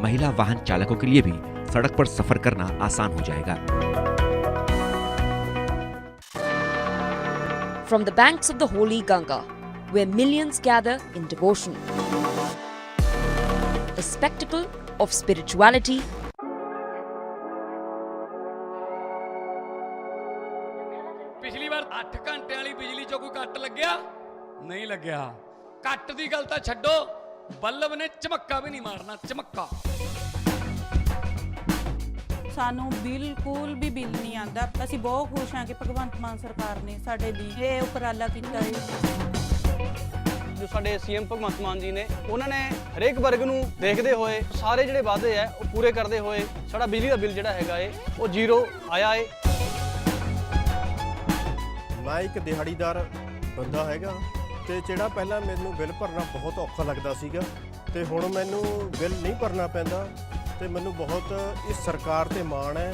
Speaker 5: महिला वाहन चालकों के लिए भी सड़क पर सफर करना आसान हो जाएगा।
Speaker 20: From the banks of the holy Ganga, where millions gather in devotion, the spectacle of spirituality
Speaker 8: ਪਿਛਲੀ ਵਾਰ 8 ਘੰਟੇ ਵਾਲੀ ਬਿਜਲੀ ਚੋਂ ਕੋਈ ਕੱਟ ਲੱਗਿਆ ਨਹੀਂ ਲੱਗਿਆ। ਕੱਟ ਦੀ ਗੱਲ ਤਾਂ ਛੱਡੋ, ਬੱਲਬ ਨੇ ਝਮੱਕਾ ਵੀ ਨਹੀਂ ਮਾਰਨਾ, ਝਮੱਕਾ।
Speaker 9: ਸਾਨੂੰ ਬਿਲਕੁਲ ਵੀ ਬਿੱਲ ਨਹੀਂ ਆਂਦਾ। ਅਸੀਂ ਬਹੁਤ ਖੁਸ਼ ਹਾਂ ਕਿ ਭਗਵੰਤ ਮਾਨ ਸਰਕਾਰ ਨੇ ਸਾਡੇ ਲਈ ਇਹ ਉਪਰਾਲਾ ਕੀਤਾ ਹੈ।
Speaker 10: ਜੋ ਸਾਡੇ ਸੀਐਮ ਭਗਵੰਤ ਮਾਨ ਜੀ ਨੇ, ਉਹਨਾਂ ਨੇ ਹਰੇਕ ਵਰਗ ਨੂੰ ਦੇਖਦੇ ਹੋਏ ਸਾਰੇ ਜਿਹੜੇ ਵਾਅਦੇ ਆ ਉਹ ਪੂਰੇ ਕਰਦੇ ਹੋਏ ਸਾਡਾ ਬਿਜਲੀ ਦਾ ਬਿੱਲ ਜਿਹੜਾ ਹੈਗਾ ਏ ਉਹ ਜ਼ੀਰੋ ਆਇਆ ਏ।
Speaker 11: ਮੈਂ ਇੱਕ ਦਿਹਾੜੀਦਾਰ ਬੰਦਾ ਹੈਗਾ ਤੇ ਜਿਹੜਾ ਪਹਿਲਾਂ ਮੈਨੂੰ ਬਿੱਲ ਭਰਨਾ ਬਹੁਤ ਔਖਾ ਲੱਗਦਾ ਸੀਗਾ ਤੇ ਹੁਣ ਮੈਨੂੰ ਬਿੱਲ ਨਹੀਂ ਭਰਨਾ ਪੈਂਦਾ ਤੇ ਮੈਨੂੰ ਬਹੁਤ ਇਸ ਸਰਕਾਰ ਤੇ ਮਾਣ ਹੈ।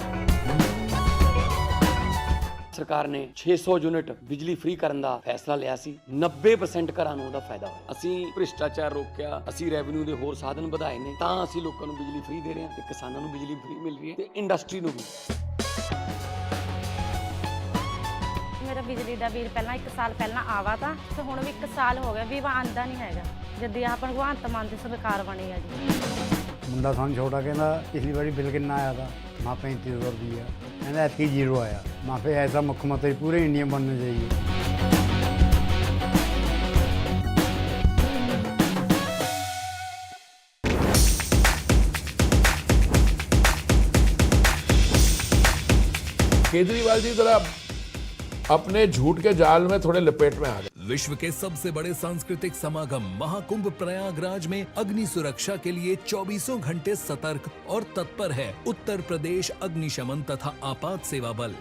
Speaker 8: ਸਰਕਾਰ ਨੇ 600 ਯੂਨਿਟ ਬਿਜਲੀ ਫ੍ਰੀ ਕਰਨ ਦਾ ਫੈਸਲਾ ਲਿਆ ਸੀ। 90% ਘਰਾਂ ਨੂੰ ਉਹਦਾ ਫਾਇਦਾ ਹੋਇਆ। ਅਸੀਂ ਭ੍ਰਿਸ਼ਟਾਚਾਰ ਰੋਕਿਆ, ਅਸੀਂ ਰੈਵਨਿਊ ਦੇ ਹੋਰ ਸਾਧਨ ਵਧਾਏ ਨੇ, ਤਾਂ ਅਸੀਂ ਲੋਕਾਂ ਨੂੰ ਬਿਜਲੀ ਫ੍ਰੀ ਦੇ ਰਹੇ ਹਾਂ ਤੇ ਕਿਸਾਨਾਂ ਨੂੰ ਬਿਜਲੀ ਫ੍ਰੀ ਮਿਲ ਰਹੀ ਹੈ ਤੇ ਇੰਡਸਟਰੀ ਨੂੰ ਵੀ।
Speaker 12: ਮੇਰਾ ਬਿਜਲੀ ਦਾ ਬਿੱਲ ਪਹਿਲਾਂ 1 ਸਾਲ ਪਹਿਲਾਂ ਆਵਾ ਤਾਂ ਤੇ ਹੁਣ ਵੀ 1 ਸਾਲ ਹੋ ਗਿਆ ਵੀ ਆਂਦਾ ਨਹੀਂ ਹੈਗਾ। ਜਦ ਆਹ ਭਗਵੰਤ ਮਾਨ ਦੀ ਸਰਕਾਰ ਬਣੀ ਆ ਜੀ।
Speaker 13: ਮੁੰਡਾ ਸਾਨੂੰ ਛੋਟਾ ਕਹਿੰਦਾ ਪਿਛਲੀ ਵਾਰੀ ਬਿੱਲ ਕਿੰਨਾ ਆਇਆ ਤਾਂ ਮਾਂ 3500 ਰੁਪਈਆ ਕਹਿੰਦਾ ਐਤਕੀ ਜ਼ੀਰੋ ਆਇਆ। ਮਾਂ ਫਿਰ ਐਸਾ ਮੁੱਖ ਮੰਤਰੀ ਪੂਰੇ ਇੰਡੀਆ ਬਣਨਾ ਚਾਹੀਏ।
Speaker 21: केजरीवाल जी जरा अपने झूठ के जाल में थोड़े लपेट में आ गए।
Speaker 4: विश्व के सबसे बड़े सांस्कृतिक समागम महाकुंभ प्रयागराज में अग्नि सुरक्षा के लिए 24 घंटे सतर्क और तत्पर है उत्तर प्रदेश अग्निशमन तथा आपात सेवा बल।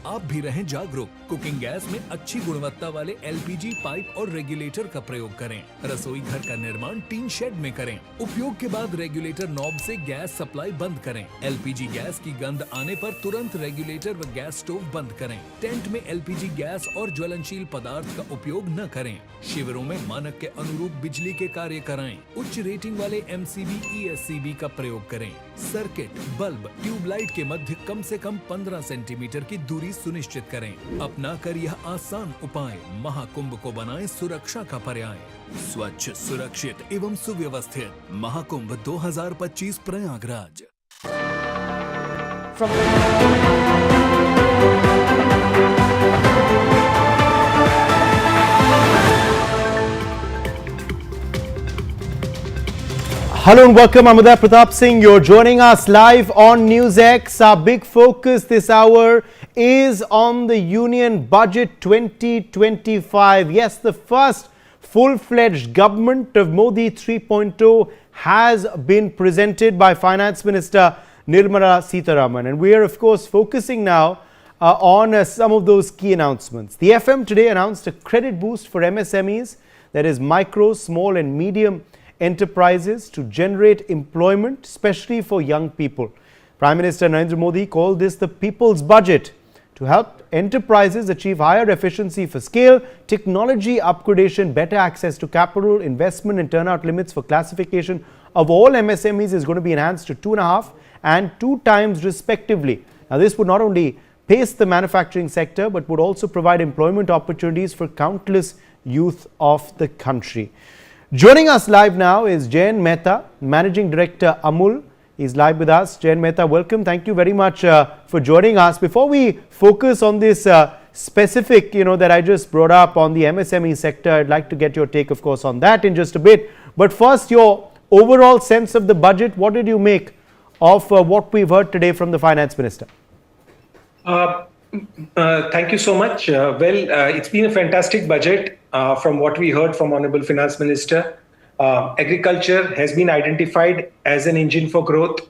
Speaker 4: आप भी रहें जागरूक। कुकिंग गैस में अच्छी गुणवत्ता वाले एलपीजी पाइप और रेगुलेटर का प्रयोग करें। रसोई घर का निर्माण टीन शेड में करें। उपयोग के बाद रेगुलेटर नॉब से गैस सप्लाई बंद करें। एलपीजी गैस की गंध आने पर तुरंत रेगुलेटर व गैस स्टोव बंद करें। टेंट में एलपीजी गैस और ज्वलनशील पदार्थ का उपयोग न करें। शिविरों में मानक के अनुरूप बिजली के कार्य कराएं। उच्च रेटिंग वाले एमसीबी ईएससीबी का प्रयोग करें। सर्किट, बल्ब, ट्यूबलाइट के मध्य कम से कम 15 सेंटीमीटर की दूरी सुनिश्चित करें। अपना कर यह आसान उपाय महाकुंभ को बनाए सुरक्षा का पर्याय। स्वच्छ, सुरक्षित एवं सुव्यवस्थित Mahakumbh 2025 Prayagraj.
Speaker 25: Hello and welcome. I'm Uday Pratap Singh. You're joining us live on Newsx. Our big focus this hour is on the Union Budget 2025. Yes, the first full-fledged government of Modi 3.0 has been presented by Finance Minister Nirmala Sitharaman. And we are, of course, focusing now on some of those key announcements. The FM today announced a credit boost for MSMEs, that is micro, small and medium enterprises to generate employment, especially for young people. Prime Minister Narendra Modi called this the People's Budget to help enterprises achieve higher efficiency for scale, technology upgradation, better access to capital, investment and turnout limits for classification of all MSMEs is going to be enhanced to 2.5 and 2 times respectively. Now, this would not only pace the manufacturing sector, but would also provide employment opportunities for countless youth of the country. Joining us live now is Jayan Mehta, Managing Director Amul. He's live with us. Jayan Mehta, welcome. Thank you very much for joining us. Before we focus on this specific, that I just brought up on the MSME sector, I'd like to get your take, of course, on that in just a bit. But first, your overall sense of the budget. What did you make of what we've heard today from the Finance Minister?
Speaker 14: Thank you so much. It's been a fantastic budget from what we heard from Honorable Finance Minister. Agriculture has been identified as an engine for growth.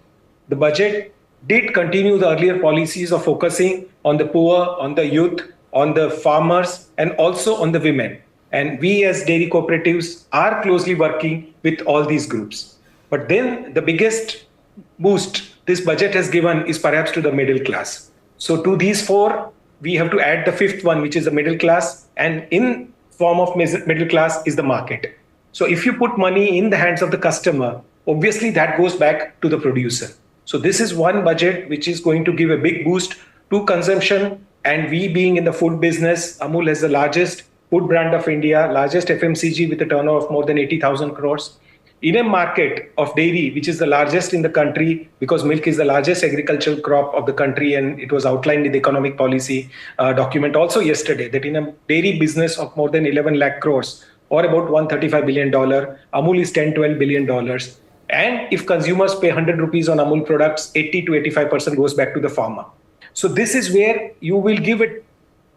Speaker 14: The budget did continue the earlier policies of focusing on the poor, on the youth, on the farmers, and also on the women. And we as dairy cooperatives are closely working with all these groups. But then the biggest boost this budget has given is perhaps to the middle class. So to these four, we have to add the fifth one, which is the middle class. And in form of middle class is the market. So if you put money in the hands of the customer, obviously that goes back to the producer. So this is one budget which is going to give a big boost to consumption. And we being in the food business, Amul has the largest food brand of India, largest FMCG with a turnover of more than 80,000 crores. In a market of dairy, which is the largest in the country, because milk is the largest agricultural crop of the country, and it was outlined in the economic policy document also yesterday, that in a dairy business of more than 11 lakh crores, or about $135 billion, Amul is $10-12 billion. And if consumers pay 100 rupees on Amul products, 80 to 85% goes back to the farmer. So this is where you will give a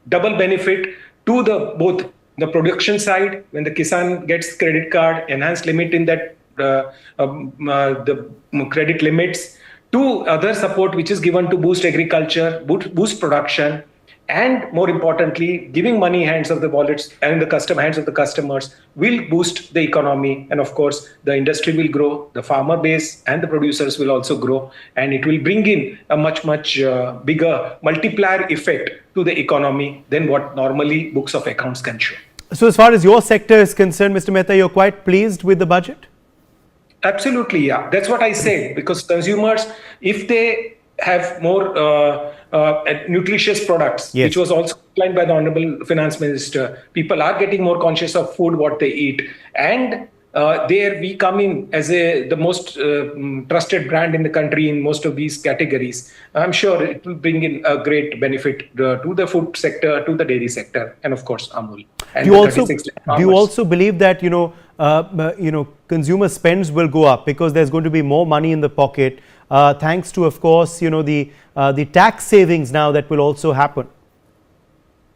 Speaker 14: double benefit to both the production side, when the Kisan gets credit card, enhanced limit in that the credit limits, to other support which is given to boost agriculture, boost production, and more importantly, giving money hands of the wallets and the hands of the customers will boost the economy. And of course, the industry will grow, the farmer base and the producers will also grow, and it will bring in a much bigger multiplier effect to the economy than what normally books of accounts can show.
Speaker 25: So as far as your sector is concerned, Mr. Mehta, you're quite pleased with the budget?
Speaker 14: Absolutely, yeah. That's what I said, because consumers, if they have more nutritious products,
Speaker 25: yes,
Speaker 14: which was also outlined by the Honorable Finance Minister, people are getting more conscious of food, what they eat. And there we come in as the most trusted brand in the country in most of these categories. I'm sure it will bring in a great benefit to the food sector, to the dairy sector, and of course Amul. And
Speaker 25: do you also believe that consumer spends will go up because there's going to be more money in the pocket, thanks to, of course, the tax savings now that will also happen?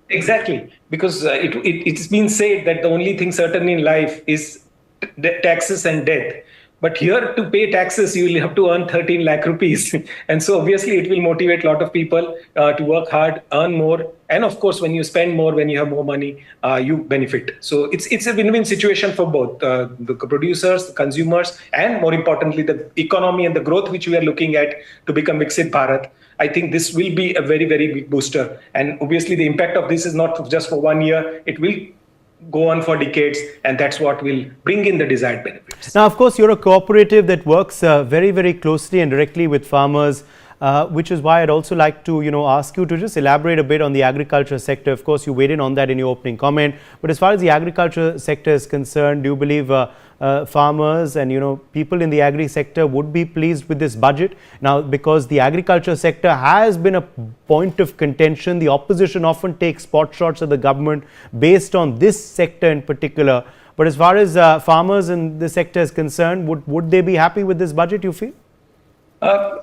Speaker 14: Exactly, because it's been said that the only thing certain in life is taxes and death. But here, to pay taxes, you will have to earn 13 lakh rupees. And so obviously it will motivate a lot of people to work hard, earn more. And of course, when you spend more, when you have more money, you benefit. So it's a win-win situation for both the producers, the consumers, and more importantly, the economy and the growth which we are looking at to become Viksit Bharat. I think this will be a very, very big booster. And obviously the impact of this is not just for 1 year. It will go on for decades, and that's what will bring in the desired benefits.
Speaker 25: Now, of course, you're a cooperative that works very, very closely and directly with farmers, which is why I'd also like to, ask you to just elaborate a bit on the agriculture sector. Of course, you weighed in on that in your opening comment. But as far as the agriculture sector is concerned, do you believe farmers and, people in the agri sector would be pleased with this budget? Now, because the agriculture sector has been a point of contention, the opposition often takes pot shots at the government based on this sector in particular. But as far as farmers in the sector is concerned, would they be happy with this budget, you feel?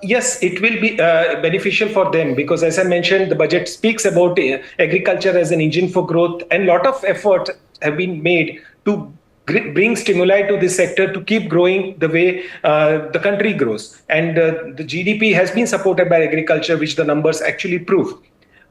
Speaker 14: Yes, it will be beneficial for them, because as I mentioned, the budget speaks about agriculture as an engine for growth, and a lot of effort have been made to bring stimuli to this sector to keep growing the way the country grows. And the GDP has been supported by agriculture, which the numbers actually prove.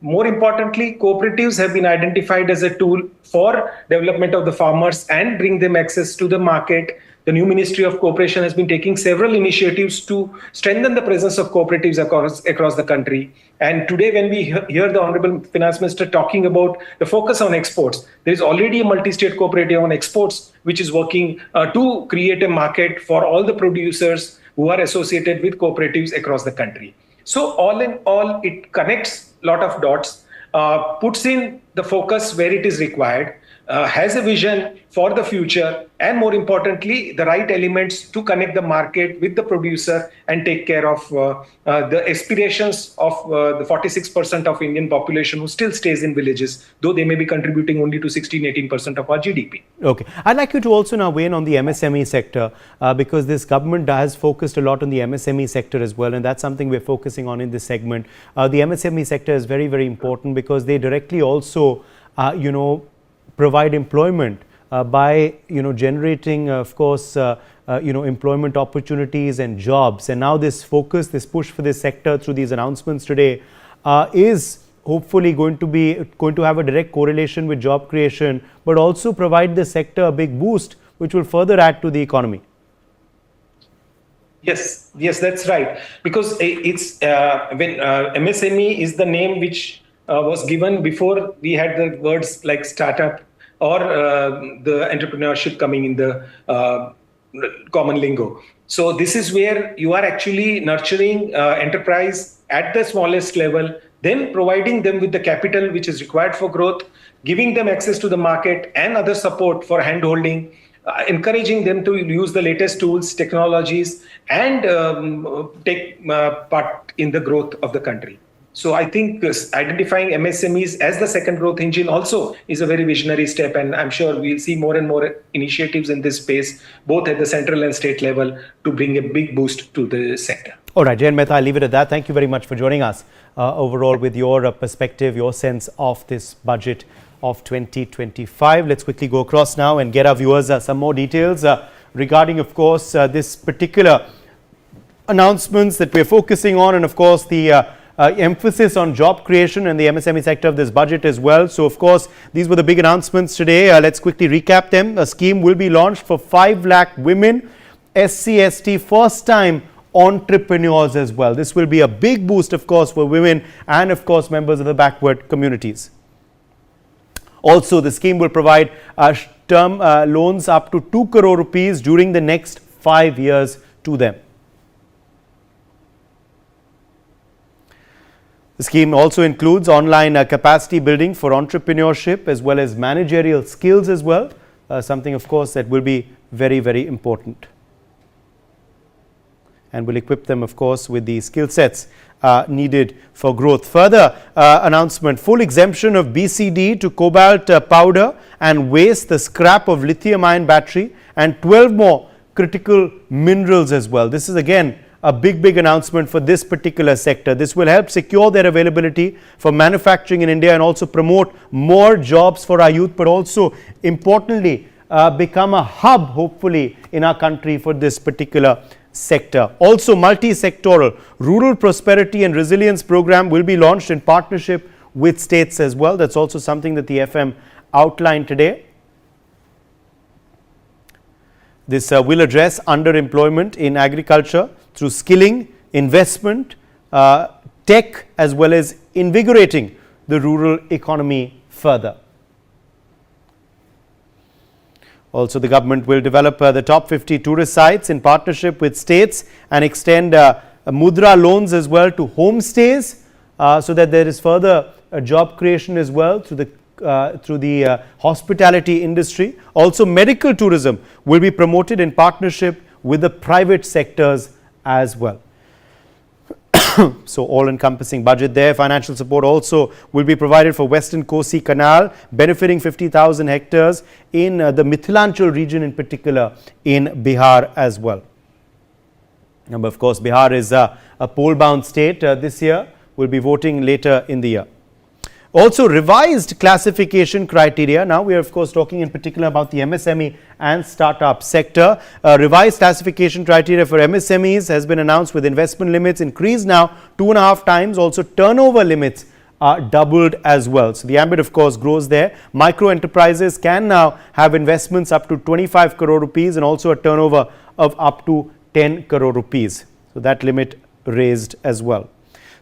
Speaker 14: More importantly, cooperatives have been identified as a tool for development of the farmers and bring them access to the market, The new Ministry of Cooperation has been taking several initiatives to strengthen the presence of cooperatives across the country. And today, when we hear the Honorable Finance Minister talking about the focus on exports, there is already a multi-state cooperative on exports, which is working to create a market for all the producers who are associated with cooperatives across the country. So all in all, it connects a lot of dots, puts in the focus where it is required, has a vision for the future, and more importantly, the right elements to connect the market with the producer and take care of the aspirations of the 46% of Indian population who still stays in villages, though they may be contributing only to 16-18% of our GDP.
Speaker 25: Okay. I'd like you to also now weigh in on the MSME sector because this government has focused a lot on the MSME sector as well, and that's something we're focusing on in this segment. The MSME sector is very, very important because they directly also, provide employment by generating of course employment opportunities and jobs. And now this focus, this push for this sector through these announcements today is hopefully going to have a direct correlation with job creation, but also provide the sector a big boost which will further add to the economy.
Speaker 14: Yes, that's right, because it's when MSME is the name which was given before we had the words like startup or the entrepreneurship coming in the common lingo. So this is where you are actually nurturing enterprise at the smallest level, then providing them with the capital which is required for growth, giving them access to the market and other support for handholding, encouraging them to use the latest tools, technologies, and take part in the growth of the country. So I think identifying MSMEs as the second growth engine also is a very visionary step, and I'm sure we'll see more and more initiatives in this space, both at the central and state level, to bring a big boost to the sector.
Speaker 25: All right, Jayant Mehta, I'll leave it at that. Thank you very much for joining us overall with your perspective, your sense of this budget of 2025. Let's quickly go across now and get our viewers some more details regarding, of course, this particular announcements that we're focusing on, and of course the emphasis on job creation and the MSME sector of this budget as well. So of course these were the big announcements today. Let's quickly recap them. A scheme will be launched for 5 lakh women, SC/ST first time entrepreneurs as well. This will be a big boost of course for women and of course members of the backward communities. Also, the scheme will provide term loans up to 2 crore rupees during the next 5 years to them. The scheme also includes online capacity building for entrepreneurship as well as managerial skills as well, something of course that will be very, very important, and will equip them of course with the skill sets needed for growth. Further announcement, full exemption of BCD to cobalt powder and waste, the scrap of lithium ion battery, and 12 more critical minerals as well. This is again a big announcement for this particular sector. This will help secure their availability for manufacturing in India and also promote more jobs for our youth, but also importantly become a hub hopefully in our country for this particular sector. Also, multi-sectoral rural prosperity and resilience program will be launched in partnership with states as well. That's also something that the FM outlined today. This will address underemployment in agriculture through skilling, investment, tech, as well as invigorating the rural economy further. Also, the government will develop the top 50 tourist sites in partnership with states and extend mudra loans as well to homestays so that there is further job creation as well through the hospitality industry. Also, medical tourism will be promoted in partnership with the private sectors as well. So all-encompassing budget there. Financial support also will be provided for Western Kosi Canal, benefiting 50,000 hectares in the Mithilanchal region in particular in Bihar as well. Now, of course, Bihar is a poll-bound state this year. We'll be voting later in the year. Also, revised classification criteria. Now we are of course talking in particular about the MSME and startup sector. Revised classification criteria for MSMEs has been announced, with investment limits increased now 2.5 times. Also, turnover limits doubled as well. So the ambit of course grows there. Micro enterprises can now have investments up to 25 crore rupees and also a turnover of up to 10 crore rupees. So that limit raised as well.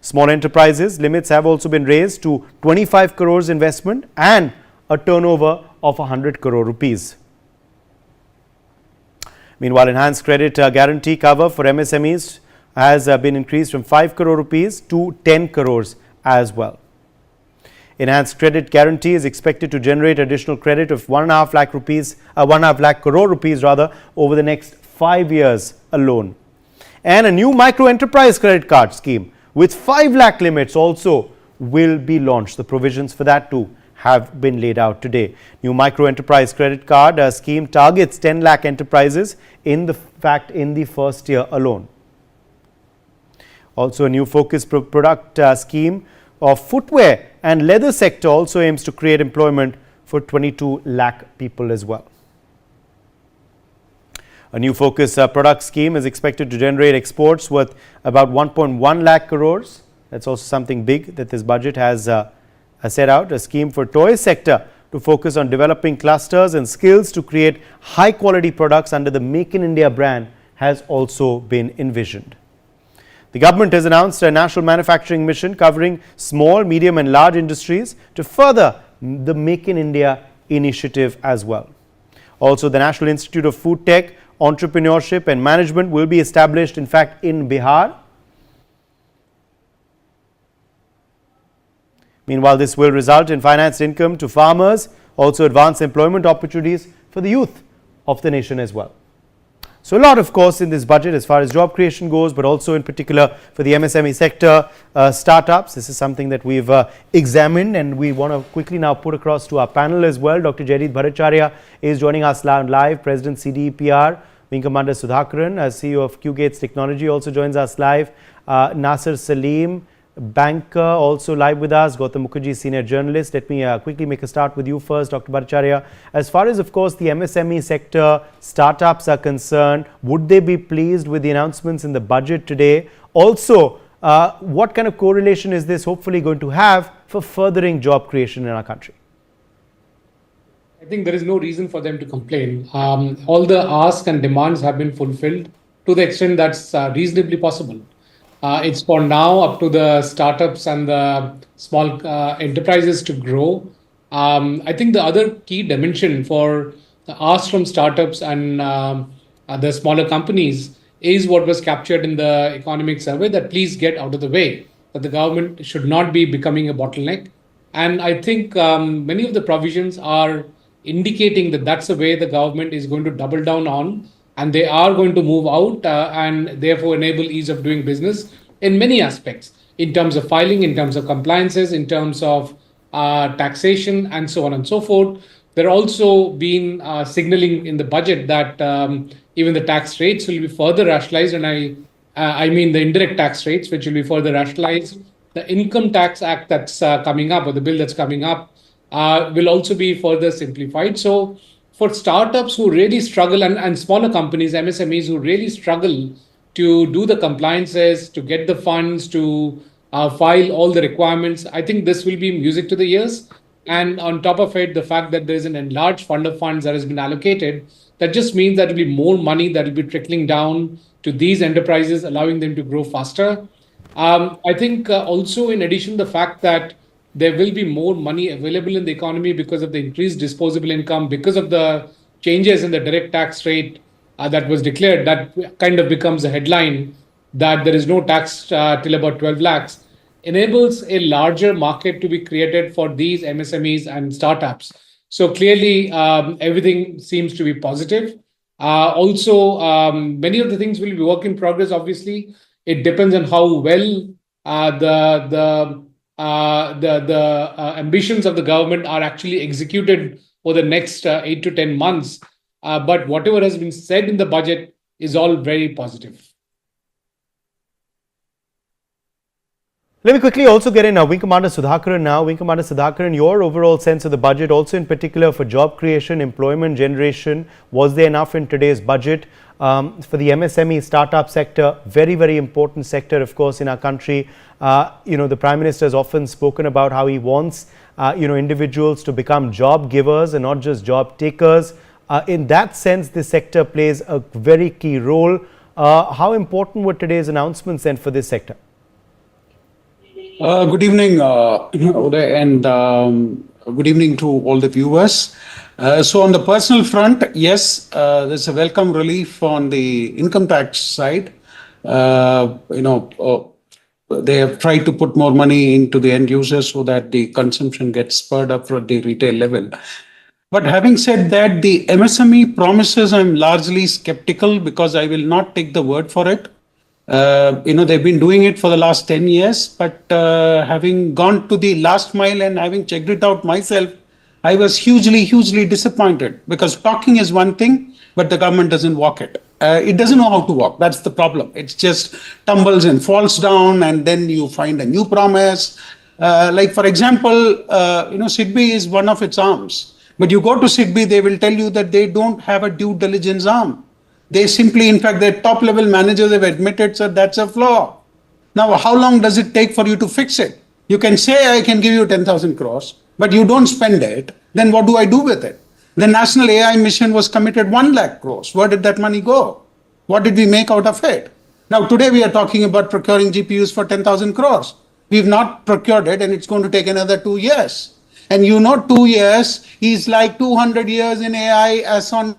Speaker 25: Small enterprises limits have also been raised to 25 crores investment and a turnover of 100 crore rupees. Meanwhile, enhanced credit guarantee cover for MSMEs has been increased from 5 crore rupees to 10 crores as well. Enhanced credit guarantee is expected to generate additional credit of 1.5 lakh rupees, 1.5 lakh crore rupees rather, over the next 5 years alone. And a new micro enterprise credit card scheme with 5 lakh limits also will be launched. The provisions for that too have been laid out today. New micro enterprise credit card scheme targets 10 lakh enterprises in the first year alone. Also, a new focus product scheme of footwear and leather sector also aims to create employment for 22 lakh people as well. A new focus product scheme is expected to generate exports worth about 1.1 lakh crores. That's also something big that this budget has set out. A scheme for toy sector to focus on developing clusters and skills to create high quality products under the Make in India brand has also been envisioned. The government has announced a national manufacturing mission covering small, medium and large industries to further the Make in India initiative as well. Also, the National Institute of Food Tech, Entrepreneurship and Management will be established, in fact, in Bihar. Meanwhile, this will result in financed income to farmers, also advance employment opportunities for the youth of the nation as well. So a lot, of course, in this budget as far as job creation goes, but also in particular for the MSME sector, startups. This is something that we've examined and we want to quickly now put across to our panel as well. Dr. Jaideep Bhattacharya is joining us live, President CDEPR. Wing Commander Sudhakaran, CEO of Q-Gates Technology, also joins us live. Nasser Salim, banker, also live with us. Gautam Mukherjee, senior journalist. Let me quickly make a start with you first, Dr. Bhattacharya. As far as, of course, the MSME sector, startups are concerned, would they be pleased with the announcements in the budget today? Also, what kind of correlation is this hopefully going to have for furthering job creation in our country?
Speaker 16: I think there is no reason for them to complain. All the asks and demands have been fulfilled to the extent that's reasonably possible. It's for now up to the startups and the small enterprises to grow. I think the other key dimension for the ask from startups and the smaller companies is what was captured in the economic survey, that please get out of the way, that the government should not be becoming a bottleneck. And I think many of the provisions are indicating that that's the way the government is going to double down on, and they are going to move out and therefore enable ease of doing business in many aspects, in terms of filing, in terms of compliances, in terms of taxation, and so on and so forth. There also been signaling in the budget that even the tax rates will be further rationalized, and I mean the indirect tax rates, which will be further rationalized. The Income Tax Act that's coming up, or the bill that's coming up, will also be further simplified. So for startups who really struggle and smaller companies, MSMEs who really struggle to do the compliances, to get the funds, to file all the requirements, I think this will be music to the ears. And on top of it, the fact that there is an enlarged fund of funds that has been allocated, that just means that there will be more money that will be trickling down to these enterprises, allowing them to grow faster. I think also, in addition, the fact that there will be more money available in the economy because of the increased disposable income, because of the changes in the direct tax rate that was declared, that kind of becomes a headline that there is no tax till about 12 lakhs, enables a larger market to be created for these MSMEs and startups. So clearly, everything seems to be positive. Also, many of the things will be work in progress, obviously. It depends on how well the ambitions of the government are actually executed for the next 8 to 10 months. But whatever has been said in the budget is all very positive.
Speaker 25: Let me quickly also get in Wing Commander Sudhakaran now. Wing Commander Sudhakaran, your overall sense of the budget, also in particular for job creation, employment generation, was there enough in today's budget? for the MSME startup sector, very, very important sector, of course, in our country. The Prime Minister has often spoken about how he wants, individuals to become job givers and not just job takers. In that sense, this sector plays a very key role. How important were today's announcements then for this sector?
Speaker 17: Good evening, Uday, and good evening to all the viewers. So on the personal front, yes, there's a welcome relief on the income tax side. They have tried to put more money into the end users so that the consumption gets spurred up at the retail level. But having said that, the MSME promises, I'm largely skeptical because I will not take the word for it. They've been doing it for the last 10 years, but having gone to the last mile and having checked it out myself, I was hugely disappointed because talking is one thing, but the government doesn't walk it. It doesn't know how to walk. That's the problem. It's just tumbles and falls down, and then you find a new promise. Like, for example, SIDBI is one of its arms. But you go to SIDBI, they will tell you that they don't have a due diligence arm. They simply, in fact, their top level managers have admitted that that's a flaw. Now, how long does it take for you to fix it? You can say, I can give you 10,000 crores, but you don't spend it. Then what do I do with it? The National AI Mission was committed 1 lakh crores. Where did that money go? What did we make out of it? Now, today we are talking about procuring GPUs for 10,000 crores. We've not procured it, and it's going to take another 2 years. And 2 years is like 200 years in AI as on